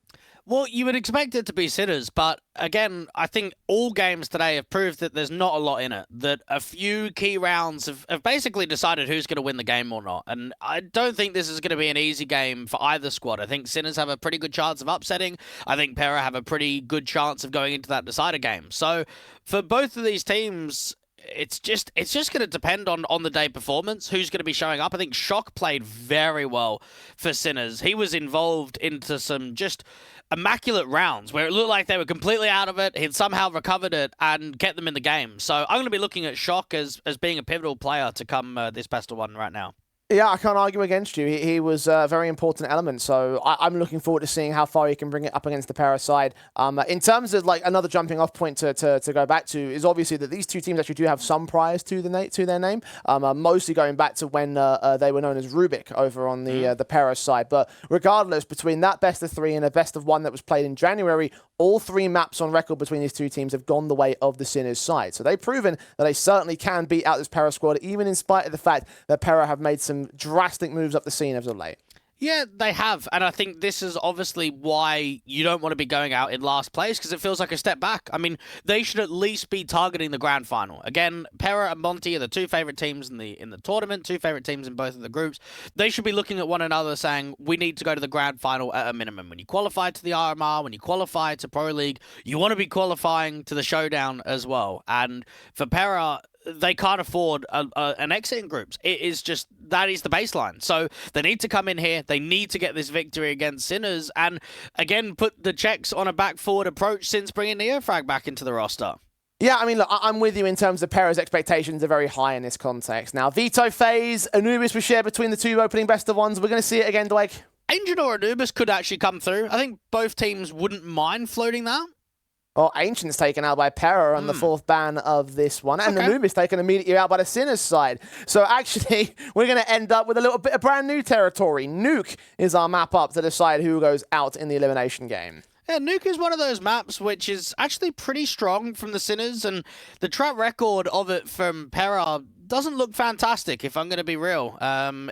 Well, you would expect it to be Sinners, but again, I think all games today have proved that there's not a lot in it, that a few key rounds have basically decided who's going to win the game or not, and I don't think this is going to be an easy game for either squad. I think Sinners have a pretty good chance of upsetting. I think Pera have a pretty good chance of going into that decider game. So for both of these teams, it's just going to depend on the day performance, who's going to be showing up. I think Shock played very well for Sinners. He was involved into some just immaculate rounds where it looked like they were completely out of it. He'd somehow recovered it and get them in the game. So I'm going to be looking at Shock as being a pivotal player to come this best of one right now. Yeah, I can't argue against you. He was a very important element, so I'm looking forward to seeing how far he can bring it up against the Pera side. In terms of like another jumping off point to go back to is obviously that these two teams actually do have some priors to their name, mostly going back to when they were known as Rubik over on the Pera side. But regardless, between that best of three and a best of one that was played in January, all three maps on record between these two teams have gone the way of the Sinners side. So they've proven that they certainly can beat out this Pera squad, even in spite of the fact that Pera have made some drastic moves up the scene as of late. Yeah, they have, and I think this is obviously why you don't want to be going out in last place, because it feels like a step back. I mean, they should at least be targeting the grand final. Again, Pera and Monty are the two favorite teams in the tournament, two favorite teams in both of the groups. They should be looking at one another saying, we need to go to the grand final at a minimum. When you qualify to the RMR, when you qualify to Pro League, you want to be qualifying to the showdown as well. And for Pera, they can't afford an exit in groups. It is just, that is the baseline. So they need to come in here. They need to get this victory against Sinners and, again, put the checks on a back-forward approach since bringing Neofrag back into the roster. Yeah, I mean, look, I'm with you in terms of Pera's expectations are very high in this context. Now, Veto phase, Anubis was shared between the two opening best of ones. We're going to see it again, Blake. Ancient or Anubis could actually come through. I think both teams wouldn't mind floating that. Well, Ancient's taken out by Pera on the fourth ban of this one, and Anubis taken immediately out by the Sinners side. So actually, we're going to end up with a little bit of brand new territory. Nuke is our map up to decide who goes out in the elimination game. Yeah, Nuke is one of those maps which is actually pretty strong from the Sinners, and the track record of it from Pera doesn't look fantastic, if I'm going to be real.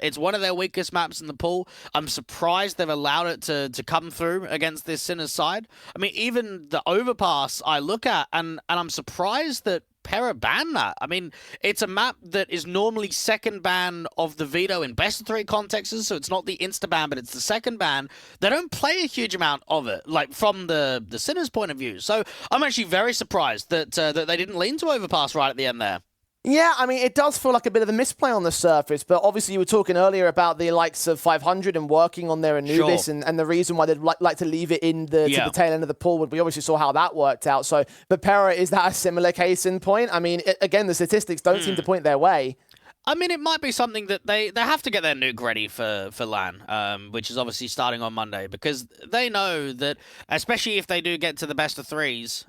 It's one of their weakest maps in the pool. I'm surprised they've allowed it to come through against this Sinners side. I mean, even the overpass I look at, and I'm surprised that Pera banned that. I mean, it's a map that is normally second ban of the veto in best of three contexts, so it's not the insta ban, but it's the second ban. They don't play a huge amount of it, like from the Sinners' point of view. So I'm actually very surprised that that they didn't lean to overpass right at the end there. Yeah, I mean, it does feel like a bit of a misplay on the surface, but obviously you were talking earlier about the likes of 500 and working on their Anubis, Sure. and the reason why they'd like to leave it in to the tail end of the pool. We obviously saw how that worked out. So, but Pera, is that a similar case in point? I mean, again, the statistics don't seem to point their way. I mean, it might be something that they have to get their nuke ready for LAN, which is obviously starting on Monday, because they know that, especially if they do get to the best of threes,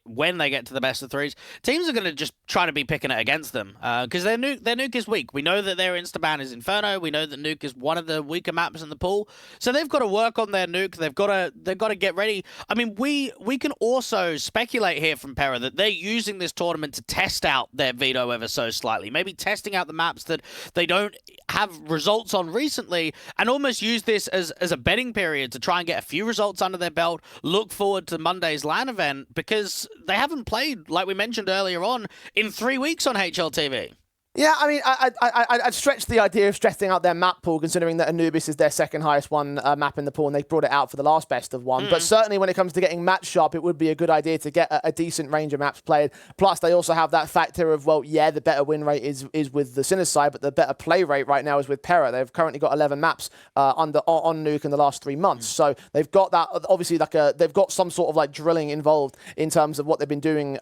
when they get to the best of threes, teams are going to just try to be picking it against them because their nuke is weak. We know that their instaban is Inferno. We know that nuke is one of the weaker maps in the pool, so they've got to work on their nuke. They've got to get ready. I mean, we can also speculate here from Pera that they're using this tournament to test out their veto ever so slightly, maybe testing out the maps that they don't have results on recently, and almost use this as a betting period to try and get a few results under their belt, look forward to Monday's LAN event, because they haven't played, like we mentioned earlier on, in 3 weeks on HLTV. Yeah, I mean, I'd stretch the idea of stressing out their map pool, considering that Anubis is their second highest one map in the pool, and they brought it out for the last best of one. But certainly when it comes to getting match sharp, it would be a good idea to get a decent range of maps played. Plus, they also have that factor of, well, yeah, the better win rate is with the Sinners side, but the better play rate right now is with Pera. They've currently got 11 maps on Nuke in the last 3 months. So they've got that, obviously, they've got some sort of like drilling involved in terms of what they've been doing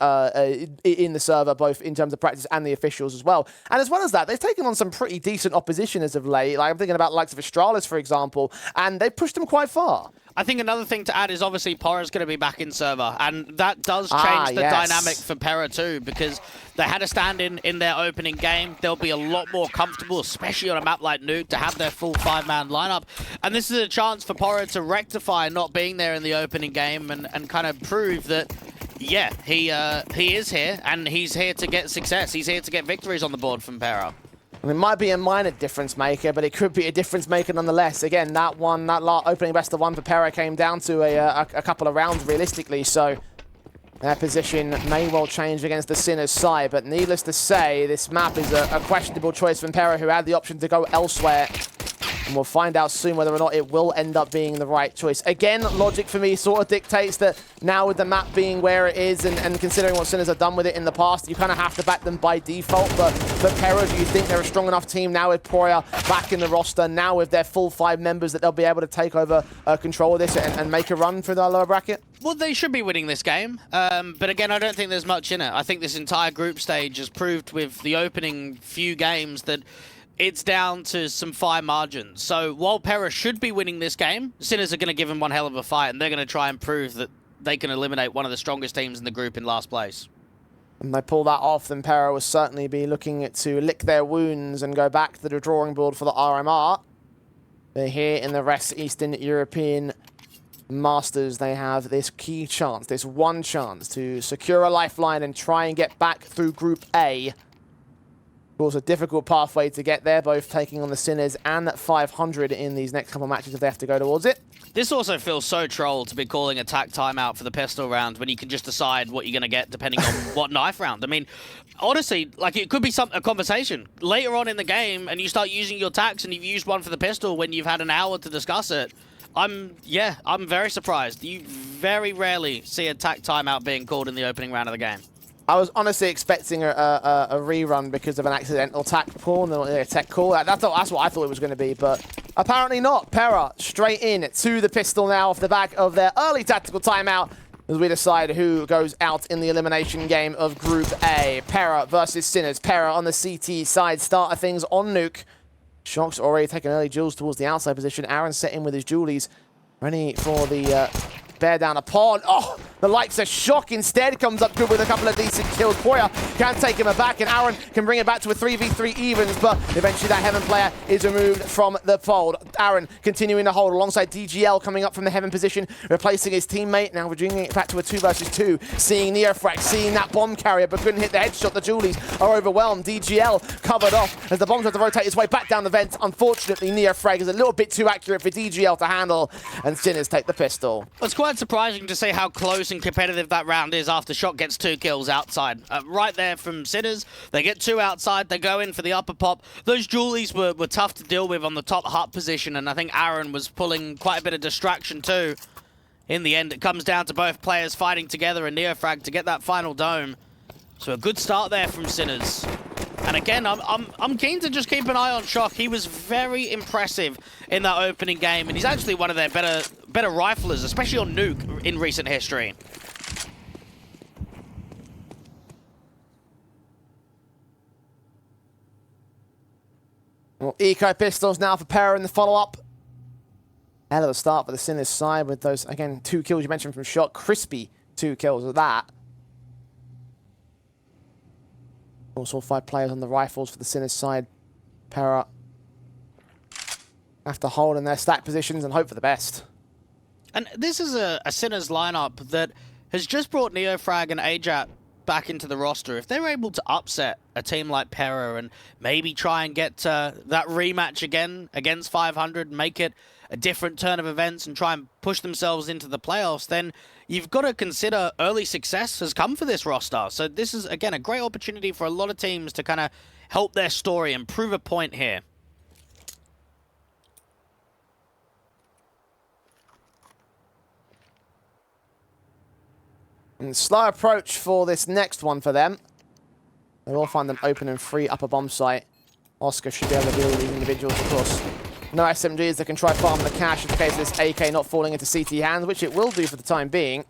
in the server, both in terms of practice and the officials as well. And as well as that, they've taken on some pretty decent opposition as of late. Like, I'm thinking about the likes of Astralis, for example, and they've pushed them quite far. I think another thing to add is obviously Pora's going to be back in server, and that does change the dynamic for Pera too, because they had a stand-in in their opening game. They'll be a lot more comfortable, especially on a map like Nuke, to have their full 5-man lineup. And this is a chance for Pora to rectify not being there in the opening game and kind of prove that, yeah, he is here, and he's here to get success. He's here to get victories on the board from Pera. It might be a minor difference maker, but it could be a difference maker nonetheless. Again, that opening best of one for Pera came down to a couple of rounds realistically, so their position may well change against the Sinners side. But needless to say, this map is a questionable choice from Pera, who had the option to go elsewhere. And we'll find out soon whether or not it will end up being the right choice. Again, logic for me sort of dictates that now with the map being where it is and considering what Sinners have done with it in the past, you kind of have to back them by default. But for Pera, do you think they're a strong enough team now with Poya back in the roster, now with their full 5 members, that they'll be able to take over control of this and make a run for the lower bracket? Well, they should be winning this game. But again, I don't think there's much in it. I think this entire group stage has proved with the opening few games that it's down to some fine margins. So while Pera should be winning this game, Sinners are going to give him one hell of a fight, and they're going to try and prove that they can eliminate one of the strongest teams in the group in last place. And they pull that off, then Pera will certainly be looking to lick their wounds and go back to the drawing board for the RMR. They're here in the West Eastern European Masters. They have this key chance, this one chance to secure a lifeline and try and get back through Group A. Of course, a difficult pathway to get there, both taking on the Sinners and 500 in these next couple of matches if they have to go towards it. This also feels so troll to be calling attack timeout for the pistol round when you can just decide what you're going to get depending on what knife round. I mean, honestly, like, it could be a conversation later on in the game and you start using your tacks and you've used one for the pistol when you've had an hour to discuss it. I'm very surprised. You very rarely see attack timeout being called in the opening round of the game. I was honestly expecting a rerun because of an accidental tack call, a tech call. That's what I thought it was going to be, but apparently not. Pera straight in to the pistol now off the back of their early tactical timeout as we decide who goes out in the elimination game of Group A. Pera versus Sinners. Pera on the CT side, start of things on Nuke. Shock's already taking early duels towards the outside position. Aaron set in with his dualies, ready for the bear down a pawn. Oh, the likes of Shock instead comes up good with a couple of decent kills. Poya can take him aback, and Aaron can bring it back to a 3v3 evens, but eventually that Heaven player is removed from the fold. Aaron continuing to hold alongside DGL coming up from the Heaven position, replacing his teammate, now bringing it back to a 2 versus 2. Seeing Neofrax, seeing that bomb carrier, but couldn't hit the headshot. The Julies are overwhelmed. DGL covered off as the bomb tries to rotate its way back down the vent. Unfortunately, Neofrag is a little bit too accurate for DGL to handle, and Sinners take the pistol. Well, it's quite surprising to see how close and competitive that round is after Shock gets 2 kills outside. Right there from Sinners, they get 2 outside, they go in for the upper pop. Those Julies were tough to deal with on the top hut position, and I think Aaron was pulling quite a bit of distraction too. In the end, it comes down to both players fighting together and Neofrag to get that final dome. So a good start there from Sinners. And again, I'm keen to just keep an eye on Shock. He was very impressive in that opening game, and he's actually one of their better riflers, especially on Nuke in recent history. Well, Eco Pistols now for Pera in the follow-up. Hell of a start for the Sinners side with those, again, 2 kills you mentioned from Shock. Crispy 2 kills of that. Also, all 5 players on the rifles for the Sinners side. Para have to hold in their stack positions and hope for the best. And this is a Sinners lineup that has just brought Neofrag and Ajat back into the roster. If they're able to upset a team like Para and maybe try and get that rematch again against 500, make it a different turn of events and try and push themselves into the playoffs, then you've got to consider early success has come for this roster. So this is, again, a great opportunity for a lot of teams to kind of help their story and prove a point here. And slow approach for this next one for them. They will find them open and free upper bomb site. Oscar should be able to deal with these individuals, of course. No SMGs that can try farming the cash in the case of this AK not falling into CT hands, which it will do for the time being.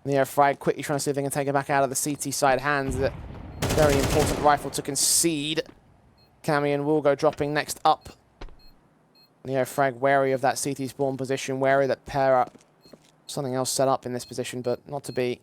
Neofrag quickly trying to see if they can take it back out of the CT side hands. That very important rifle to concede. Camion will go dropping next up. Neofrag wary of that CT spawn position, wary that Para something else set up in this position, but not to be.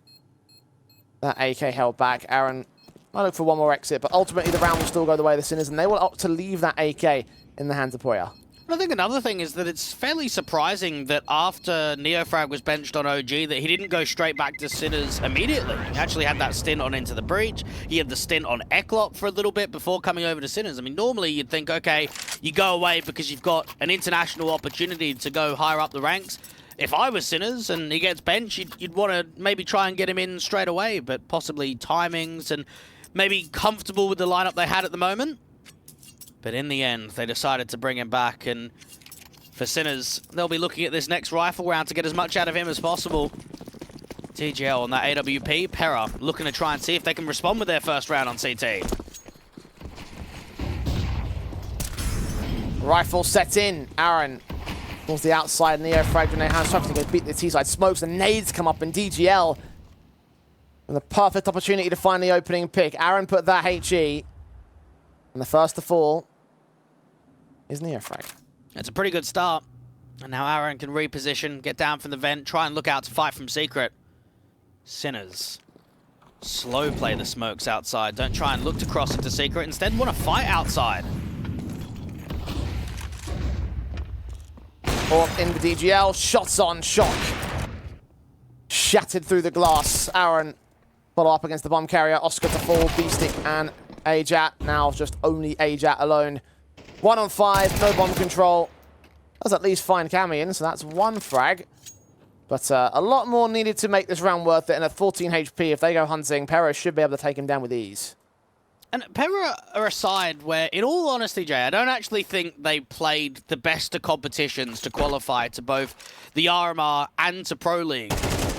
That AK held back. Aaron might look for one more exit, but ultimately the round will still go the way of the Sinners, and they will opt to leave that AK in the hands of Poya. I think another thing is that it's fairly surprising that after Neofrag was benched on OG that he didn't go straight back to Sinners immediately. He actually had that stint on Into the Breach. He had the stint on Eklop for a little bit before coming over to Sinners. I mean, normally you'd think, okay, you go away because you've got an international opportunity to go higher up the ranks. If I was Sinners and he gets benched, you'd want to maybe try and get him in straight away, but possibly timings and maybe comfortable with the lineup they had at the moment. But in the end, they decided to bring him back, and for Sinners, they'll be looking at this next rifle round to get as much out of him as possible. TGL on that AWP. Para looking to try and see if they can respond with their first round on CT. Rifle set in. Aaron pulls the outside. Neofrag when they have trying to go beat the T-side. Smokes and nades come up, and DGL and the perfect opportunity to find the opening pick. Aaron put that HE, and the first to fall is Neofrag. It's a pretty good start. And now Aaron can reposition, get down from the vent, try and look out to fight from secret. Sinners slow play the smokes outside. Don't try and look to cross into secret. Instead, want to fight outside. Or in the DGL, shots on shock. Shattered through the glass. Aaron follow up against the bomb carrier. Oscar to fall, B-Stick and Ajat. Now just only Ajat alone. 1 on 5, no bomb control. Does at least find Camion, so that's 1 frag. But a lot more needed to make this round worth it. And at 14 HP, if they go hunting, Para should be able to take him down with ease. And Para are a side where, in all honesty, Jay, I don't actually think they played the best of competitions to qualify to both the RMR and to Pro League.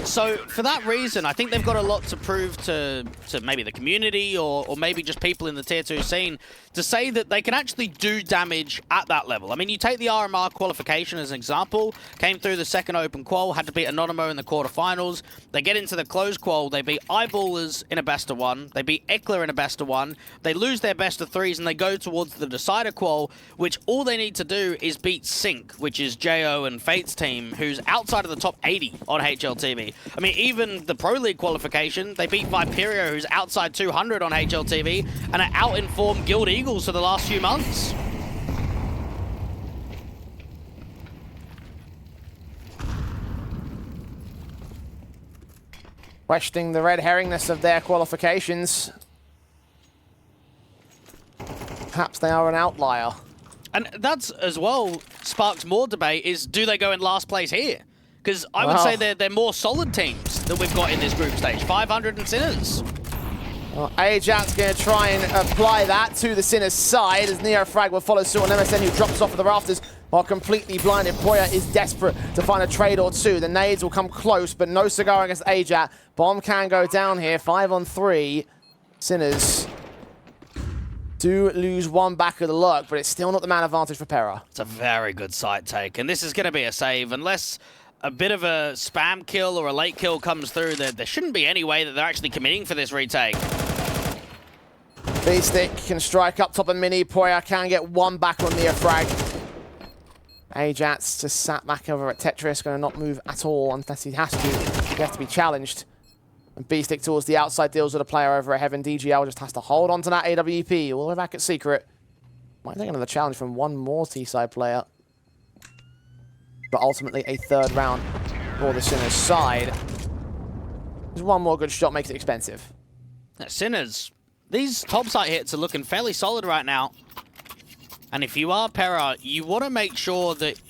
So, for that reason, I think they've got a lot to prove to maybe the community or maybe just people in the Tier 2 scene to say that they can actually do damage at that level. I mean, you take the RMR qualification as an example, came through the second open qual, had to beat Anonymo in the quarterfinals. They get into the closed qual, they beat Eyeballers in a best of 1, they beat Eckler in a best of 1, they lose their best of 3s and they go towards the decider qual, which all they need to do is beat Sync, which is JO and Fate's team, who's outside of the top 80 on HLTV. I mean, even the Pro League qualification, they beat Viperio, who's outside 200 on HLTV, and are out-informed Guild Eagles for the last few months. Questioning the red herringness of their qualifications. Perhaps they are an outlier. And that's, as well, sparks more debate, is do they go in last place here? Because I would say they're more solid teams that we've got in this group stage. 500 and Sinners. Well, Ajat's going to try and apply that to the Sinners side as Neofrag will follow suit on MSN, who drops off of the rafters while completely blinded. Poya is desperate to find a trade or two. The nades will come close, but no cigar against Ajat. Bomb can go down here. 5 on 3. Sinners do lose 1 back of the lurk, but it's still not the man advantage for Para. It's a very good site take, and this is going to be a save. Unless a bit of a spam kill or a late kill comes through, there shouldn't be any way that they're actually committing for this retake. B-Stick can strike up top of Mini. Poya can get 1 back on Neofrag. Ajat's just sat back over at Tetris, going to not move at all unless he has to. He has to be challenged. And B-Stick towards the outside, deals with a player over at Heaven. DGL just has to hold on to that AWP all the way back at Secret. Might take another challenge from one more T-side player. But ultimately a third round for the Sinners side. Just one more good shot makes it expensive. Sinners, these topside hits are looking fairly solid right now. And if you are Pera, you want to make sure that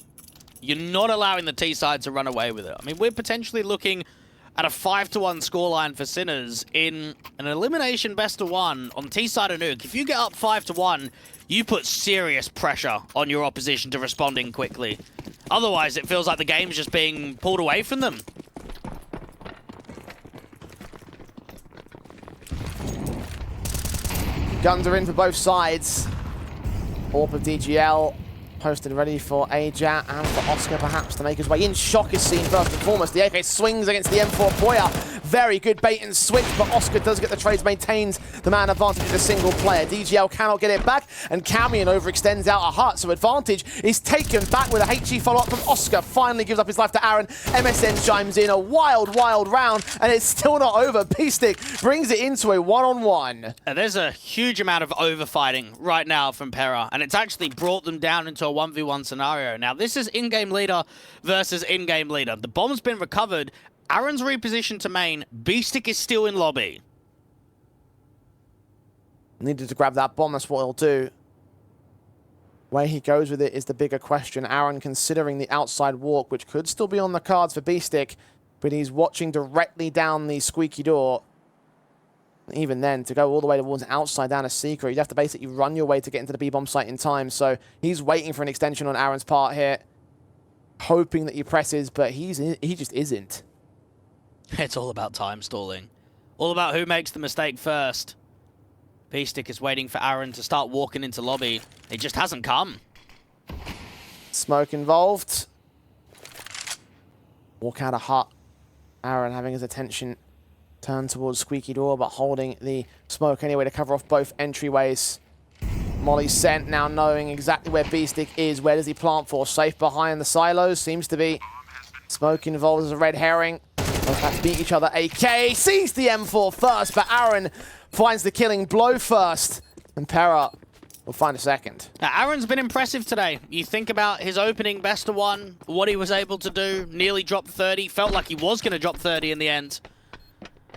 you're not allowing the T-side to run away with it. I mean, we're potentially looking at a 5-1 scoreline for Sinners in an elimination best-of-1 on T-side and Nuke. If you get up 5-1, you put serious pressure on your opposition to responding quickly. Otherwise, it feels like the game's just being pulled away from them. Guns are in for both sides. Orb of DGL posted ready for Ajat and for Oscar perhaps to make his way in. Shock is seen first and foremost. The AK swings against the M4 Poya. Very good bait and switch, but Oscar does get the trades, maintains the man advantage of a single player. DGL cannot get it back, and Camion overextends out a hut, so advantage is taken back with a HE follow-up from Oscar. Finally gives up his life to Aaron. MSN chimes in. A wild, wild round, and it's still not over. B-Stick brings it into a one-on-one. There's a huge amount of overfighting right now from Pera, and it's actually brought them down into a 1v1 scenario. Now, this is in-game leader versus in-game leader. The bomb's been recovered. Aaron's repositioned to main. B-Stick is still in lobby. Needed to grab that bomb, that's what he'll do. Where he goes with it is the bigger question. Aaron considering the outside walk, which could still be on the cards for B-Stick, but he's watching directly down the squeaky door. Even then, to go all the way towards outside down a Secret, you'd have to basically run your way to get into the B-bomb site in time. So he's waiting for an extension on Aaron's part here, hoping that he presses, but he just isn't. It's all about time stalling. All about who makes the mistake first. B-Stick is waiting for Aaron to start walking into lobby. It just hasn't come. Smoke involved. Walk out of hut. Aaron having his attention turned towards squeaky door, but holding the smoke anyway to cover off both entryways. Molly sent, now knowing exactly where B-Stick is. Where does he plant for? Safe behind the silos? Seems to be. Smoke involved as a red herring. Both have to beat each other. AK sees the M4 first, but Aaron finds the killing blow first. And Pera will find a second. Now, Aaron's been impressive today. You think about his opening best-of-1, what he was able to do. Nearly dropped 30. Felt like he was going to drop 30 in the end.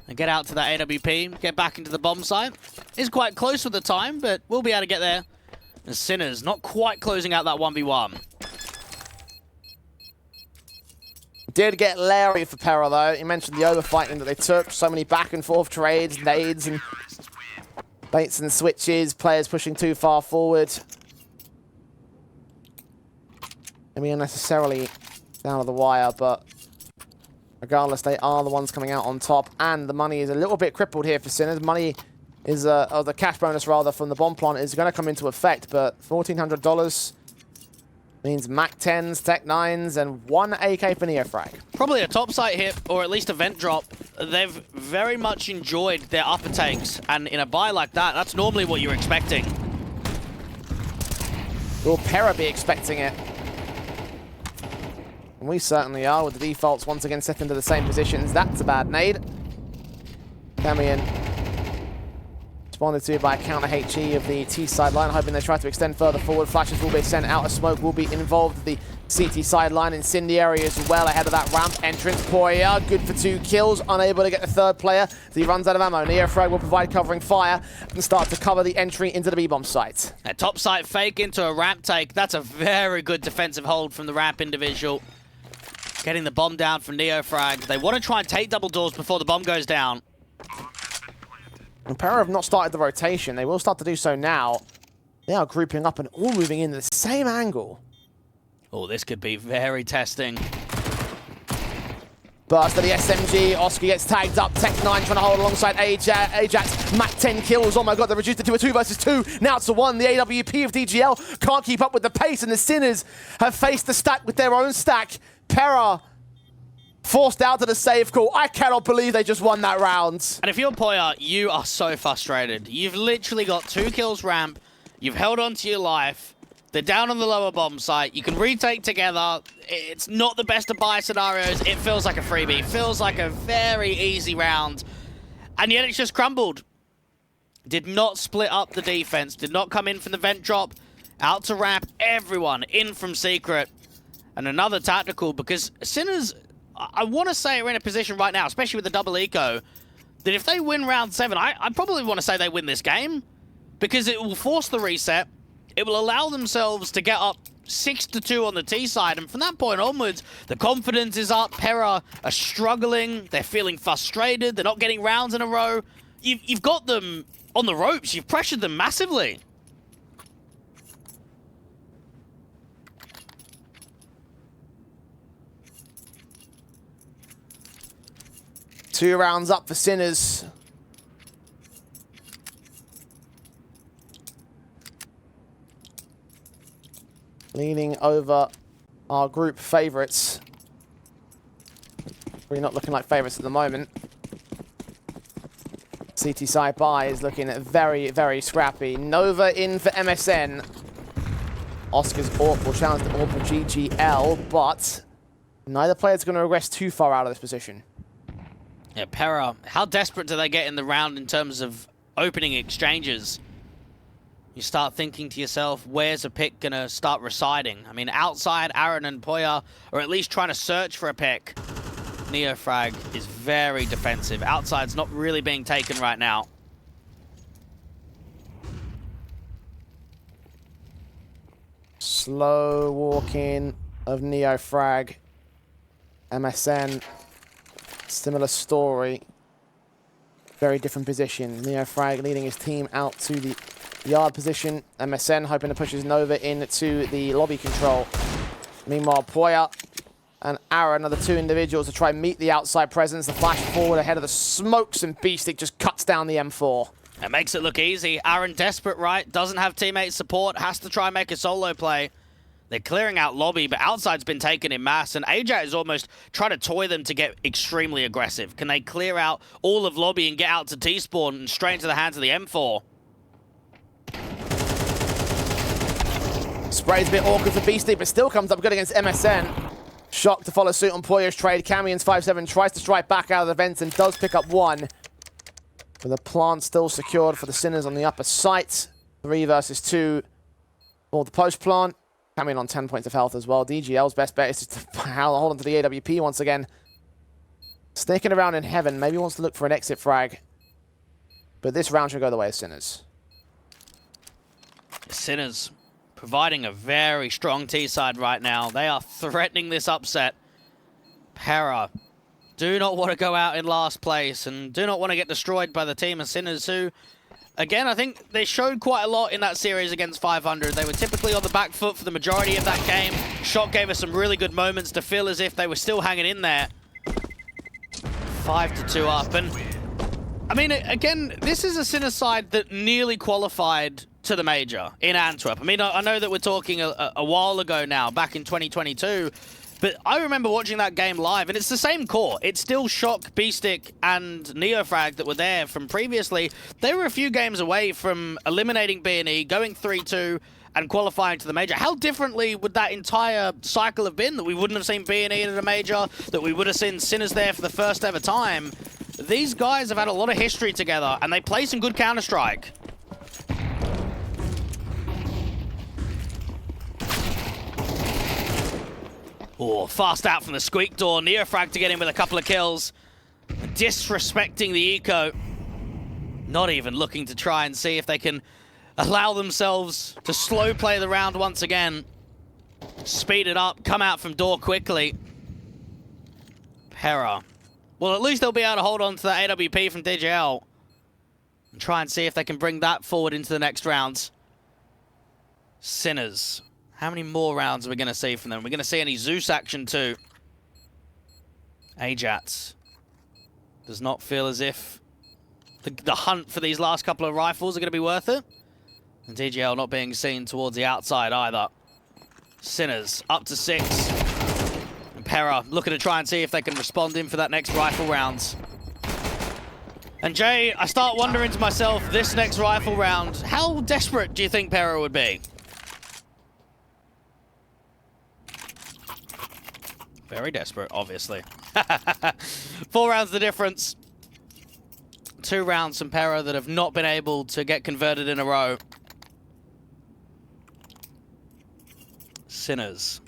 And get out to that AWP. Get back into the bomb site. Is quite close with the time, but we'll be able to get there. And Sinners not quite closing out that 1v1. Did get Larry for Pera, though. You mentioned the overfighting that they took. So many back and forth trades, nades, and baits and switches. Players pushing too far forward. I mean, unnecessarily down to the wire, but regardless, they are the ones coming out on top. And the money is a little bit crippled here for Sinners. Money is, or the cash bonus, rather, from the bomb plant is going to come into effect, but $1,400... means Mac 10s, Tech 9s, and 1 AK for Neofrag. Probably a topside hit, or at least a vent drop. They've very much enjoyed their upper takes, and in a buy like that, that's normally what you're expecting. Will Pera be expecting it? And we certainly are, with the defaults once again set into the same positions. That's a bad nade. Camion responded to by a counter HE of the T sideline, hoping they try to extend further forward. Flashes will be sent out, a smoke will be involved. The CT sideline, incendiary as well ahead of that ramp entrance. Poya, good for 2 kills, unable to get the third player as he runs out of ammo. Neofrag will provide covering fire and start to cover the entry into the B-bomb site. A top site fake into a ramp take. That's a very good defensive hold from the ramp individual. Getting the bomb down from Neofrag. They want to try and take double doors before the bomb goes down. And Pera have not started the rotation. They will start to do so now. They are grouping up and all moving in the same angle. Oh, this could be very testing. Burst of the SMG. Oscar gets tagged up. Tech 9 trying to hold alongside Ajax. Mac 10 kills. Oh my god, they reduced it to a 2 versus 2. Now it's a 1. The AWP of DGL can't keep up with the pace, and the Sinners have faced the stack with their own stack. Pera forced out to the save call. I cannot believe they just won that round. And if you're Poya, you are so frustrated. You've literally got 2 kills ramp. You've held on to your life. They're down on the lower bomb site. You can retake together. It's not the best of buy scenarios. It feels like a freebie. It feels like a very easy round. And yet it's just crumbled. Did not split up the defense. Did not come in from the vent drop. Out to ramp. Everyone in from secret. And another tactical, because Sinners, I want to say, are in a position right now, especially with the double eco, that if they win round 7, I probably want to say they win this game. Because it will force the reset. It will allow themselves to get up 6-2 on the T side, and from that point onwards, the confidence is up. Pera are struggling. They're feeling frustrated. They're not getting rounds in a row. You've got them on the ropes. You've pressured them massively. Two rounds up for Sinners. Leaning over our group favourites. We're not looking like favourites at the moment. CT side by is looking very, very scrappy. Nova in for MSN. Oscar's AWP will challenge the AWP of GGL, but neither player's going to regress too far out of this position. Yeah, Pera, how desperate do they get in the round in terms of opening exchanges? You start thinking to yourself, where's a pick going to start residing? I mean, outside, Aaron and Poya are at least trying to search for a pick. Neofrag is very defensive. Outside's not really being taken right now. Slow walking of Neofrag. MSN, similar story. Very different position. Neofrag leading his team out to the yard position. MSN hoping to push his Nova into the lobby control. Meanwhile, Poya and Aaron are the two individuals to try and meet the outside presence. The flash forward ahead of the smokes, and Beastic just cuts down the M4. It makes it look easy. Aaron desperate, right? Doesn't have teammate support. Has to try and make a solo play. They're clearing out lobby, but outside's been taken in mass, and Ajat is almost trying to toy them to get extremely aggressive. Can they clear out all of lobby and get out to T-spawn and straight into the hands of the M4? Spray's a bit awkward for Beastie, but still comes up good against MSN. Shock to follow suit on Poya's trade. Camions 5-7 tries to strike back out of the vents and does pick up one. With the plant still secured for the Sinners on the upper site. 3 versus 2 for the post plant. Camion on 10 points of health as well. DGL's best bet is just to hold on to the AWP once again. Sneaking around in heaven. Maybe wants to look for an exit frag. But this round should go the way of Sinners. Sinners providing a very strong T-side right now. They are threatening this upset. Pera do not want to go out in last place and do not want to get destroyed by the team of Sinners, who, again, I think they showed quite a lot in that series against 500. They were typically on the back foot for the majority of that game. Shock gave us some really good moments to feel as if they were still hanging in there. 5-2 up, and I mean, again, this is a Sinners side that nearly qualified to the major in Antwerp. I mean, I know that we're talking a while ago now, back in 2022, but I remember watching that game live, and it's the same core. It's still Shock, Beastic, and Neofrag that were there from previously. They were a few games away from eliminating B&E, going 3-2, and qualifying to the major. How differently would that entire cycle have been? That we wouldn't have seen B&E at a major, that we would have seen Sinners there for the first ever time. These guys have had a lot of history together, and they play some good Counter-Strike. Oh, fast out from the squeak door. Neofrag to get in with a couple of kills. Disrespecting the eco. Not even looking to try and see if they can allow themselves to slow play the round once again. Speed it up, come out from door quickly. Pera. Well, at least they'll be able to hold on to the AWP from DJL. And try and see if they can bring that forward into the next rounds. Sinners. How many more rounds are we going to see from them? We're going to see any Zeus action too. Ajats does not feel as if the hunt for these last couple of rifles are going to be worth it. And DGL not being seen towards the outside either. Sinners up to 6. And Pera looking to try and see if they can respond in for that next rifle round. And Jay, I start wondering to myself, this next rifle round, how desperate do you think Pera would be? Very desperate, obviously. 4 rounds the difference. 2 rounds from Pera that have not been able to get converted in a row. Sinners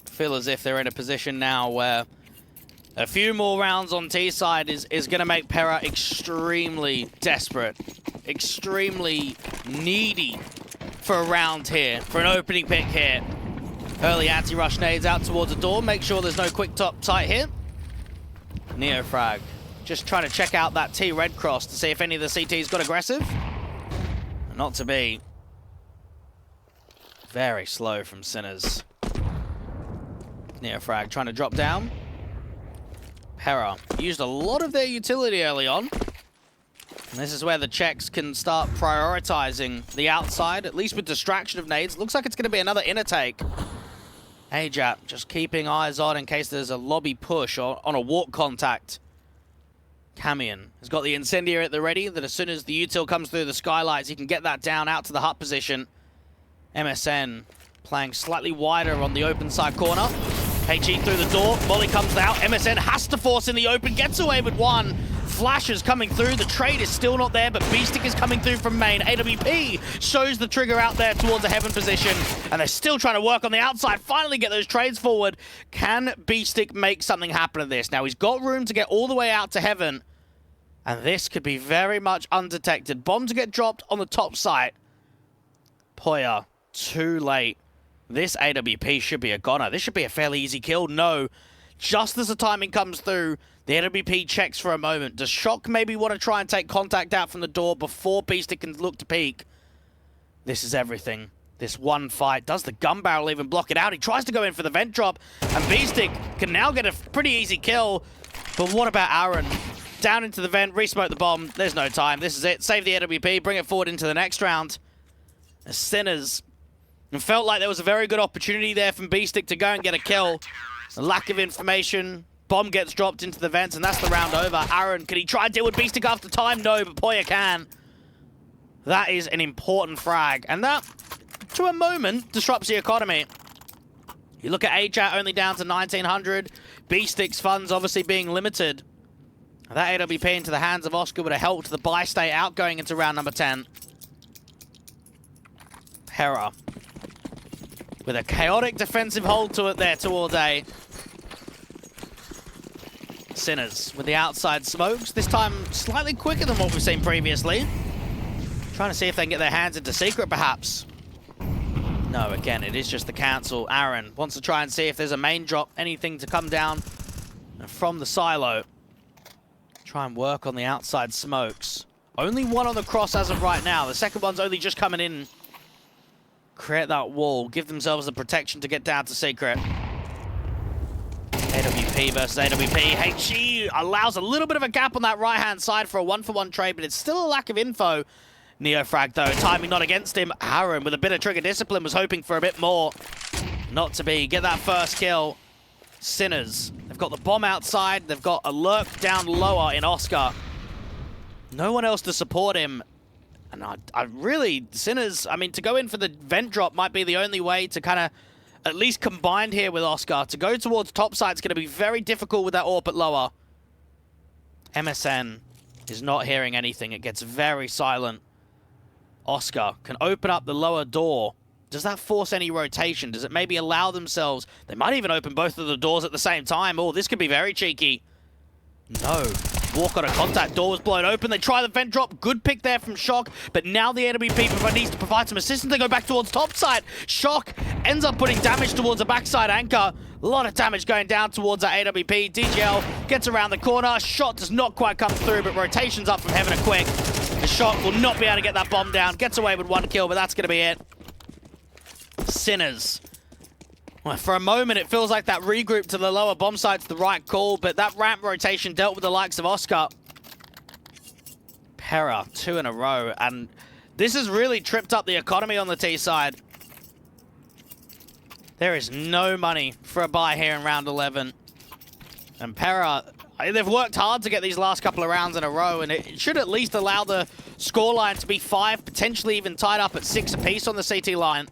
feel as if they're in a position now where a few more rounds on T side is going to make Pera extremely desperate, extremely needy for a round here, for an opening pick here. Early anti-rush nades out towards the door, make sure there's no quick top tight here. Neofrag just trying to check out that T red cross to see if any of the CTs got aggressive. Not to be. Very slow from Sinners. Neofrag trying to drop down. Pera used a lot of their utility early on. And this is where the Czechs can start prioritizing the outside, at least with distraction of nades. Looks like it's going to be another inner take. Ajap just keeping eyes on in case there's a lobby push or on a walk contact. Camion has got the incendiary at the ready, that as soon as the util comes through the skylights, he can get that down out to the hut position. MSN playing slightly wider on the open side corner. HE through the door, Molly comes out, MSN has to force in the open, gets away with one. Flashes coming through, the trade is still not there, but B-Stick is coming through from main. AWP shows the trigger out there towards a heaven position, and they're still trying to work on the outside, finally get those trades forward. Can B-Stick make something happen of this? Now he's got room to get all the way out to heaven, and this could be very much undetected. Bomb to get dropped on the top site. Poya, too late. This AWP should be a goner. This should be a fairly easy kill. No. Just as the timing comes through, the AWP checks for a moment. Does Shock maybe want to try and take contact out from the door before Beastic can look to peek? This is everything. This one fight. Does the gun barrel even block it out? He tries to go in for the vent drop, and Beastic can now get a pretty easy kill. But what about Aaron? Down into the vent, re-smoke the bomb. There's no time. This is it. Save the AWP, bring it forward into the next round. The Sinners. It felt like there was a very good opportunity there from B-Stick to go and get a kill. A lack of information. Bomb gets dropped into the vents, and that's the round over. Aaron, can he try and deal with B-Stick after time? No, but Poya can. That is an important frag. And that, to a moment, disrupts the economy. You look at A-Chat only down to 1,900. B-Stick's funds obviously being limited. That AWP into the hands of Oscar would have helped the buy stay out going into round number 10. Pera. With a chaotic defensive hold to it there towards A. Sinners with the outside smokes. This time slightly quicker than what we've seen previously. Trying to see if they can get their hands into secret perhaps. No, again, it is just the cancel. Aaron wants to try and see if there's a main drop, anything to come down from the silo. Try and work on the outside smokes. Only one on the cross as of right now. The second one's only just coming in. Create that wall. Give themselves the protection to get down to secret. AWP versus AWP. HE allows a little bit of a gap on that right-hand side for a one-for-one trade, but it's still a lack of info. Neofrag, though, timing not against him. Aaron, with a bit of trigger discipline, was hoping for a bit more. Not to be. Get that first kill. Sinners. They've got the bomb outside. They've got a lurk down lower in Oscar. No one else to support him. And I really, Sinners, I mean, to go in for the vent drop might be the only way to kind of at least combine here with Oscar. To go towards top side is going to be very difficult with that AWP at lower. MSN is not hearing anything. It gets very silent. Oscar can open up the lower door. Does that force any rotation? Does it maybe allow themselves... They might even open both of the doors at the same time. Oh, this could be very cheeky. No. Walk on a contact. Door was blown open. They try the vent drop. Good pick there from Shock. But now the AWP needs to provide some assistance. They go back towards top side. Shock ends up putting damage towards the backside anchor. A lot of damage going down towards that AWP. DGL gets around the corner. Shot does not quite come through, but rotation's up from Heaven and quick. The Shock will not be able to get that bomb down. Gets away with one kill, but that's going to be it. Sinners. Well, for a moment, it feels like that regroup to the lower bomb site's the right call, but that ramp rotation dealt with the likes of Oscar. Pera, 2 in a row, and this has really tripped up the economy on the T side. There is no money for a buy here in round 11. And Pera, they've worked hard to get these last couple of rounds in a row, and it should at least allow the scoreline to be 5, potentially even tied up at 6 apiece on the CT line.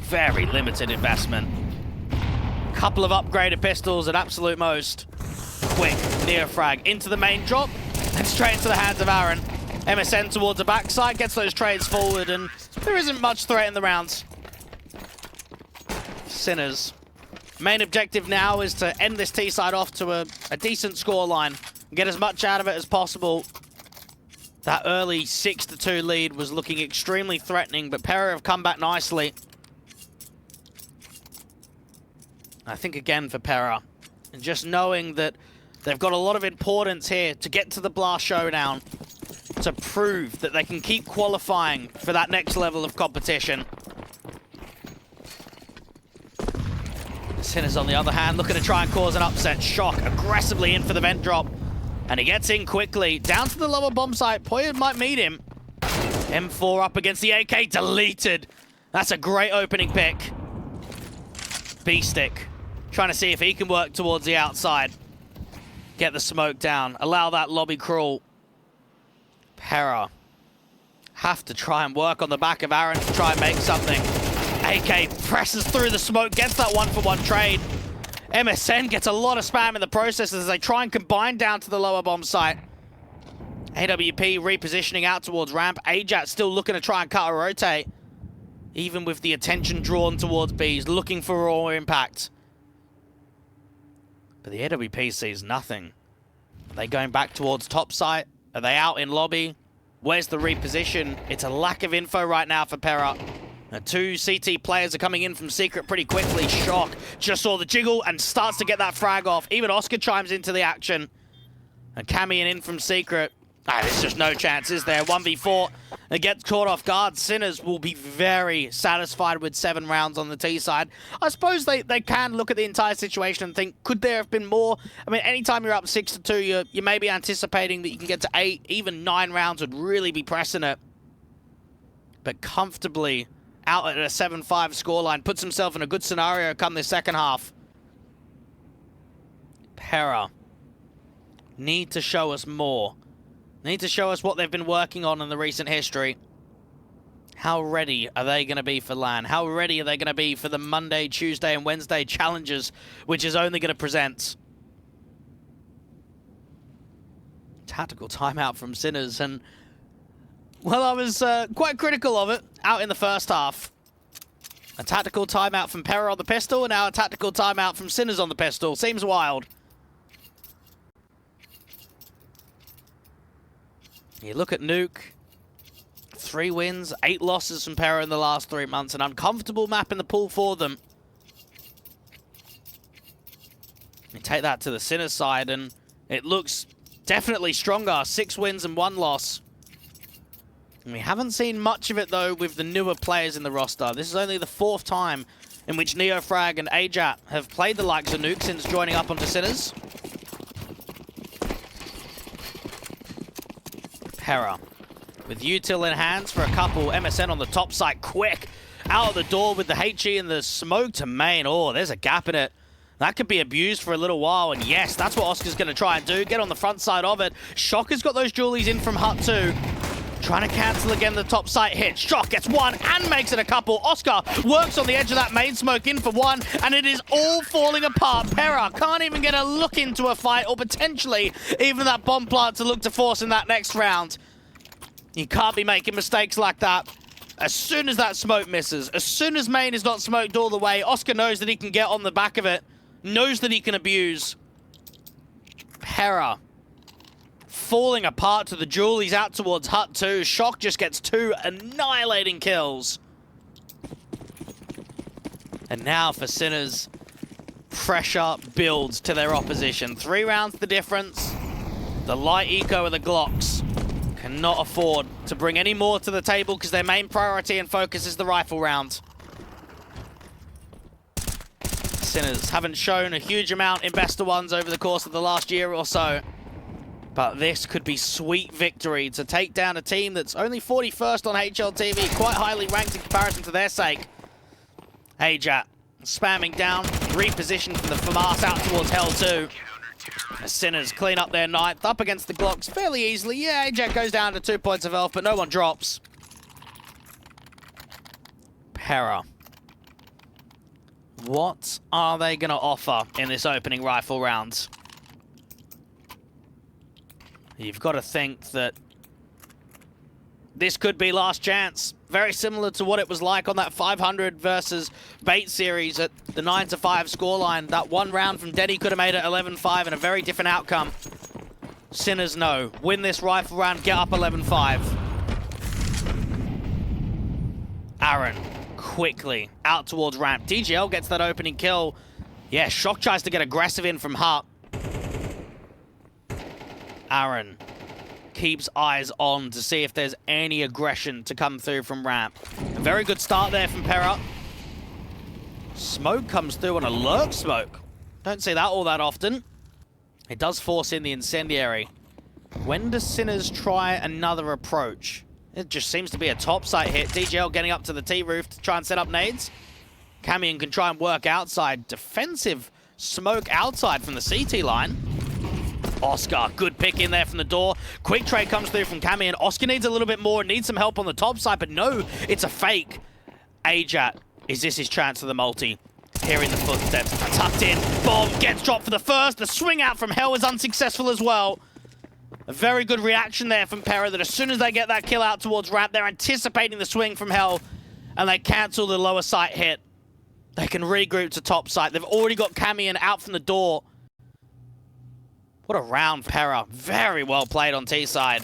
Very limited investment. Couple of upgraded pistols at absolute most. Quick. Neofrag into the main drop and straight into the hands of Aaron. MSN towards the backside, gets those trades forward, and there isn't much threat in the rounds. Sinners. Main objective now is to end this T-side off to a decent scoreline. Get as much out of it as possible. That early 6-2 lead was looking extremely threatening, but Pera have come back nicely. I think again for Pera, and just knowing that they've got a lot of importance here to get to the Blast Showdown, to prove that they can keep qualifying for that next level of competition. Sinners, on the other hand, looking to try and cause an upset. Shock aggressively in for the vent drop. And he gets in quickly. Down to the lower bomb site. Poyet might meet him. M4 up against the AK. Deleted. That's a great opening pick. B-Stick. Trying to see if he can work towards the outside. Get the smoke down. Allow that lobby crawl. Pera. Have to try and work on the back of Aaron to try and make something. AK presses through the smoke. Gets that one-for-one trade. MSN gets a lot of spam in the process as they try and combine down to the lower bomb site. AWP repositioning out towards ramp. Ajat still looking to try and cut or rotate. Even with the attention drawn towards B's, looking for raw impact. But the AWP sees nothing. Are they going back towards top site? Are they out in lobby? Where's the reposition? It's a lack of info right now for Pera. Now, 2 CT players are coming in from Secret pretty quickly. Shock just saw the jiggle and starts to get that frag off. Even Oscar chimes into the action. And Camion in from Secret. There's just no chance, is there? 1v4 and gets caught off guard. Sinners will be very satisfied with 7 rounds on the T side. I suppose they can look at the entire situation and think, could there have been more? I mean, anytime you're up 6-2, you may be anticipating that you can get to 8, even 9 rounds would really be pressing it. But comfortably out at a 7-5 scoreline, puts himself in a good scenario come this second half. Pera need to show us more. Need to show us what they've been working on in the recent history. How ready are they going to be for LAN? How ready are they going to be for the Monday, Tuesday, and Wednesday challenges, which is only going to present? Tactical timeout from Sinners, and well, I was quite critical of it out in the first half. A tactical timeout from Pera on the pistol, and now a tactical timeout from Sinners on the pistol. Seems wild. You look at Nuke. 3 wins, 8 losses from Pera in the last 3 months. An uncomfortable map in the pool for them. You take that to the Sinners side, and it looks definitely stronger. 6 wins and 1 loss. And we haven't seen much of it, though, with the newer players in the roster. This is only the 4th time in which Neofrag and Ajat have played the likes of Nuke since joining up onto Sinners. Pera with util in hands for a couple. MSN on the top side, quick. Out of the door with the HE and the smoke to main. Oh, there's a gap in it. That could be abused for a little while, and yes, that's what Oscar's going to try and do. Get on the front side of it. Shocker's got those dualies in from Hut 2. Trying to cancel again the top site hit. Shock gets 1 and makes it a couple. Oscar works on the edge of that main smoke in for 1, and it is all falling apart. Pera can't even get a look into a fight, or potentially even that bomb plant to look to force in that next round. You can't be making mistakes like that. As soon as that smoke misses, as soon as main is not smoked all the way, Oscar knows that he can get on the back of it, knows that he can abuse. Pera falling apart to the jewel. He's out towards Hut 2. Shock just gets 2 annihilating kills. And now for Sinners, pressure builds to their opposition. 3 rounds the difference. The light eco of the Glocks cannot afford to bring any more to the table because their main priority and focus is the rifle round. Sinners haven't shown a huge amount in best of ones over the course of the last year or so. But this could be sweet victory to take down a team that's only 41st on HLTV, quite highly ranked in comparison to their sake. Ajat spamming down, repositioned from the FAMAS out towards Hell 2. The Sinners clean up their 9th, up against the Glocks fairly easily. Yeah, Ajat goes down to 2 points of health, but no one drops. Pera. What are they going to offer in this opening rifle round? You've got to think that this could be last chance. Very similar to what it was like on that 500 versus Bait series at the 9-5 scoreline. That one round from Denny could have made it 11-5 and a very different outcome. Sinners no. Win this rifle round, get up 11-5. Aaron quickly out towards ramp. DGL gets that opening kill. Yeah, Shock tries to get aggressive in from Hut. Aaron keeps eyes on to see if there's any aggression to come through from ramp. A very good start there from Pera. Smoke comes through on a lurk smoke. Don't see that all that often. It does force in the incendiary. When does Sinners try another approach? It just seems to be a top site hit. DGL getting up to the T-roof to try and set up nades. Camion can try and work outside. Defensive smoke outside from the CT line. Oscar, good pick in there from the door. Quick trade comes through from Camion. Oscar needs a little bit more, needs some help on the top side, but no, it's a fake. Ajat, is this his chance for the multi? Hearing the footsteps, tucked in. Bomb gets dropped for the first. The swing out from Hell is unsuccessful as well. A very good reaction there from Pera that as soon as they get that kill out towards ramp, they're anticipating the swing from Hell and they cancel the lower site hit. They can regroup to top site. They've already got Camion out from the door. What a round for Pera. Very well played on T side.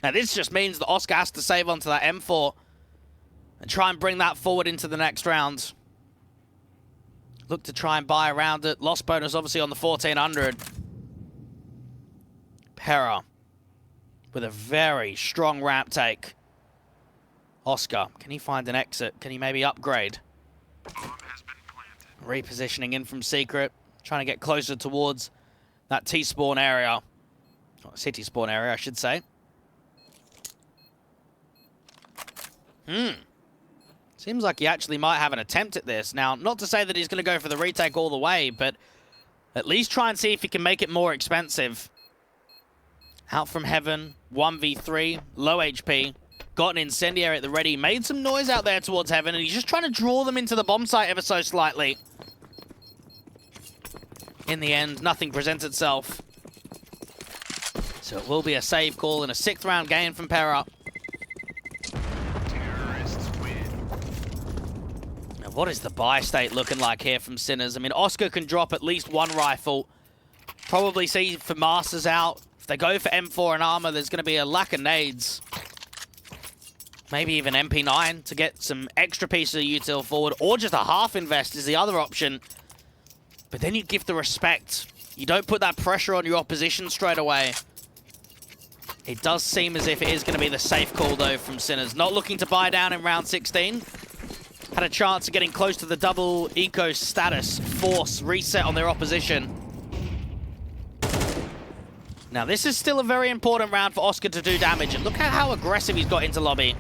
Now this just means that Oscar has to save onto that M4 and try and bring that forward into the next round. Look to try and buy around it. Lost bonus obviously on the 1400. Pera with a very strong ramp take. Oscar, can he find an exit? Can he maybe upgrade? Repositioning in from Secret. Trying to get closer towards that T-spawn area. Or city spawn area, I should say. Seems like he actually might have an attempt at this. Now, not to say that he's going to go for the retake all the way, but at least try and see if he can make it more expensive. Out from Heaven, 1v3, low HP. Got an incendiary at the ready. Made some noise out there towards Heaven, and he's just trying to draw them into the bomb site ever so slightly. In the end, nothing presents itself. So it will be a save call and a 6th round gain from Pera. Now, what is the buy state looking like here from Sinners? I mean, Oscar can drop at least one rifle. Probably see for Masters out. If they go for M4 and armor, there's going to be a lack of nades. Maybe even MP9 to get some extra pieces of util forward, or just a half invest is the other option. But then you give the respect. You don't put that pressure on your opposition straight away. It does seem as if it is going to be the safe call, though, from Sinners. Not looking to buy down in round 16. Had a chance of getting close to the double eco status force reset on their opposition. Now, this is still a very important round for Oscar to do damage. And look at how aggressive he's got into lobby.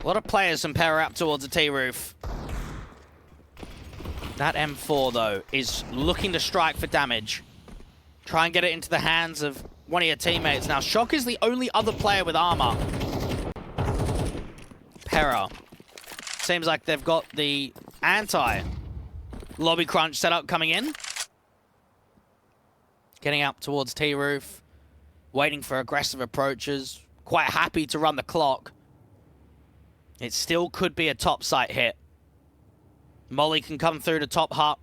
A lot of players from Pera up towards the T-roof. That M4, though, is looking to strike for damage. Try and get it into the hands of one of your teammates. Now, Shock is the only other player with armor. Pera. Seems like they've got the anti-lobby crunch setup coming in. Getting up towards T-roof. Waiting for aggressive approaches. Quite happy to run the clock. It still could be a top site hit. Molly can come through to top hut.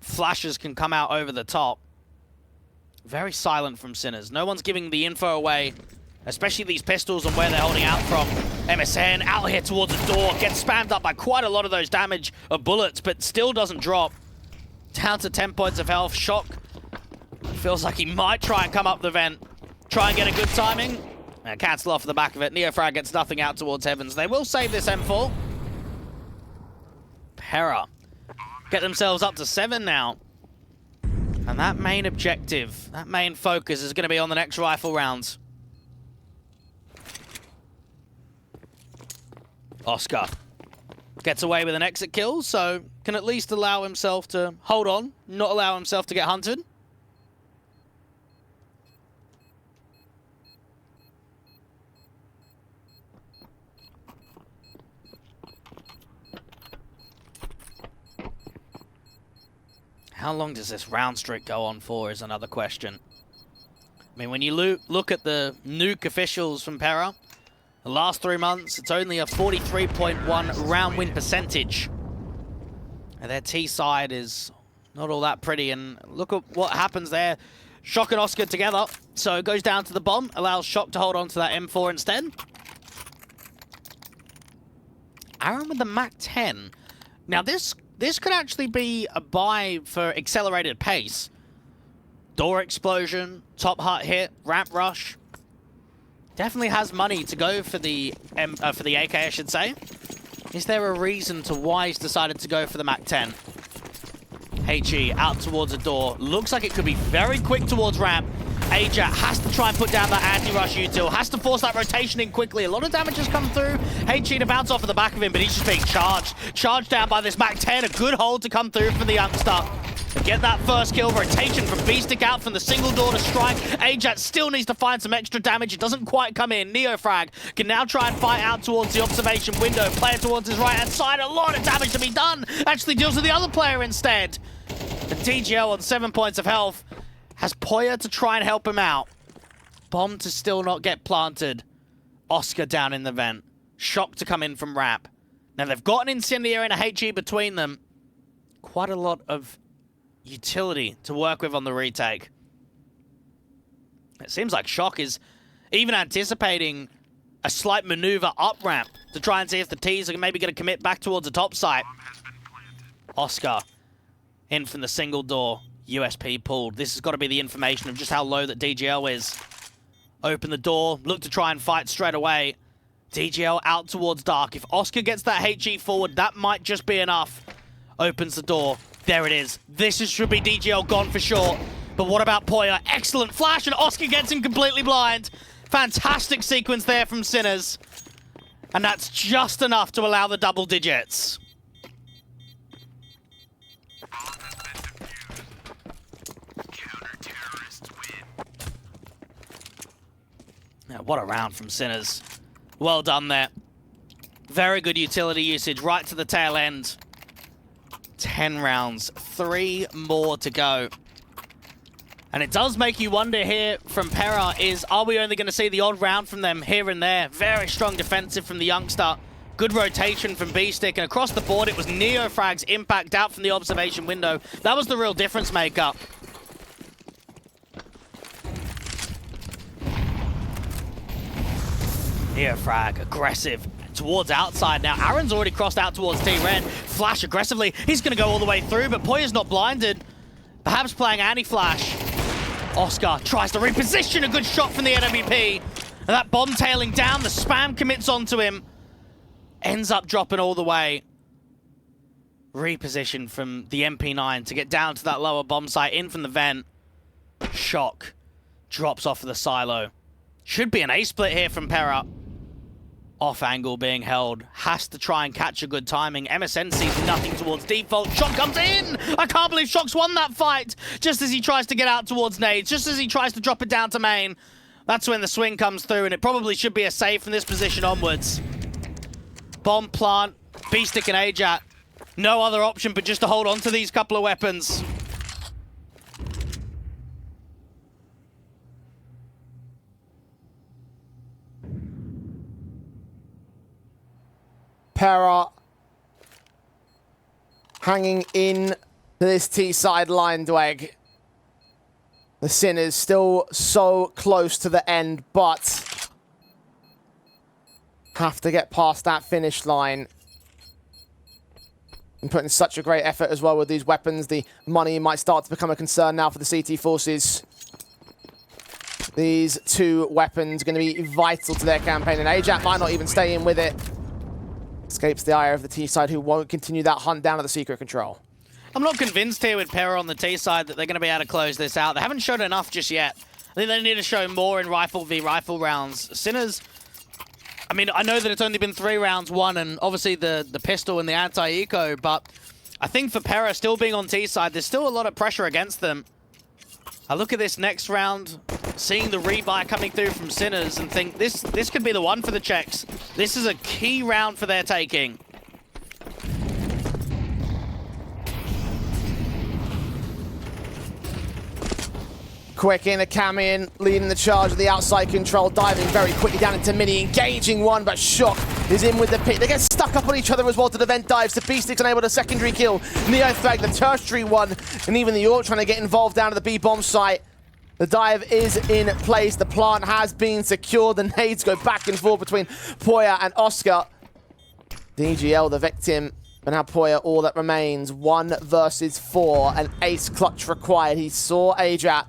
Flashes can come out over the top. Very silent from Sinners. No one's giving the info away, especially these pistols and where they're holding out from. MSN out here towards the door. Gets spammed up by quite a lot of those damage of bullets, but still doesn't drop. Down to 10 points of health. Shock feels like he might try and come up the vent. Try and get a good timing. And cancel off the back of it. Neofrag gets nothing out towards Heavens. They will save this M4. Pera get themselves up to 7 now. And that main objective, that main focus is going to be on the next rifle rounds. Oscar gets away with an exit kill, so can at least allow himself to hold on, not allow himself to get hunted. How long does this round streak go on for is another question. I mean, when you look at the nuke officials from Pera, the last 3 months, it's only a 43.1 round win percentage. And their T side is not all that pretty. And look at what happens there. Shock and Oscar together. So it goes down to the bomb, allows Shock to hold on to that M4 instead. Aaron with the MAC-10. Now this could actually be a buy for accelerated pace. Door explosion, top hut hit, ramp rush. Definitely has money to go for the AK, I should say. Is there a reason to why he's decided to go for the MAC-10? HE out towards a door. Looks like it could be very quick towards ramp. Ajak has to try and put down that anti-rush util. Has to force that rotation in quickly. A lot of damage has come through. HE to bounce off of the back of him, but he's just being charged. Charged down by this MAC-10. A good hold to come through for the youngster. Get that first kill. Rotation from B-Stick out from the single door to strike. Ajak still needs to find some extra damage. It doesn't quite come in. Neofrag can now try and fight out towards the observation window. Player towards his right-hand side. A lot of damage to be done. Actually deals with the other player instead. The DGL on 7 points of health has Poya to try and help him out. Bomb to still not get planted. Oscar down in the vent. Shock to come in from ramp. Now they've got an incendiary and a HE between them. Quite a lot of utility to work with on the retake. It seems like Shock is even anticipating a slight maneuver up ramp to try and see if the T's are maybe going to commit back towards the top site. Oscar in from the single door. USP pulled. This has got to be the information of just how low that DGL is. Open the door. Look to try and fight straight away. DGL out towards Dark. If Oscar gets that HE forward, that might just be enough. Opens the door. There it is. This should be DGL gone for sure. But what about Poya? Excellent flash, and Oscar gets him completely blind. Fantastic sequence there from Sinners. And that's just enough to allow the double digits. Now, what a round from Sinners. Well done there. Very good utility usage right to the tail end. 10 rounds, 3 more to go. And it does make you wonder here from Pera is, are we only going to see the odd round from them here and there? Very strong defensive from the youngster. Good rotation from B-Stick, and across the board it was Neofrag's impact out from the observation window. That was the real difference maker. Neofrag, aggressive. Towards outside now. Aaron's already crossed out towards T-Red. Flash aggressively. He's going to go all the way through, but Poya's not blinded. Perhaps playing anti-flash. Oscar tries to reposition. A good shot from the NWP. And that bomb tailing down. The spam commits onto him. Ends up dropping all the way. Reposition from the MP9 to get down to that lower bomb site. In from the vent. Shock. Drops off of the silo. Should be an A-split here from Pera. Off angle being held. Has to try and catch a good timing. MSN sees nothing towards default. Shock comes in! I can't believe Shock's won that fight! Just as he tries to get out towards nades. Just as he tries to drop it down to main. That's when the swing comes through, and it probably should be a save from this position onwards. Bomb plant. B-Stick and Ajak. No other option but just to hold on to these couple of weapons. Pera hanging in to this T-side line, Dweg. The Sinners still so close to the end, but have to get past that finish line. And putting such a great effort as well with these weapons. The money might start to become a concern now for the CT forces. These 2 weapons are going to be vital to their campaign, and Ajak might not even stay in with it. Escapes the eye of the T side, who won't continue that hunt down at the secret control. I'm not convinced here with Pera on the T side that they're going to be able to close this out. They haven't shown enough just yet. I think they need to show more in rifle v rifle rounds. Sinners, I mean, I know that it's only been 3 rounds won, and obviously the pistol and the anti-eco, but I think for Pera still being on T side, there's still a lot of pressure against them. I look at this next round, seeing the rebuy coming through from Sinners, and think this could be the one for the Czechs. This is a key round for their taking. Quick in a Camion, leading the charge of the outside control, diving very quickly down into Mini, engaging one, but Shock is in with the pick. They get stuck up on each other as well to the vent dives. The Beastic's unable to secondary kill. Neo Threat, the tertiary one, and even the Orc trying to get involved down to the B bomb site. The dive is in place. The plant has been secured. The nades go back and forth between Poya and Oscar. DGL, the victim. And now Poya, all that remains. 1 versus 4. An ace clutch required. He saw Ajat.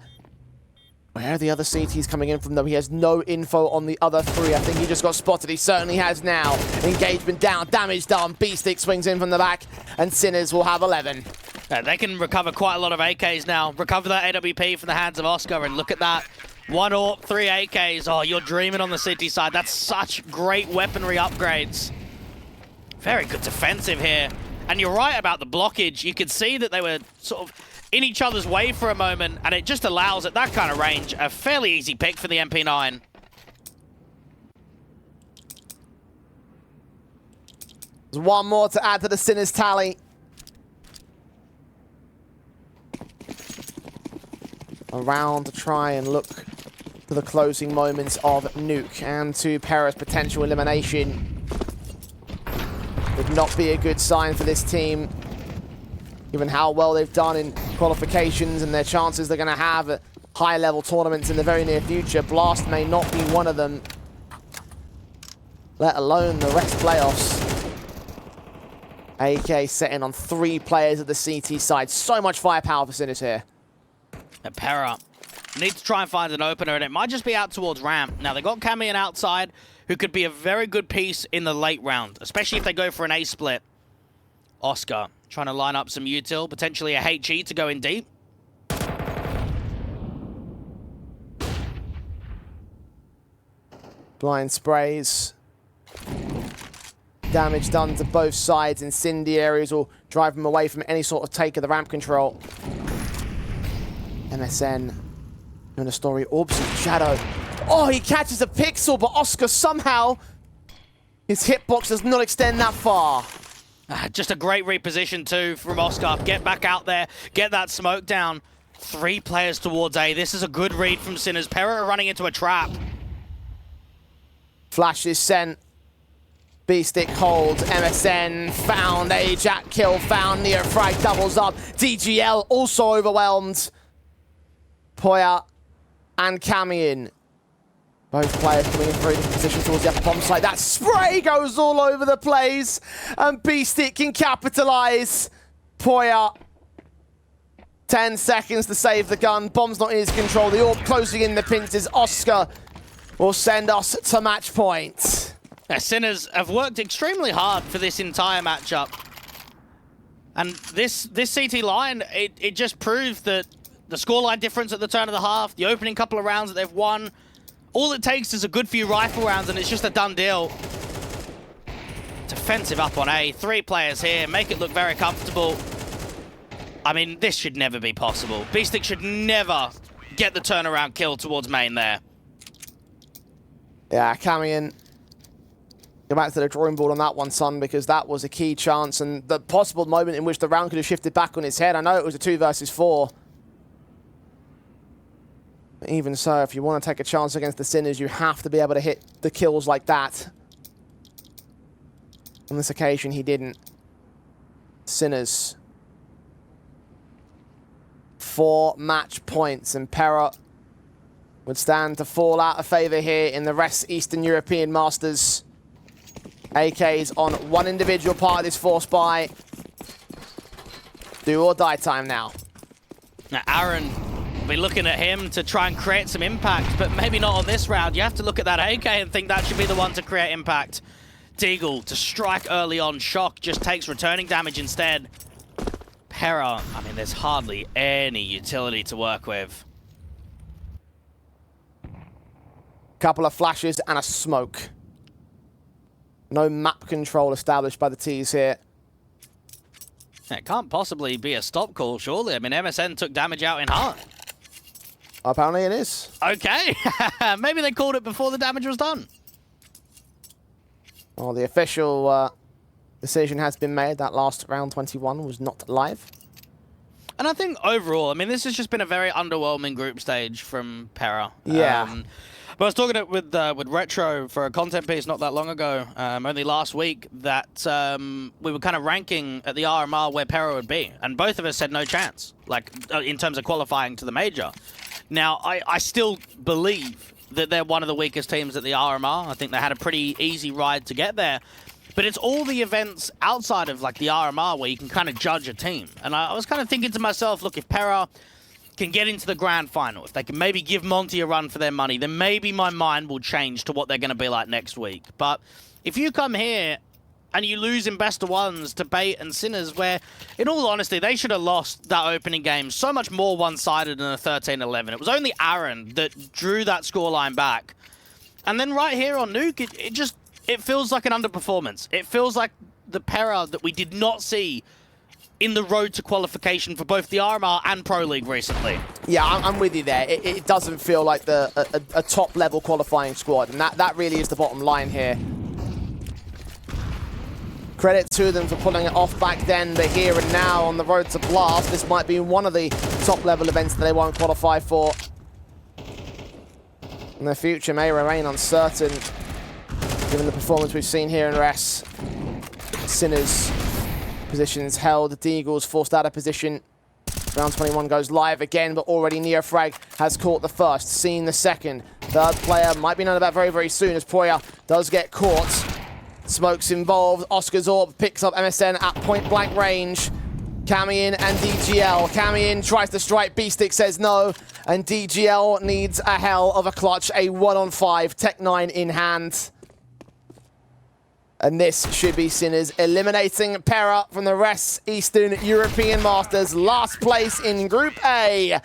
Where are the other CTs coming in from, though? He has no info on the other 3. I think he just got spotted. He certainly has now. Engagement down, damage done. B-Stick swings in from the back, and Sinners will have 11. Yeah, they can recover quite a lot of AKs now. Recover that AWP from the hands of Oscar, and look at that. 1 AWP, 3 AKs. Oh, you're dreaming on the city side. That's such great weaponry upgrades. Very good defensive here. And you're right about the blockage. You could see that they were sort of in each other's way for a moment, and it just allows, at that kind of range, a fairly easy pick for the MP9. There's 1 more to add to the Sinners tally. Around to try and look to the closing moments of Nuke and to Pera's potential elimination. Would not be a good sign for this team, given how well they've done in qualifications and their chances they're going to have at high-level tournaments in the very near future. Blast may not be one of them, let alone the rest playoffs. AK setting on 3 players at the CT side. So much firepower for Sinners here. And Pera needs to try and find an opener, and it might just be out towards ramp. Now, they got Camion outside, who could be a very good piece in the late round, especially if they go for an A-split. Oscar trying to line up some util, potentially a HE to go in deep. Blind sprays. Damage done to both sides. Incendiaries will drive them away from any sort of take of the ramp control. MSN doing a story. Orbs of Shadow. Oh, he catches a pixel, but Oscar somehow, his hitbox does not extend that far. Just a great reposition too from Oscar. Get back out there, get that smoke down. 3 players towards A. This is a good read from Sinners. Pera running into a trap. Flash is sent. B-Stick holds. MSN found. Ajak kill found. Neofrag doubles up. DGL also overwhelmed. Poya and Camion. Both players coming in very different positions towards the upper bomb site. That spray goes all over the place. And B-Stick can capitalize. Poya. 10 seconds to save the gun. Bomb's not in his control. The AWP closing in the pincers. Oscar will send us to match point. Yeah, Sinners have worked extremely hard for this entire matchup. And this CT line, it just proves that the scoreline difference at the turn of the half, the opening couple of rounds that they've won, all it takes is a good few rifle rounds and it's just a done deal. Defensive up on A, 3 players here, make it look very comfortable. I mean, this should never be possible. B-Stick should never get the turnaround kill towards main there. Yeah, Camion, go back to the drawing board on that one, son, because that was a key chance and the possible moment in which the round could have shifted back on its head. I know it was a 2 versus 4. But even so, if you want to take a chance against the Sinners, you have to be able to hit the kills like that. On this occasion, he didn't. Sinners. 4 match points, and Pera would stand to fall out of favour here in the rest Eastern European Masters. AK's on 1 individual part of this force buy. Do or die time now. Now, Aaron will be looking at him to try and create some impact, but maybe not on this round. You have to look at that AK and think that should be the one to create impact. Deagle to strike early on. Shock just takes returning damage instead. Pera, I mean, there's hardly any utility to work with. Couple of flashes and a smoke. No map control established by the T's here. It can't possibly be a stop call, surely. I mean, MSN took damage out in heart. Apparently it is. Okay. Maybe they called it before the damage was done. Well, the official decision has been made. That last round 21 was not live. And I think overall, I mean, this has just been a very underwhelming group stage from Para. Yeah. But I was talking with Retro for a content piece not that long ago, only last week, that we were kind of ranking at the RMR where Para would be. And both of us said no chance, like in terms of qualifying to the major. Now, I still believe that they're one of the weakest teams at the RMR. I think they had a pretty easy ride to get there. But it's all the events outside of like the RMR where you can kind of judge a team. And I was kind of thinking to myself, look, if Para can get into the grand final, if they can maybe give Monty a run for their money, then maybe my mind will change to what they're going to be like next week. But if you come here and you lose in best of ones to Bait and Sinners, where, in all honesty, they should have lost that opening game so much more one-sided than a 13-11. It was only Aaron that drew that scoreline back. And then right here on Nuke, it feels like an underperformance. It feels like the Para that we did not see in the road to qualification for both the RMR and Pro League recently. Yeah, I'm with you there. It doesn't feel like a top-level qualifying squad, and that really is the bottom line here. Credit to them for pulling it off back then, but here and now on the road to Blast, this might be one of the top-level events that they won't qualify for. And their future may remain uncertain, given the performance we've seen here in Res. Sinners positions held, Deagles forced out of position. Round 21 goes live again, but already Neofrag has caught the first, seen the second. Third player might be known about very, very soon as Poya does get caught. Smoke's involved, Oscar Zorb picks up MSN at point blank range. Camion and DGL. Camion tries to strike, B-Stick says no, and DGL needs a hell of a clutch, a 1-on-5, Tech-9 in hand. And this should be Sinners eliminating Para from the Res Eastern European Masters. Last place in Group A.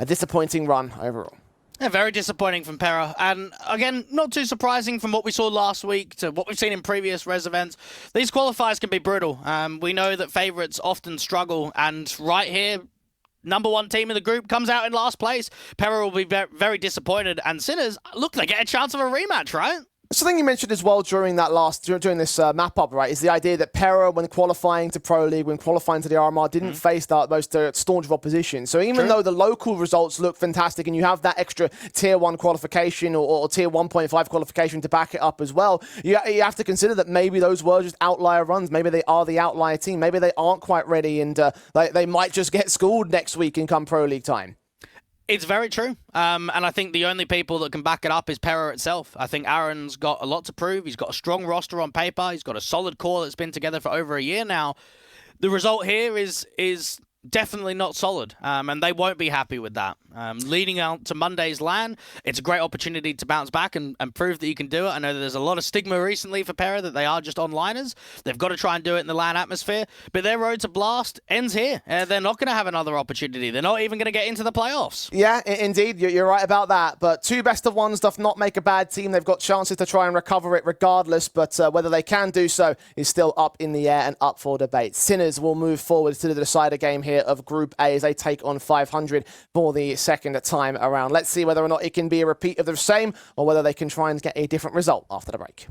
A disappointing run overall. Yeah, very disappointing from Para. And again, not too surprising from what we saw last week to what we've seen in previous Res events. These qualifiers can be brutal. We know that favorites often struggle. And right here, number one team in the group comes out in last place. Para will be very disappointed. And Sinners, look, they get a chance of a rematch, right? Something you mentioned as well during this map up, right, is the idea that Para, when qualifying to Pro League, when qualifying to the RMR, didn't face that most staunch of opposition. So even though the local results look fantastic and you have that extra Tier 1 qualification or Tier 1.5 qualification to back it up as well, you have to consider that maybe those were just outlier runs. Maybe they are the outlier team. Maybe they aren't quite ready and they might just get schooled next week and come Pro League time. It's very true. And I think the only people that can back it up is Para itself. I think Aaron's got a lot to prove. He's got a strong roster on paper. He's got a solid core that's been together for over a year now. The result here is definitely not solid, and they won't be happy with that. Leading out to Monday's LAN, it's a great opportunity to bounce back and prove that you can do it. I know that there's a lot of stigma recently for Para that they are just onliners. They've got to try and do it in the LAN atmosphere, but their road to Blast ends here. They're not going to have another opportunity. They're not even going to get into the playoffs. Yeah, indeed, you're right about that, but two best of ones does not make a bad team. They've got chances to try and recover it regardless, but whether they can do so is still up in the air and up for debate. Sinners will move forward to the decider game here of Group A as they take on 500 for the second time around. Let's see whether or not it can be a repeat of the same or whether they can try and get a different result after the break.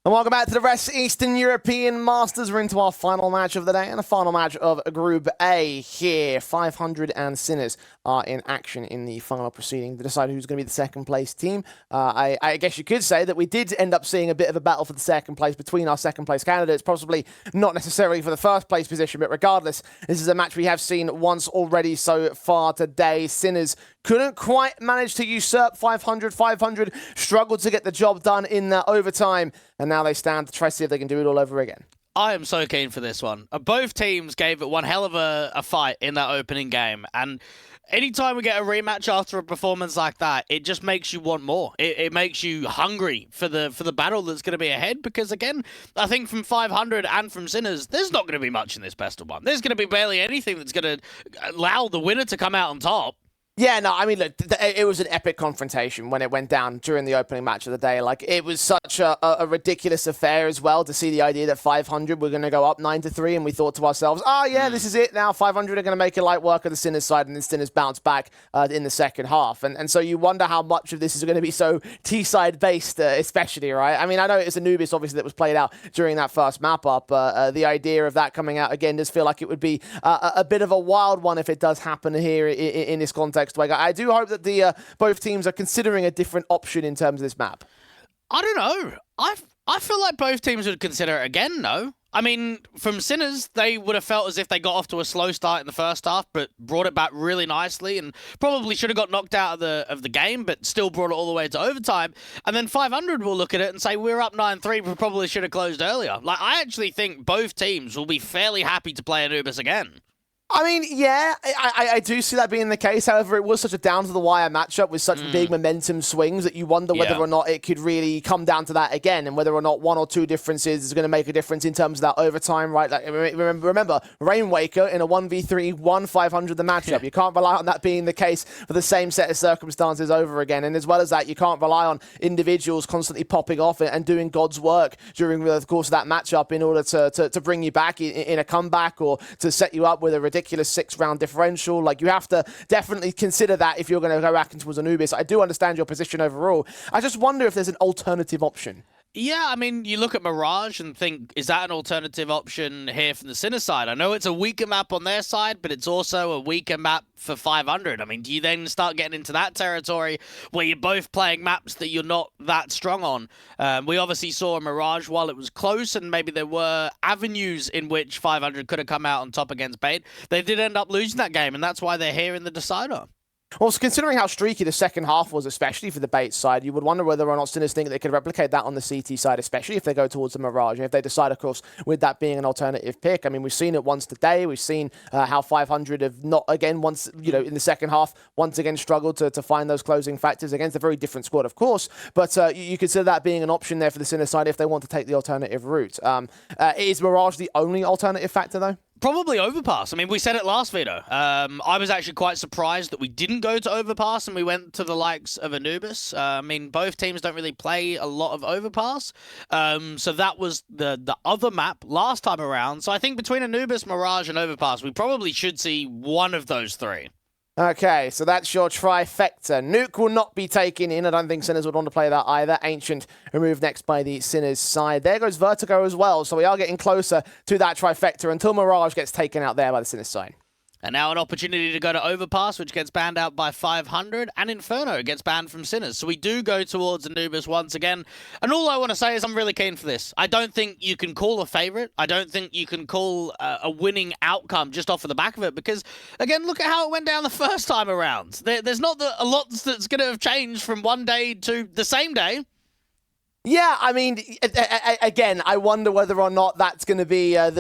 And welcome back to the Rest Eastern European Masters. We're into our final match of the day and a final match of Group A here. 500 and Sinners are in action in the final proceeding to decide who's going to be the second place team. I guess you could say that we did end up seeing a bit of a battle for the second place between our second place candidates, possibly not necessarily for the first place position, but regardless, this is a match we have seen once already so far today. Sinners couldn't quite manage to usurp 500. 500 struggled to get the job done in that overtime, and now they stand to try to see if they can do it all over again. I am so keen for this one. Both teams gave it one hell of a fight in that opening game, and anytime we get a rematch after a performance like that, it just makes you want more. It makes you hungry for the battle that's going to be ahead, because again, I think from 500 and from Sinners, there's not going to be much in this best of one. There's going to be barely anything that's going to allow the winner to come out on top. Yeah, no, I mean, look, it was an epic confrontation when it went down during the opening match of the day. Like, it was such a ridiculous affair as well to see the idea that 500 were going to go up 9-3, and we thought to ourselves, oh, yeah, this is it now. 500 are going to make it light work of the Sinners side, and then Sinners bounce back in the second half. And so you wonder how much of this is going to be so T-side based, especially, right? I mean, I know it's Anubis, obviously, that was played out during that first map-up. The idea of that coming out again does feel like it would be a bit of a wild one if it does happen here in this context. I do hope that the both teams are considering a different option in terms of this map. I don't know. I feel like both teams would consider it again, no? I mean, from Sinners, they would have felt as if they got off to a slow start in the first half, but brought it back really nicely, and probably should have got knocked out of the game, but still brought it all the way to overtime. And then 500 will look at it and say, we're up 9-3, we probably should have closed earlier. Like, I actually think both teams will be fairly happy to play Anubis again. I mean, yeah, I do see that being the case. However, it was such a down-to-the-wire matchup with such big momentum swings that you wonder whether or not it could really come down to that again, and whether or not one or two differences is going to make a difference in terms of that overtime, right? Like, remember, Rainwaker in a 1v3 won 500 the matchup. Yeah. You can't rely on that being the case for the same set of circumstances over again. And as well as that, you can't rely on individuals constantly popping off and doing God's work during the course of that matchup in order to bring you back in a comeback or to set you up with a ridiculous 6-round differential. Like, you have to definitely consider that if you're going to go back towards Anubis. I do understand your position overall. I just wonder if there's an alternative option. Yeah, I mean, you look at Mirage and think, is that an alternative option here from the Sinner side? I know it's a weaker map on their side, but it's also a weaker map for 500. I mean, do you then start getting into that territory where you're both playing maps that you're not that strong on? We obviously saw Mirage while it was close, and maybe there were avenues in which 500 could have come out on top against Bait. They did end up losing that game, and that's why they're here in the decider. Well, considering how streaky the second half was, especially for the Bait side, you would wonder whether or not Sinners think they could replicate that on the CT side, especially if they go towards the Mirage, and if they decide, of course, with that being an alternative pick. I mean, we've seen it once today. We've seen how 500 have not, again, once, in the second half, once again struggled to find those closing factors against a very different squad, of course, but you consider that being an option there for the Sinners side if they want to take the alternative route. Is Mirage the only alternative factor, though? Probably Overpass. I mean, we said it last video. I was actually quite surprised that we didn't go to Overpass and we went to the likes of Anubis. I mean, both teams don't really play a lot of Overpass. So that was the other map last time around. So I think between Anubis, Mirage, and Overpass, we probably should see one of those three. Okay, so that's your trifecta. Nuke will not be taken in. I don't think Sinners would want to play that either. Ancient removed next by the Sinners side. There goes Vertigo as well, so we are getting closer to that trifecta until Mirage gets taken out there by the Sinners side. And now an opportunity to go to Overpass, which gets banned out by 500, and Inferno gets banned from Sinners. So we do go towards Anubis once again. And all I want to say is I'm really keen for this. I don't think you can call a favorite. I don't think you can call a winning outcome just off of the back of it. Because, again, look at how it went down the first time around. There's not a lot that's going to have changed from one day to the same day. Yeah, I mean, again, I wonder whether or not that's going to be a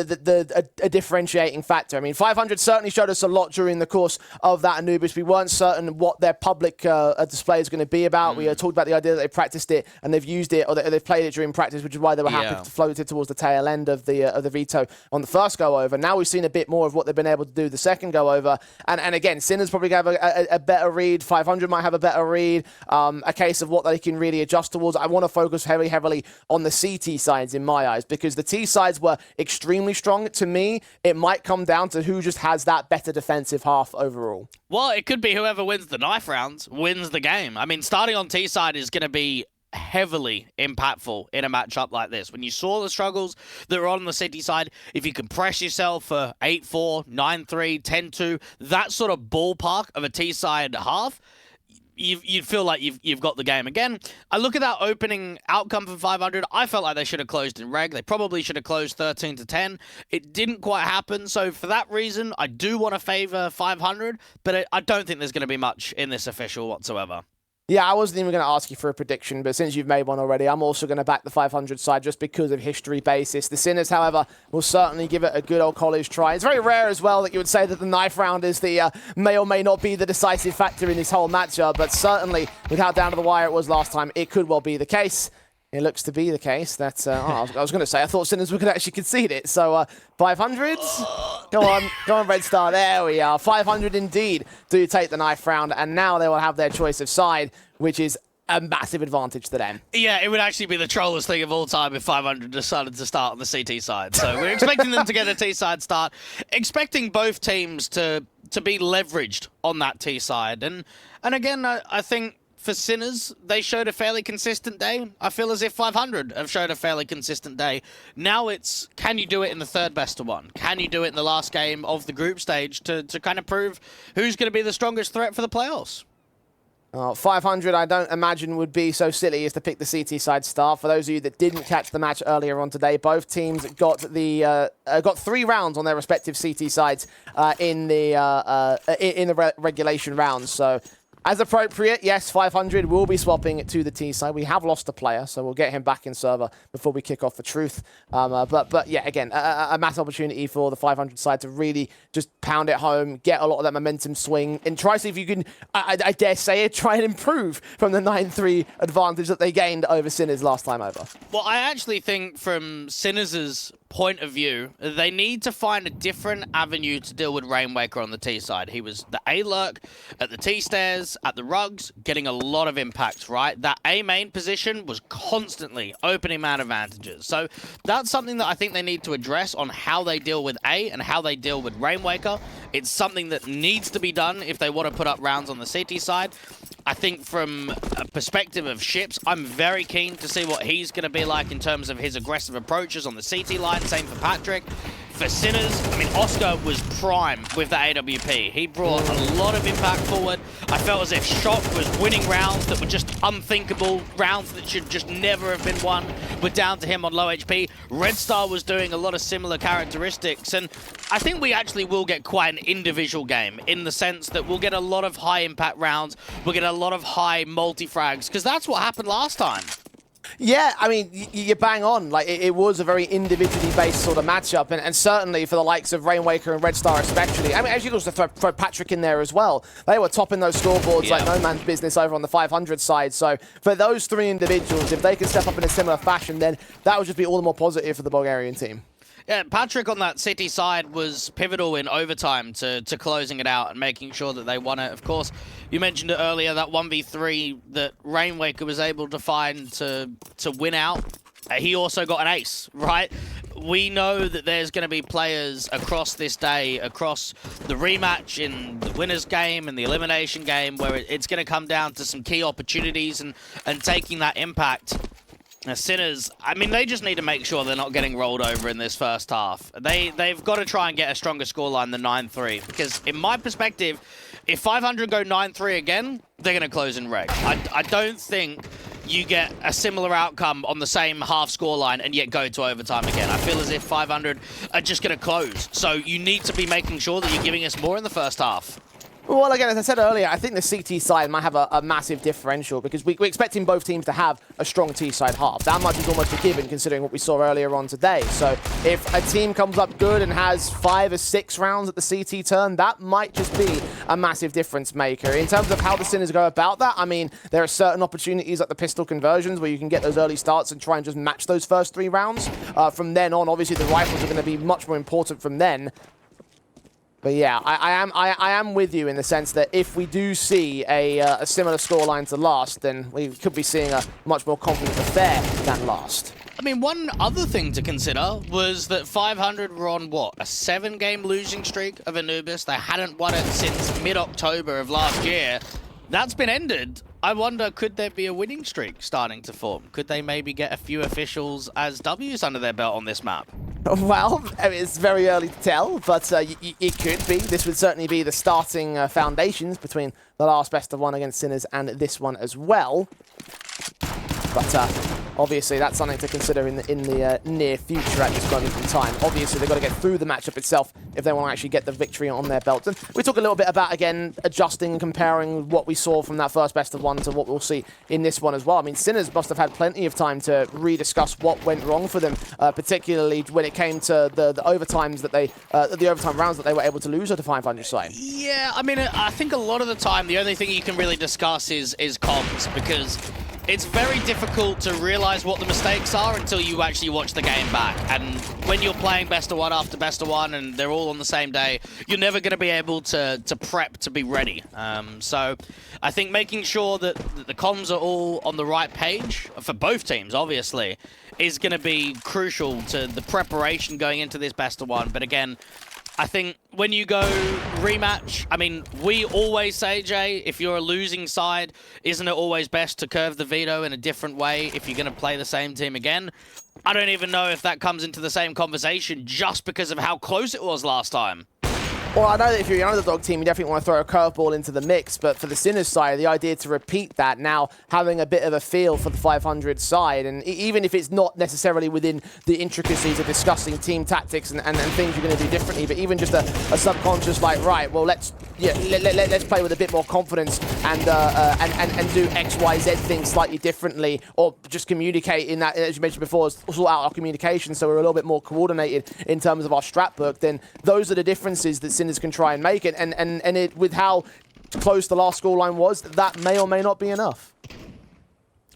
differentiating factor. I mean, 500 certainly showed us a lot during the course of that Anubis. We weren't certain what their public display is going to be about. We talked about the idea that they practiced it and they've used it, or they've played it during practice, which is why they were happy to float it towards the tail end of the veto on the first go over. Now we've seen a bit more of what they've been able to do the second go over. And again, Sinners probably have a better read. 500 might have a better read. A case of what they can really adjust towards. I want to focus heavily on the CT sides in my eyes, because the T sides were extremely strong. To me, it might come down to who just has that better defensive half overall. Well, it could be whoever wins the knife rounds wins the game. I mean, starting on T side is going to be heavily impactful in a matchup like this. When you saw the struggles that were on the City side, if you can press yourself for 8-4, 9-3, 10-2, that sort of ballpark of a T-side half, you feel like you've got the game. Again, I look at that opening outcome for 500. I felt like they should have closed in reg. They probably should have closed 13-10. It didn't quite happen. So for that reason, I do want to favor 500, but I don't think there's going to be much in this official whatsoever. Yeah, I wasn't even going to ask you for a prediction, but since you've made one already, I'm also going to back the 500 side just because of history basis. The Sinners, however, will certainly give it a good old college try. It's very rare as well that you would say that the knife round is the may or may not be the decisive factor in this whole matchup, but certainly with how down to the wire it was last time, it could well be the case. It looks to be the case. That's I was going to say I thought Sinners were going to actually concede it. So 500. Go on, Red Star. There we are. 500 indeed do take the knife round, and now they will have their choice of side, which is a massive advantage to them. Yeah, it would actually be the trollest thing of all time if 500 decided to start on the CT side. So we're expecting them to get a T side start, expecting both teams to be leveraged on that T side, and again, I think. For Sinners, they showed a fairly consistent day. I feel as if 500 have showed a fairly consistent day. Now it's, can you do it in the third best of one? Can you do it in the last game of the group stage to kind of prove who's going to be the strongest threat for the playoffs? 500, I don't imagine would be so silly as to pick the CT side star. For those of you that didn't catch the match earlier on today, both teams got the got 3 rounds on their respective CT sides in the regulation rounds. So. As appropriate, yes, 500 will be swapping to the T side. We have lost a player, so we'll get him back in server before we kick off the truth. But yeah, again, a massive opportunity for the 500 side to really just pound it home, get a lot of that momentum swing, and try to see if you can, I dare say it, try and improve from the 9-3 advantage that they gained over Sinners last time over. Well, I actually think from Sinners' point of view, they need to find a different avenue to deal with Rainwaker on the T side. He was the A lurk at the T stairs, at the rugs, getting a lot of impact, right? That A main position was constantly opening man advantages. So that's something that I think they need to address on how they deal with A and how they deal with Rainwaker. It's something that needs to be done if they want to put up rounds on the CT side. I think from a perspective of Ships, I'm very keen to see what he's going to be like in terms of his aggressive approaches on the CT line. Same for Patrick. For Sinners, I mean, Oscar was prime with the AWP. He brought a lot of impact forward. I felt as if Shock was winning rounds that were just unthinkable, rounds that should just never have been won, were down to him on low HP. Red Star was doing a lot of similar characteristics, and I think we actually will get quite an individual game in the sense that we'll get a lot of high impact rounds, we'll get a lot of high multi-frags, because that's what happened last time. Yeah, I mean, you're bang on. Like, it was a very individually based sort of matchup, and certainly for the likes of Rainwaker and Red Star especially. I mean, as you also throw Patrick in there as well. They were topping those scoreboards like no man's business over on the 500 side. So for those 3 individuals, if they could step up in a similar fashion, then that would just be all the more positive for the Bulgarian team. Yeah, Patrick on that City side was pivotal in overtime to closing it out and making sure that they won it. Of course, you mentioned it earlier, that 1v3 that Rainwaker was able to find to win out. He also got an ace, right? We know that there's going to be players across this day, across the rematch in the winner's game and the elimination game, where it's going to come down to some key opportunities and taking that impact. Now, Sinners, I mean, they just need to make sure they're not getting rolled over in this first half. They've got to try and get a stronger scoreline than 9-3, because in my perspective, if 500 go 9-3 again, they're going to close in reg. I don't think you get a similar outcome on the same half scoreline and yet go to overtime again. I feel as if 500 are just going to close. So you need to be making sure that you're giving us more in the first half. Well, again, as I said earlier, I think the CT side might have a massive differential because we're expecting both teams to have a strong T side half. That much is almost a given considering what we saw earlier on today. So if a team comes up good and has 5 or 6 rounds at the CT turn, that might just be a massive difference maker. In terms of how the Sinners go about that, I mean, there are certain opportunities like the pistol conversions where you can get those early starts and try and just match those first 3 rounds. From then on, obviously the rifles are going to be much more important from then. But yeah, I am with you in the sense that if we do see a similar scoreline to last, then we could be seeing a much more confident affair than last. I mean, one other thing to consider was that 500 were on, what, a 7-game losing streak of Anubis. They hadn't won it since mid-October of last year. That's been ended I wonder, could there be a winning streak starting to form? Could they maybe get a few officials as Ws under their belt on this map? Well, it's very early to tell, but it could be. This would certainly be the starting foundations between the last best of one against Sinners and this one as well. But obviously, that's something to consider in the near future at this moment in time. Obviously, they've got to get through the matchup itself if they want to actually get the victory on their belts. And we talk a little bit about, again, adjusting and comparing what we saw from that first best of one to what we'll see in this one as well. I mean, Sinners must have had plenty of time to rediscuss what went wrong for them, particularly when it came to the overtimes that the overtime rounds that they were able to lose at the 500 side. Yeah, I mean, I think a lot of the time, the only thing you can really discuss is comms, because it's very difficult to realize what the mistakes are until you actually watch the game back. And when you're playing best of one after best of one and they're all on the same day, you're never going to be able to prep to be ready. So I think making sure that the comms are all on the right page, for both teams, obviously, is going to be crucial to the preparation going into this best of one. But again, I think when you go rematch, I mean, we always say, Jay, if you're a losing side, isn't it always best to curve the veto in a different way if you're going to play the same team again? I don't even know if that comes into the same conversation just because of how close it was last time. Well, I know that if you're an underdog team, you definitely want to throw a curveball into the mix, but for the Sinners side, the idea to repeat that now, having a bit of a feel for the 500 side, and even if it's not necessarily within the intricacies of discussing team tactics and things you're going to do differently, but even just a subconscious like, right, well, let's play with a bit more confidence and do X, Y, Z things slightly differently, or just communicate in that, as you mentioned before, sort out our communication so we're a little bit more coordinated in terms of our strat book, then those are the differences that Sinners can try and make it, and with how close the last scoreline was, that may or may not be enough.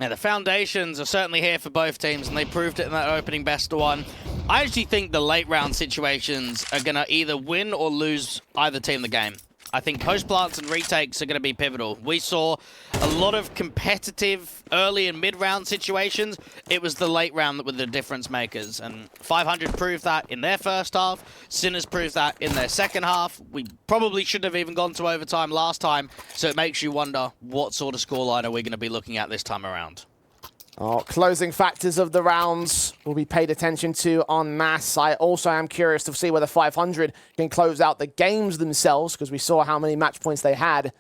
Yeah, the foundations are certainly here for both teams, and they proved it in that opening best of one. I actually think the late round situations are going to either win or lose either team the game. I think post plants and retakes are going to be pivotal. We saw a lot of competitive early and mid-round situations. It was the late round that were the difference makers, and 500 proved that in their first half. Sinners proved that in their second half. We probably should have even gone to overtime last time, so it makes you wonder what sort of scoreline are we going to be looking at this time around. Closing factors of the rounds will be paid attention to en masse. I also am curious to see whether 500 can close out the games themselves, because we saw how many match points they had.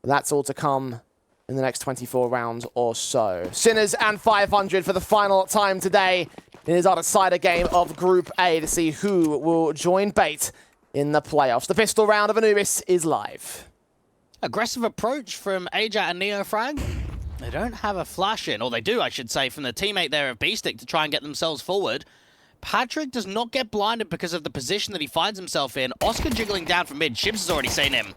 That's all to come in the next 24 rounds or so. Sinners and 500 for the final time today. It is our decider game of Group A to see who will join Bait in the playoffs. The pistol round of Anubis is live. Aggressive approach from Ajat and Neofrag. They don't have a flash in, or they do, I should say, from the teammate there of Beastick to try and get themselves forward. Patrick does not get blinded because of the position that he finds himself in. Oscar jiggling down from mid. Shibs has already seen him.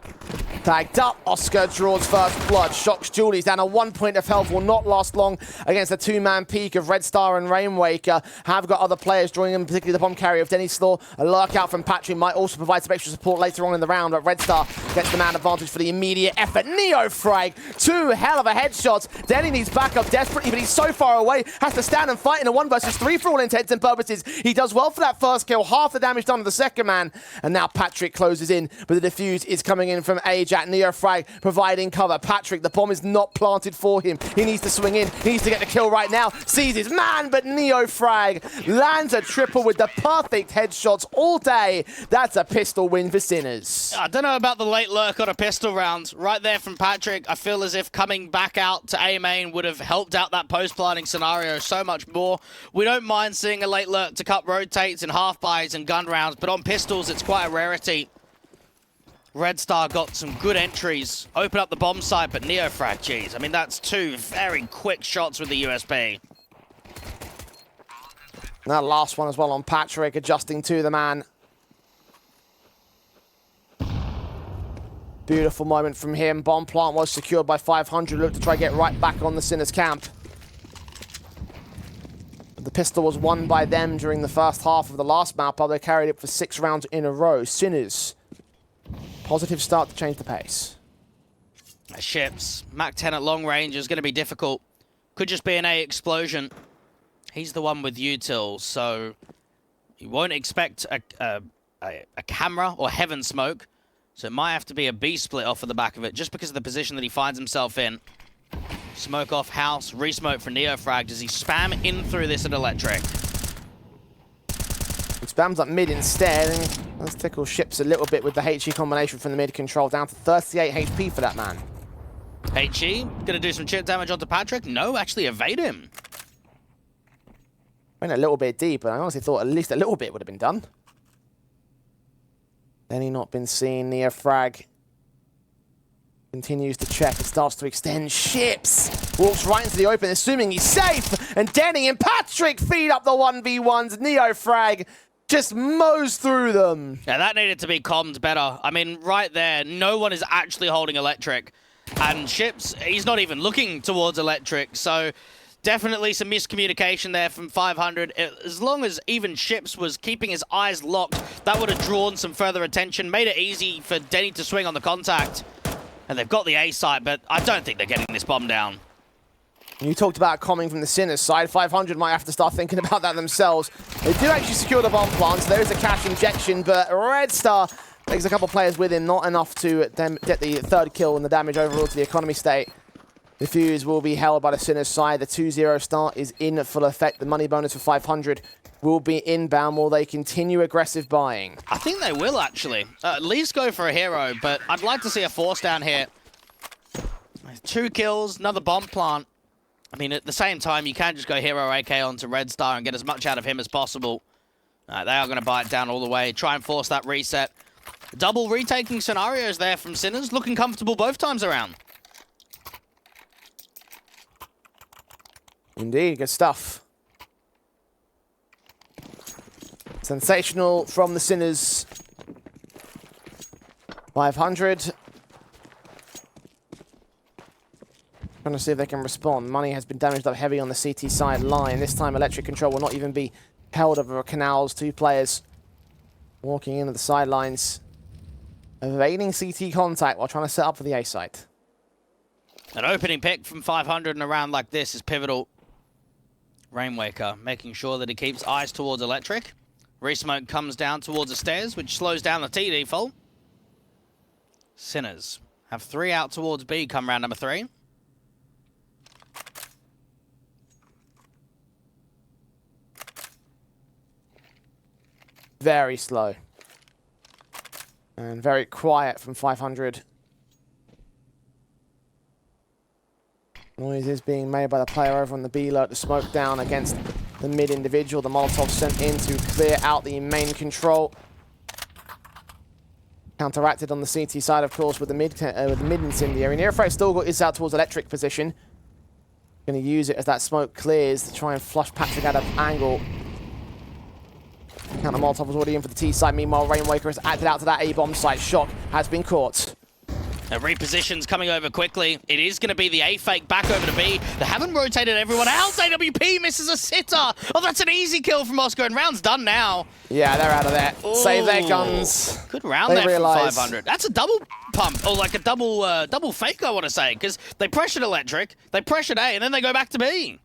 Tagged up, Oscar draws first blood, shocks Julie's down a 1 point of health, will not last long against a two-man peak of Red Star and Rainwaker. Have got other players joining them, particularly the bomb carrier of Denny Slaw. A lurk out from Patrick might also provide some extra support later on in the round, but Red Star gets the man advantage for the immediate effort. Neofrag, two hell of a headshots. Denny needs backup desperately, but he's so far away, has to stand and fight in a 1 versus 3 for all intents and purposes. He does well for that first kill, half the damage done to the second man, and now Patrick closes in, but the defuse is coming in from Ajat. Neofrag providing cover. Patrick, the bomb is not planted for him. He needs to swing in. He needs to get the kill right now. Sees his man, but Neofrag lands a triple with the perfect headshots all day. That's a pistol win for Sinners. I don't know about the late lurk on a pistol round. Right there from Patrick, I feel as if coming back out to A main would have helped out that post-planting scenario so much more. We don't mind seeing a late lurk to cut rotates and half buys and gun rounds, but on pistols, it's quite a rarity. Red Star got some good entries. Open up the bomb site, but Neofrag, geez. I mean, that's two very quick shots with the USP. That last one as well on Patrick, adjusting to the man. Beautiful moment from him. Bomb plant was secured by 500. Look to try to get right back on the Sinners camp. The pistol was won by them during the first half of the last map, but they carried it for 6 rounds in a row. Sinners, positive start to change the pace. Ships. Mach 10 at long range is going to be difficult. Could just be an A explosion. He's the one with util, so you won't expect a camera or heaven smoke. So it might have to be a B split off of the back of it, just because of the position that he finds himself in. Smoke off house, re-smoke for Neofrag. Does he spam in through this at Electric? He spams up mid instead, and let's tickle ships a little bit with the HE combination from the mid control, down to 38 HP for that man. HE, gonna do some chip damage onto Patrick? No, actually evade him. Went a little bit deep, but I honestly thought at least a little bit would have been done. Then he not been seen. Neofrag continues to check and starts to extend ships. Walks right into the open, assuming he's safe. And Denny and Patrick feed up the 1v1s. Neofrag just mows through them. Yeah, that needed to be calmed better. I mean, right there, no one is actually holding Electric. And Ships, he's not even looking towards Electric. So definitely some miscommunication there from 500. As long as even Ships was keeping his eyes locked, that would have drawn some further attention, made it easy for Denny to swing on the contact. And they've got the A site, but I don't think they're getting this bomb down. You talked about coming from the Sinners side. 500 might have to start thinking about that themselves. They do actually secure the bomb plant, so there is a cash injection, but Red Star takes a couple players with him, not enough to get the third kill and the damage overall to the economy state. The fuse will be held by the Sinners side. The 2-0 start is in full effect. The money bonus for 500 will be inbound. Will they continue aggressive buying? I think they will, actually. At least go for a hero, but I'd like to see a force down here. 2 kills, another bomb plant. I mean, at the same time, you can't just go hero AK onto Red Star and get as much out of him as possible. They are going to buy it down all the way, try and force that reset. Double retaking scenarios there from Sinners, looking comfortable both times around. Indeed, good stuff. Sensational from the Sinners. 500. Trying to see if they can respond. Money has been damaged up heavy on the CT side line. This time Electric Control will not even be held over canals. 2 players walking into the sidelines, evading CT contact while trying to set up for the A site. An opening pick from 500 in a round like this is pivotal. Rainwaker making sure that he keeps eyes towards Electric. Resmoke comes down towards the stairs, which slows down the T default. Sinners have 3 out towards B come round number 3. Very slow. And very quiet from 500. Noise is being made by the player over on the B low to smoke down against the mid individual. The Molotov sent in to clear out the main control. Counteracted on the CT side, of course, with the mid incendiary. Neofrag still got his out towards Electric position. Going to use it as that smoke clears to try and flush Patrick out of angle. Counter Molotov was already in for the T side. Meanwhile, Rainwaker has acted out to that A-bomb site. Shock has been caught. A reposition's coming over quickly. It is going to be the A-fake back over to B. They haven't rotated everyone else. AWP misses a sitter. Oh, that's an easy kill from Oscar, and round's done now. Yeah, they're out of there. Ooh. Save their guns. Good round there from 500. That's a double pump, or like a double fake, I want to say, because they pressured Electric, they pressured A, and then they go back to B.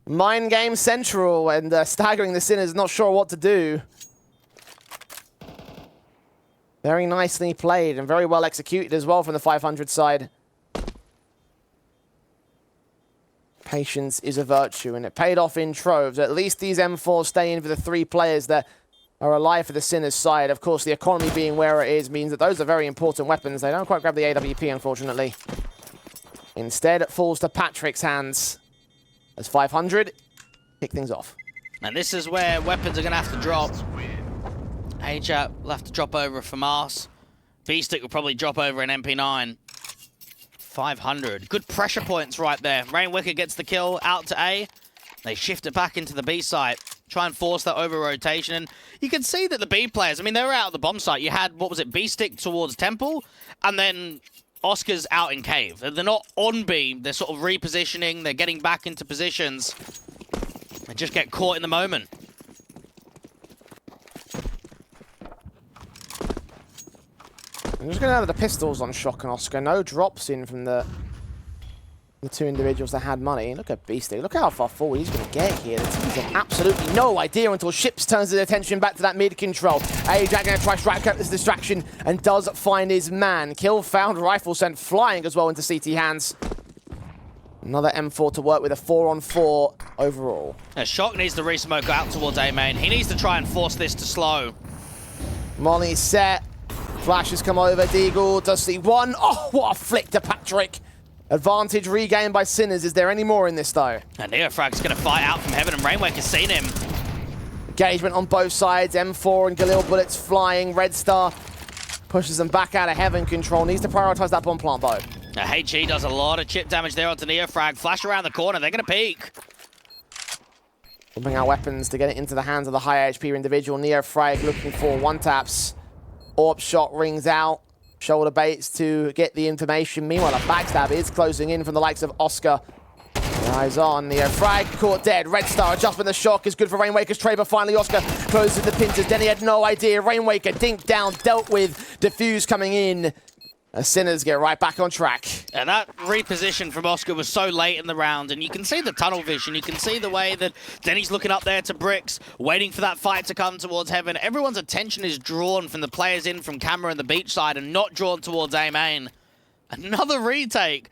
Mind game central, and staggering the Sinners, not sure what to do. Very nicely played and very well executed as well from the 500 side. Patience is a virtue, and it paid off in troves. At least these M4s stay in for the 3 players that are alive for the Sinners side. Of course, the economy being where it is means that those are very important weapons. They don't quite grab the AWP, unfortunately. Instead, it falls to Patrick's hands as 500 kick things off. And this is where weapons are going to have to drop. A-Jap will have to drop over for Mars. V-Stick will probably drop over an MP9. 500. Good pressure points right there. Rainwaker gets the kill out to A. They shift it back into the B site. Try and force that over rotation. And you can see that the B players, I mean, they were out of the bomb site. You had, what was it, V-Stick towards Temple, and then Oscar's out in Cave. They're not on B. They're sort of repositioning. They're getting back into positions. They just get caught in the moment. I'm just going to have the pistols on Shock and Oscar. No drops in from the The two individuals that had money. Look at Beastie. Look how far forward he's going to get here. The teams have absolutely no idea until Ships turns his attention back to that mid control. Ajax going to try to strike out this distraction and does find his man. Kill found, rifle sent flying as well into CT hands. Another M4 to work with, a 4-on-4 overall. Shock needs to re-smoke out towards A main. He needs to try and force this to slow. Molly set. Flash has come over. Deagle does see one. Oh, what a flick to Patrick. Advantage regained by Sinners. Is there any more in this, though? And Neofrag's going to fight out from heaven, and Rainwaker's seen him. Engagement on both sides. M4 and Galil bullets flying. Red Star pushes them back out of heaven. Control needs to prioritize that bomb plant, though. Now, HE does a lot of chip damage there onto Neofrag. Flash around the corner. They're going to peek. Pumping out weapons to get it into the hands of the high HP individual. Neofrag looking for one-taps. Orb shot rings out. Shoulder baits to get the information. Meanwhile, a backstab is closing in from the likes of Oscar. The eyes on. Neofrag caught dead. Red Star adjustment. The shock is good for Rainwaker's trade, but finally Oscar closes the pincers. Denny had no idea. Rainwaker dinked down, dealt with. Diffuse coming in. Sinners get right back on track. And that reposition from Oscar was so late in the round, and you can see the tunnel vision. You can see the way that Denny's looking up there to bricks, waiting for that fight to come towards heaven. Everyone's attention is drawn from the players in from camera and the beach side and not drawn towards A main. Another retake.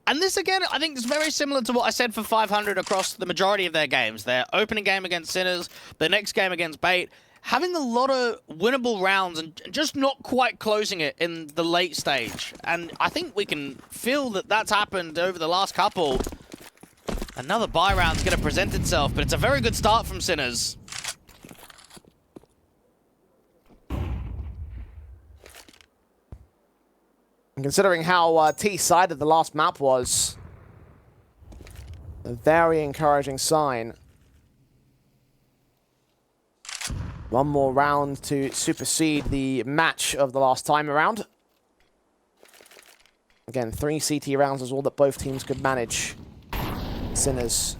And this, again, I think is very similar to what I said for 500 across the majority of their games. Their opening game against Sinners, their next game against Bait, having a lot of winnable rounds and just not quite closing it in the late stage. And I think we can feel that that's happened over the last couple. Another buy round's going to present itself, but it's a very good start from Sinners. And considering how T-sided the last map was, a very encouraging sign. One more round to supersede the match of the last time around. Again, 3 CT rounds is all that both teams could manage. Sinners.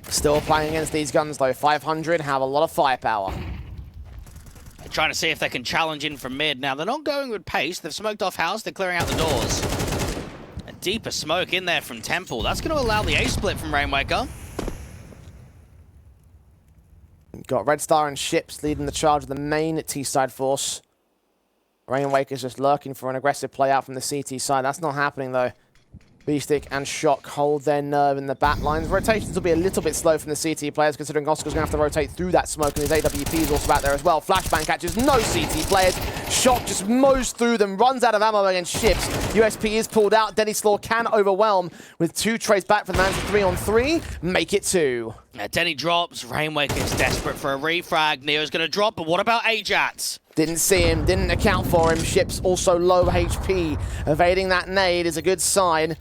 Still playing against these guns though. 500 have a lot of firepower. They're trying to see if they can challenge in from mid. Now, they're not going with pace. They've smoked off house. They're clearing out the doors. A deeper smoke in there from Temple. That's going to allow the A-split from Rainwaker. Got Red Star and Ships leading the charge of the main T-side force. Rainwaker's just lurking for an aggressive play out from the CT side. That's not happening, though. B-Stick and Shock hold their nerve in the back lines. Rotations will be a little bit slow from the CT players, considering Oscar's going to have to rotate through that smoke, and his AWP is also out there as well. Flashbang catches no CT players. Shock just mows through them, runs out of ammo against Ships. USP is pulled out. Denny Slaw can overwhelm with 2 trades back for the man to 3-on-3. Make it 2. Denny drops. Rainwaker's desperate for a refrag. Neo's going to drop, but what about Ajax? Didn't see him, didn't account for him. Ships also low HP. Evading that nade is a good sign.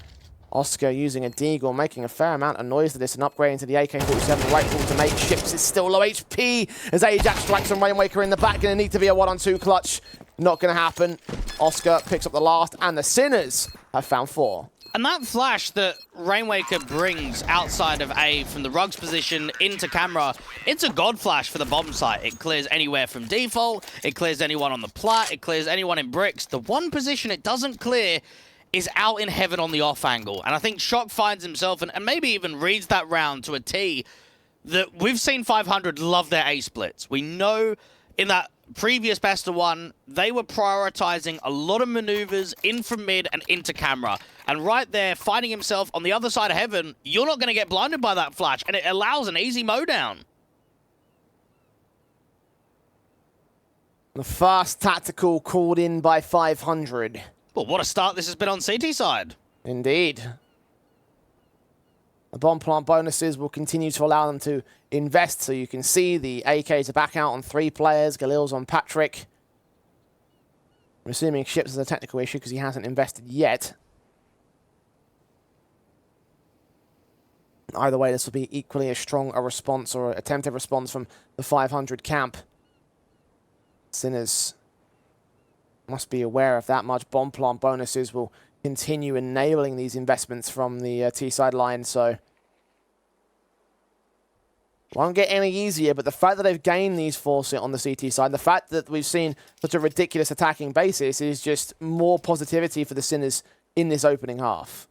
Oscar using a deagle, making a fair amount of noise to this and upgrading to the AK-47 rifle to make Ships is still low HP as Ajax strikes on Rainwaker in the back. Going to need to be a 1-on-2 clutch. Not going to happen. Oscar picks up the last, and the Sinners have found 4. And that flash that Rainwaker brings outside of A from the Rugs position into camera, it's a god flash for the bomb site. It clears anywhere from default, it clears anyone on the plat, it clears anyone in bricks. The one position it doesn't clear is out in heaven on the off angle. And I think Shock finds himself, and maybe even reads that round to a T, that we've seen 500 love their A splits. We know in that previous best of 1, they were prioritizing a lot of maneuvers in from mid and into camera. And right there, finding himself on the other side of heaven, you're not going to get blinded by that flash, and it allows an easy mowdown. The first tactical called in by 500. Well, what a start this has been on CT side. Indeed. The bomb plant bonuses will continue to allow them to invest, so you can see the AKs are back out on 3 players. Galil's on Patrick. I'm assuming Ships is a technical issue because he hasn't invested yet. Either way, this will be equally as strong a response or attempted response from the 500 camp. Sinners must be aware of that much. Bomb plant bonuses will continue enabling these investments from the T-side line, so Won't get any easier, but the fact that they've gained these 4 on the CT side, the fact that we've seen such a ridiculous attacking basis is just more positivity for the Sinners in this opening half.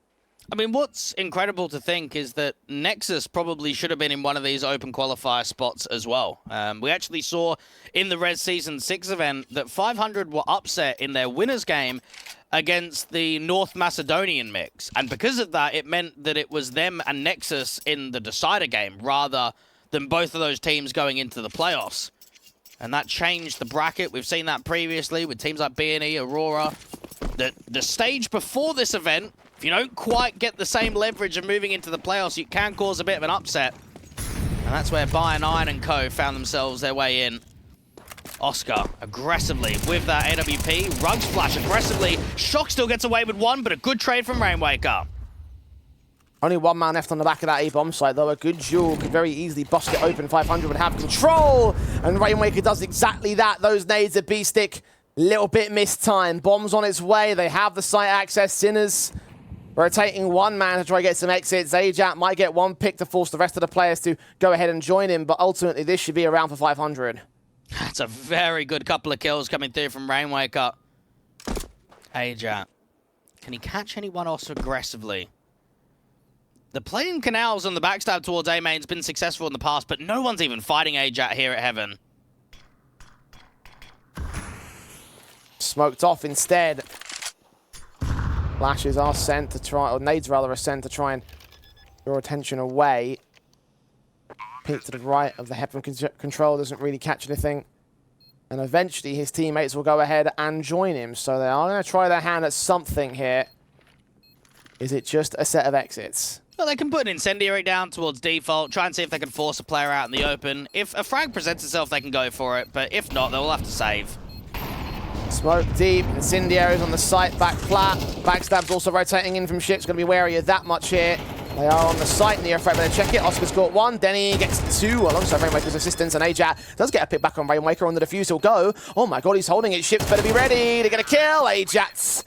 I mean, what's incredible to think is that Nexus probably should have been in one of these open qualifier spots as well. We actually saw in the Res Season 6 event that 500 were upset in their winners game against the North Macedonian mix. And because of that, it meant that it was them and Nexus in the decider game rather than both of those teams going into the playoffs. And that changed the bracket. We've seen that previously with teams like B&E, Aurora. The stage before this event, if you don't quite get the same leverage of moving into the playoffs, you can cause a bit of an upset. And that's where Bio9 and co found themselves their way in. Oscar aggressively with that AWP. Rug Splash aggressively. Shock still gets away with one, but a good trade from Rainwaker. Only one man left on the back of that A-bomb site, though. A good duel could very easily bust it open. 500 would have control, and Rainwaker does exactly that. Those nades at B-Stick, little bit mistimed. Bombs on its way. They have the site access. Sinners rotating one man to try to get some exits. Ajat might get one pick to force the rest of the players to go ahead and join him, but ultimately this should be around for 500. That's a very good couple of kills coming through from Rainwaker. Ajat. Can he catch anyone else aggressively? The playing canals on the backstab towards A-Main's been successful in the past, but no one's even fighting Ajat here at Heaven. Smoked off instead. Flashes are sent to try, or nades rather are sent to try and draw attention away. Peek to the right of the Heaven control, doesn't really catch anything. And eventually his teammates will go ahead and join him. So they are going to try their hand at something here. Is it just a set of exits? Well, they can put an incendiary down towards default, try and see if they can force a player out in the open. If a frag presents itself, they can go for it, but if not, they'll have to save. Smoke deep, incendiaries on the site, back flat. Backstab's also rotating in from ships, going to be wary of that much here. They are on the site, near frag, but they check it. Oscar's got one, Denny gets two alongside Rainwaker's assistance, and Ajat does get a pick back on Rainwaker on the defuse. He'll go. Oh my god, he's holding it. Ships better be ready to get a kill. Ajat's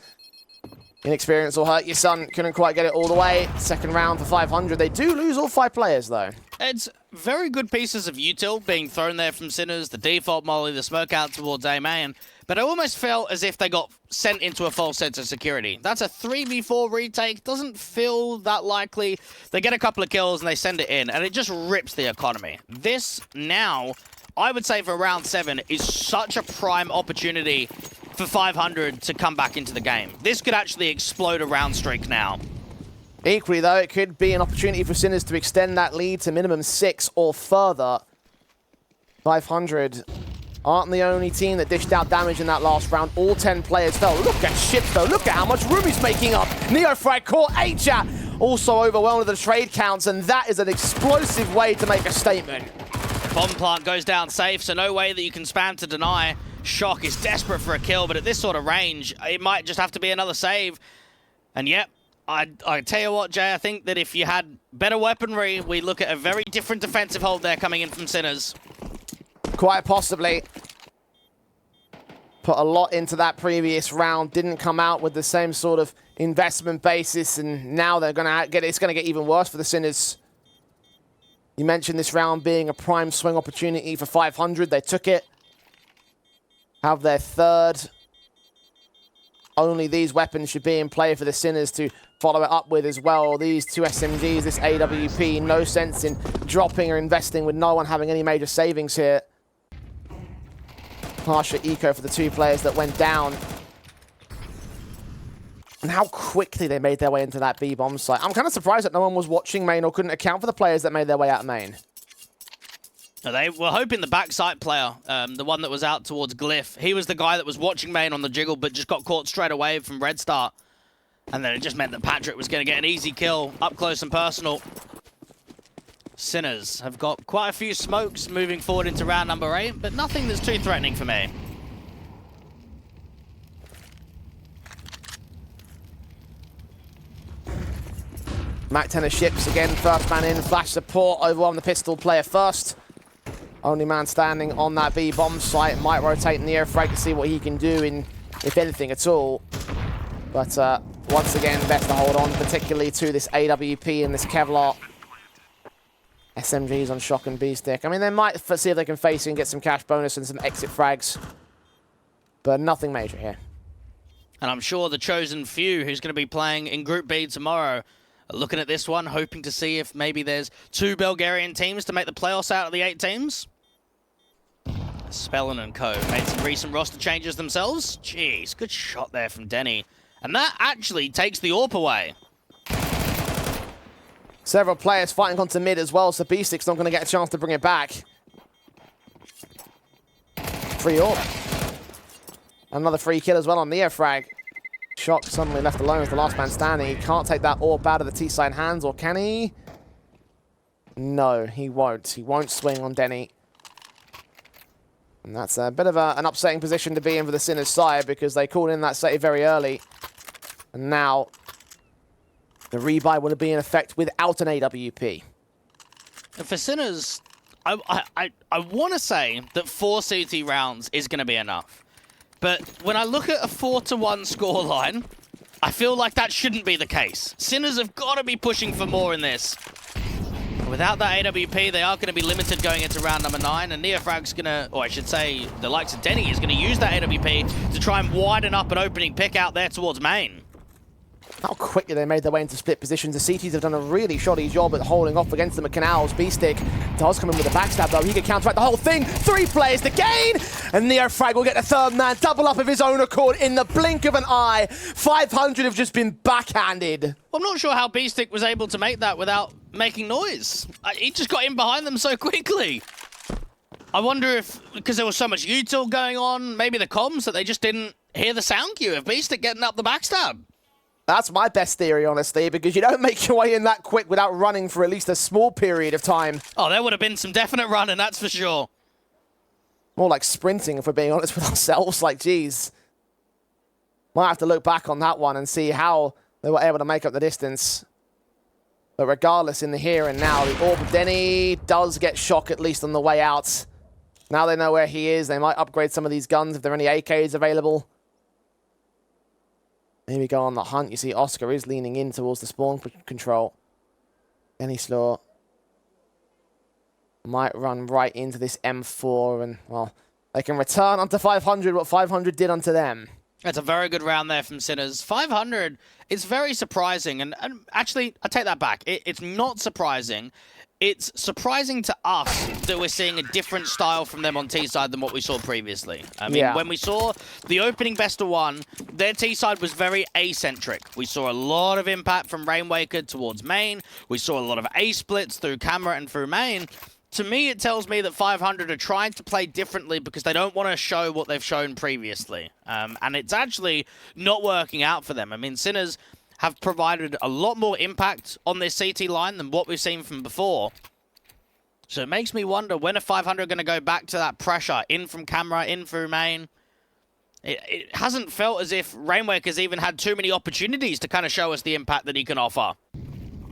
inexperience will hurt your son. Couldn't quite get it all the way. Second round for 500. They do lose all 5 players, though. It's very good pieces of util being thrown there from Sinners, the default molly, the smoke out towards A-Man. But I almost felt as if they got sent into a false sense of security. That's a 3v4 retake. Doesn't feel that likely. They get a couple of kills and they send it in, and it just rips the economy. This now, I would say for round 7, is such a prime opportunity for 500 to come back into the game. This could actually explode a round streak now. Equally, though, it could be an opportunity for Sinners to extend that lead to minimum 6 or further. 500 aren't the only team that dished out damage in that last round. All 10 players fell. Look at Ships, though. Look at how much room he's making up. Neofrag caught Ajat, also overwhelmed with the trade counts, and that is an explosive way to make a statement. Bomb plant goes down safe, so no way that you can spam to deny. Shock is desperate for a kill, but at this sort of range, it might just have to be another save. And yep, I tell you what, Jay, I think that if you had better weaponry, we look at a very different defensive hold there coming in from Sinners. Quite possibly. Put a lot into that previous round, didn't come out with the same sort of investment basis, and now they're gonna get it's gonna get even worse for the Sinners. You mentioned this round being a prime swing opportunity for 500. They took it. Have their third. Only these weapons should be in play for the Sinners to follow it up with as well. These 2 SMGs, this AWP, no sense in dropping or investing with no one having any major savings here. Harsher eco for the 2 players that went down. And how quickly they made their way into that B-bomb site. I'm kind of surprised that no one was watching main or couldn't account for the players that made their way out of main. They were hoping the backside player, the one that was out towards Glyph, he was the guy that was watching main on the jiggle, but just got caught straight away from Red Start. And then it just meant that Patrick was going to get an easy kill, up close and personal. Sinners have got quite a few smokes moving forward into round number 8, but nothing that's too threatening for me. Mac 10 of Ships again, first man in, flash support, overwhelm the pistol player first. Only man standing on that B-bomb site, might rotate in the air frag to see what he can do in, if anything at all. But once again, best to hold on, particularly to this AWP and this Kevlar. SMGs on Shock and B-Stick. I mean, they might see if they can face it and get some cash bonus and some exit frags. But nothing major here. And I'm sure the chosen few who's going to be playing in Group B tomorrow are looking at this one, hoping to see if maybe there's 2 Bulgarian teams to make the playoffs out of the 8 teams. Spellin and co made some recent roster changes themselves. Jeez, good shot there from Denny. And that actually takes the AWP away. Several players fighting onto mid as well, so B-Stick's not going to get a chance to bring it back. Free AWP. Another free kill as well on Neofrag. Shock suddenly left alone as the last man standing. He can't take that AWP out of the T-side hands, or can he? No, he won't. He won't swing on Denny. And that's a bit of an upsetting position to be in for the Sinners side because they called in that save very early. And now the rebuy would be in effect without an AWP. And for Sinners, I want to say that 4 CT rounds is going to be enough. But when I look at a 4-1 scoreline, I feel like that shouldn't be the case. Sinners have got to be pushing for more in this. Without that AWP, they are going to be limited going into round number 9, and Neofrag's going to, or I should say, the likes of Denny is going to use that AWP to try and widen up an opening pick out there towards main. How quickly they made their way into split positions. The CTs have done a really shoddy job at holding off against them at Canals. B-Stick does come in with a backstab, though. He can counteract the whole thing. 3 players to gain, and Neofrag will get the 3rd man. Double up of his own accord in the blink of an eye. 500 have just been backhanded. Well, I'm not sure how B-Stick was able to make that without making noise. He just got in behind them so quickly. I wonder if, because there was so much util going on, maybe the comms, that they just didn't hear the sound cue of B-Stick getting up the backstab. That's my best theory, honestly, because you don't make your way in that quick without running for at least a small period of time. Oh, there would have been some definite running, that's for sure. More like sprinting, if we're being honest with ourselves. Like, geez. Might have to look back on that one and see how they were able to make up the distance. But regardless, in the here and now, the AWP of Denny does get Shock, at least on the way out. Now they know where he is. They might upgrade some of these guns if there are any AKs available. Maybe go on the hunt. You see Oscar is leaning in towards the spawn control. Denny Slaw might run right into this M4 and, well, they can return onto 500 what 500 did unto them. That's a very good round there from Sinners. 500 is very surprising. And actually, I take that back. It's not surprising. It's surprising to us that we're seeing a different style from them on T-side than what we saw previously. I mean, when we saw the opening best of 1, their T-side was very A-centric. We saw a lot of impact from Rainwaker towards main. We saw a lot of A-splits through camera and through main. To me, it tells me that 500 are trying to play differently because they don't want to show what they've shown previously. And it's actually not working out for them. I mean, Sinners have provided a lot more impact on this CT line than what we've seen from before. So it makes me wonder, when are 500 going to go back to that pressure? In from camera, in through main. It hasn't felt as if Rainwaker's even had too many opportunities to kind of show us the impact that he can offer.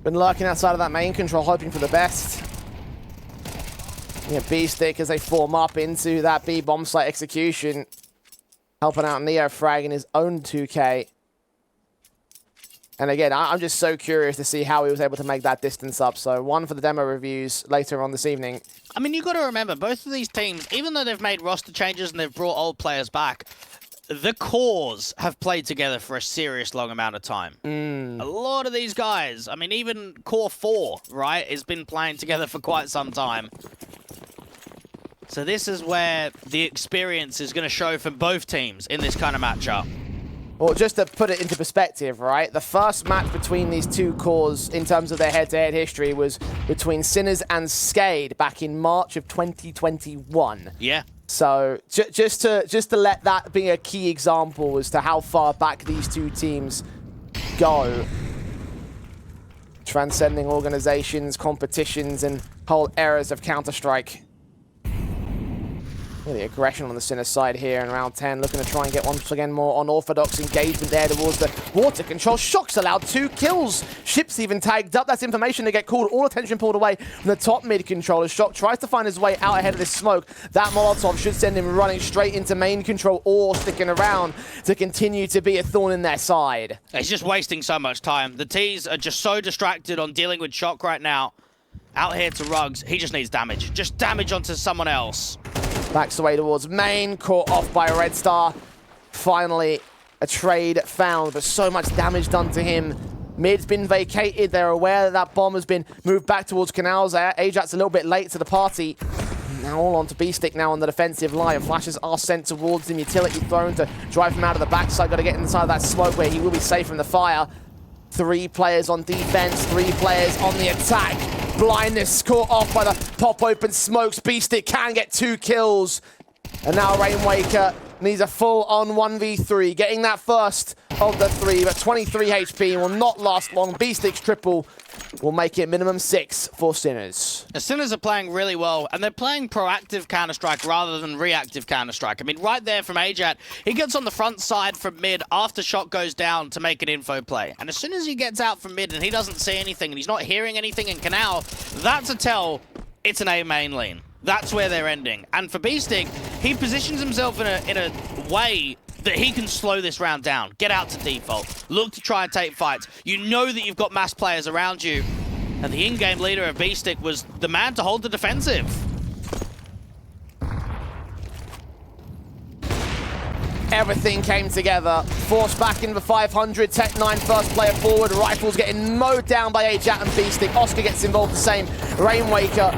Been lurking outside of that main control, hoping for the best. Yeah, B-Stick as they form up into that B bomb site execution. Helping out Neofrag in his own 2K. And again, I'm just so curious to see how he was able to make that distance up. So 1 for the demo reviews later on this evening. I mean, you've got to remember, both of these teams, even though they've made roster changes and they've brought old players back, the cores have played together for a serious long amount of time. A lot of these guys, I mean, even Core 4, right, has been playing together for quite some time. So this is where the experience is going to show for both teams in this kind of matchup. Well, just to put it into perspective, right? The first match between these two cores in terms of their head-to-head history was between Sinners and Skade back in March of 2021. Yeah. So just to let that be a key example as to how far back these two teams go. Transcending organizations, competitions, and whole eras of Counter-Strike. The aggression on the Sinner side here in round 10, looking to try and get once again more unorthodox engagement there towards the water control. Shock's allowed 2 kills. Ship's even tagged up. That's information to get called. All attention pulled away from the top mid controller. Shock tries to find his way out ahead of this smoke. That Molotov should send him running straight into main control or sticking around to continue to be a thorn in their side. He's just wasting so much time. The T's are just so distracted on dealing with Shock right now. out here to Ruggs. He just needs damage. Just damage onto someone else. Backs away towards main, caught off by Red Star. Finally, a trade found, but so much damage done to him. Mid's been vacated. They're aware that that bomb has been moved back towards Canals. Ajax a little bit late to the party. Now all on to B-Stick now on the defensive line. Flashes are sent towards him. Utility thrown to drive him out of the backside. Got to get inside that smoke where he will be safe from the fire. 3 players on defense, 3 players on the attack. Blindness caught off by the pop-open smokes. B-Stick can get 2 kills. And now Rainwaker needs a full-on 1v3. Getting that first of the 3, but 23 HP will not last long. B-Stick's triple will make it minimum 6 for Sinners. The Sinners are playing really well, and they're playing proactive Counter-Strike rather than reactive Counter-Strike. I mean, right there from Ajat, he gets on the front side from mid after shot goes down to make an info play. And as soon as he gets out from mid and he doesn't see anything and he's not hearing anything in Canal, that's a tell it's an A main lane. That's where they're ending. And for B-Stick, he positions himself in a way that he can slow this round down, get out to default, look to try and take fights. You know that you've got mass players around you, and the in-game leader of B-Stick was the man to hold the defensive. Everything came together. Forced back into 500. Tech9 first player forward. Rifles getting mowed down by Ajat and B-Stick. Oscar gets involved the same. Rainwaker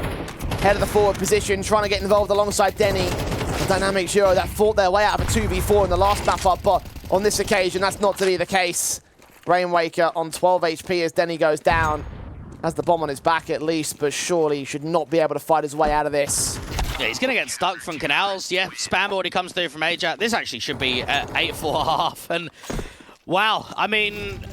head of the forward position, trying to get involved alongside Denny. The dynamic duo that fought their way out of a 2v4 in the last map up, but on this occasion, that's not to be the case. Rainwaker on 12 HP as Denny goes down. Has the bomb on his back at least, but surely he should not be able to fight his way out of this. Yeah, he's going to get stuck from Canals. Yeah, spam already comes through from Ajat. This actually should be 8-4-1/2. And wow, I mean,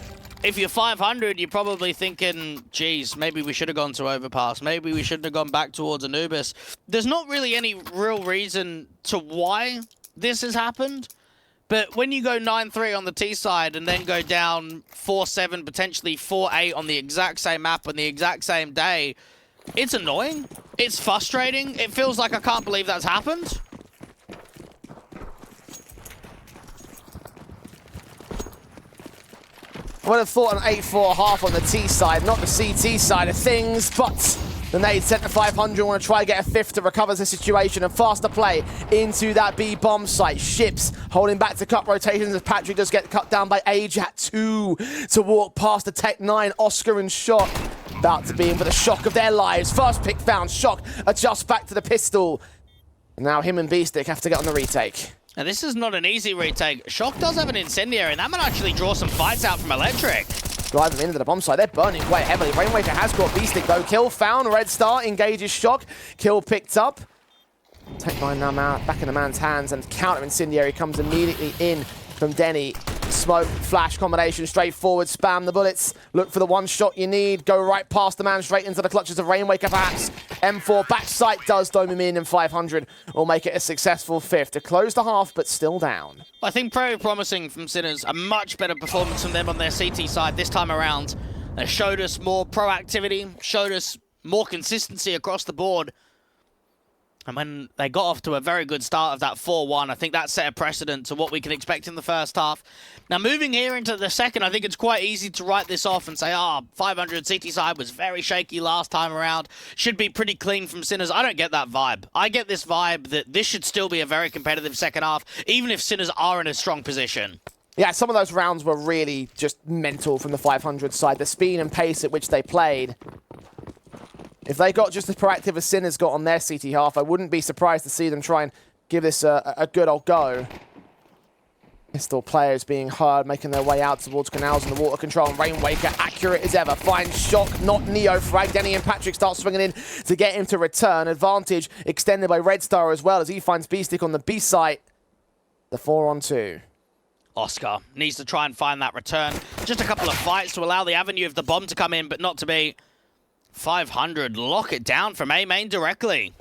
if you're 500, you're probably thinking, geez, maybe we should have gone to Overpass. Maybe we shouldn't have gone back towards Anubis. There's not really any real reason to why this has happened. But when you go 9-3 on the T side and then go down 4-7, potentially 4-8 on the exact same map on the exact same day, it's annoying. It's frustrating. It feels like I can't believe that's happened. I would have thought an 8-4-1/2 on the T side, not the CT side of things, but the nade sent to 500, want to try and get a 5th to recover the situation, and faster play into that B bomb site. Ships holding back to cut rotations as Patrick does get cut down by Ajat. 2 to walk past the Tech9. Oscar and Shock about to be in for the shock of their lives. First pick found. Shock adjusts back to the pistol. Now him and B-Stick have to get on the retake. Now, this is not an easy retake. Shock does have an incendiary, and that might actually draw some fights out from Electric. Drive them into the bomb site. They're burning quite heavily. Rainwaker has got B-Stick, though. Kill found. Red Star engages Shock. Kill picked up. Tech9 now back in the man's hands, and counter incendiary comes immediately in from Denny. Smoke, flash combination, straight forward, spam the bullets. Look for the one shot you need. Go right past the man, straight into the clutches of Rainwaker, perhaps. M4 back sight does dome him in, and 500 will make it a successful 5th to close the half, but still down. I think very promising from Sinners. A much better performance from them on their CT side this time around. They showed us more proactivity, showed us more consistency across the board. And when they got off to a very good start of that 4-1, I think that set a precedent to what we can expect in the first half. Now, moving here into the second, I think it's quite easy to write this off and say, 500 CT side was very shaky last time around. Should be pretty clean from Sinners. I don't get that vibe. I get this vibe that this should still be a very competitive second half, even if Sinners are in a strong position. Yeah, some of those rounds were really just mental from the 500 side. The speed and pace at which they played. If they got just as proactive as Sinners got on their CT half, I wouldn't be surprised to see them try and give this a good old go. Pistol players being heard, making their way out towards Canals and the water control. And Rainwaker, accurate as ever, finds Shock, not Neo frag. Denny and Patrick start swinging in to get him to return. Advantage extended by Red Star as well as he finds B-Stick on the B site. The 4-on-2. Oscar needs to try and find that return. Just a couple of fights to allow the avenue of the bomb to come in, but not to be. 500 lock it down from A main directly.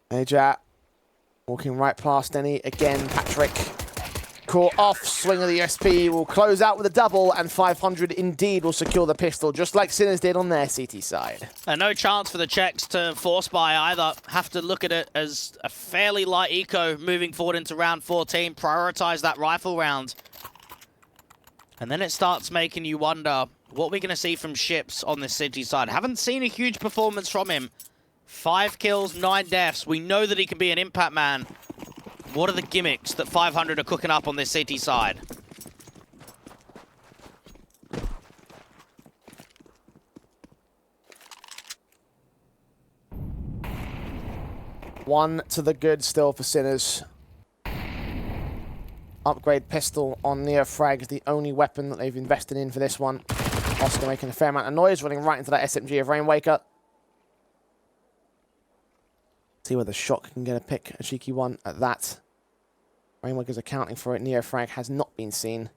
Ajat walking right past Denny again. Patrick caught off. Swing of the SP will close out with a double, and 500 indeed will secure the pistol, just like Sinners did on their CT side. And no chance for the Czechs to force buy either. Have to look at it as a fairly light eco moving forward into round 14. Prioritize that rifle round. And then it starts making you wonder, What are we going to see from Ships on this City side? Haven't seen a huge performance from him. 5 kills, 9 deaths. We know that he can be an impact man. What are the gimmicks that 500 are cooking up on this City side? One to the good still for Sinners. Upgrade pistol on Neofrag is the only weapon that they've invested in for this one. Oscar making a fair amount of noise, running right into that SMG of Rainwaker. See whether Shock can get a pick, a cheeky one at that. Rainwaker's accounting for it. Neofrag has not been seen.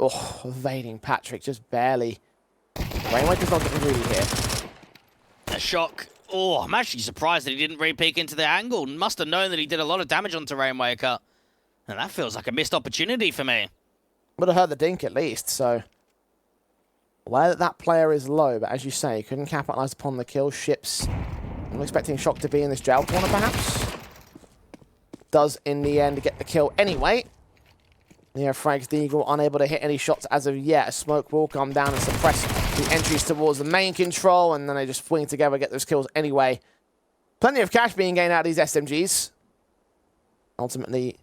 Oh, evading Patrick, just barely. Rainwaker's not getting really hit. A Shock. Oh, I'm actually surprised that he didn't re-peek into the angle. Must have known that he did a lot of damage onto Rainwaker. And that feels like a missed opportunity for me. Would have heard the dink at least, so... Aware that player is low, but as you say, couldn't capitalize upon the kill. Ships. I'm expecting Shock to be in this jail corner, perhaps. Does, in the end, get the kill anyway. Neofrag's the Eagle, unable to hit any shots as of yet. A smoke will come down and suppress the entries towards the main control, and then they just swing together, get those kills anyway. Plenty of cash being gained out of these SMGs. Ultimately,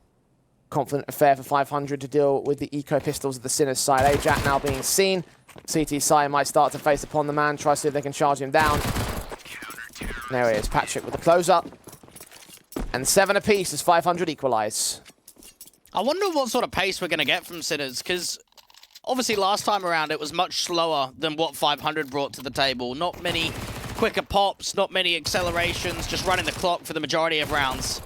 confident affair for 500 to deal with the eco pistols of the Sinners side. Ajak now being seen. CT side might start to face upon the man, try to see if they can charge him down. There it is, Patrick with the close-up. And 7 apiece as 500 equalize. I wonder what sort of pace we're going to get from Sinners, because obviously last time around it was much slower than what 500 brought to the table. Not many quicker pops, not many accelerations, just running the clock for the majority of rounds.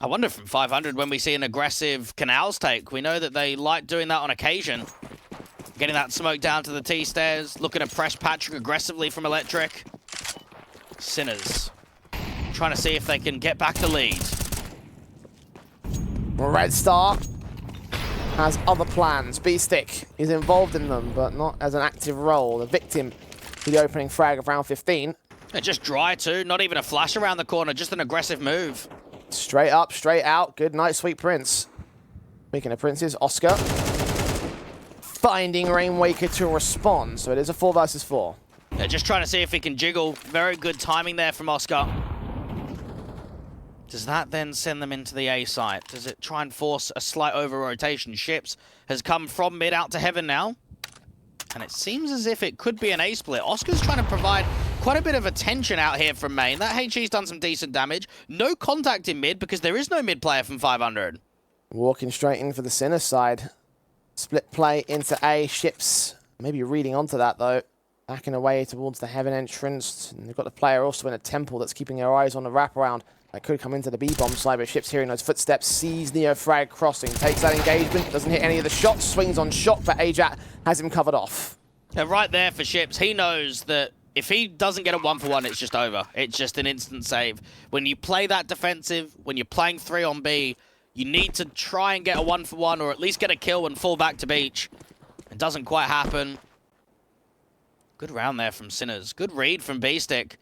I wonder from 500 when we see an aggressive Canals take. We know that they like doing that on occasion. Getting that smoke down to the T-stairs, looking to press Patrick aggressively from Electric. Sinners trying to see if they can get back the lead. Red Star has other plans. B-Stick is involved in them, but not as an active role. The victim to the opening frag of round 15. They're just dry too, not even a flash around the corner, just an aggressive move. Straight up, straight out. Good night, sweet Prince. Speaking of Princes, Oscar finding Rainwaker to respond, so it is a 4 versus 4. They're just trying to see if he can jiggle. Very good timing there from Oscar. Does that then send them into the A site? Does it try and force a slight over-rotation? Ships has come from mid out to heaven now. And it seems as if it could be an A split. Oscar's trying to provide quite a bit of attention out here from main. That HE's done some decent damage. No contact in mid because there is no mid player from 500. Walking straight in for the Sinner side. Split play into A. Ships maybe reading onto that though. Backing away towards the heaven entrance. And they've got the player also in a temple that's keeping their eyes on the wraparound. That could come into the B-bomb side, but Ships hearing those footsteps, sees Neofrag crossing, takes that engagement, doesn't hit any of the shots, swings on shot, but Ajak has him covered off. And right there for Ships, he knows that if he doesn't get a 1-for-1, it's just over. It's just an instant save. When you play that defensive, when you're playing 3 on B, you need to try and get a 1-for-1 or at least get a kill and fall back to beach. It doesn't quite happen. Good round there from Sinners. Good read from B-Stick.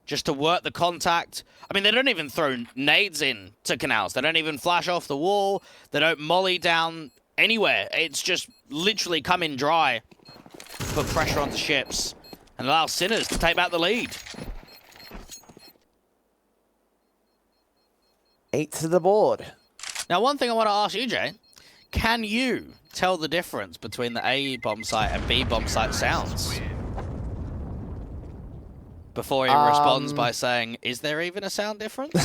Just to work the contact. I mean, they don't even throw nades in to Canals. They don't even flash off the wall. They don't molly down anywhere. It's just literally come in dry. Put pressure onto Ships and allow Sinners to take back the lead. 8 to the board. Now, one thing I want to ask you, Jay. Can you tell the difference between the A bomb site and B bomb site sounds? Before he responds by saying, is there even a sound difference? No,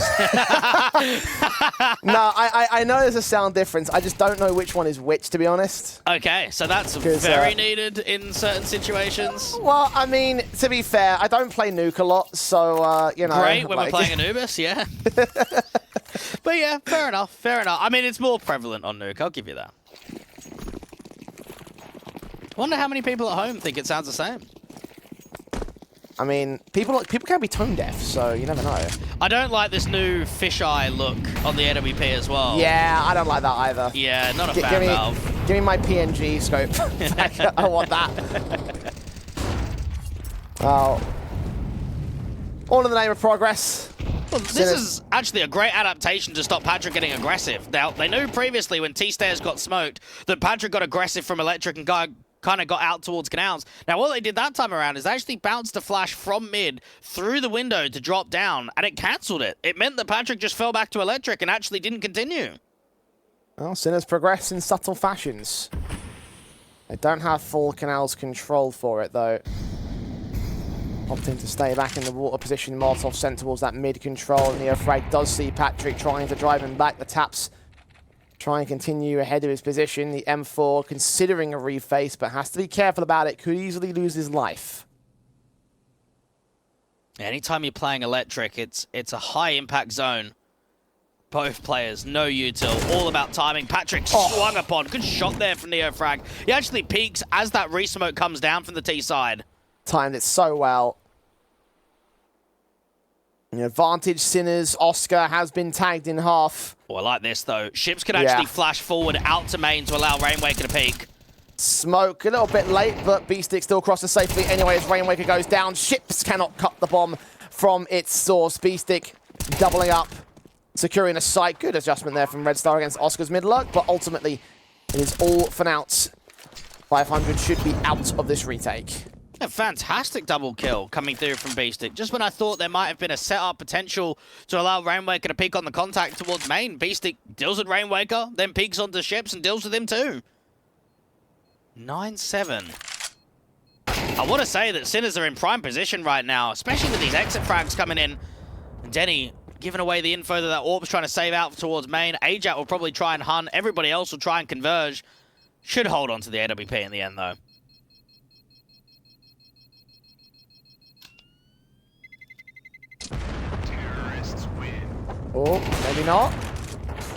I know there's a sound difference. I just don't know which one is which, to be honest. Okay, so that's very needed in certain situations. Well, I mean, to be fair, I don't play Nuke a lot, so, you know. Great, when we're playing Anubis, yeah. But yeah, fair enough, fair enough. I mean, it's more prevalent on Nuke, I'll give you that. I wonder how many people at home think it sounds the same. I mean, people can be tone deaf, so you never know. I don't like this new fisheye look on the AWP as well. Yeah, I don't like that either. Yeah, not a fan, Valve. Give me my PNG scope. I want that. Oh. All in the name of progress. Well, this is actually a great adaptation to stop Patrick getting aggressive. Now, they knew previously when T-Stairs got smoked that Patrick got aggressive from Electric and kind of got out towards Canals. Now, what they did that time around is they actually bounced a flash from mid through the window to drop down, and it cancelled it. It meant that Patrick just fell back to Electric and actually didn't continue. Well, Sinners progress in subtle fashions. They don't have full Canals control for it, though. Opting to stay back in the water position. Molotov sent towards that mid control. Neofrag does see Patrick trying to drive him back. The taps try and continue ahead of his position. The M4 considering a reface, but has to be careful about it. Could easily lose his life. Anytime you're playing Electric, it's a high impact zone. Both players, no util, all about timing. Patrick swung upon. Good shot there from Neofrag. He actually peeks as that re-smoke comes down from the T side. Timed it so well. The advantage, Sinners. Oscar has been tagged in half. Oh, I like this, though. Ships can actually flash forward out to main to allow Rainwaker to peek. Smoke a little bit late, but Beastick still crosses safely anyway as Rainwaker goes down. Ships cannot cut the bomb from its source. Beastick doubling up, securing a site. Good adjustment there from Red Star against Oscar's mid-lurk, but ultimately it is all for naught. 500 should be out of this retake. A fantastic double kill coming through from Beastick. Just when I thought there might have been a setup potential to allow Rainwaker to peek on the contact towards main, Beastick deals with Rainwaker, then peeks onto Ships and deals with him too. 9-7. I want to say that Sinners are in prime position right now, especially with these exit frags coming in. And Denny giving away the info that Orb's trying to save out towards main. Ajat will probably try and hunt. Everybody else will try and converge. Should hold on to the AWP in the end, though. Oh, maybe not.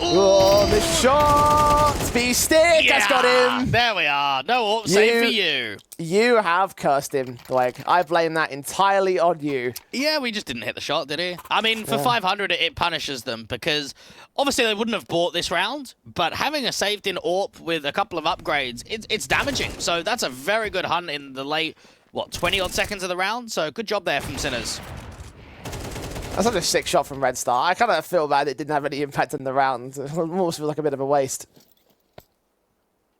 Oh, the shot! Beastick has got him. There we are. No AWP save for you. You have cursed him, Blake. I blame that entirely on you. Yeah, we just didn't hit the shot, did he? I mean, for 500, it punishes them because obviously they wouldn't have bought this round, but having a saved-in AWP with a couple of upgrades, it's damaging. So that's a very good hunt in the late, 20-odd seconds of the round. So good job there from Sinners. That's such a sick shot from Red Star. I kind of feel bad it didn't have any impact on the round. It almost feels like a bit of a waste.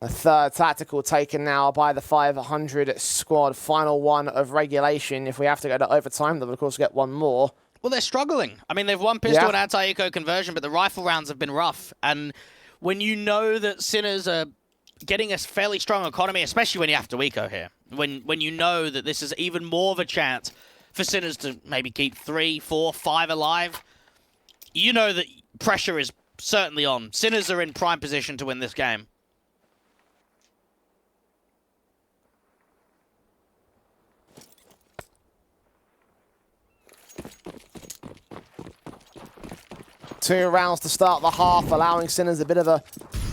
A third tactical taken now by the 500 squad. Final one of regulation. If we have to go to overtime, they'll of course get one more. Well, they're struggling. I mean, they've won pistol and anti-eco conversion, but the rifle rounds have been rough. And when you know that Sinners are getting a fairly strong economy, especially when you have to eco here, when you know that this is even more of a chance for Sinners to maybe keep 3, 4, 5 alive, you know that pressure is certainly on. Sinners are in prime position to win this game. Two rounds to start the half, allowing Sinners a bit of a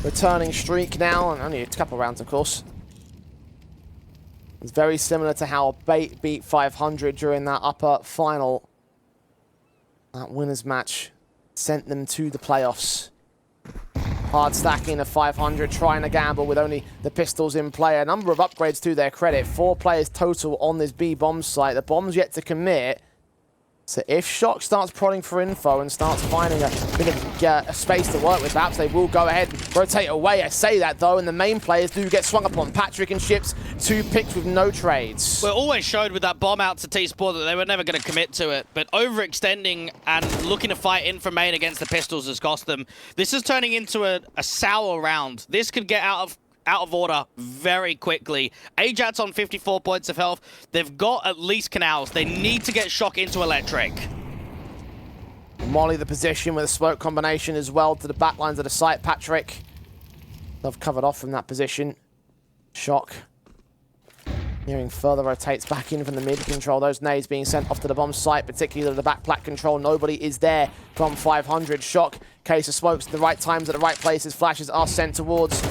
returning streak now, and only a couple rounds, of course. It's very similar to how Bait beat 500 during that upper final. That winners match sent them to the playoffs. Hard stacking of 500, trying to gamble with only the pistols in play. A number of upgrades to their credit. 4 players total on this B bomb site. The bomb's yet to commit. So if Shock starts prodding for info and starts finding a bit of a space to work with, perhaps they will go ahead and rotate away. I say that, though, and the main players do get swung upon. Patrick and Ships, 2 picks with no trades. Well, it always showed with that bomb out to T-Sport that they were never going to commit to it, but overextending and looking to fight in from main against the pistols has cost them. This is turning into a sour round. This could get out of order very quickly. Ajat's on 54 points of health. They've got at least Canals. They need to get Shock into Electric. Molly the position with a smoke combination as well to the back lines of the site. Patrick, they've covered off from that position. Shock hearing further rotates back in from the mid control. Those nades being sent off to the bomb site, particularly the back plat control. Nobody is there from 500. Shock, case of smokes at the right times at the right places. Flashes are sent towards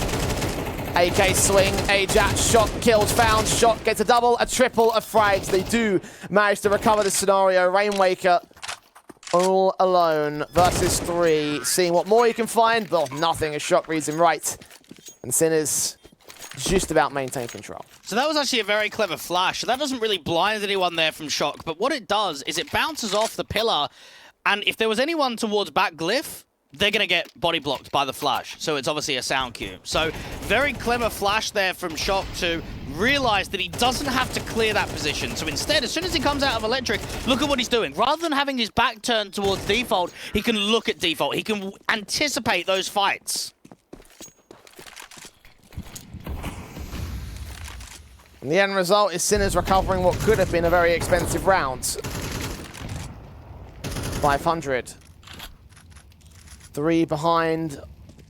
AK swing, Ajat, shot, kills, found, shot, gets a double, a triple, a frags. They do manage to recover the scenario. Rainwaker all alone versus 3. Seeing what more you can find, but nothing as Shock reads him right. And Sinners just about maintain control. So that was actually a very clever flash. That doesn't really blind anyone there from Shock, but what it does is it bounces off the pillar And if there was anyone towards back glyph, they're going to get body blocked by the flash. So it's obviously a sound cue. So very clever flash there from Shock to realize that he doesn't have to clear that position. So instead, as soon as he comes out of electric, look at what he's doing. Rather than having his back turned towards default, he can look at default. He can anticipate those fights. And the end result is Sinners recovering what could have been a very expensive round. 500. 3 behind.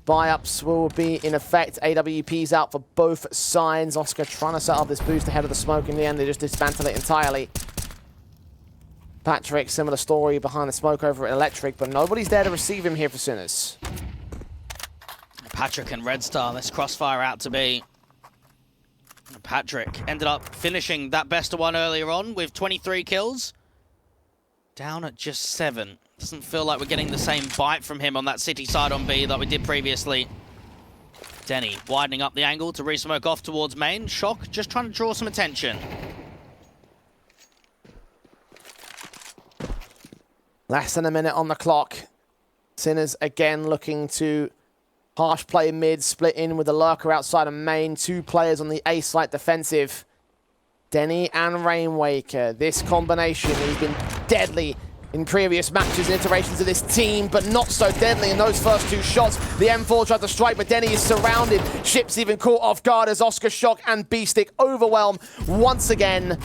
Buy-ups will be in effect. AWP's out for both sides. Oscar trying to set up this boost ahead of the smoke. In the end, they just dismantle it entirely. Patrick, similar story behind the smoke over at Electric, but nobody's there to receive him here for Sinners. Patrick and Red Star, this crossfire out to be. Patrick ended up finishing that best of one earlier on with 23 kills. Down at just 7. Doesn't feel like we're getting the same bite from him on that city side on B that we did previously. Denny widening up the angle to re-smoke off towards main. Shock just trying to draw some attention. Less than a minute on the clock. Sinners again looking to harsh play mid, split in with the lurker outside of main. 2 players on the A site defensive. Denny and Rainwaker. This combination has been deadly in previous matches and iterations of this team, but not so deadly in those first 2 shots. The M4 tried to strike, but Denny is surrounded. Ship's even caught off guard as Oscar, Shock, and B-Stick overwhelm once again.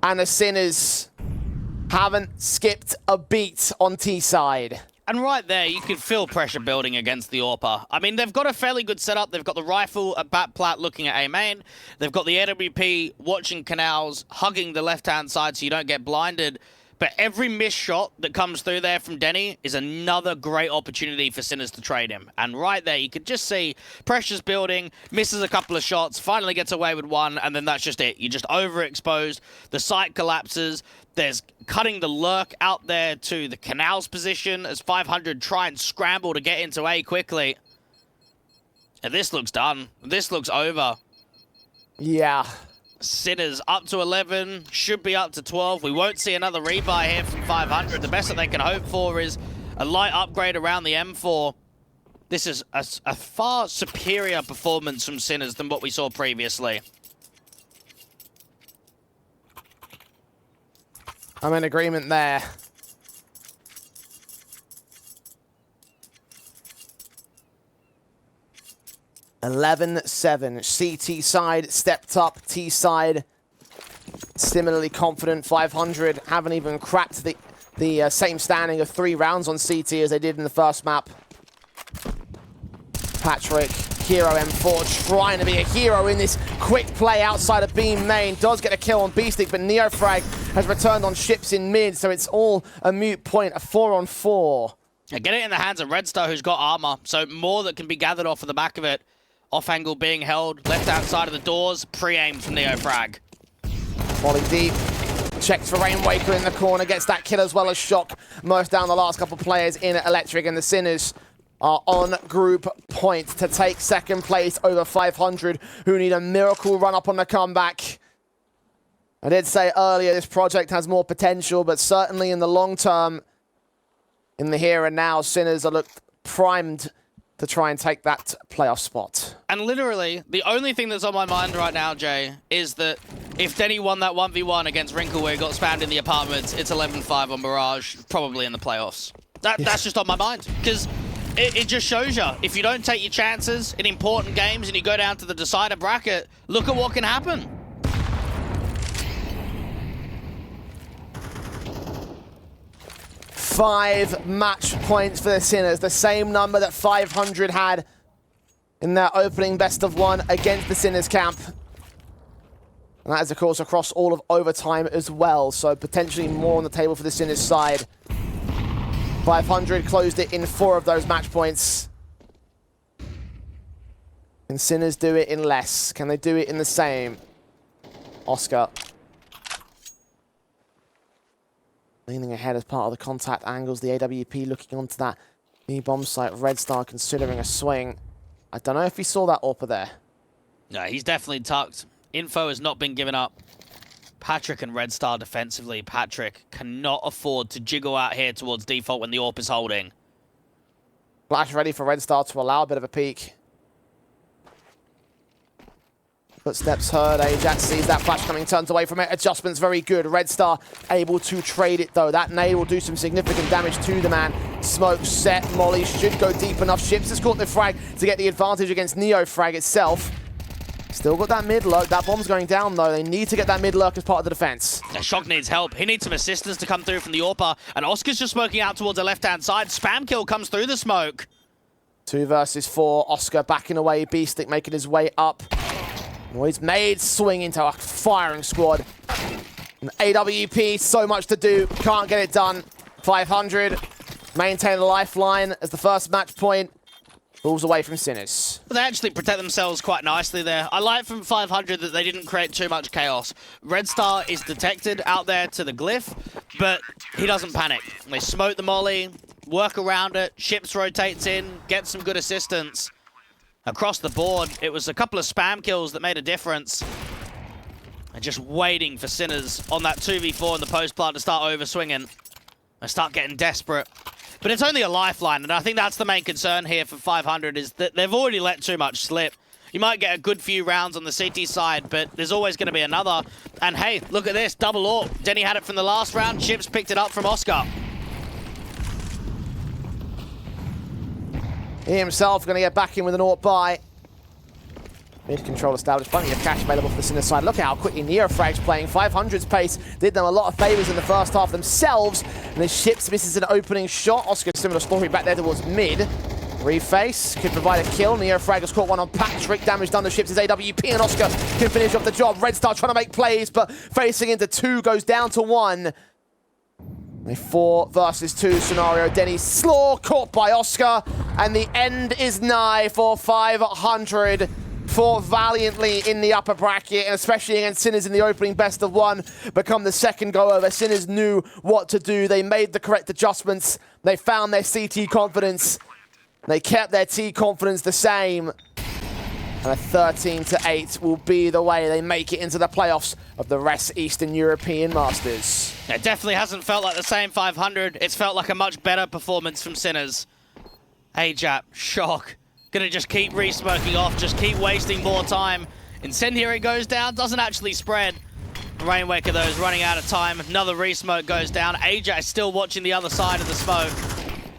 And the Sinners haven't skipped a beat on T-side. And right there, you can feel pressure building against the AWP. I mean, they've got a fairly good setup. They've got the rifle at bat plat looking at A main. They've got the AWP watching canals, hugging the left-hand side so you don't get blinded. But every missed shot that comes through there from Denny is another great opportunity for Sinners to trade him. And right there, you could just see pressure's building, misses a couple of shots, finally gets away with one, and then that's just it. You're just overexposed. The site collapses. There's cutting the lurk out there to the canals position as 500 try and scramble to get into A quickly. And this looks done. This looks over. Yeah. Sinners up to 11, should be up to 12. We won't see another rebuy here from 500. The best that they can hope for is a light upgrade around the M4. This is a far superior performance from Sinners than what we saw previously. I'm in agreement there. (11-7). CT side stepped up. T side similarly confident. 500 haven't even cracked the same standing of 3 rounds on CT as they did in the first map. Patrick, hero M4, trying to be a hero in this quick play outside of B main. Does get a kill on B-Stick, but Neofrag has returned on Ships in mid, so it's all a moot point, a 4-on-4. Yeah, get it in the hands of Red Star, who's got armor, so more that can be gathered off of the back of it. Off angle being held, left outside of the doors, pre-aimed from Neofrag. Volley deep. Checks for Rainwaker in the corner, gets that kill as well as Shock. Most down the last couple players in Electric, and the Sinners are on group point to take second place over 500, who need a miracle run up on the comeback. I did say earlier this project has more potential, but certainly in the long term, in the here and now, Sinners are looked primed to try and take that playoff spot. And literally, the only thing that's on my mind right now, Jay, is that if Denny won that 1v1 against Wrinkle where he got spammed in the apartments, it's 11-5 on Mirage, probably in the playoffs. That's just on my mind, because it just shows you, if you don't take your chances in important games and you go down to the decider bracket, look at what can happen. Five match points for the Sinners, the same number that 500 had in their opening best of one against the Sinners camp. And that is, of course, across all of overtime as well, so potentially more on the table for the Sinners side. 500 closed it in 4 of those match points. Can Sinners do it in less? Can they do it in the same? Oscar. Leaning ahead as part of the contact angles. The AWP looking onto that B-bomb site. Red Star considering a swing. I don't know if he saw that AWP there. No, he's definitely tucked. Info has not been given up. Patrick and Red Star defensively. Patrick cannot afford to jiggle out here towards default when the AWP is holding. Flash ready for Red Star to allow a bit of a peek. Footsteps heard. Ajax sees that flash coming, turns away from it. Adjustment's very good. Red Star able to trade it, though. That nade will do some significant damage to the man. Smoke set. Molly should go deep enough. Ships has caught the frag to get the advantage against Neo Frag itself. Still got that mid lurk. That bomb's going down, though. They need to get that mid lurk as part of the defense. Shock needs help. He needs some assistance to come through from the AWPer. And Oscar's just smoking out towards the left-hand side. Spam kill comes through the smoke. 2 versus 4. Oscar backing away. Beastick making his way up. Noise made, swing into a firing squad. And AWP, so much to do, can't get it done. 500, maintain the lifeline as the first match point. Falls away from Sinners. They actually protect themselves quite nicely there. I like from 500 that they didn't create too much chaos. Red Star is detected out there to the glyph, but he doesn't panic. They smoke the molly, work around it, Ships rotates in, get some good assistance. Across the board, it was a couple of spam kills that made a difference. And just waiting for Sinners on that 2v4 in the post plant to start overswinging. They start getting desperate. But it's only a lifeline, and I think that's the main concern here for 500, is that they've already let too much slip. You might get a good few rounds on the CT side, but there's always going to be another. And hey, look at this, double AWP. Denny had it from the last round, Chips picked it up from Oscar. He himself going to get back in with an AWP buy. Mid control established, plenty of cash available for the Sinner side. Look at how quickly Neofrag's playing. 500's pace did them a lot of favors in the first half themselves. And the Ships misses an opening shot. Oscar, similar story back there towards mid. Reface could provide a kill. Neofrag has caught one on Patrick. Damage done to Ships is AWP, and Oscar can finish off the job. Red Star trying to make plays, but facing into 2 goes down to 1. A 4 versus 2 scenario. Denny Slaw caught by Oscar, and the end is nigh for 500. Fought valiantly in the upper bracket, and especially against Sinners in the opening best of 1, become the second go over. Sinners knew what to do. They made the correct adjustments. They found their CT confidence. They kept their T confidence the same. And a 13-8 will be the way they make it into the playoffs of the Rest Eastern European Masters. It definitely hasn't felt like the same 500. It's felt like a much better performance from Sinners. Ajap, Shock, gonna just keep re-smoking off, just keep wasting more time. Incendiary goes down, doesn't actually spread. Rainwaker, though, is running out of time. Another re-smoke goes down. Ajap is still watching the other side of the smoke.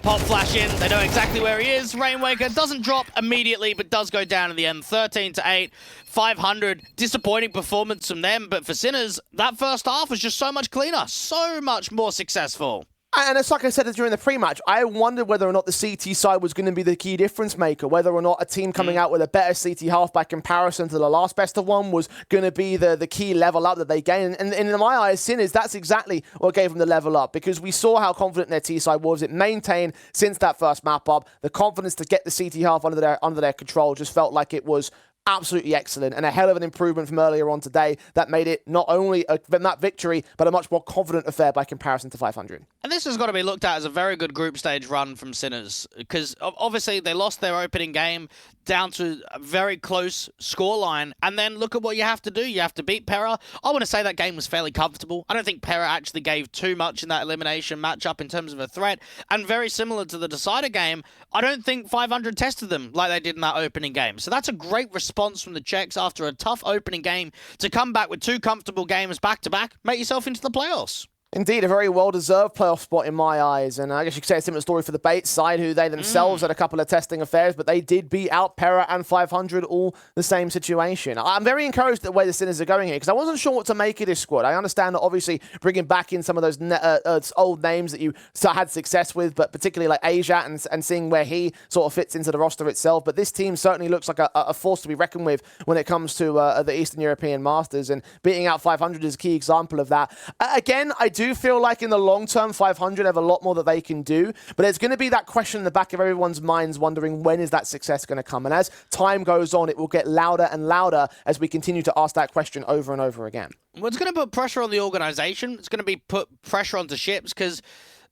Pop flash in, they know exactly where he is. Rainwaker doesn't drop immediately, but does go down in the end. 13-8, 500. Disappointing performance from them, but for Sinners, that first half was just so much cleaner, so much more successful. And it's like I said during the pre-match, I wondered whether or not the CT side was going to be the key difference maker, whether or not a team coming out with a better CT half by comparison to the last best of 1 was going to be the key level up that they gained. And in my eyes, Sinners, that's exactly what gave them the level up, because we saw how confident their T side was. It maintained since that first map up. The confidence to get the CT half under their control just felt like it was absolutely excellent, and a hell of an improvement from earlier on today that made it not only a map victory, but a much more confident affair by comparison to 500. And this has got to be looked at as a very good group stage run from Sinners, because obviously they lost their opening game down to a very close scoreline, and then look at what you have to do. You have to beat Pera. I want to say that game was fairly comfortable. I don't think Pera actually gave too much in that elimination matchup in terms of a threat, and very similar to the decider game, I don't think 500 tested them like they did in that opening game. So that's a great response from the Czechs after a tough opening game to come back with 2 comfortable games back-to-back, make yourself into the playoffs. Indeed, a very well-deserved playoff spot in my eyes. And I guess you could say a similar story for the Bates side, who they themselves had a couple of testing affairs, but they did beat out Pera and 500, all the same situation. I'm very encouraged at the way the Sinners are going here, because I wasn't sure what to make of this squad. I understand that obviously bringing back in some of those old names that you had success with, but particularly like Asia and seeing where he sort of fits into the roster itself. But this team certainly looks like a force to be reckoned with when it comes to the Eastern European Masters, and beating out 500 is a key example of that. Again, I do feel like in the long term, 500 have a lot more that they can do, but there's going to be that question in the back of everyone's minds wondering, when is that success going to come? And as time goes on, it will get louder and louder as we continue to ask that question over and over again. Well, it's going to put pressure on the organization. It's going to be put pressure onto Ships, because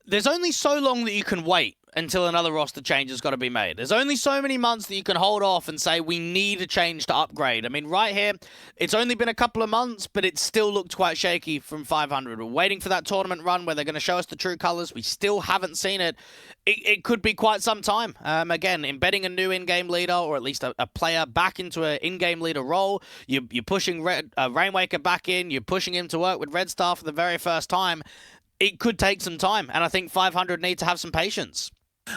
there's only so long that you can wait until another roster change has got to be made. There's only so many months that you can hold off and say, we need a change to upgrade. I mean, right here, it's only been a couple of months, but it still looked quite shaky from 500. We're waiting for that tournament run where they're going to show us the true colors. We still haven't seen it. It could be quite some time. Again, embedding a new in-game leader, or at least a player back into an in-game leader role. You're pushing Rainwaker back in. You're pushing him to work with Red Star for the very first time. It could take some time, and I think 500 need to have some patience.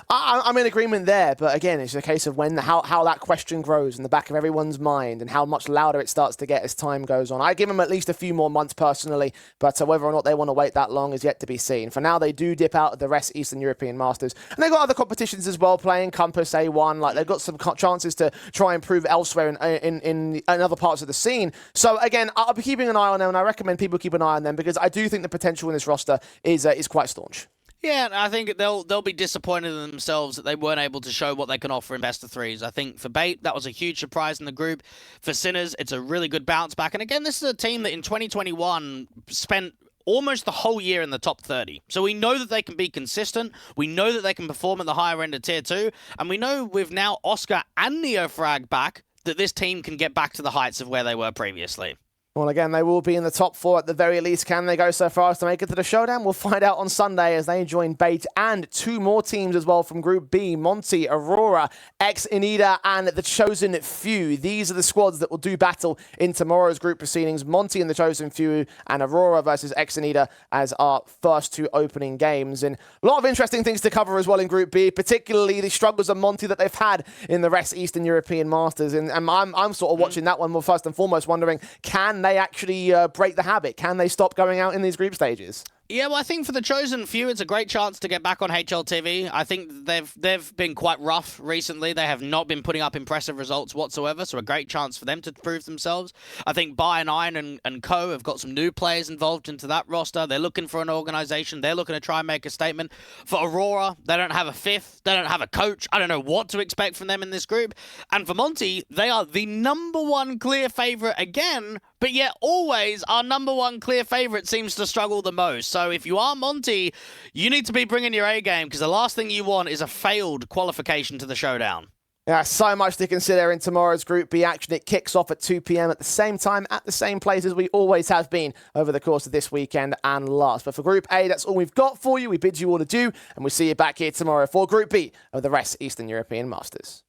I'm in agreement there, but again, it's a case of how that question grows in the back of everyone's mind and how much louder it starts to get as time goes on. I give them at least a few more months personally, but whether or not they want to wait that long is yet to be seen. For now, they do dip out of the rest Eastern European Masters, and they've got other competitions as well, playing Compass A1. Like, they've got some chances to try and prove elsewhere in other parts of the scene. So again, I'll be keeping an eye on them, and I recommend people keep an eye on them because I do think the potential in this roster is quite staunch. Yeah, I think they'll be disappointed in themselves that they weren't able to show what they can offer in best of threes. I think for Bait, that was a huge surprise in the group. For Sinners, it's a really good bounce back. And again, this is a team that in 2021 spent almost the whole year in the top 30. So we know that they can be consistent. We know that they can perform at the higher end of Tier 2. And we know with now Oscar and Neofrag back that this team can get back to the heights of where they were previously. Well, again, they will be in the top 4 at the very least. Can they go so far as to make it to the showdown? We'll find out on Sunday as they join Bait and 2 more teams as well from Group B. Monty, Aurora, Ex-Inida, and the Chosen Few. These are the squads that will do battle in tomorrow's group proceedings. Monty and the Chosen Few, and Aurora versus Ex-Inida as our first 2 opening games. And a lot of interesting things to cover as well in Group B, particularly the struggles of Monty that they've had in the rest Eastern European Masters. And I'm sort of watching that one more first and foremost, wondering, can they actually break the habit? Can they stop going out in these group stages? Yeah, well, I think for the Chosen Few, it's a great chance to get back on HLTV. I think they've been quite rough recently. They have not been putting up impressive results whatsoever, so a great chance for them to prove themselves. I think Bio9 and Co have got some new players involved into that roster. They're looking for an organization. They're looking to try and make a statement. For Aurora, they don't have a fifth. They don't have a coach. I don't know what to expect from them in this group. And for Monty, they are the #1 clear favorite again, but yet always our #1 clear favorite seems to struggle the most. So if you are Monty, you need to be bringing your A game, because the last thing you want is a failed qualification to the showdown. Yeah, so much to consider in tomorrow's Group B action. It kicks off at 2 p.m. at the same time, at the same place as we always have been over the course of this weekend and last. But for Group A, that's all we've got for you. We bid you all adieu, and we'll see you back here tomorrow for Group B of the rest Eastern European Masters.